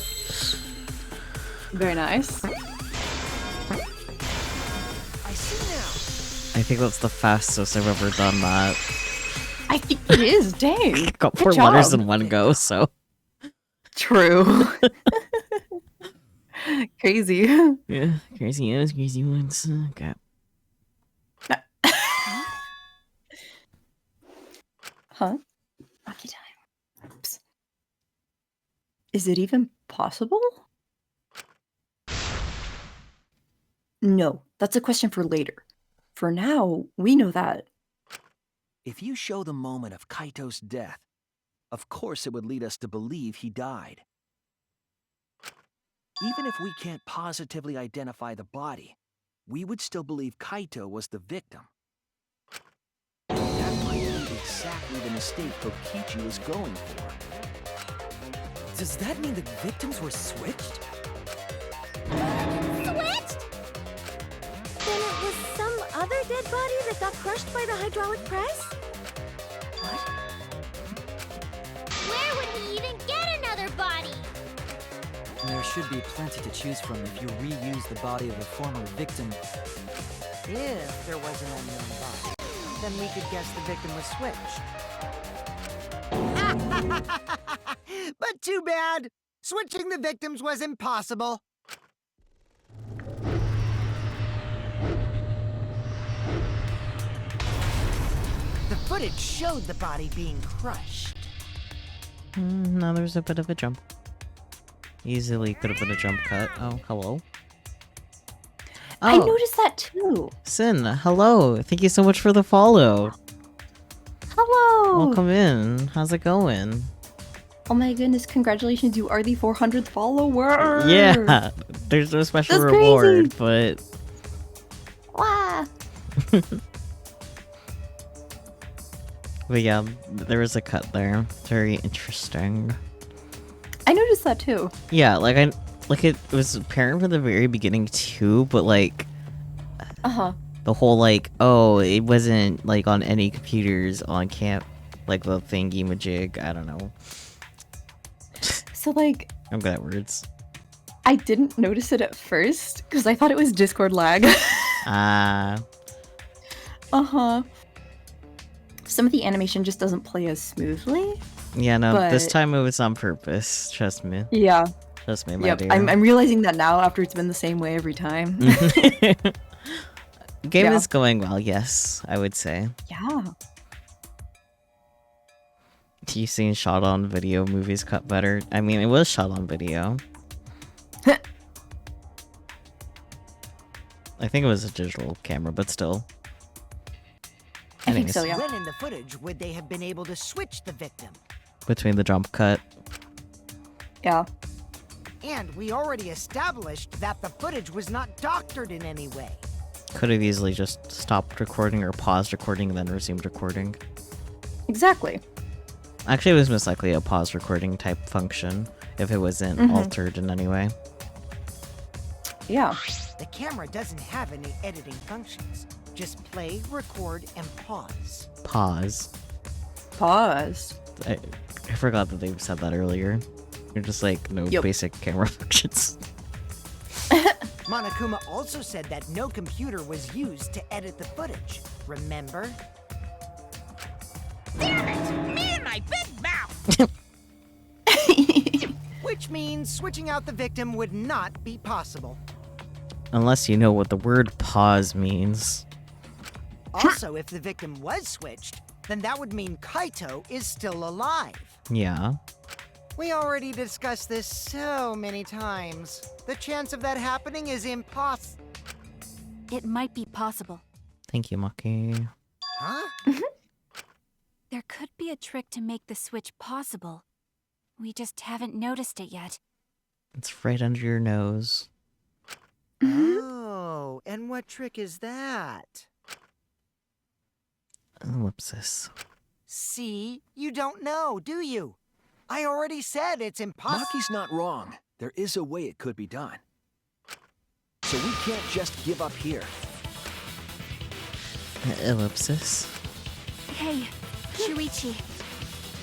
Very nice. I think that's the fastest I've ever done that. I think it is, dang. Got Good 4 letters job. in one go, so. True. Crazy. Yeah, crazy is crazy ones. Okay. Huh? Hockey time. Oops. Is it even possible? No, that's a question for later. For now, we know that. If you show the moment of Kaito's death, of course it would lead us to believe he died. Even if we can't positively identify the body, we would still believe Kaito was the victim. That might be exactly the mistake Kokichi was going for. Does that mean the victims were switched? Switched? Then it was some other dead body that got crushed by the hydraulic press? Where would he even get another body? There should be plenty to choose from if you reuse the body of a former victim. If there was an unknown body, then we could guess the victim was switched. But too bad! Switching the victims was impossible. The footage showed the body being crushed. No, there's a bit of a jump. Easily could have been a jump cut. Oh, hello. I noticed that too. Sin, hello. Thank you so much for the follow. Hello. Welcome in. How's it going? Oh my goodness, congratulations, you are the 400th follower! Yeah, there's no special That's reward, crazy. but Wow. but yeah, there was a cut there. Very interesting. I noticed that too. Yeah, it was apparent from the very beginning too, but like the whole like, oh, it wasn't like on any computers on camp, like the thingy majig. I don't know. So like, I'm good at words. I didn't notice it at first because I thought it was Discord lag. Some of the animation just doesn't play as smoothly. Yeah, no, this but- time it was on purpose. Trust me. Yeah. Trust me, my Yep. dear. I'm realizing that now after it's been the same way every time. Game Yeah. is going well, yes, I would say. Yeah. You've seen shot on video movies cut better. I mean, it was shot on video. I think it was a digital camera, but still. I think so, Anyways, yeah. When in the footage would they have been able to switch the victim? Between the jump cut. Yeah. And we already established that the footage was not doctored in any way. Could have easily just stopped recording or paused recording and then resumed recording. Exactly. Actually, it was most likely a pause recording type function if it wasn't altered in any way. Yeah. The camera doesn't have any editing functions. Just play, record, and pause. Pause. Pause. I forgot that they said that earlier. You're just like, no basic camera functions. Monokuma also said that no computer was used to edit the footage. Remember? Damn it! Me and my big mouth! Which means switching out the victim would not be possible. Unless you know what the word pause means. Also, if the victim was switched, then that would mean Kaito is still alive. Yeah. We already discussed this so many times. The chance of that happening is impossible. It might be possible. Thank you, Maki. Huh? There could be a trick to make the switch possible. We just haven't noticed it yet. It's right under your nose. Oh, and what trick is that? Ellipsis. See? You don't know, do you? I already said it's impossible. Maki's not wrong. There is a way it could be done. So we can't just give up here. Ellipsis. Hey, Shuichi.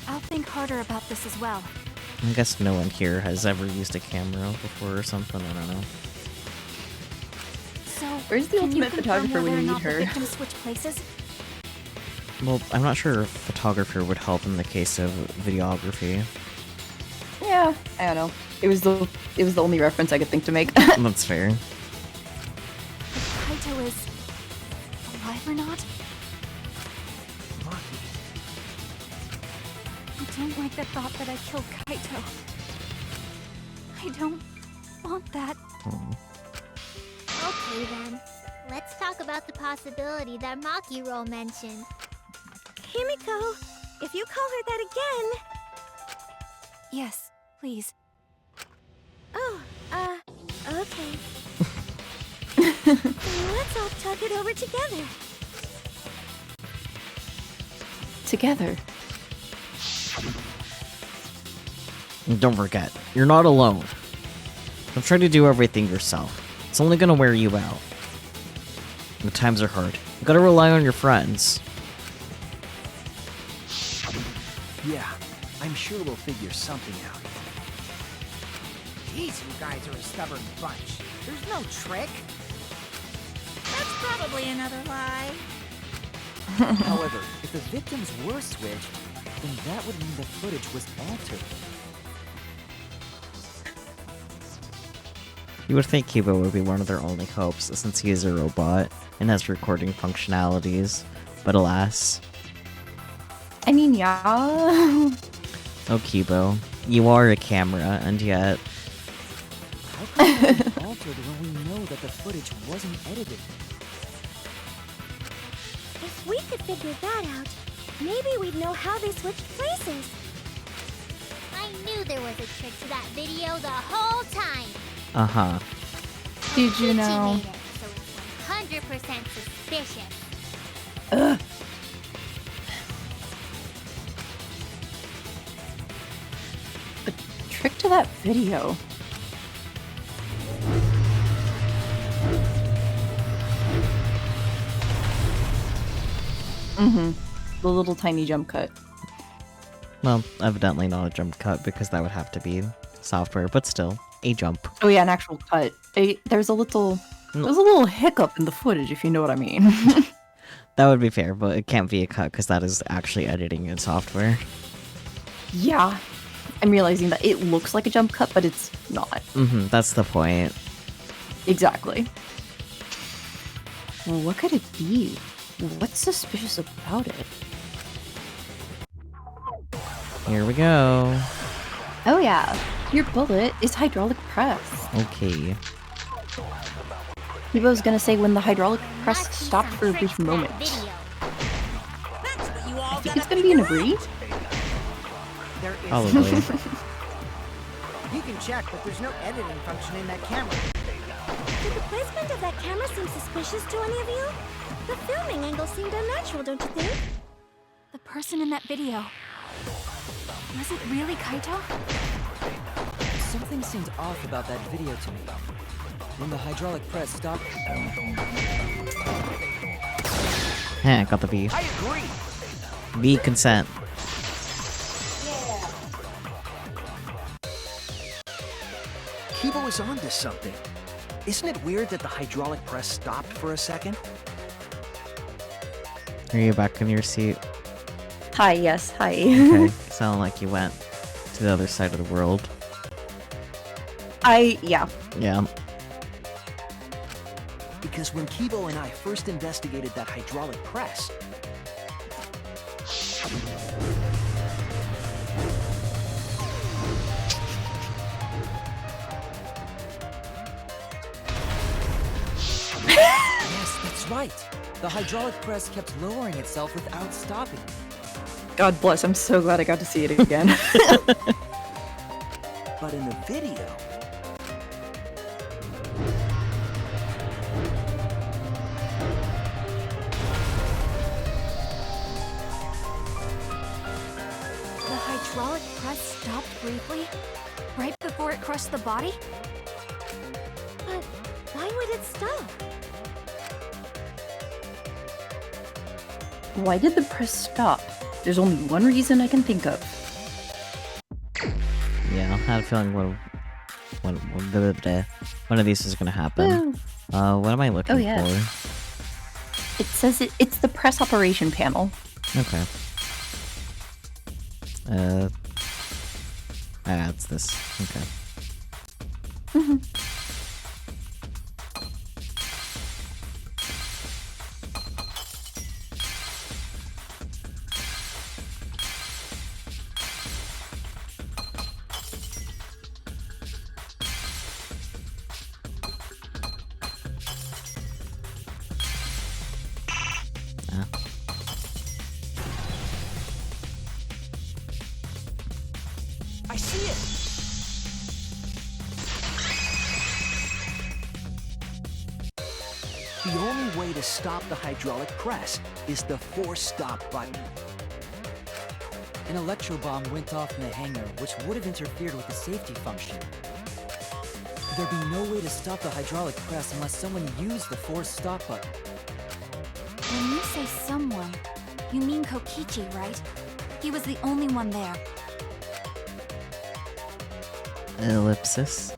I'll think harder about this as well. I guess no one here has ever used a camera before or something. I don't know. So, Where's the can you ultimate confirm photographer when whether you or need not the her? victims switch places? Well, I'm not sure if photographer would help in the case of videography. Yeah, I don't know. It was the only reference I could think to make. That's fair. If Kaito is alive or not? Maki. I don't like the thought that I killed Kaito. I don't want that. Okay then. Let's talk about the possibility that Maki-Roll mentioned. Himiko, if you call her that again... Yes, please. Oh, okay. Let's all talk it over together. Together. And don't forget, you're not alone. Don't try to do everything yourself. It's only gonna wear you out. The times are hard. You gotta rely on your friends. Yeah, I'm sure we'll figure something out. Jeez, you guys are a stubborn bunch. There's no trick. That's probably another lie. However, if the victims were switched, then that would mean the footage was altered. You would think Kibo would be one of their only hopes, since he is a robot and has recording functionalities, but alas. I mean, yeah. Oh, Kibo, you are a camera, and yet... How could it be altered when we know that the footage wasn't edited? If we could figure that out, maybe we'd know how they switched places. I there was a trick to that video the whole time. Uh-huh. Did you Kokichi know? made it, so it's 100% suspicious. Ugh. A trick to that video. Mm-hmm. The little tiny jump cut. Well, evidently not a jump cut because that would have to be software, but still, a jump. Oh yeah, an actual cut. There's a little hiccup in the footage, if you know what I mean. That would be fair, but it can't be a cut because that is actually editing in software. Yeah. I'm realizing that it looks like a jump cut, but it's not. Mm-hmm, that's the point. Exactly. Well, what could it be? What's suspicious about it? Here we go. Oh yeah, your bullet is hydraulic press. Okay. Kibo's gonna say when the hydraulic press stopped for a brief moment. I think it's gonna be an agree. There is. Probably. You can check, but there's no editing function in that camera. Did the placement of that camera seem suspicious to any of you? The filming angle seemed unnatural, don't you think? The person in that video. Was it really Kaito? Something seemed off about that video to me. When the hydraulic press stopped... Heh, got the B. I agree. B consent. Kibo is onto something. Isn't it weird that the hydraulic press stopped for a second? Are you back in your seat? Hi, yes, hi. Okay. Sound like you went to the other side of the world. Yeah. Yeah. Because when Kibo and I first investigated that hydraulic press, Yes, that's right. The hydraulic press kept lowering itself without stopping. God bless, I'm so glad I got to see it again. but in the video, The hydraulic press stopped briefly, right before it crushed the body? But why would it stop? Why did the press stop? There's only one reason I can think of. Yeah, I had a feeling one of these is gonna happen. What am I looking for? It says it's the press operation panel. Okay. It's this. Okay. Mm-hmm. I see it. The only way to stop the hydraulic press is the force stop button. An electro bomb went off in the hangar, which would have interfered with the safety function. There'd be no way to stop the hydraulic press unless someone used the force stop button. When you say someone, you mean Kokichi, right? He was the only one there. Ellipsis.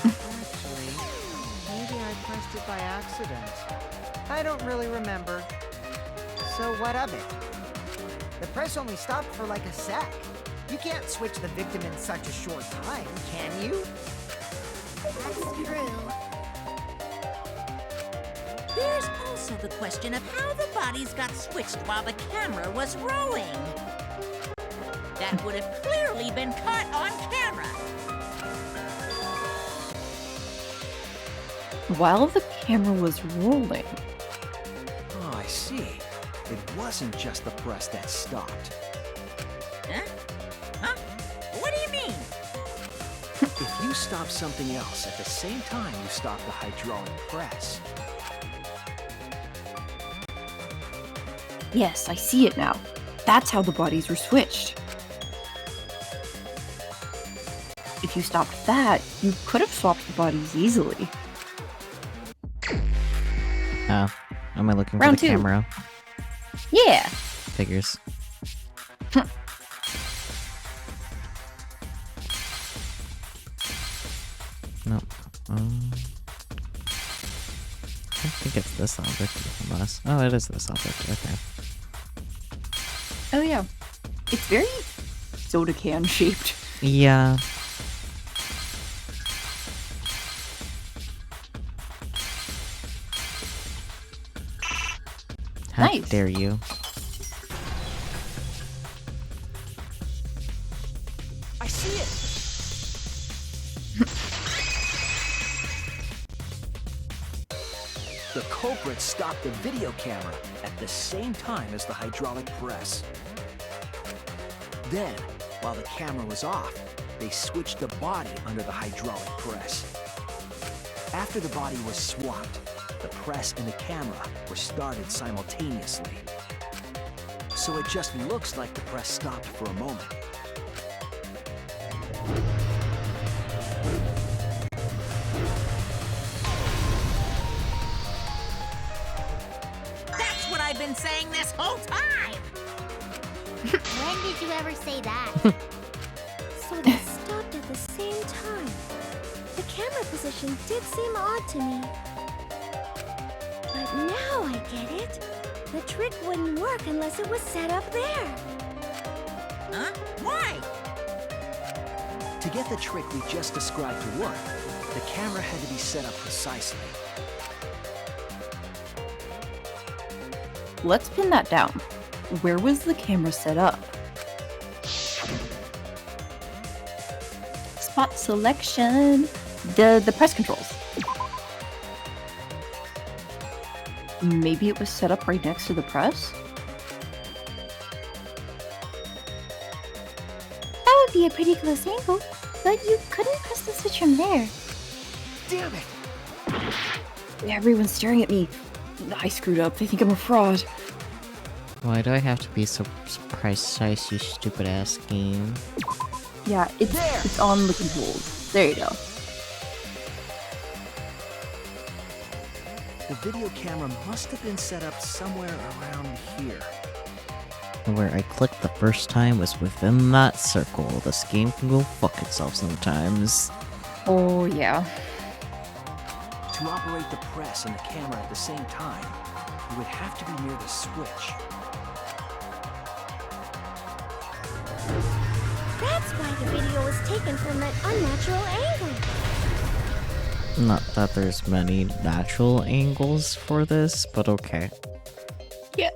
Actually, maybe I pressed it by accident. I don't really remember. So what of it? The press only stopped for like a sec. You can't switch the victim in such a short time, can you? That's true. There's also the question of how the bodies got switched while the camera was rolling. That would have clearly been caught on camera. While the camera was rolling. Oh, I see. It wasn't just the press that stopped. Huh? Huh? What If you stop something else at the same time you stop the hydraulic press, Yes, I see it now. That's how the bodies were switched. If you stopped that, you could have swapped the bodies easily. Oh, am I looking Round for the two. camera? Yeah. Figures. Nope. I think it's this object, unless... Oh, it is this object, okay. Oh yeah. It's very soda can shaped. Yeah. How Nice. dare you? I see it! The culprit stopped the video camera at the same time as the hydraulic press. Then, while the camera was off, they switched the body under the hydraulic press. After the body was swapped, the press and the camera were started simultaneously. So it just looks like the press stopped for a moment. That's what I've been saying this whole time! When did you ever say that? So they stopped at the same time. The camera position did seem odd to me. But now I get it. The trick wouldn't work unless it was set up there. Huh? Why? To get the trick we just described to work, the camera had to be set up precisely. Let's pin that down. Where was the camera set up? Spot selection. The press controls. Maybe it was set up right next to the press? That would be a pretty close angle, but you couldn't press the switch from there. Damn it! Everyone's staring at me. I screwed up. They think I'm a fraud. Why do I have to be so precise, you stupid ass game? Yeah, it's on the controls. There you go. The video camera must have been set up somewhere around here. Where I clicked the first time was within that circle. This game can go fuck itself sometimes. Oh, yeah. To operate the press and the camera at the same time, you would have to be near the switch. That's why the video was taken from that unnatural angle. Not that there's many natural angles for this, but okay. Yeah.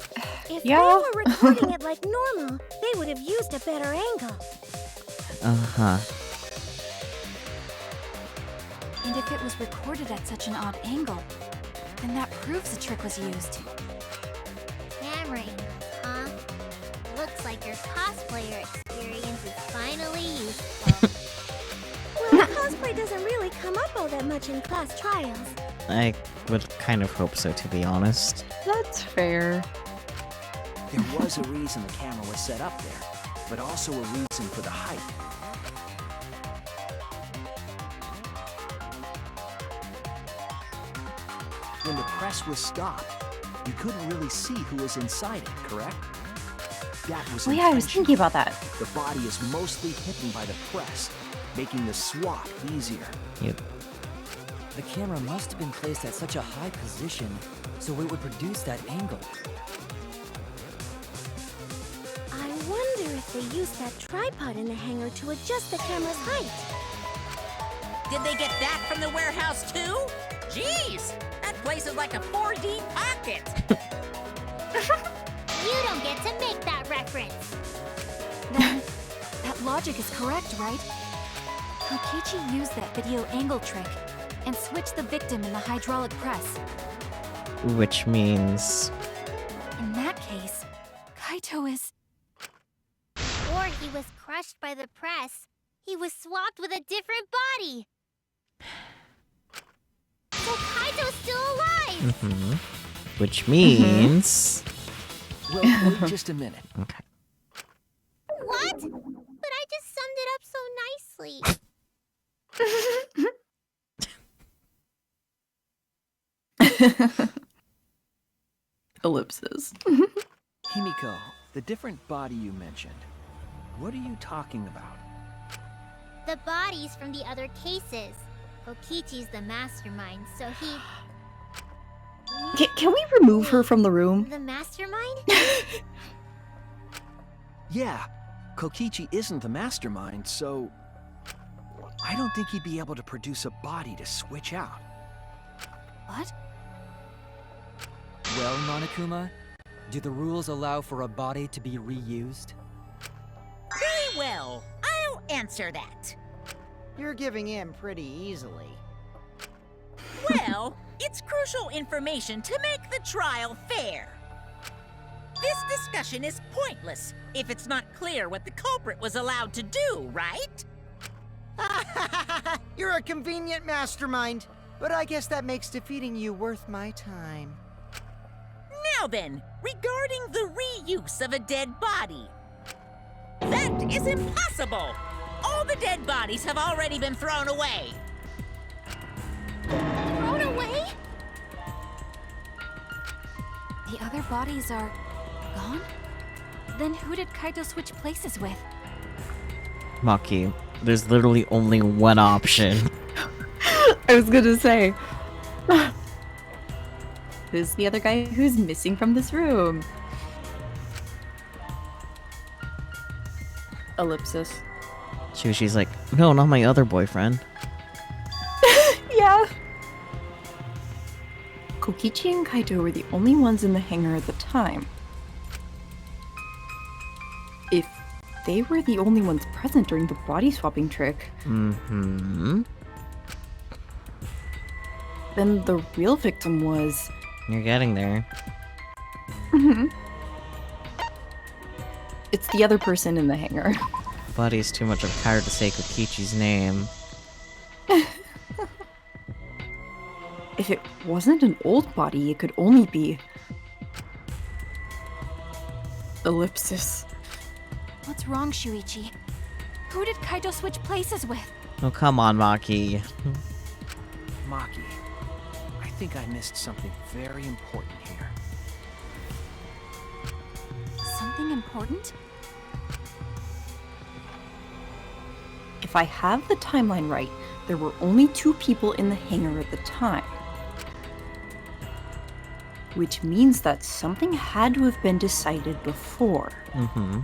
If they were recording it like normal, they would have used a better angle. Uh-huh. And if it was recorded at such an odd angle, then that proves the trick was used. Camera angles, huh? Looks like your cosplayer experience is finally useful. Well, cosplay doesn't really come up all that much in class trials. I would kind of hope so, to be honest. That's fair. There was a reason the camera was set up there, but also a reason for the height. When the press was stopped, you couldn't really see who was inside it, correct? That was Oh yeah, I was intentional. thinking about that. The body is mostly hidden by the press, making the swap easier. Yep. The camera must have been placed at such a high position, so it would produce that angle. I wonder if they used that tripod in the hangar to adjust the camera's height. Did they get that from the warehouse too? Jeez, that place is like a 4D pocket. You don't get to make that reference. Then, that logic is correct, right? Kokichi used that video angle trick and switched the victim in the hydraulic press. Which means... In that case, Kaito is... Or he was crushed by the press. He was swapped with a different body. So Kaito's still alive! Mm-hmm. Which means... Well, wait just a minute. Okay. What? But I just summed it up so nicely. Ellipses. Himiko, the different body you mentioned, what are you talking about? The bodies from the other cases. Kokichi's the mastermind, so he... Can we remove her from the room? The mastermind? Yeah, Kokichi isn't the mastermind, so... I don't think he'd be able to produce a body to switch out. What? Well, Monokuma, do the rules allow for a body to be reused? Very well. I'll answer that. You're giving in pretty easily. Well, it's crucial information to make the trial fair. This discussion is pointless if it's not clear what the culprit was allowed to do, right? You're a convenient mastermind, but I guess that makes defeating you worth my time. Now then, regarding the reuse of a dead body. That is impossible! All the dead bodies have already been thrown away. Thrown away? The other bodies are gone? Then who did Kaito switch places with? Maki, there's literally only one option. I was gonna say. Who's the other guy who's missing from this room? Ellipsis. She's like, no, not my other boyfriend. Yeah. Kokichi and Kaito were the only ones in the hangar at the time. If they were the only ones present during the body swapping trick, Mm-hmm. then the real victim was... You're getting there. It's the other person in the hangar. Buddy's too much of a coward to say Kokichi's name. If it wasn't an old body, it could only be... Ellipsis. What's wrong, Shuichi? Who did Kaito switch places with? Oh, come on, Maki. Maki, I think I missed something very important here. Something important? If I have the timeline right, there were only 2 people in the hangar at the time. Which means that something had to have been decided before. Mm-hmm.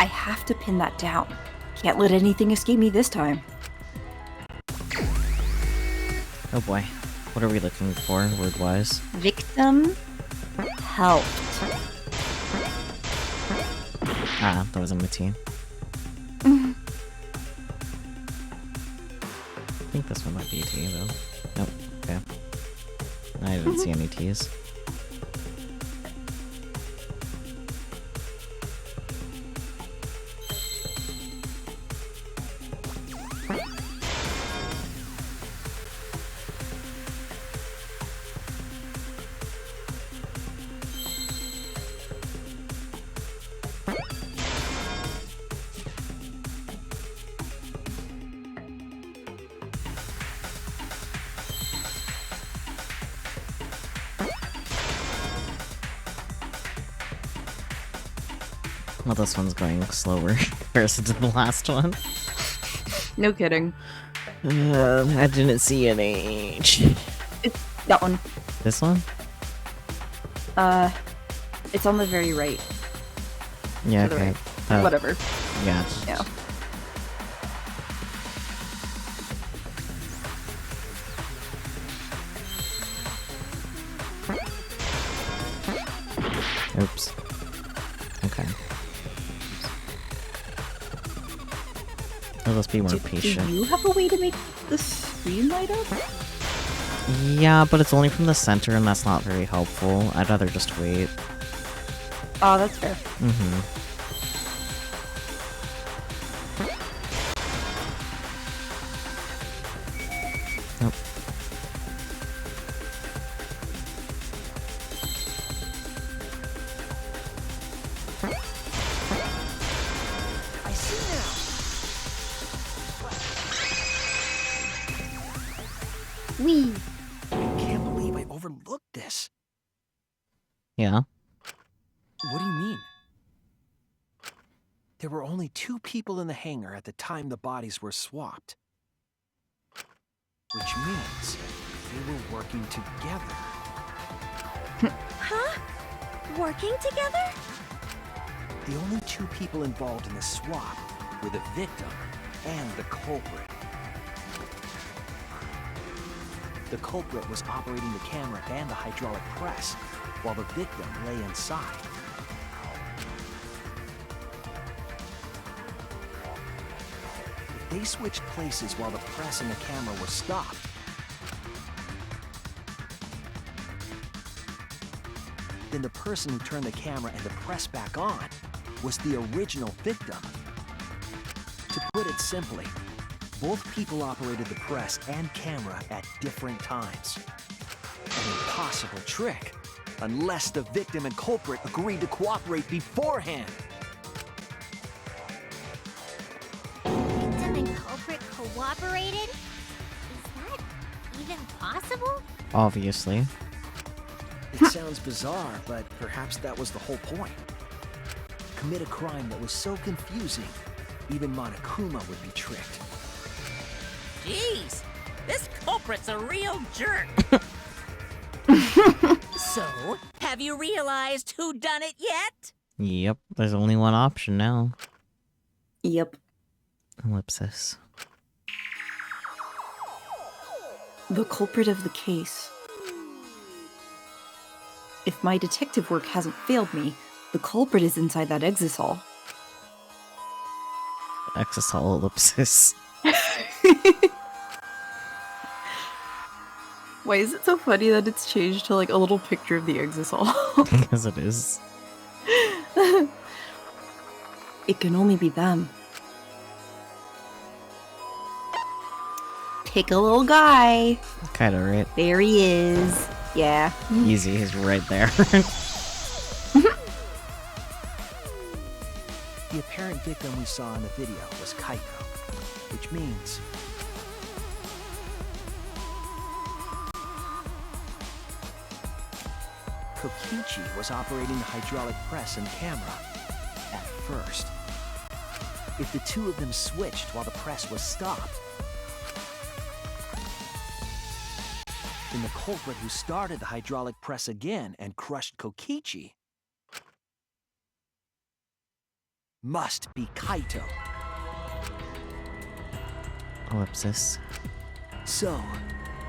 I have to pin that down. Can't let anything escape me this time. Oh boy. What are we looking for, word-wise? Victim helped. Ah, that was a Matine. Mm-hmm. I think this one might be a T, though. Nope. Okay. I didn't see any T's. Well, this one's going slower compared to the last one. No kidding. I didn't see an H. It's that one. This one? It's on the very right. Yeah, To the okay. right. Whatever. Yeah. Yeah. Oops. Okay. Well, let's be more patient. Do you have a way to make the screen light up? Yeah, but it's only from the center, and that's not very helpful. I'd rather just wait. Oh, that's fair. Mm-hmm. Wee. I can't believe I overlooked this. Yeah. What do you mean? There were only 2 people in the hangar at the time the bodies were swapped. Which means they were working together. Huh? Working together? The only 2 people involved in the swap were the victim and the culprit. The culprit was operating the camera and the hydraulic press, while the victim lay inside. If they switched places while the press and the camera were stopped, then the person who turned the camera and the press back on was the original victim. To put it simply, both people operated the press and camera at different times. An impossible trick, unless the victim and culprit agreed to cooperate beforehand. Victim and culprit cooperated? Is that even possible? Obviously. It sounds bizarre, but perhaps that was the whole point. Commit a crime that was so confusing, even Monokuma would be tricked. Jeez, this culprit's a real jerk. So, have you realized who done it yet? Yep, there's only one option now. Yep. Ellipsis. The culprit of the case. If my detective work hasn't failed me, the culprit is inside that exisal. Exisal ellipsis. Why is it so funny that it's changed to like a little picture of the exisal? Because it is. It can only be them. Pick a little guy. Kinda right. There he is. Yeah. Easy, he's right there. The apparent victim we saw in the video was Kaito, which means Kokichi was operating the hydraulic press and camera at first. If the 2 of them switched while the press was stopped, then the culprit who started the hydraulic press again and crushed Kokichi must be Kaito. Ellipsis. So,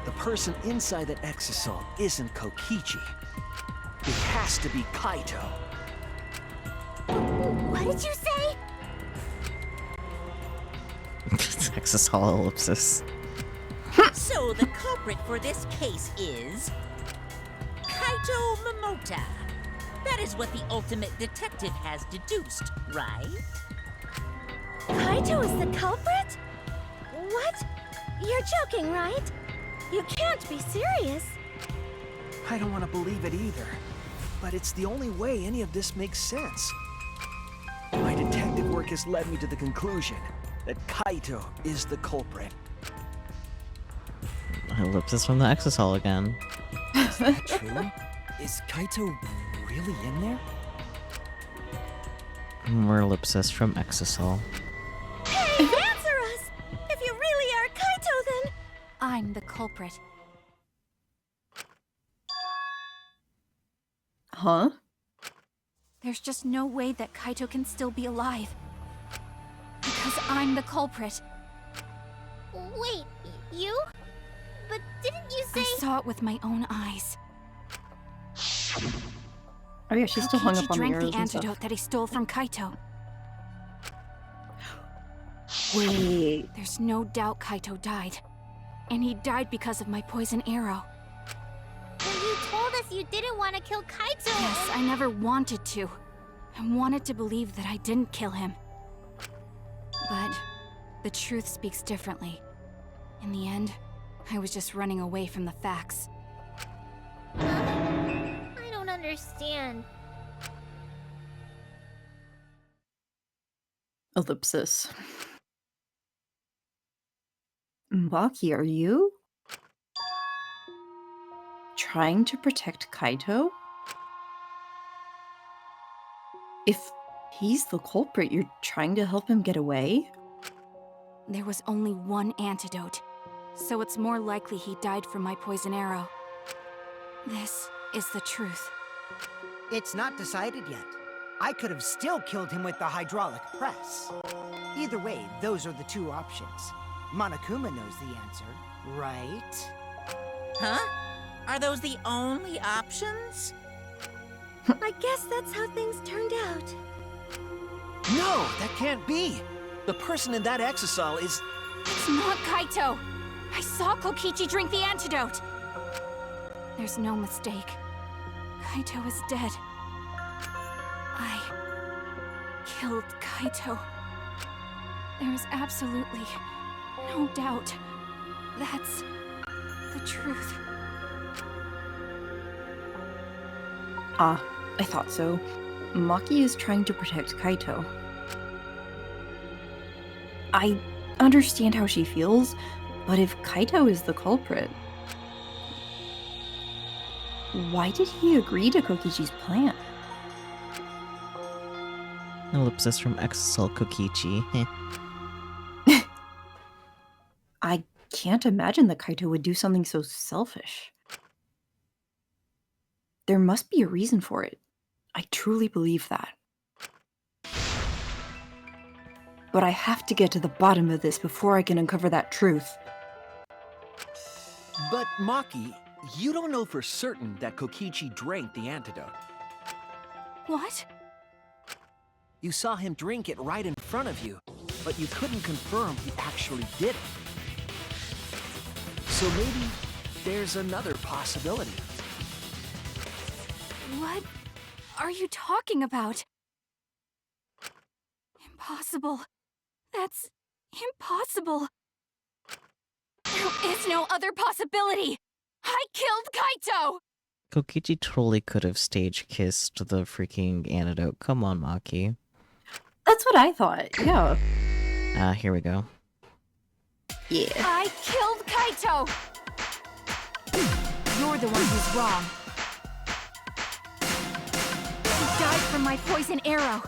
the person inside that exisal isn't Kokichi. It has to be Kaito. What did you say? Exisal ellipsis. So the culprit for this case is Kaito Momota. That is what the ultimate detective has deduced, right? Kaito is the culprit? What? You're joking, right? You can't be serious. I don't want to believe it either, but it's the only way any of this makes sense. My detective work has led me to the conclusion that Kaito is the culprit. Ellipsis from the exisal again. Is that true? Is Kaito really in there? More ellipsis from exisal. Hey, answer us! If you really are Kaito, then... I'm the culprit. Huh? There's just no way that Kaito can still be alive. Because I'm the culprit. Wait, you? But didn't you say... I saw it with my own eyes. Oh yeah, she's still hung up on the drank arrows the and antidote stuff. that he stole from Kaito. Wait. There's no doubt Kaito died. And he died because of my poison arrow. When you told us you didn't want to kill Kaito... Yes, I never wanted to. I wanted to believe that I didn't kill him. But the truth speaks differently. In the end, I was just running away from the facts. I don't understand. Ellipsis. Mbaki, are you? trying to protect Kaito? If he's the culprit, you're trying to help him get away? There was only one antidote, so it's more likely he died from my poison arrow. This is the truth. It's not decided yet. I could have still killed him with the hydraulic press. Either way, those are the two options. Monokuma knows the answer, right? Huh? Are those the only options? I guess that's how things turned out. No, that can't be. The person in that exisal is... It's not Kaito! I saw Kokichi drink the antidote! There's no mistake. Kaito is dead. I killed Kaito. There is absolutely no doubt. That's the truth. Ah, I thought so. Maki is trying to protect Kaito. I understand how she feels, but if Kaito is the culprit, why did he agree to Kokichi's plan? Ellipsis from Exisal Kokichi. I can't imagine that Kaito would do something so selfish. There must be a reason for it. I truly believe that. But I have to get to the bottom of this before I can uncover that truth. But Maki, you don't know for certain that Kokichi drank the antidote. What? You saw him drink it right in front of you, but you couldn't confirm he actually did it. So maybe there's another possibility. What are you talking about? Impossible. That's impossible. There is no other possibility. I killed Kaito! Kokichi totally could have stage kissed the freaking antidote. Come on, Maki. That's what I thought, yeah. Here we go. Yeah. I killed Kaito! You're the one who's wrong. He died from my poison arrow.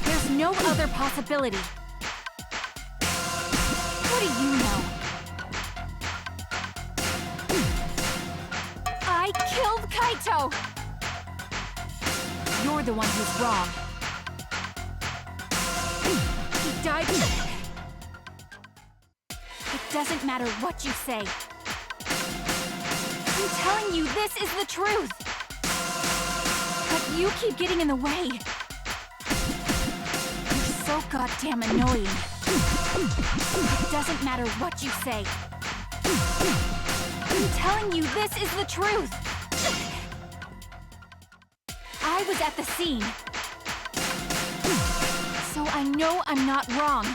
There's no other possibility. What do you know? I killed Kaito! You're the one who's wrong. He died. It doesn't matter what you say. I'm telling you, this is the truth. But you keep getting in the way. You're so goddamn annoying. It doesn't matter what you say. I'm telling you, this is the truth. I was at the scene. So I know I'm not wrong.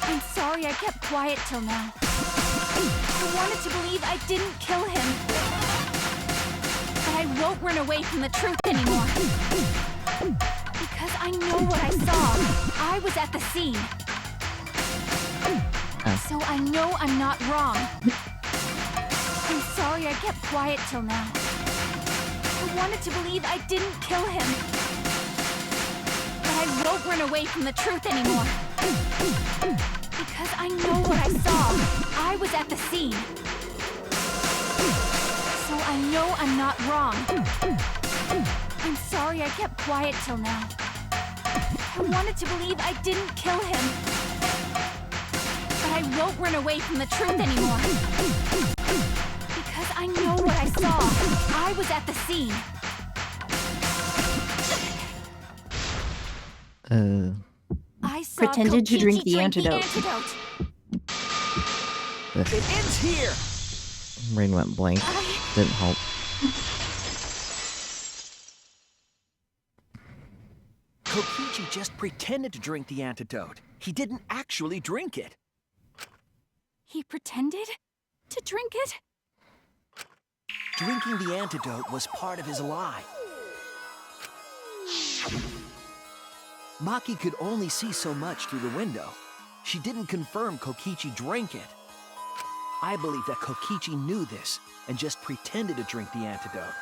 I'm sorry I kept quiet till now. I wanted to believe I didn't kill him. But I won't run away from the truth anymore. Because I know what I saw. I was at the scene. So I know I'm not wrong. I'm sorry I kept quiet till now. I wanted to believe I didn't kill him. But I won't run away from the truth anymore. Because I know what I saw. I was at the scene. So I know I'm not wrong. I'm sorry I kept quiet till now. I wanted to believe I didn't kill him. But I won't run away from the truth anymore. Because I know what I saw. I was at the scene. I saw Pretended to Kokichi drink the antidote. It ends here! Brain went blank. Didn't help. Kokichi just pretended to drink the antidote. He didn't actually drink it. He pretended to drink it? Drinking the antidote was part of his lie. Maki could only see so much through the window. She didn't confirm Kokichi drank it. I believe that Kokichi knew this and just pretended to drink the antidote.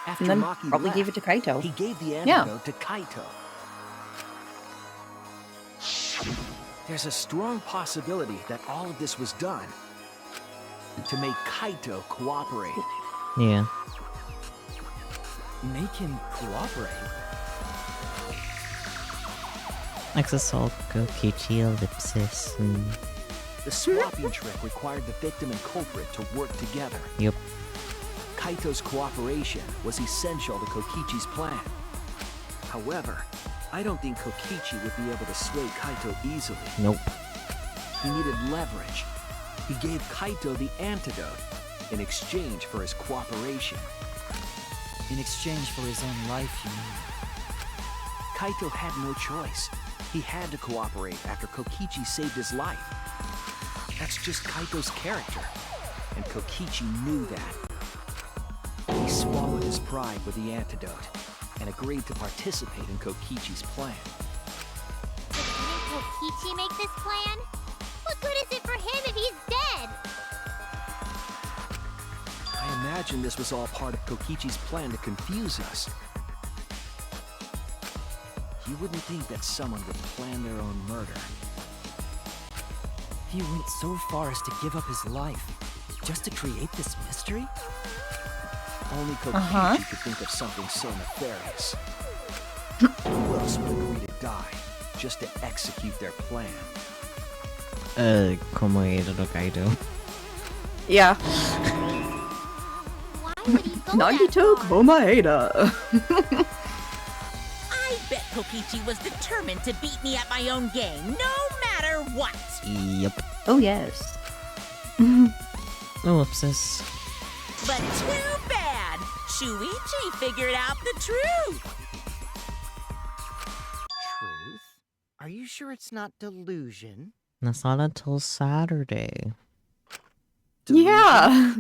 After And then Maki probably left, gave it to Kaito. he gave the Yeah. antidote to Kaito. There's a strong possibility that all of this was done to make Kaito cooperate. Yeah. Make him cooperate? Exasol, Kokichi, Ellipsis, and... The swapping trick required the victim and culprit to work together. Yep. Kaito's cooperation was essential to Kokichi's plan. However, I don't think Kokichi would be able to sway Kaito easily. Nope. He needed leverage. He gave Kaito the antidote in exchange for his cooperation. In exchange for his own life, you mean? Kaito had no choice. He had to cooperate after Kokichi saved his life. That's just Kaito's character, and Kokichi knew that. He swallowed his pride with the antidote and agreed to participate in Kokichi's plan. But didn't Kokichi make this plan? What good is it for him if he's dead? I imagine this was all part of Kokichi's plan to confuse us. You wouldn't think that someone would plan their own murder. He went so far as to give up his life just to create this mystery? Only Kokichi could think of something so nefarious. Who else would agree to die just to execute their plan? Komoe no Kaido. Yeah. Why would he go Nagito that far? Komaeda. I bet Kokichi was determined to beat me at my own game, no matter what. Yep. Oh, yes. Ellipsis. But too bad. Shuichi figured out the truth. Truth? Are you sure it's not delusion? That's not until Saturday. Yeah.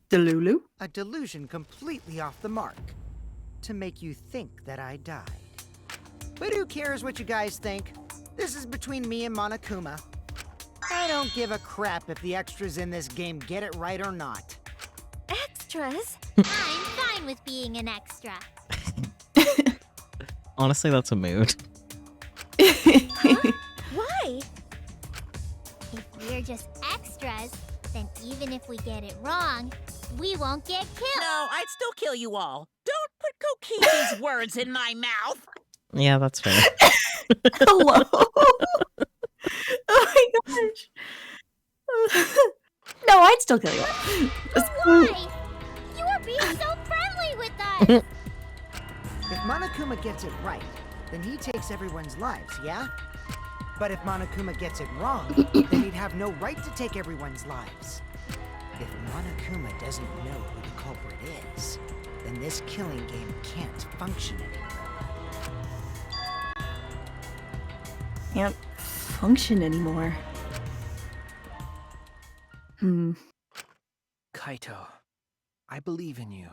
Delulu? A delusion completely off the mark. To make you think that I died. But who cares what you guys think? This is between me and Monokuma. I don't give a crap if the extras in this game get it right or not. Extras? I'm fine with being an extra. Honestly, that's a mood. Why? If we're just extras, then even if we get it wrong, we won't get killed. No, I'd still kill you all. Don't put Kokichi's words in my mouth. Yeah, that's fair. Hello? Oh my gosh. No, I'd still kill you. Why? You are being so friendly with us. If Monokuma gets it right, then he takes everyone's lives, yeah? But if Monokuma gets it wrong, then he'd have no right to take everyone's lives. If Monokuma doesn't know who the culprit is, then this killing game can't function anymore. Can't function anymore. Kaito, I believe in you.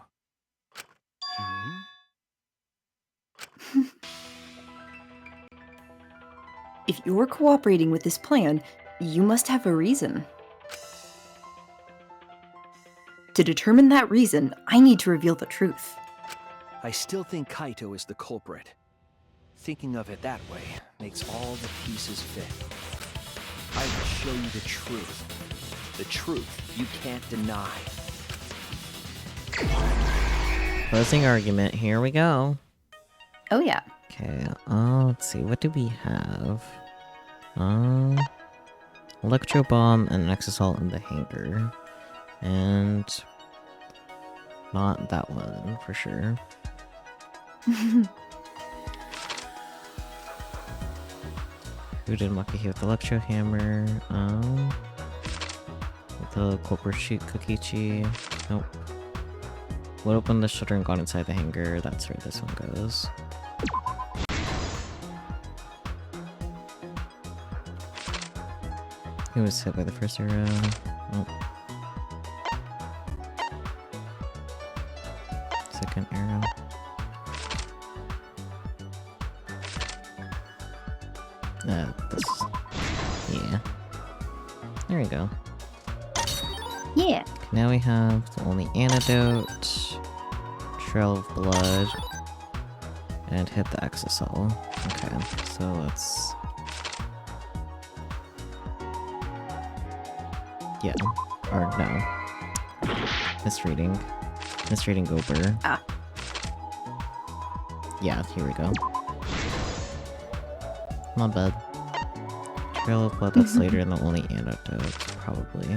If you're cooperating with this plan, you must have a reason. To determine that reason, I need to reveal the truth. I still think Kaito is the culprit. Thinking of it that way makes all the pieces fit. I will show you the truth. The truth you can't deny. Closing argument. Here we go. Oh yeah. Okay, let's see. What do we have? Electro Bomb and Exasol in the hangar. And... not that one, for sure. Who did Makihi with the Electro Hammer? The culprit shoot Kokichi. Nope. What opened the shutter and got inside the hangar? That's where this one goes. Who was hit by the first arrow? Nope. Second arrow. This. Yeah. There we go. Yeah. Now we have the only antidote, Trail of Blood, and hit the Exisal. Okay, so let's... Yeah. Or no. Misreading. Misreading Gober. Ah. Yeah, here we go. Not bad. Trail of Blood, that's later in the only antidote, probably.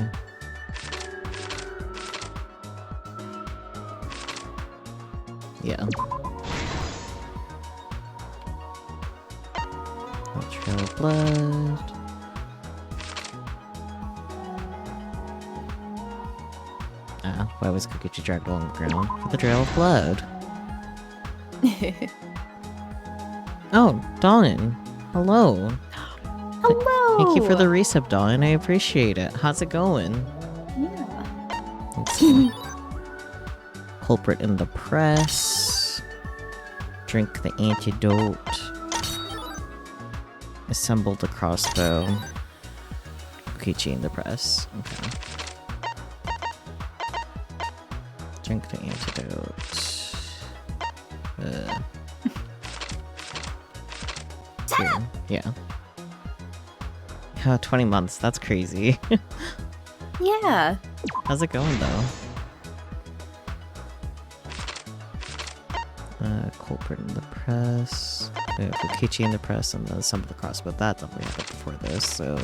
Yeah. Trail of Blood. Ah, why was Kokichi dragged along the ground? For the Trail of Blood. Oh, Dawn. Hello. Hello. Thank you for the resub, Dawn. I appreciate it. How's it going? Yeah. Let's see. Culprit in the press. Drink the antidote. Assemble the crossbow. Kokichi in the press. Okay. Drink the antidote. Here. Yeah. 20 months. That's crazy. Yeah. How's it going though? Culprit in the press. We have Kokichi in the press and then some of the crossbow. That definitely happened before this, so...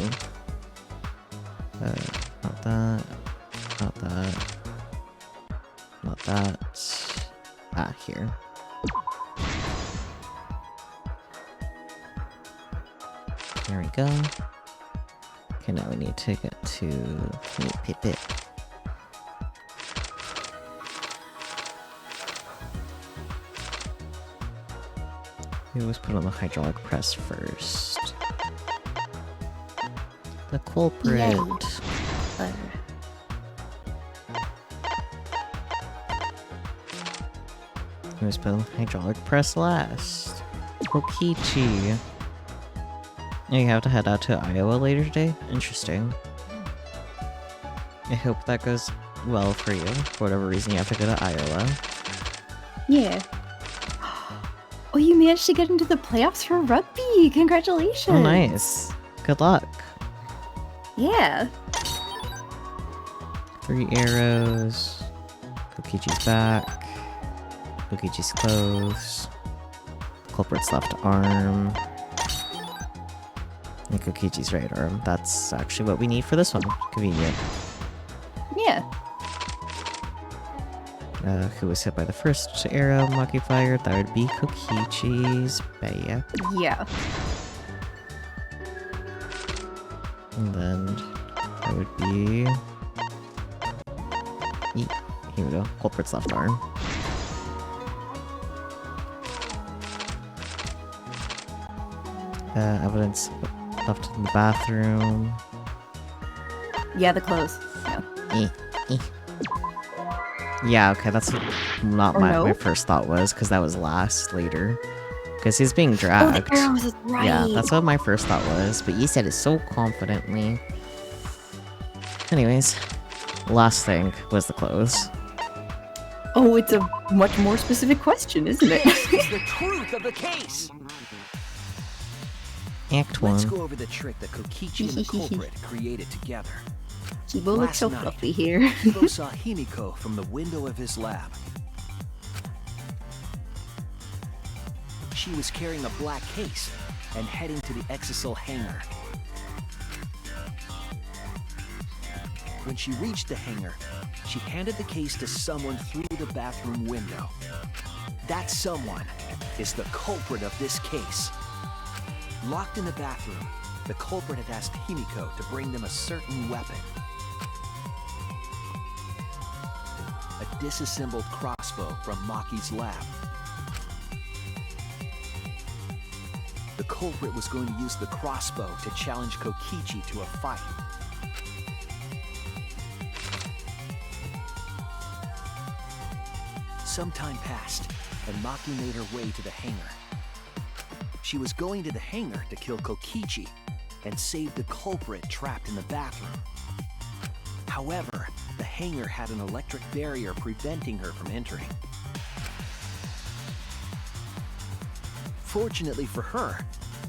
not that. Not that. Not that. Ah, here. There we go. Okay, now we need to get to Pip. We always put on the hydraulic press first. The culprit. Yay. We always put on the hydraulic press last. Kokichi. You have to head out to Iowa later today? Interesting. I hope that goes well for you. For whatever reason, you have to go to Iowa. Yeah. Oh, you managed to get into the playoffs for rugby! Congratulations! Oh, nice. Good luck. Yeah. 3 arrows. Kokichi's back. Kokichi's close. Culprit's left arm. And Kokichi's right arm. That's actually what we need for this one. Convenient. Yeah. Who was hit by the first arrow Maki fired? That would be Kokichi's back. Yeah. And then that would be... Here we go. Culprit's left arm. Evidence left in the bathroom. Yeah, the clothes. Yeah. Yeah, okay, that's what not Or my no? first thought was, because that was later. Because he's being dragged. Oh, the arrows is right. Yeah, that's what my first thought was, but you said it so confidently. Anyways, last thing was the clothes. Oh, it's a much more specific question, isn't it? This is the truth of the case. Act 1. Let's go over the trick that Kokichi and the culprit created together. Kibo looks so Last night, fluffy here. Kibo saw Himiko from the window of his lab. She was carrying a black case and heading to the Exisal hangar. When she reached the hangar, she handed the case to someone through the bathroom window. That someone is the culprit of this case. Locked in the bathroom, the culprit had asked Himiko to bring them a certain weapon. A disassembled crossbow from Maki's lab. The culprit was going to use the crossbow to challenge Kokichi to a fight. Some time passed, and Maki made her way to the hangar. She was going to the hangar to kill Kokichi, and saved the culprit trapped in the bathroom. However, the hangar had an electric barrier preventing her from entering. Fortunately for her,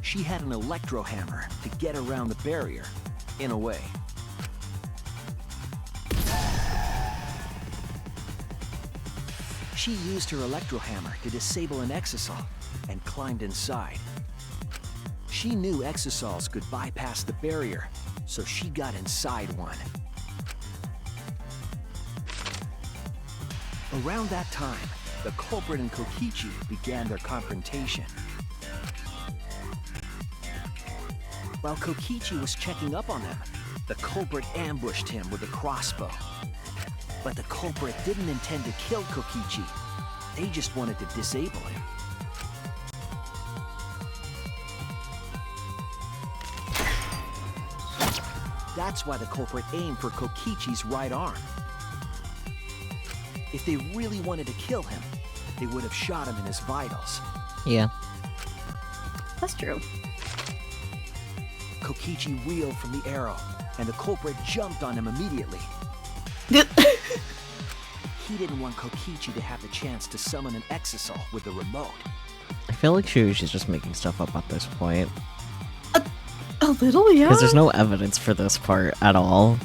she had an electro hammer to get around the barrier, in a way. She used her electro hammer to disable an exisal and climbed inside. She knew exisals could bypass the barrier, so she got inside one. Around that time, the culprit and Kokichi began their confrontation. While Kokichi was checking up on them, the culprit ambushed him with a crossbow. But the culprit didn't intend to kill Kokichi. They just wanted to disable him. That's why the culprit aimed for Kokichi's right arm. If they really wanted to kill him, they would have shot him in his vitals. Yeah. That's true. Kokichi reeled from the arrow, and the culprit jumped on him immediately. He didn't want Kokichi to have the chance to summon an exisal with the remote. I feel like she's just making stuff up at this point. A little, yeah. Because there's no evidence for this part at all.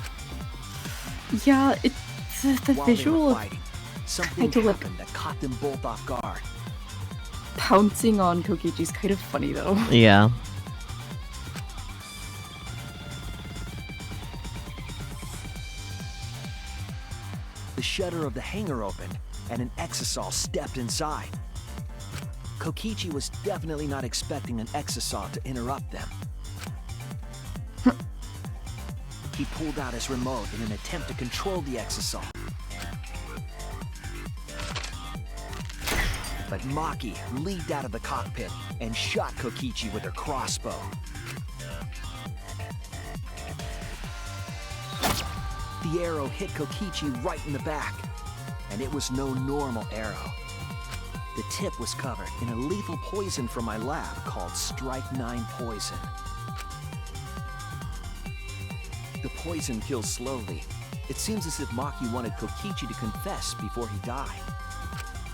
Yeah, it's the While visual they were of fighting, something happened that caught them both off guard. pouncing on Kokichi's kind of funny though. Yeah. The shutter of the hangar opened, and an exisal stepped inside. Kokichi was definitely not expecting an exisal to interrupt them. He pulled out his remote in an attempt to control the exisal. But Maki leaped out of the cockpit and shot Kokichi with her crossbow. The arrow hit Kokichi right in the back, and it was no normal arrow. The tip was covered in a lethal poison from my lab called Strike 9 poison. The poison kills slowly. It seems as if Maki wanted Kokichi to confess before he died.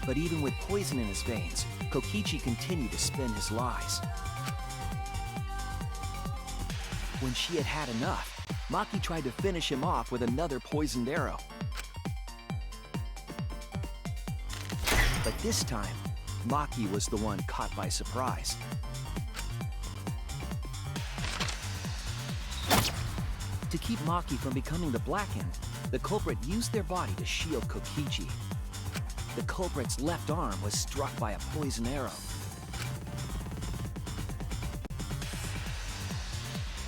But even with poison in his veins, Kokichi continued to spin his lies. When she had had enough, Maki tried to finish him off with another poisoned arrow. But this time, Maki was the one caught by surprise. To keep Maki from becoming the Blackened, the culprit used their body to shield Kokichi. The culprit's left arm was struck by a poison arrow.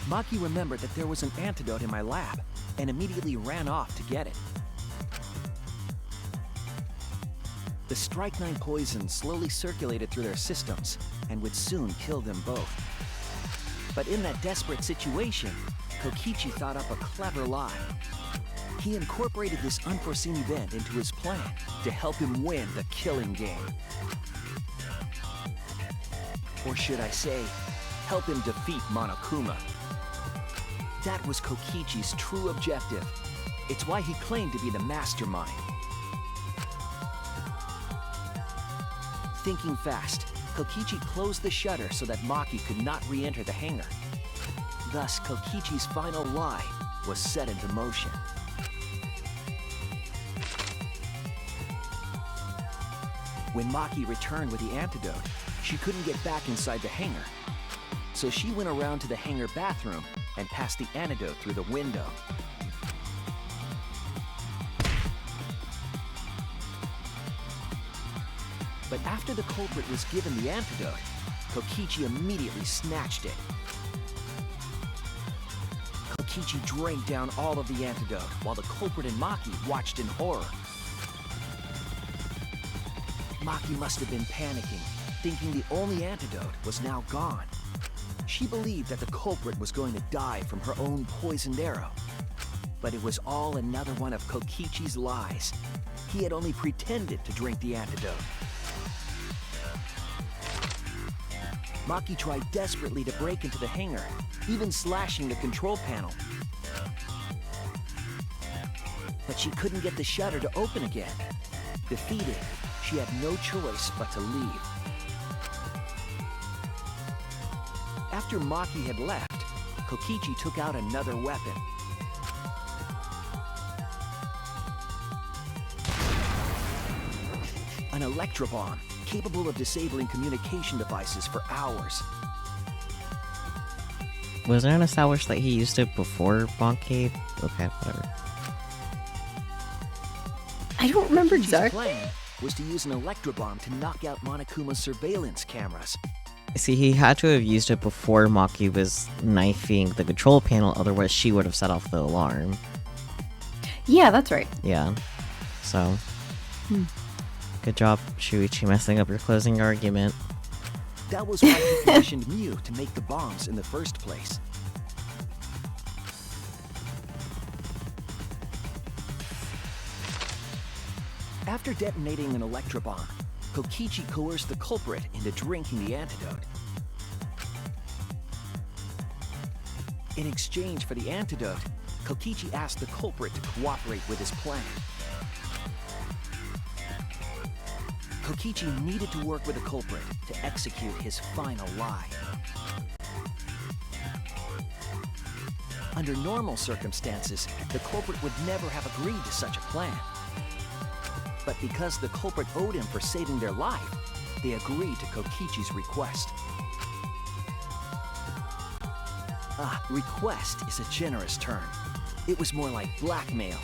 Maki remembered that there was an antidote in my lab and immediately ran off to get it. The Strike 9 poison slowly circulated through their systems and would soon kill them both. But in that desperate situation, Kokichi thought up a clever lie. He incorporated this unforeseen event into his plan to help him win the killing game. Or should I say, help him defeat Monokuma. That was Kokichi's true objective. It's why he claimed to be the mastermind. Thinking fast, Kokichi closed the shutter so that Maki could not re-enter the hangar. Thus, Kokichi's final lie was set into motion. When Maki returned with the antidote, she couldn't get back inside the hangar. So she went around to the hangar bathroom and passed the antidote through the window. But after the culprit was given the antidote, Kokichi immediately snatched it. Kokichi drank down all of the antidote while the culprit and Maki watched in horror. Maki must have been panicking, thinking the only antidote was now gone. She believed that the culprit was going to die from her own poisoned arrow. But it was all another one of Kokichi's lies. He had only pretended to drink the antidote. Maki tried desperately to break into the hangar, even slashing the control panel. But she couldn't get the shutter to open again. Defeated, she had no choice but to leave. After Maki had left, Kokichi took out another weapon. An electrobomb, capable of disabling communication devices for hours. Was it established that he used it before Bonk? Okay, whatever. I don't remember Kokichi's exactly. plan was to use an electrobomb to knock out Monokuma's surveillance cameras. See, he had to have used it before Maki was knifing the control panel, otherwise she would have set off the alarm. Yeah, that's right. Yeah. So. Good job, Shuichi, messing up your closing argument. That was why he commissioned Mew to make the bombs in the first place. After detonating an electrobomb, Kokichi coerced the culprit into drinking the antidote. In exchange for the antidote, Kokichi asked the culprit to cooperate with his plan. Kokichi needed to work with the culprit to execute his final lie. Under normal circumstances, the culprit would never have agreed to such a plan. But because the culprit owed him for saving their life, they agreed to Kokichi's request. Request is a generous term. It was more like blackmail.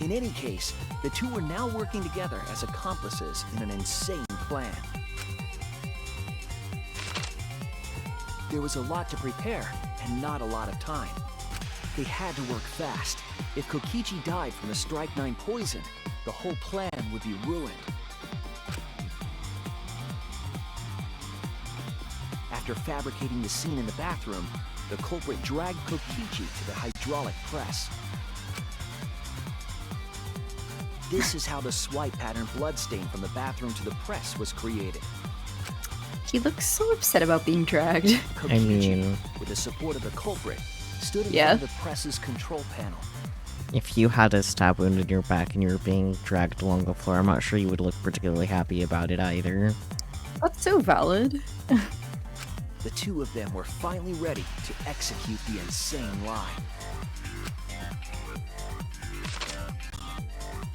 In any case, the two were now working together as accomplices in an insane plan. There was a lot to prepare and not a lot of time. They had to work fast. If Kokichi died from the Strike-9 poison, the whole plan would be ruined. After fabricating the scene in the bathroom, the culprit dragged Kokichi to the hydraulic press. This is how the swipe pattern bloodstain from the bathroom to the press was created. He looks so upset about being dragged. Kokichi, with the support of the culprit, stood in front of the press's control panel. If you had a stab wound in your back and you were being dragged along the floor, I'm not sure you would look particularly happy about it either. That's so valid. The two of them were finally ready to execute the insane lie.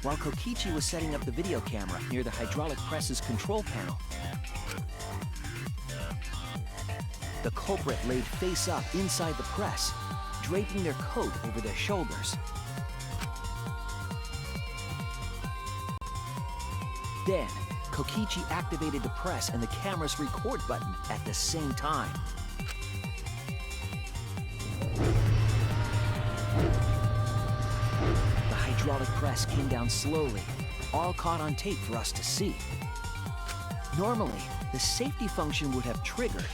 While Kokichi was setting up the video camera near the hydraulic press's control panel, the culprit laid face up inside the press, draping their coat over their shoulders. Then, Kokichi activated the press and the camera's record button at the same time. The hydraulic press came down slowly, all caught on tape for us to see. Normally, the safety function would have triggered,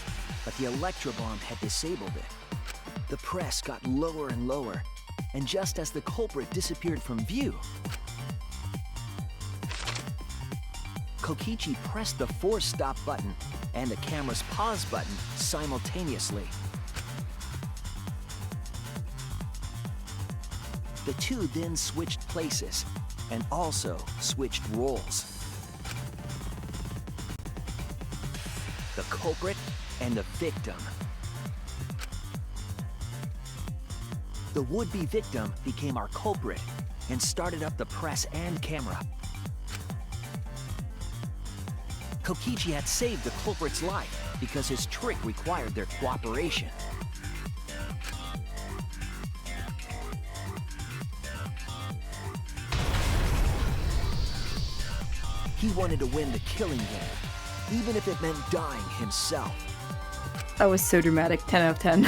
but the electrobomb had disabled it. The press got lower and lower, and just as the culprit disappeared from view, Kokichi pressed the force stop button and the camera's pause button simultaneously. The two then switched places and also switched roles. The culprit and the victim. The would-be victim became our culprit and started up the press and camera. Kokichi had saved the culprit's life because his trick required their cooperation. He wanted to win the killing game, even if it meant dying himself. That was so dramatic. 10 out of 10.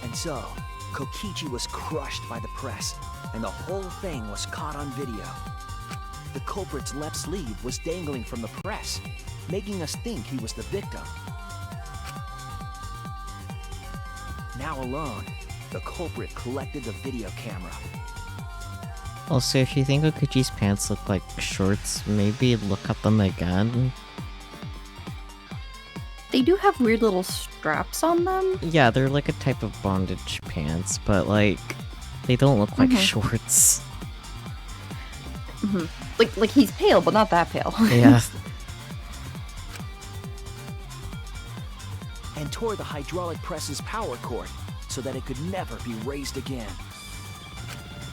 And so, Kokichi was crushed by the press, and the whole thing was caught on video. The culprit's left sleeve was dangling from the press, making us think he was the victim. Now alone, the culprit collected the video camera. Also, if you think Kokichi's pants look like shorts, maybe look at them again. They do have weird little straps on them. Yeah, they're like a type of bondage pants, but like they don't look like shorts. Like he's pale, but not that pale. Yeah. And tore the hydraulic press's power cord so that it could never be raised again.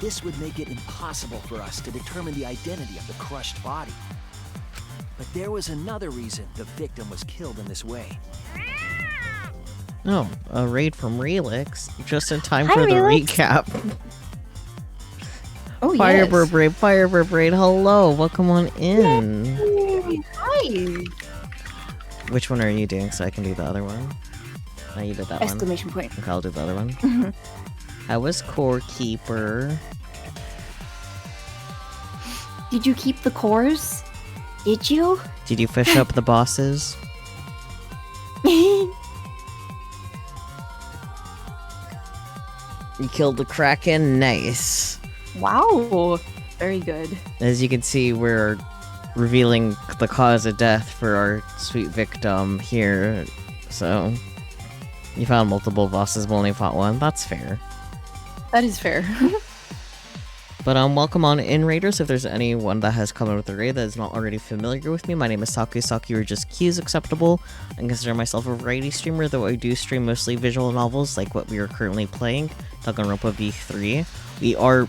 This would make it impossible for us to determine the identity of the crushed body. But there was another reason the victim was killed in this way. Oh, a raid from Relix, just in time Hi, for the Relix. recap. Oh, Firebird Braid, Firebird Braid, hello, welcome on in. Yay. Hi. Which one are you doing so I can do the other one? No, you did that one. Exclamation point. Okay, I'll do the other one. I was Core Keeper. Did you keep the cores? Did you? Did you fish up the bosses? You killed the Kraken, nice. Wow. Very good. As you can see, we're revealing the cause of death for our sweet victim here. So, you found multiple bosses, but only fought one. That's fair. That is fair. But welcome on in, Raiders. If there's anyone that has come in with the raid that is not already familiar with me, my name is Saku or just Q is acceptable. I consider myself a variety streamer, though I do stream mostly visual novels like what we are currently playing, Danganronpa V3. We are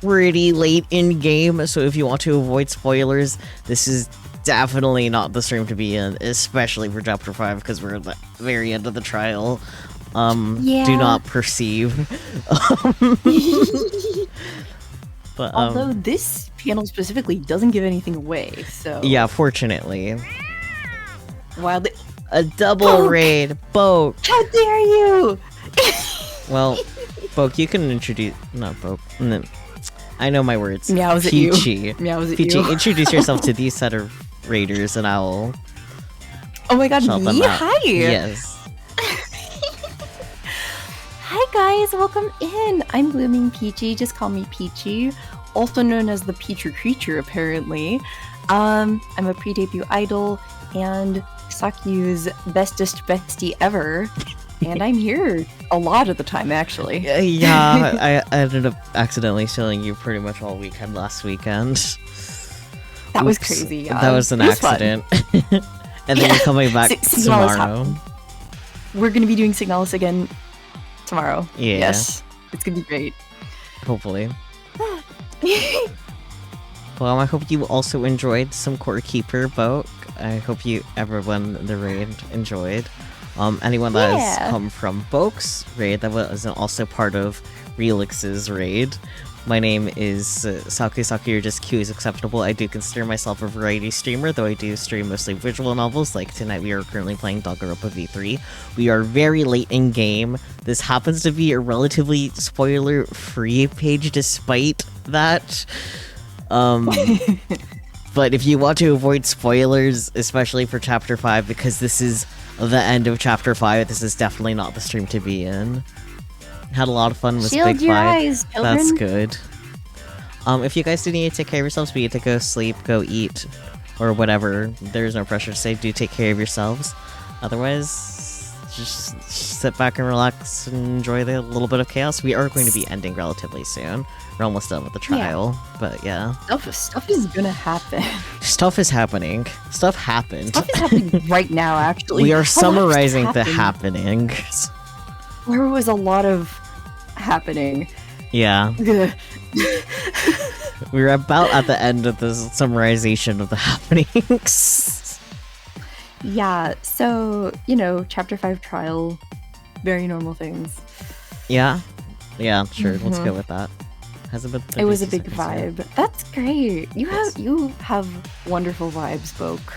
pretty late in game, so if you want to avoid spoilers, this is definitely not the stream to be in, especially for Chapter 5, because we're at the very end of the trial. Do not perceive. But, although this panel specifically doesn't give anything away, so... Yeah, fortunately. While the... A double Poke! raid! Boke! How dare you! Well, Boke, you can introduce... Not Boke. No. I know my words. Meows at Peachy. you. Meows at Peachy, you. introduce yourself to these set of raiders and I'll... Oh my god, shout them me? out. Hi! Yes. Hi guys, welcome in! I'm Blooming Peachy, just call me Peachy. Also known as the Peacher Creature, apparently. I'm a pre-debut idol, and Sakyu's bestest bestie ever. And I'm here a lot of the time, actually. Yeah, I ended up accidentally stealing you pretty much all weekend last weekend. That was Oops. crazy, yeah. That was an It was fun. accident. And then you're coming back Signalis tomorrow. We're gonna be doing Signalis again tomorrow. Yeah. Yes. It's gonna be great. Hopefully. Well, I hope you also enjoyed some Core Keeper, Boke. I hope everyone in the raid enjoyed. Anyone that has come from Boke's raid that wasn't also part of Relix's raid. My name is Saku or just Q is acceptable. I do consider myself a variety streamer, though I do stream mostly visual novels. Like tonight we are currently playing Danganronpa V3. We are very late in game. This happens to be a relatively spoiler-free page despite that. But if you want to avoid spoilers, especially for Chapter 5, because this is the end of Chapter 5, this is definitely not the stream to be in. Had a lot of fun with Shield Big your 5. eyes, children. That's good. If you guys do need to take care of yourselves, be it to go sleep, go eat, or whatever, there's no pressure to say, do take care of yourselves. Otherwise, just sit back and relax and enjoy the little bit of chaos. We are going to be ending relatively soon. We're almost done with the trial, but yeah. Stuff is gonna happen. Stuff is happening. Stuff happened. Stuff is happening right now, actually. We are A lot summarizing the happened. happenings. There was a lot of happening. Yeah. We're about at the end of the summarization of the happenings. Yeah, so, Chapter 5 trial, very normal things. Yeah? Yeah, sure, let's go with that. Hasn't been It was a 30 big seconds yet. vibe. That's great. You have wonderful vibes, Boke.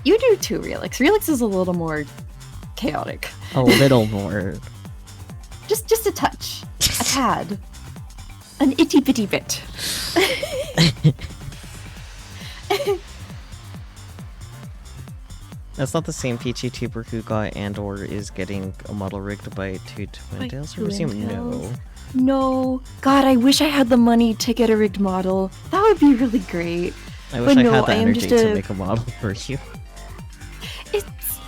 You do too, Relix. Relix is a little more chaotic. A little more. Just a touch. A tad. An itty bitty bit. That's not the same Peachy tuber who got and/or is getting a model rigged by two Twin Tails. I presume no. No. God, I wish I had the money to get a rigged model. That would be really great. I wish But I no, had the I am energy just to make a model for you.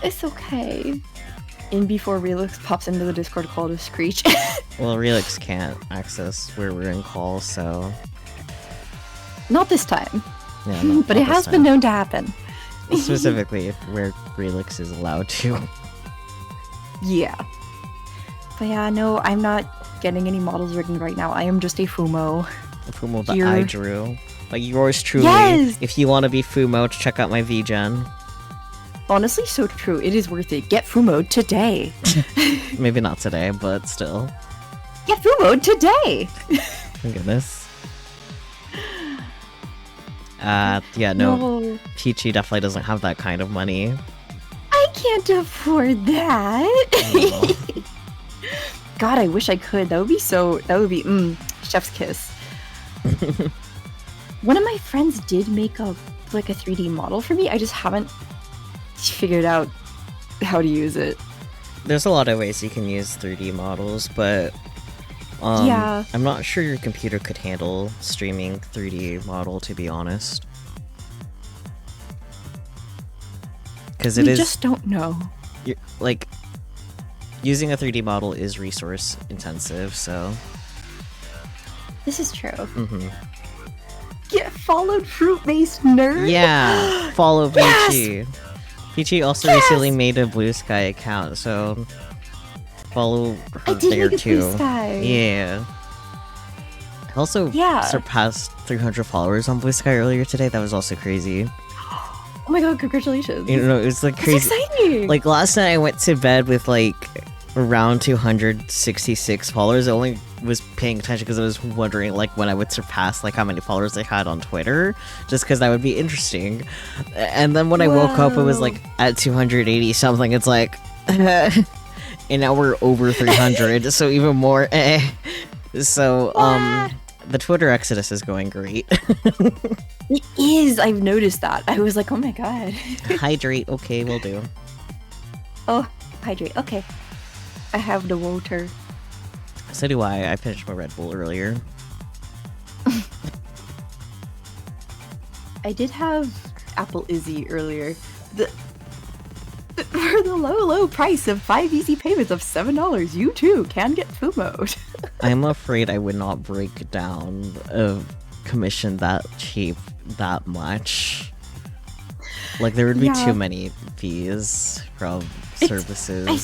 It's okay. In before Relix pops into the Discord call to screech. Well, Relix can't access where we're in call, so... Not this time. Yeah, no, but it has been known to happen. Specifically, where Relix is allowed to. Yeah. But yeah, no, I'm not getting any models written right now. I am just a Fumo. The Fumo that I drew. Like yours truly. Yes! If you want to be Fumo, check out my VGen. Honestly, so true. It is worth it. Get Fumo today. Maybe not today, but still. Get Fumo today! My goodness. Yeah, no. Peachy definitely doesn't have that kind of money. I can't afford that. God, I wish I could. That would be chef's kiss. One of my friends did make a 3D model for me. I just haven't figured out how to use it. There's a lot of ways you can use 3D models, but yeah, I'm not sure your computer could handle streaming 3D model, to be honest. Because we just don't know. Like, using a 3D model is resource intensive, so... This is true. Mm-hmm. Get followed, fruit-based nerd! Yeah! Follow Peachy! Yes! Peachy also recently made a Blue Sky account, so... Follow her there too. Blue Sky. Yeah. I also surpassed 300 followers on Blue Sky earlier today. That was also crazy. Oh my god, congratulations. You know, it was like crazy. That's exciting! Like last night I went to bed with like around 266 followers. I only was paying attention because I was wondering like when I would surpass like how many followers I had on Twitter, just because that would be interesting. And then when I woke up, it was like at 280 something. It's like, and now we're over 300, so even more. So the Twitter exodus is going great. It is. I've noticed that. I was like, oh my god. Hydrate. Okay, will do. Oh, hydrate. Okay. I have the water. So do I. I finished my Red Bull earlier. I did have Apple Izzy earlier. For the low price of 5 easy payments of $7, you too can get Fumo. I'm afraid I would not break down a commission that cheap that much. Like there would be too many fees from services. I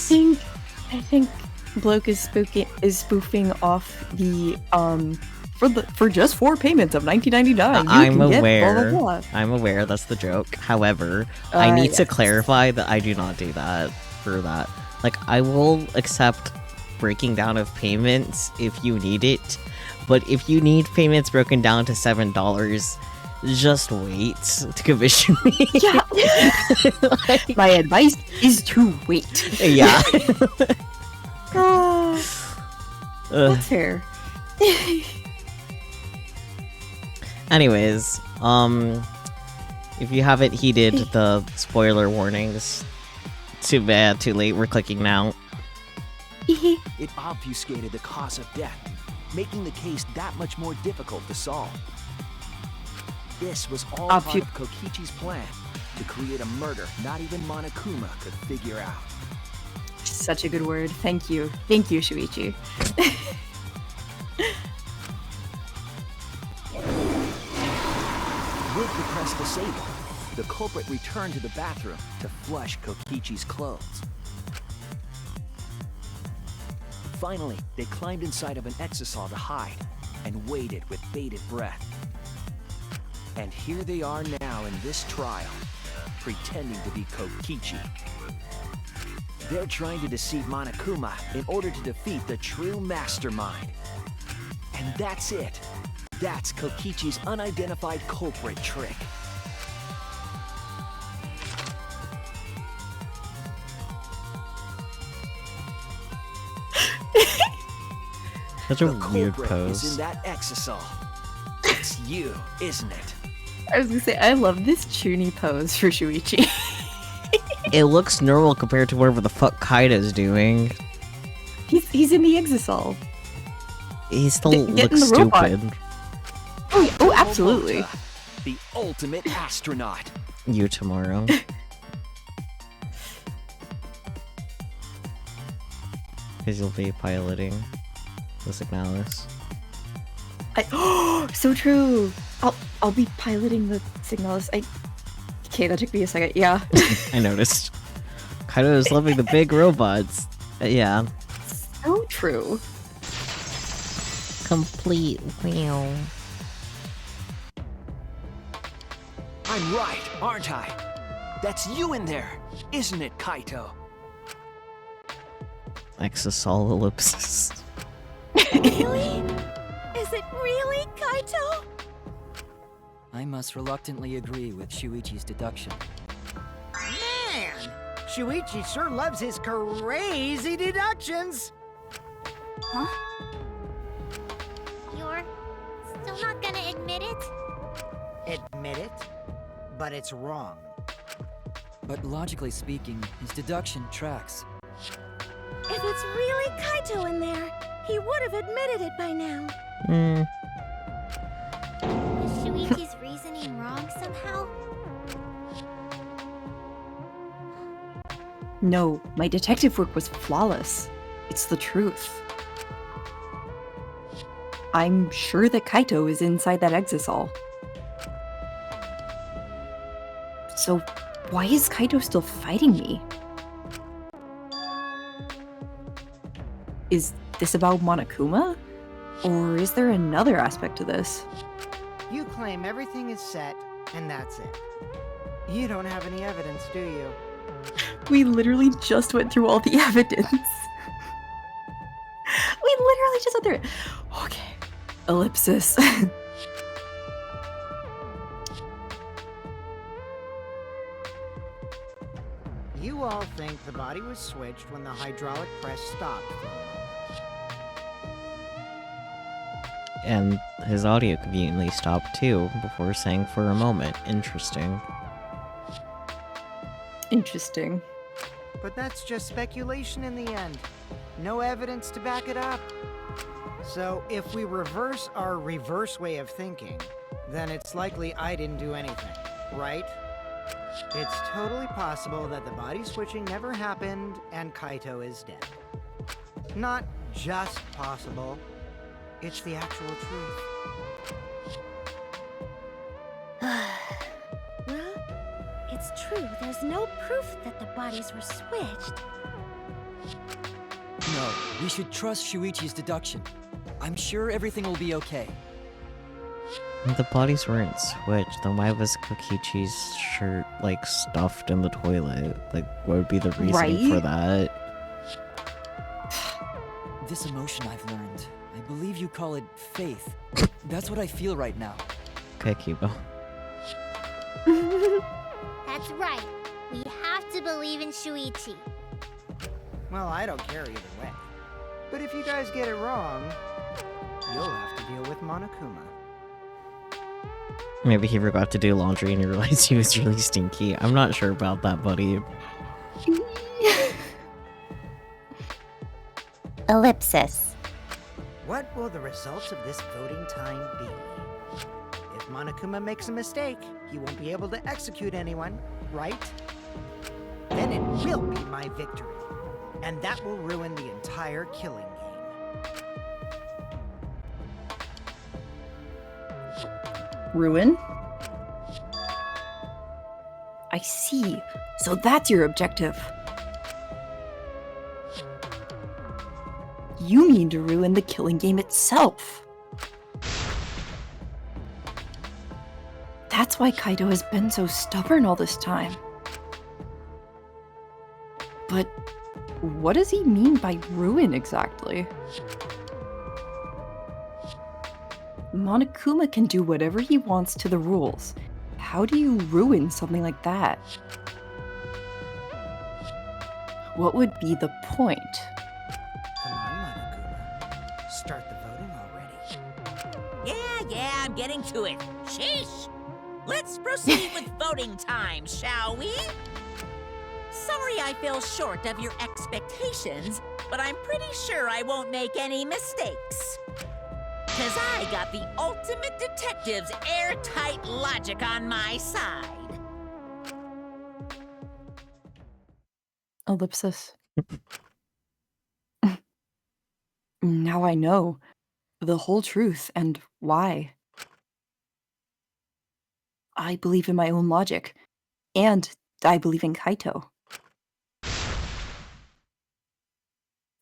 think Bloke is spoofing off the for just 4 payments of $19.99. I'm aware. Blah, blah, blah. I'm aware that's the joke. However, I need to clarify that I do not do that for that. Like I will accept breaking down of payments if you need it, but if you need payments broken down to $7, just wait to commission me. Yeah. Like, my advice is to wait. Yeah. That's fair. Anyways, if you haven't heeded the spoiler warnings, too bad, too late, we're clicking now. It obfuscated the cause of death, making the case that much more difficult to solve. This was all part of Kokichi's plan, to create a murder not even Monokuma could figure out. Such a good word. Thank you. Thank you, Shuichi. With the press disabled, the culprit returned to the bathroom to flush Kokichi's clothes. Finally, they climbed inside of an exisal to hide and waited with bated breath. And here they are now in this trial, pretending to be Kokichi. They're trying to deceive Monokuma in order to defeat the true mastermind. And that's it. That's Kokichi's unidentified culprit trick. Such a the weird culprit pose. is in that exisal. It's you, isn't it? I was gonna say, I love this Chuni pose for Shuichi. It looks normal compared to whatever the fuck Kaida's doing. He's in the exisal. He still looks stupid. Oh, absolutely. The ultimate astronaut. You tomorrow. Because you'll be piloting the Signalis. So true. I'll be piloting the Signalis. Okay, that took me a second. Yeah. I noticed. Kaido is loving the big robots. Yeah. So true. Complete. Wow. I'm right, aren't I? That's you in there, isn't it, Kaito? Exosol ellipsis. Really? Is it really, Kaito? I must reluctantly agree with Shuichi's deduction. Man! Shuichi sure loves his crazy deductions! Huh? You're still not gonna admit it? Admit it? But it's wrong. But logically speaking, his deduction tracks. If it's really Kaito in there, he would have admitted it by now. Is Shuichi's reasoning wrong somehow? No, my detective work was flawless. It's the truth. I'm sure that Kaito is inside that exisal. So, why is Kaito still fighting me? Is this about Monokuma? Or is there another aspect to this? You claim everything is set, and that's it. You don't have any evidence, do you? We literally just went through all the evidence. We literally just went through it. Okay. Ellipsis. You all think the body was switched when the hydraulic press stopped for a moment. And his audio conveniently stopped too, before saying for a moment. Interesting. Interesting. But that's just speculation in the end. No evidence to back it up. So if we reverse our reverse way of thinking, then it's likely I didn't do anything, right? It's totally possible that the body switching never happened and Kaito is dead. Not just possible, it's the actual truth. Well, it's true. There's no proof that the bodies were switched. No, we should trust Shuichi's deduction. I'm sure everything will be okay. If the bodies weren't switched, then why was Kokichi's shirt, like, stuffed in the toilet? Like, what would be the reasoning for that? This emotion I've learned, I believe you call it faith. That's what I feel right now. Okay, Kibo. That's right. We have to believe in Shuichi. Well, I don't care either way. But if you guys get it wrong, you'll have to deal with Monokuma. Maybe he forgot to do laundry and he realized he was really stinky. I'm not sure about that, buddy. Ellipsis. What will the results of this voting time be? If Monokuma makes a mistake, he won't be able to execute anyone, right? Then it will be my victory. And that will ruin the entire killing game. Ruin? I see. So that's your objective. You mean to ruin the killing game itself. That's why Kaito has been so stubborn all this time. But what does he mean by ruin exactly? Monokuma can do whatever he wants to the rules. How do you ruin something like that? What would be the point? Come on, Monokuma. Start the voting already. Yeah, I'm getting to it. Sheesh! Let's proceed with voting time, shall we? Sorry I fell short of your expectations, but I'm pretty sure I won't make any mistakes. 'Cause I got the ultimate detective's airtight logic on my side. Ellipsis. Now I know the whole truth and why. I believe in my own logic, and I believe in Kaito.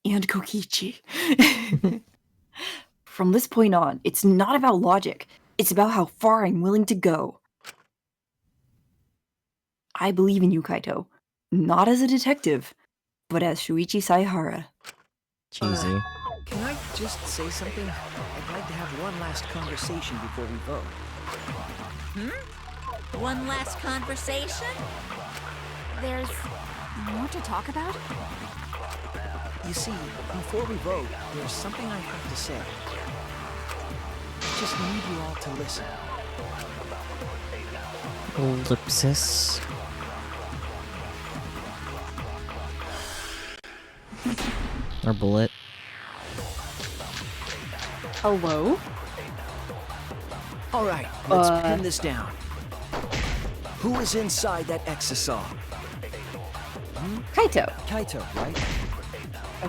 And Kokichi. From this point on, it's not about logic, it's about how far I'm willing to go. I believe in you, Kaito. Not as a detective, but as Shuichi Saihara. Cheesy. Can I just say something? I'd like to have one last conversation before we vote. One last conversation? There's more to talk about? You see, before we vote, there's something I have to say. I just need you all to listen. Ellipsis. Or bullet. Hello? All right, let's pin this down. Who is inside that exisal? Kaito. Kaito, right?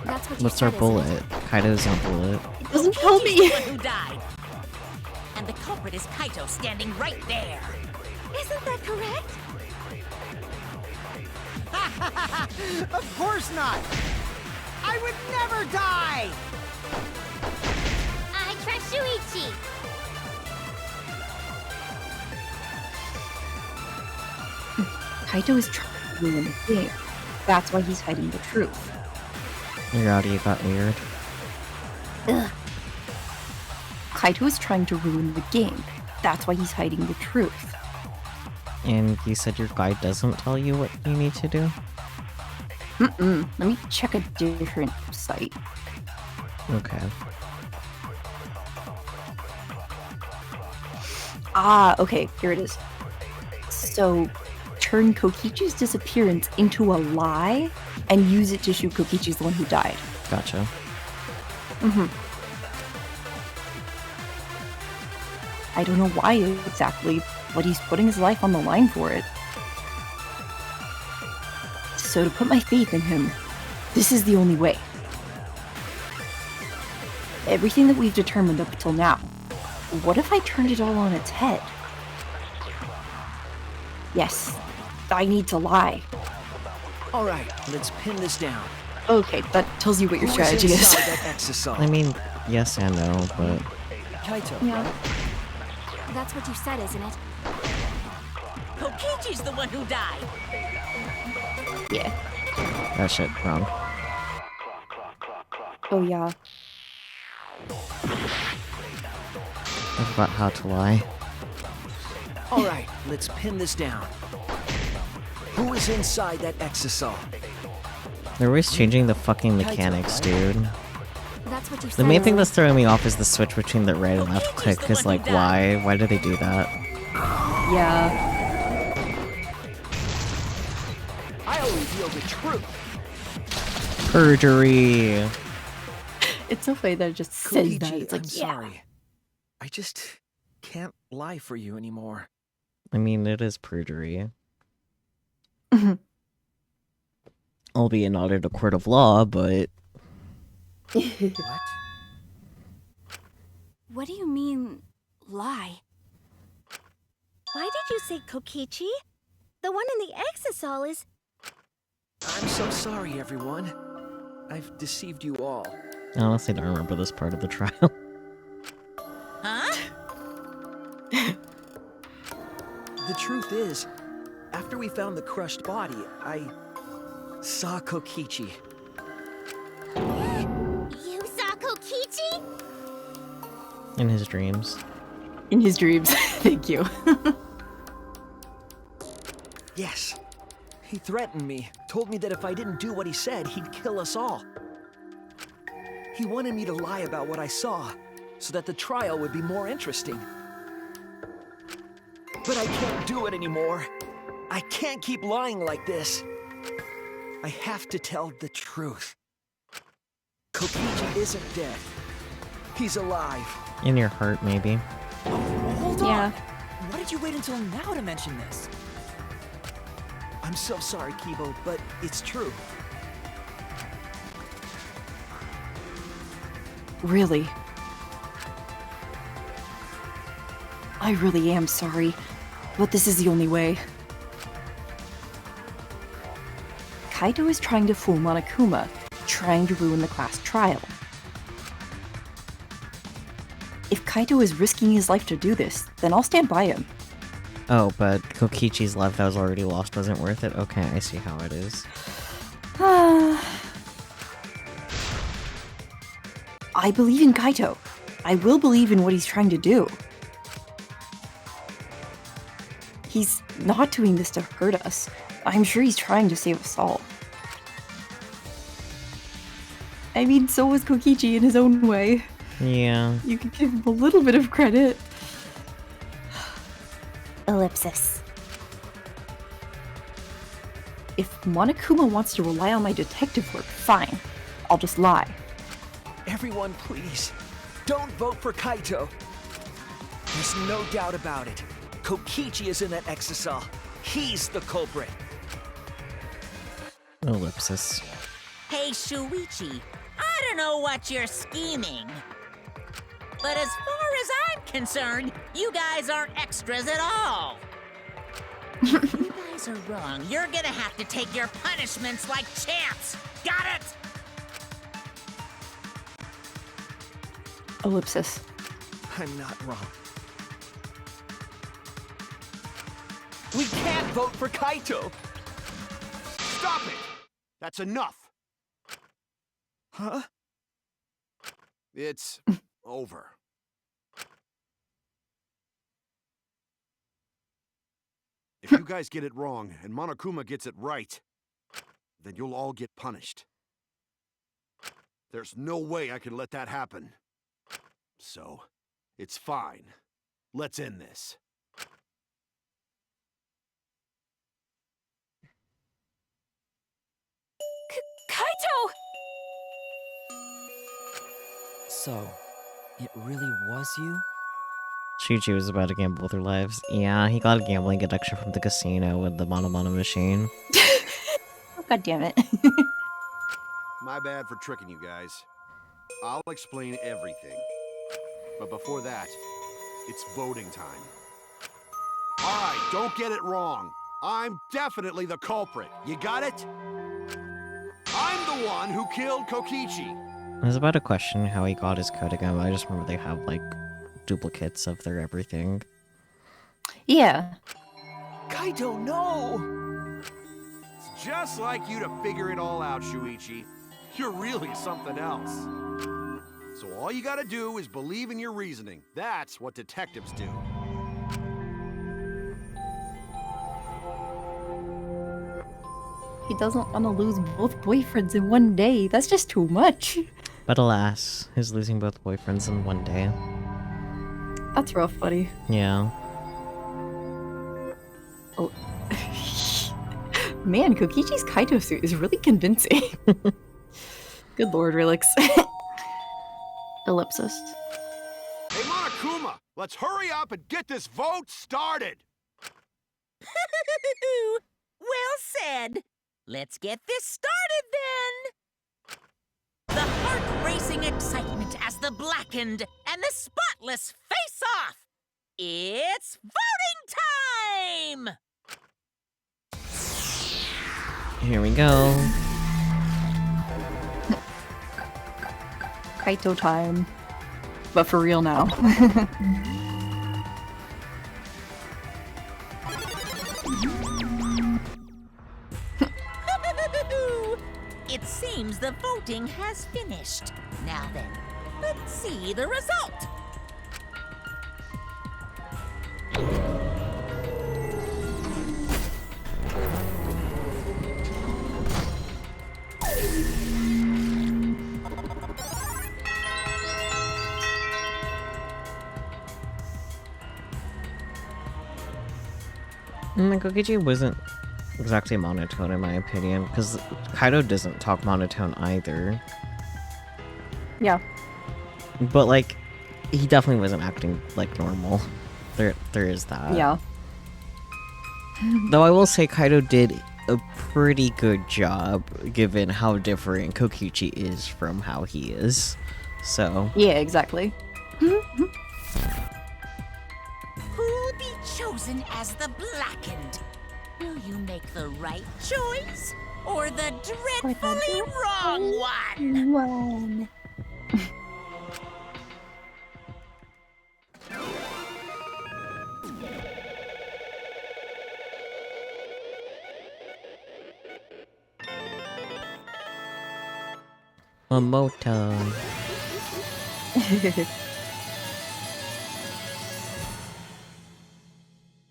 That's what you What's said, our isn't bullet? it? Kaido's on bullet. It doesn't tell He's me. the one who died. And the culprit is Kaito standing right there. Isn't that correct? Of course not! I would never die! I trust Shuichi. Kaito is trying to ruin the game. That's why he's hiding the truth. Your audio got weird. Kaito is trying to ruin the game. That's why he's hiding the truth. And you said your guide doesn't tell you what you need to do? Let me check a different site. Okay. Okay, here it is. So, turn Kokichi's disappearance into a lie and use it to shoot Kokichi's the one who died. Gotcha. I don't know why exactly, but he's putting his life on the line for it. So to put my faith in him, this is the only way. Everything that we've determined up until now, what if I turned it all on its head? Yes, I need to lie. All right, let's pin this down. Okay, that tells you what your Who strategy is. inside that exisal? I mean, yes and no, but Kaito, Yeah. right? That's what you said, isn't it? Kokichi's the one who died. Yeah. that shit wrong. Oh yeah. I forgot how to lie. All right, let's pin this down. Who is inside that exisal? They're always changing the fucking mechanics, dude. That's what you said. The main thing isn't that's throwing me off is the switch between the right and left click, because, like, why? Why do they do that? Yeah. I'll reveal the truth. Perjury! It's so funny that it just says that. Kokichi, It's like, I'm yeah. sorry. I just can't lie for you anymore. I mean, it is perjury. Albeit not in a court of law, but... What? What do you mean, lie? Why did you say Kokichi? The one in the exisal is... I'm so sorry, everyone. I've deceived you all. I honestly don't remember this part of the trial. Huh? The truth is, after we found the crushed body, I saw Kokichi. You saw Kokichi? In his dreams. In his dreams. Thank you. Yes. He threatened me, told me that if I didn't do what he said, he'd kill us all. He wanted me to lie about what I saw, so that the trial would be more interesting. But I can't do it anymore. I can't keep lying like this. I have to tell the truth. Kokichi isn't dead. He's alive. In your heart, maybe. Hold on! Yeah. Why did you wait until now to mention this? I'm so sorry, Kibo, but it's true. Really. I really am sorry, but this is the only way. Kaito is trying to fool Monokuma, trying to ruin the class trial. If Kaito is risking his life to do this, then I'll stand by him. Oh, but Kokichi's life that was already lost wasn't worth it? Okay, I see how it is. I believe in Kaito. I will believe in what he's trying to do. He's not doing this to hurt us. I'm sure he's trying to save us all. I mean, so was Kokichi in his own way. Yeah. You could give him a little bit of credit. Ellipsis. If Monokuma wants to rely on my detective work, fine. I'll just lie. Everyone, please, don't vote for Kaito. There's no doubt about it. Kokichi is in that exisal. He's the culprit. Ellipsis. Hey, Shuichi, I don't know what you're scheming. But as far as I'm concerned, you guys aren't extras at all. If you guys are wrong, you're gonna have to take your punishments like champs. Got it? Ellipsis. I'm not wrong. We can't vote for Kaito! Stop it! That's enough! Huh? It's over. If you guys get it wrong and Monokuma gets it right, then you'll all get punished. There's no way I can let that happen. So, it's fine. Let's end this. Kaito! So, it really was you? Shuichi was about to gamble with her lives. Yeah, he got a gambling addiction from the casino with the Mono Mono machine. Oh, God damn it. My bad for tricking you guys. I'll explain everything. But before that, it's voting time. Alright, don't get it wrong. I'm definitely the culprit. You got it? I'm the one who killed Kokichi. I was about to question how he got his code again, but I just remember they have, like, duplicates of their everything. Yeah. Kaito, no! It's just like you to figure it all out, Shuichi. You're really something else. So all you gotta do is believe in your reasoning. That's what detectives do. He doesn't want to lose both boyfriends in one day. That's just too much. But alas, he's losing both boyfriends in one day. That's rough, buddy. Yeah. Oh. Man, Kokichi's Kaito suit is really convincing. Good lord, Relix. Ellipsis. Hey, Monokuma, let's hurry up and get this vote started! Well said. Let's get this started then. The heart-racing excitement as the blackened and the spotless face off. It's voting time! Here we go. Kaito time. But for real now. It seems the voting has finished. Now then, let's see the result. Kokichi wasn't exactly monotone in my opinion, because Kaito doesn't talk monotone either. Yeah. But like, he definitely wasn't acting like normal. There is that. Yeah. Though I will say Kaito did a pretty good job given how different Kokichi is from how he is. So Yeah, exactly. Who'll be chosen as the Blackened? Will you make the right choice or the dreadfully wrong one? Mamoto.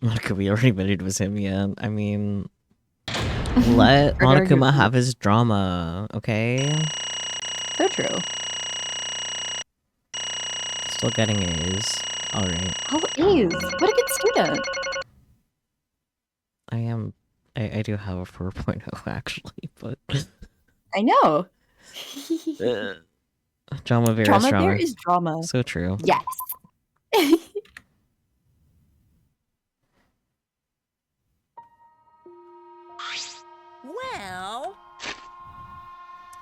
Monokuma already admitted it was him, yeah. I mean, let Monokuma have his drama, okay? So true. Still getting A's. Alright. Oh, A's. What a good student. I do have a 4.0 actually, but I know. drama there is Drama drama. there is drama. So true. Yes. Well,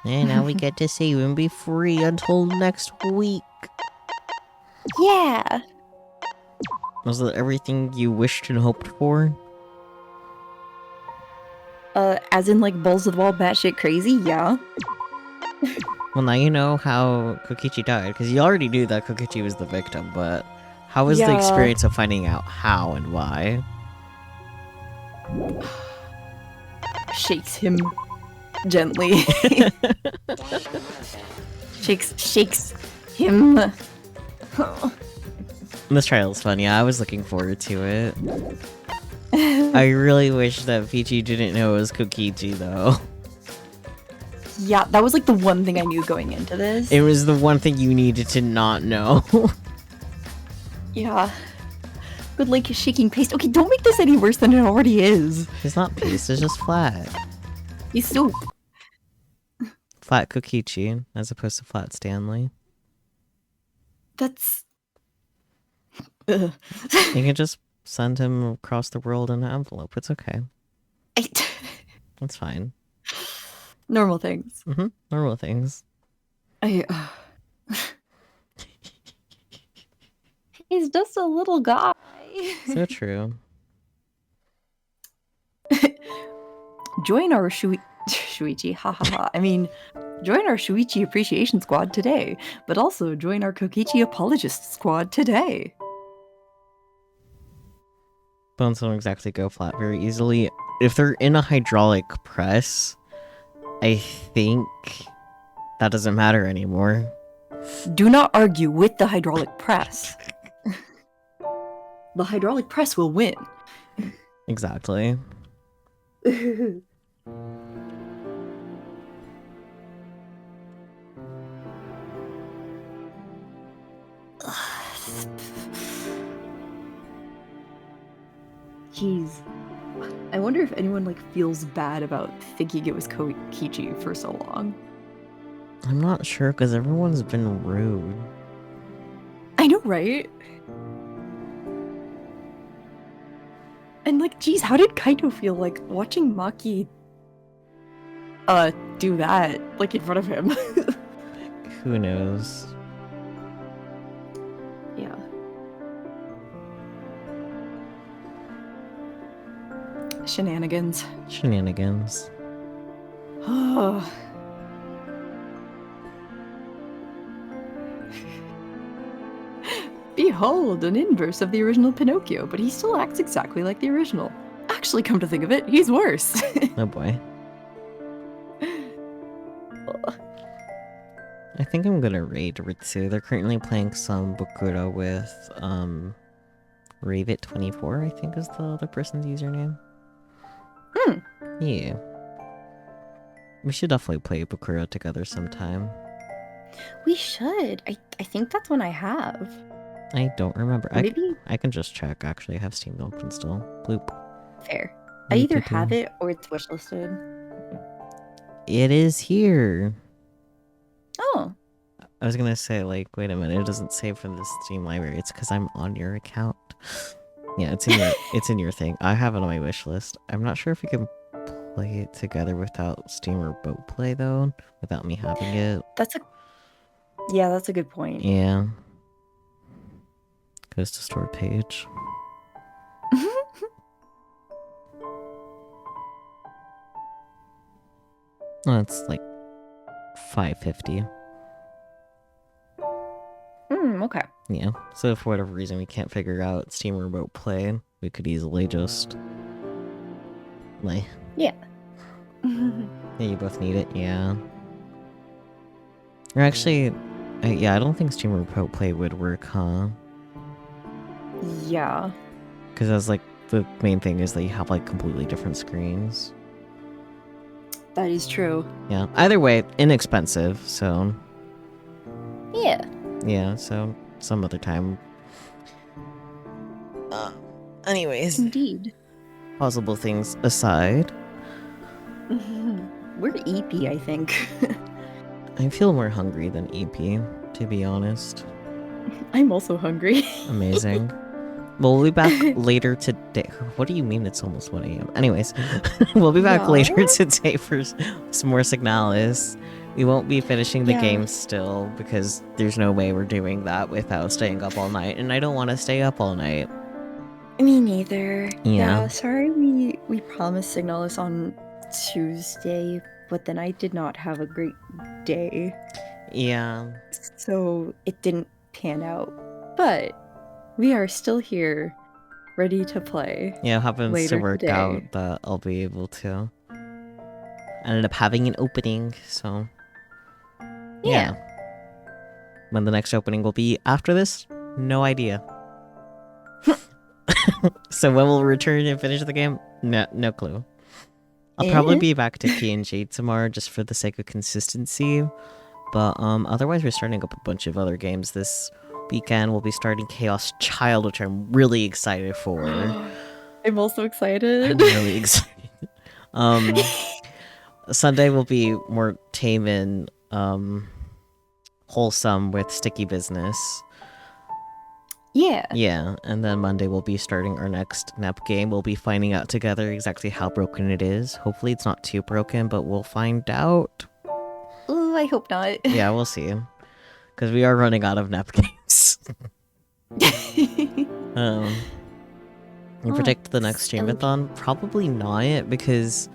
And now we get to save and be free until next week. Yeah. Was that everything you wished and hoped for? As in like balls of wall batshit crazy? Yeah. Well, now you know how Kokichi died, because you already knew that Kokichi was the victim, but how was the Yeah. experience of finding out how and why? Shakes him gently. shakes him. This trial is fun, yeah, I was looking forward to it. I really wish that Peachy didn't know it was Kokichi, though. Yeah, that was like the one thing I knew going into this. It was the one thing you needed to not know. Yeah. Good like shaking paste. Okay, don't make this any worse than it already is. It's not paste, it's just flat. He's soup. Flat Kokichi, as opposed to flat Stanley. That's... Ugh. You can just send him across the world in an envelope, it's okay. It's fine. Normal things. Normal things. He's just a little guy. So true. Join our Shuichi, hahaha. I mean, join our Shuichi Appreciation Squad today, but also join our Kokichi Apologist Squad today. Bones don't exactly go flat very easily. If they're in a hydraulic press, I think that doesn't matter anymore. Do not argue with the hydraulic press. The hydraulic press will win. Exactly. Jeez. I wonder if anyone like feels bad about thinking it was Kokichi for so long. I'm not sure because everyone's been rude. I know, right? And like, geez, how did Kaito feel like watching Maki do that, like in front of him? Who knows? Yeah. Shenanigans. Shenanigans. Oh. Behold, an inverse of the original Pinocchio, but he still acts exactly like the original. Actually, come to think of it, he's worse. Oh boy. I think I'm gonna raid Ritsu. They're currently playing some Bokura with, Ravit24, I think is the other person's username. Yeah. We should definitely play Bokura together sometime. We should. I think that's one I have. I don't remember. Maybe? I can just check, actually. I have Steam open still. Bloop. Fair. I either have it or it's wishlisted. It is here! Oh. I was gonna say, like, wait a minute, it doesn't save from the Steam library. It's because I'm on your account. Yeah, it's in your, it's in your thing. I have it on my wish list. I'm not sure if we can play it together without Steam or Boat Play, though, without me having it. That's a Yeah, that's a good point. Yeah. Goes to store page. Oh, it's like 550. Okay. Yeah. So if for whatever reason we can't figure out Steam Remote Play, we could easily just like. Yeah. Yeah, you both need it. Yeah. Or actually, yeah, I don't think Steam Remote Play would work, huh? Yeah. Because that's like the main thing is that you have like completely different screens. That is true. Yeah. Either way, inexpensive. So. Yeah. Yeah. So some other time. Anyways. Indeed. Possible things aside. We're EP, I think. I feel more hungry than EP, to be honest. I'm also hungry. Amazing. Well, we'll be back later today. What do you mean it's almost 1 a.m.? Anyways, we'll be back later today for some more Signalis. We won't be finishing the game still, because there's no way we're doing that without staying up all night, and I don't want to stay up all night. Me neither. Yeah. Sorry we promised Signalis on Tuesday, but then I did not have a great day. Yeah. So it didn't pan out. But we are still here, ready to play. Yeah, it happens later to work today. out that I'll be able to. I ended up having an opening, so. Yeah. When the next opening will be after this, no idea. So when we'll return and finish the game, no clue. I'll probably be back to PNG tomorrow just for the sake of consistency. But otherwise we're starting up a bunch of other games this weekend. We'll be starting Chaos Child, which I'm really excited for. I'm also excited. I'm really excited. Sunday will be more tame and wholesome with Sticky Business. Yeah. Yeah, and then Monday we'll be starting our next NEP game. We'll be finding out together exactly how broken it is. Hopefully it's not too broken, but we'll find out. Ooh, I hope not. Yeah, we'll see. Because we are running out of NEP games. You predict the next streamathon? Probably not, because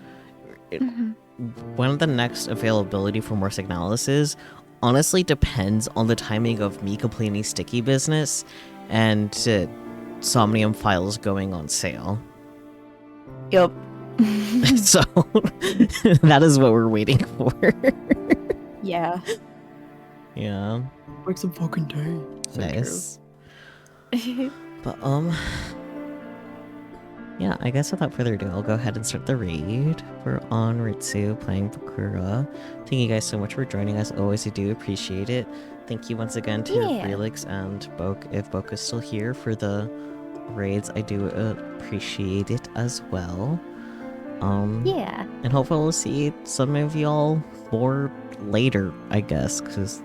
when the next availability for more Signalis is honestly depends on the timing of me completing Sticky Business and Somnium Files going on sale. Yup. So that is what we're waiting for. Yeah. Yeah. Like some fucking day. So Nice. true. But yeah, I guess without further ado, I'll go ahead and start the raid. We're on Ritsu playing Bakura. Thank you guys so much for joining us. Always, I do appreciate it. Thank you once again to Relix and Boke, if Boke is still here, for the raids. I do appreciate it as well. Yeah. And hopefully we'll see some of y'all more later, I guess, because,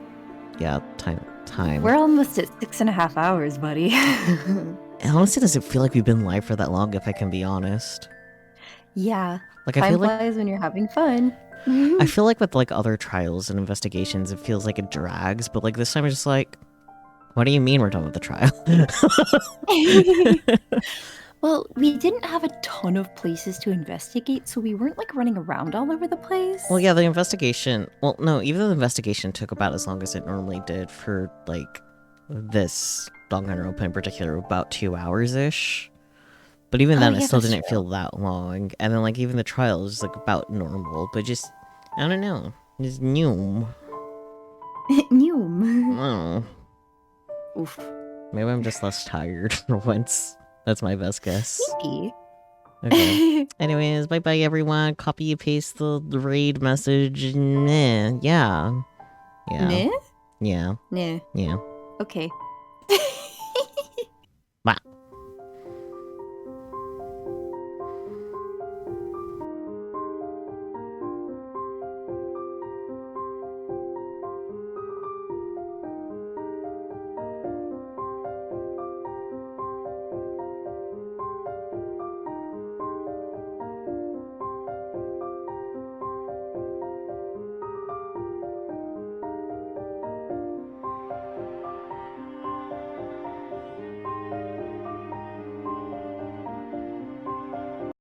yeah, time. We're almost at 6.5 hours, buddy. It honestly doesn't feel like we've been live for that long, if I can be honest. Yeah. Like, Time I feel like flies when you're having fun. I feel like with like other trials and investigations, it feels like it drags, but like this time it's just like, what do you mean we're done with the trial? Well, we didn't have a ton of places to investigate, so we weren't like running around all over the place. Well, yeah, the investigation. Well, no, even the investigation took about as long as it normally did for like this Danganronpa in particular, about 2 hours ish. But even then, it still didn't feel that long. And then, like, even the trial was like about normal, but just, I don't know, just new. Noom. Oh. Oof. Maybe I'm just less tired for once. That's my best guess. Maybe. Okay. Anyways, bye bye everyone. Copy and paste the raid message. Nah. Yeah. Yeah. Nah? Yeah. Nah. Yeah. Okay.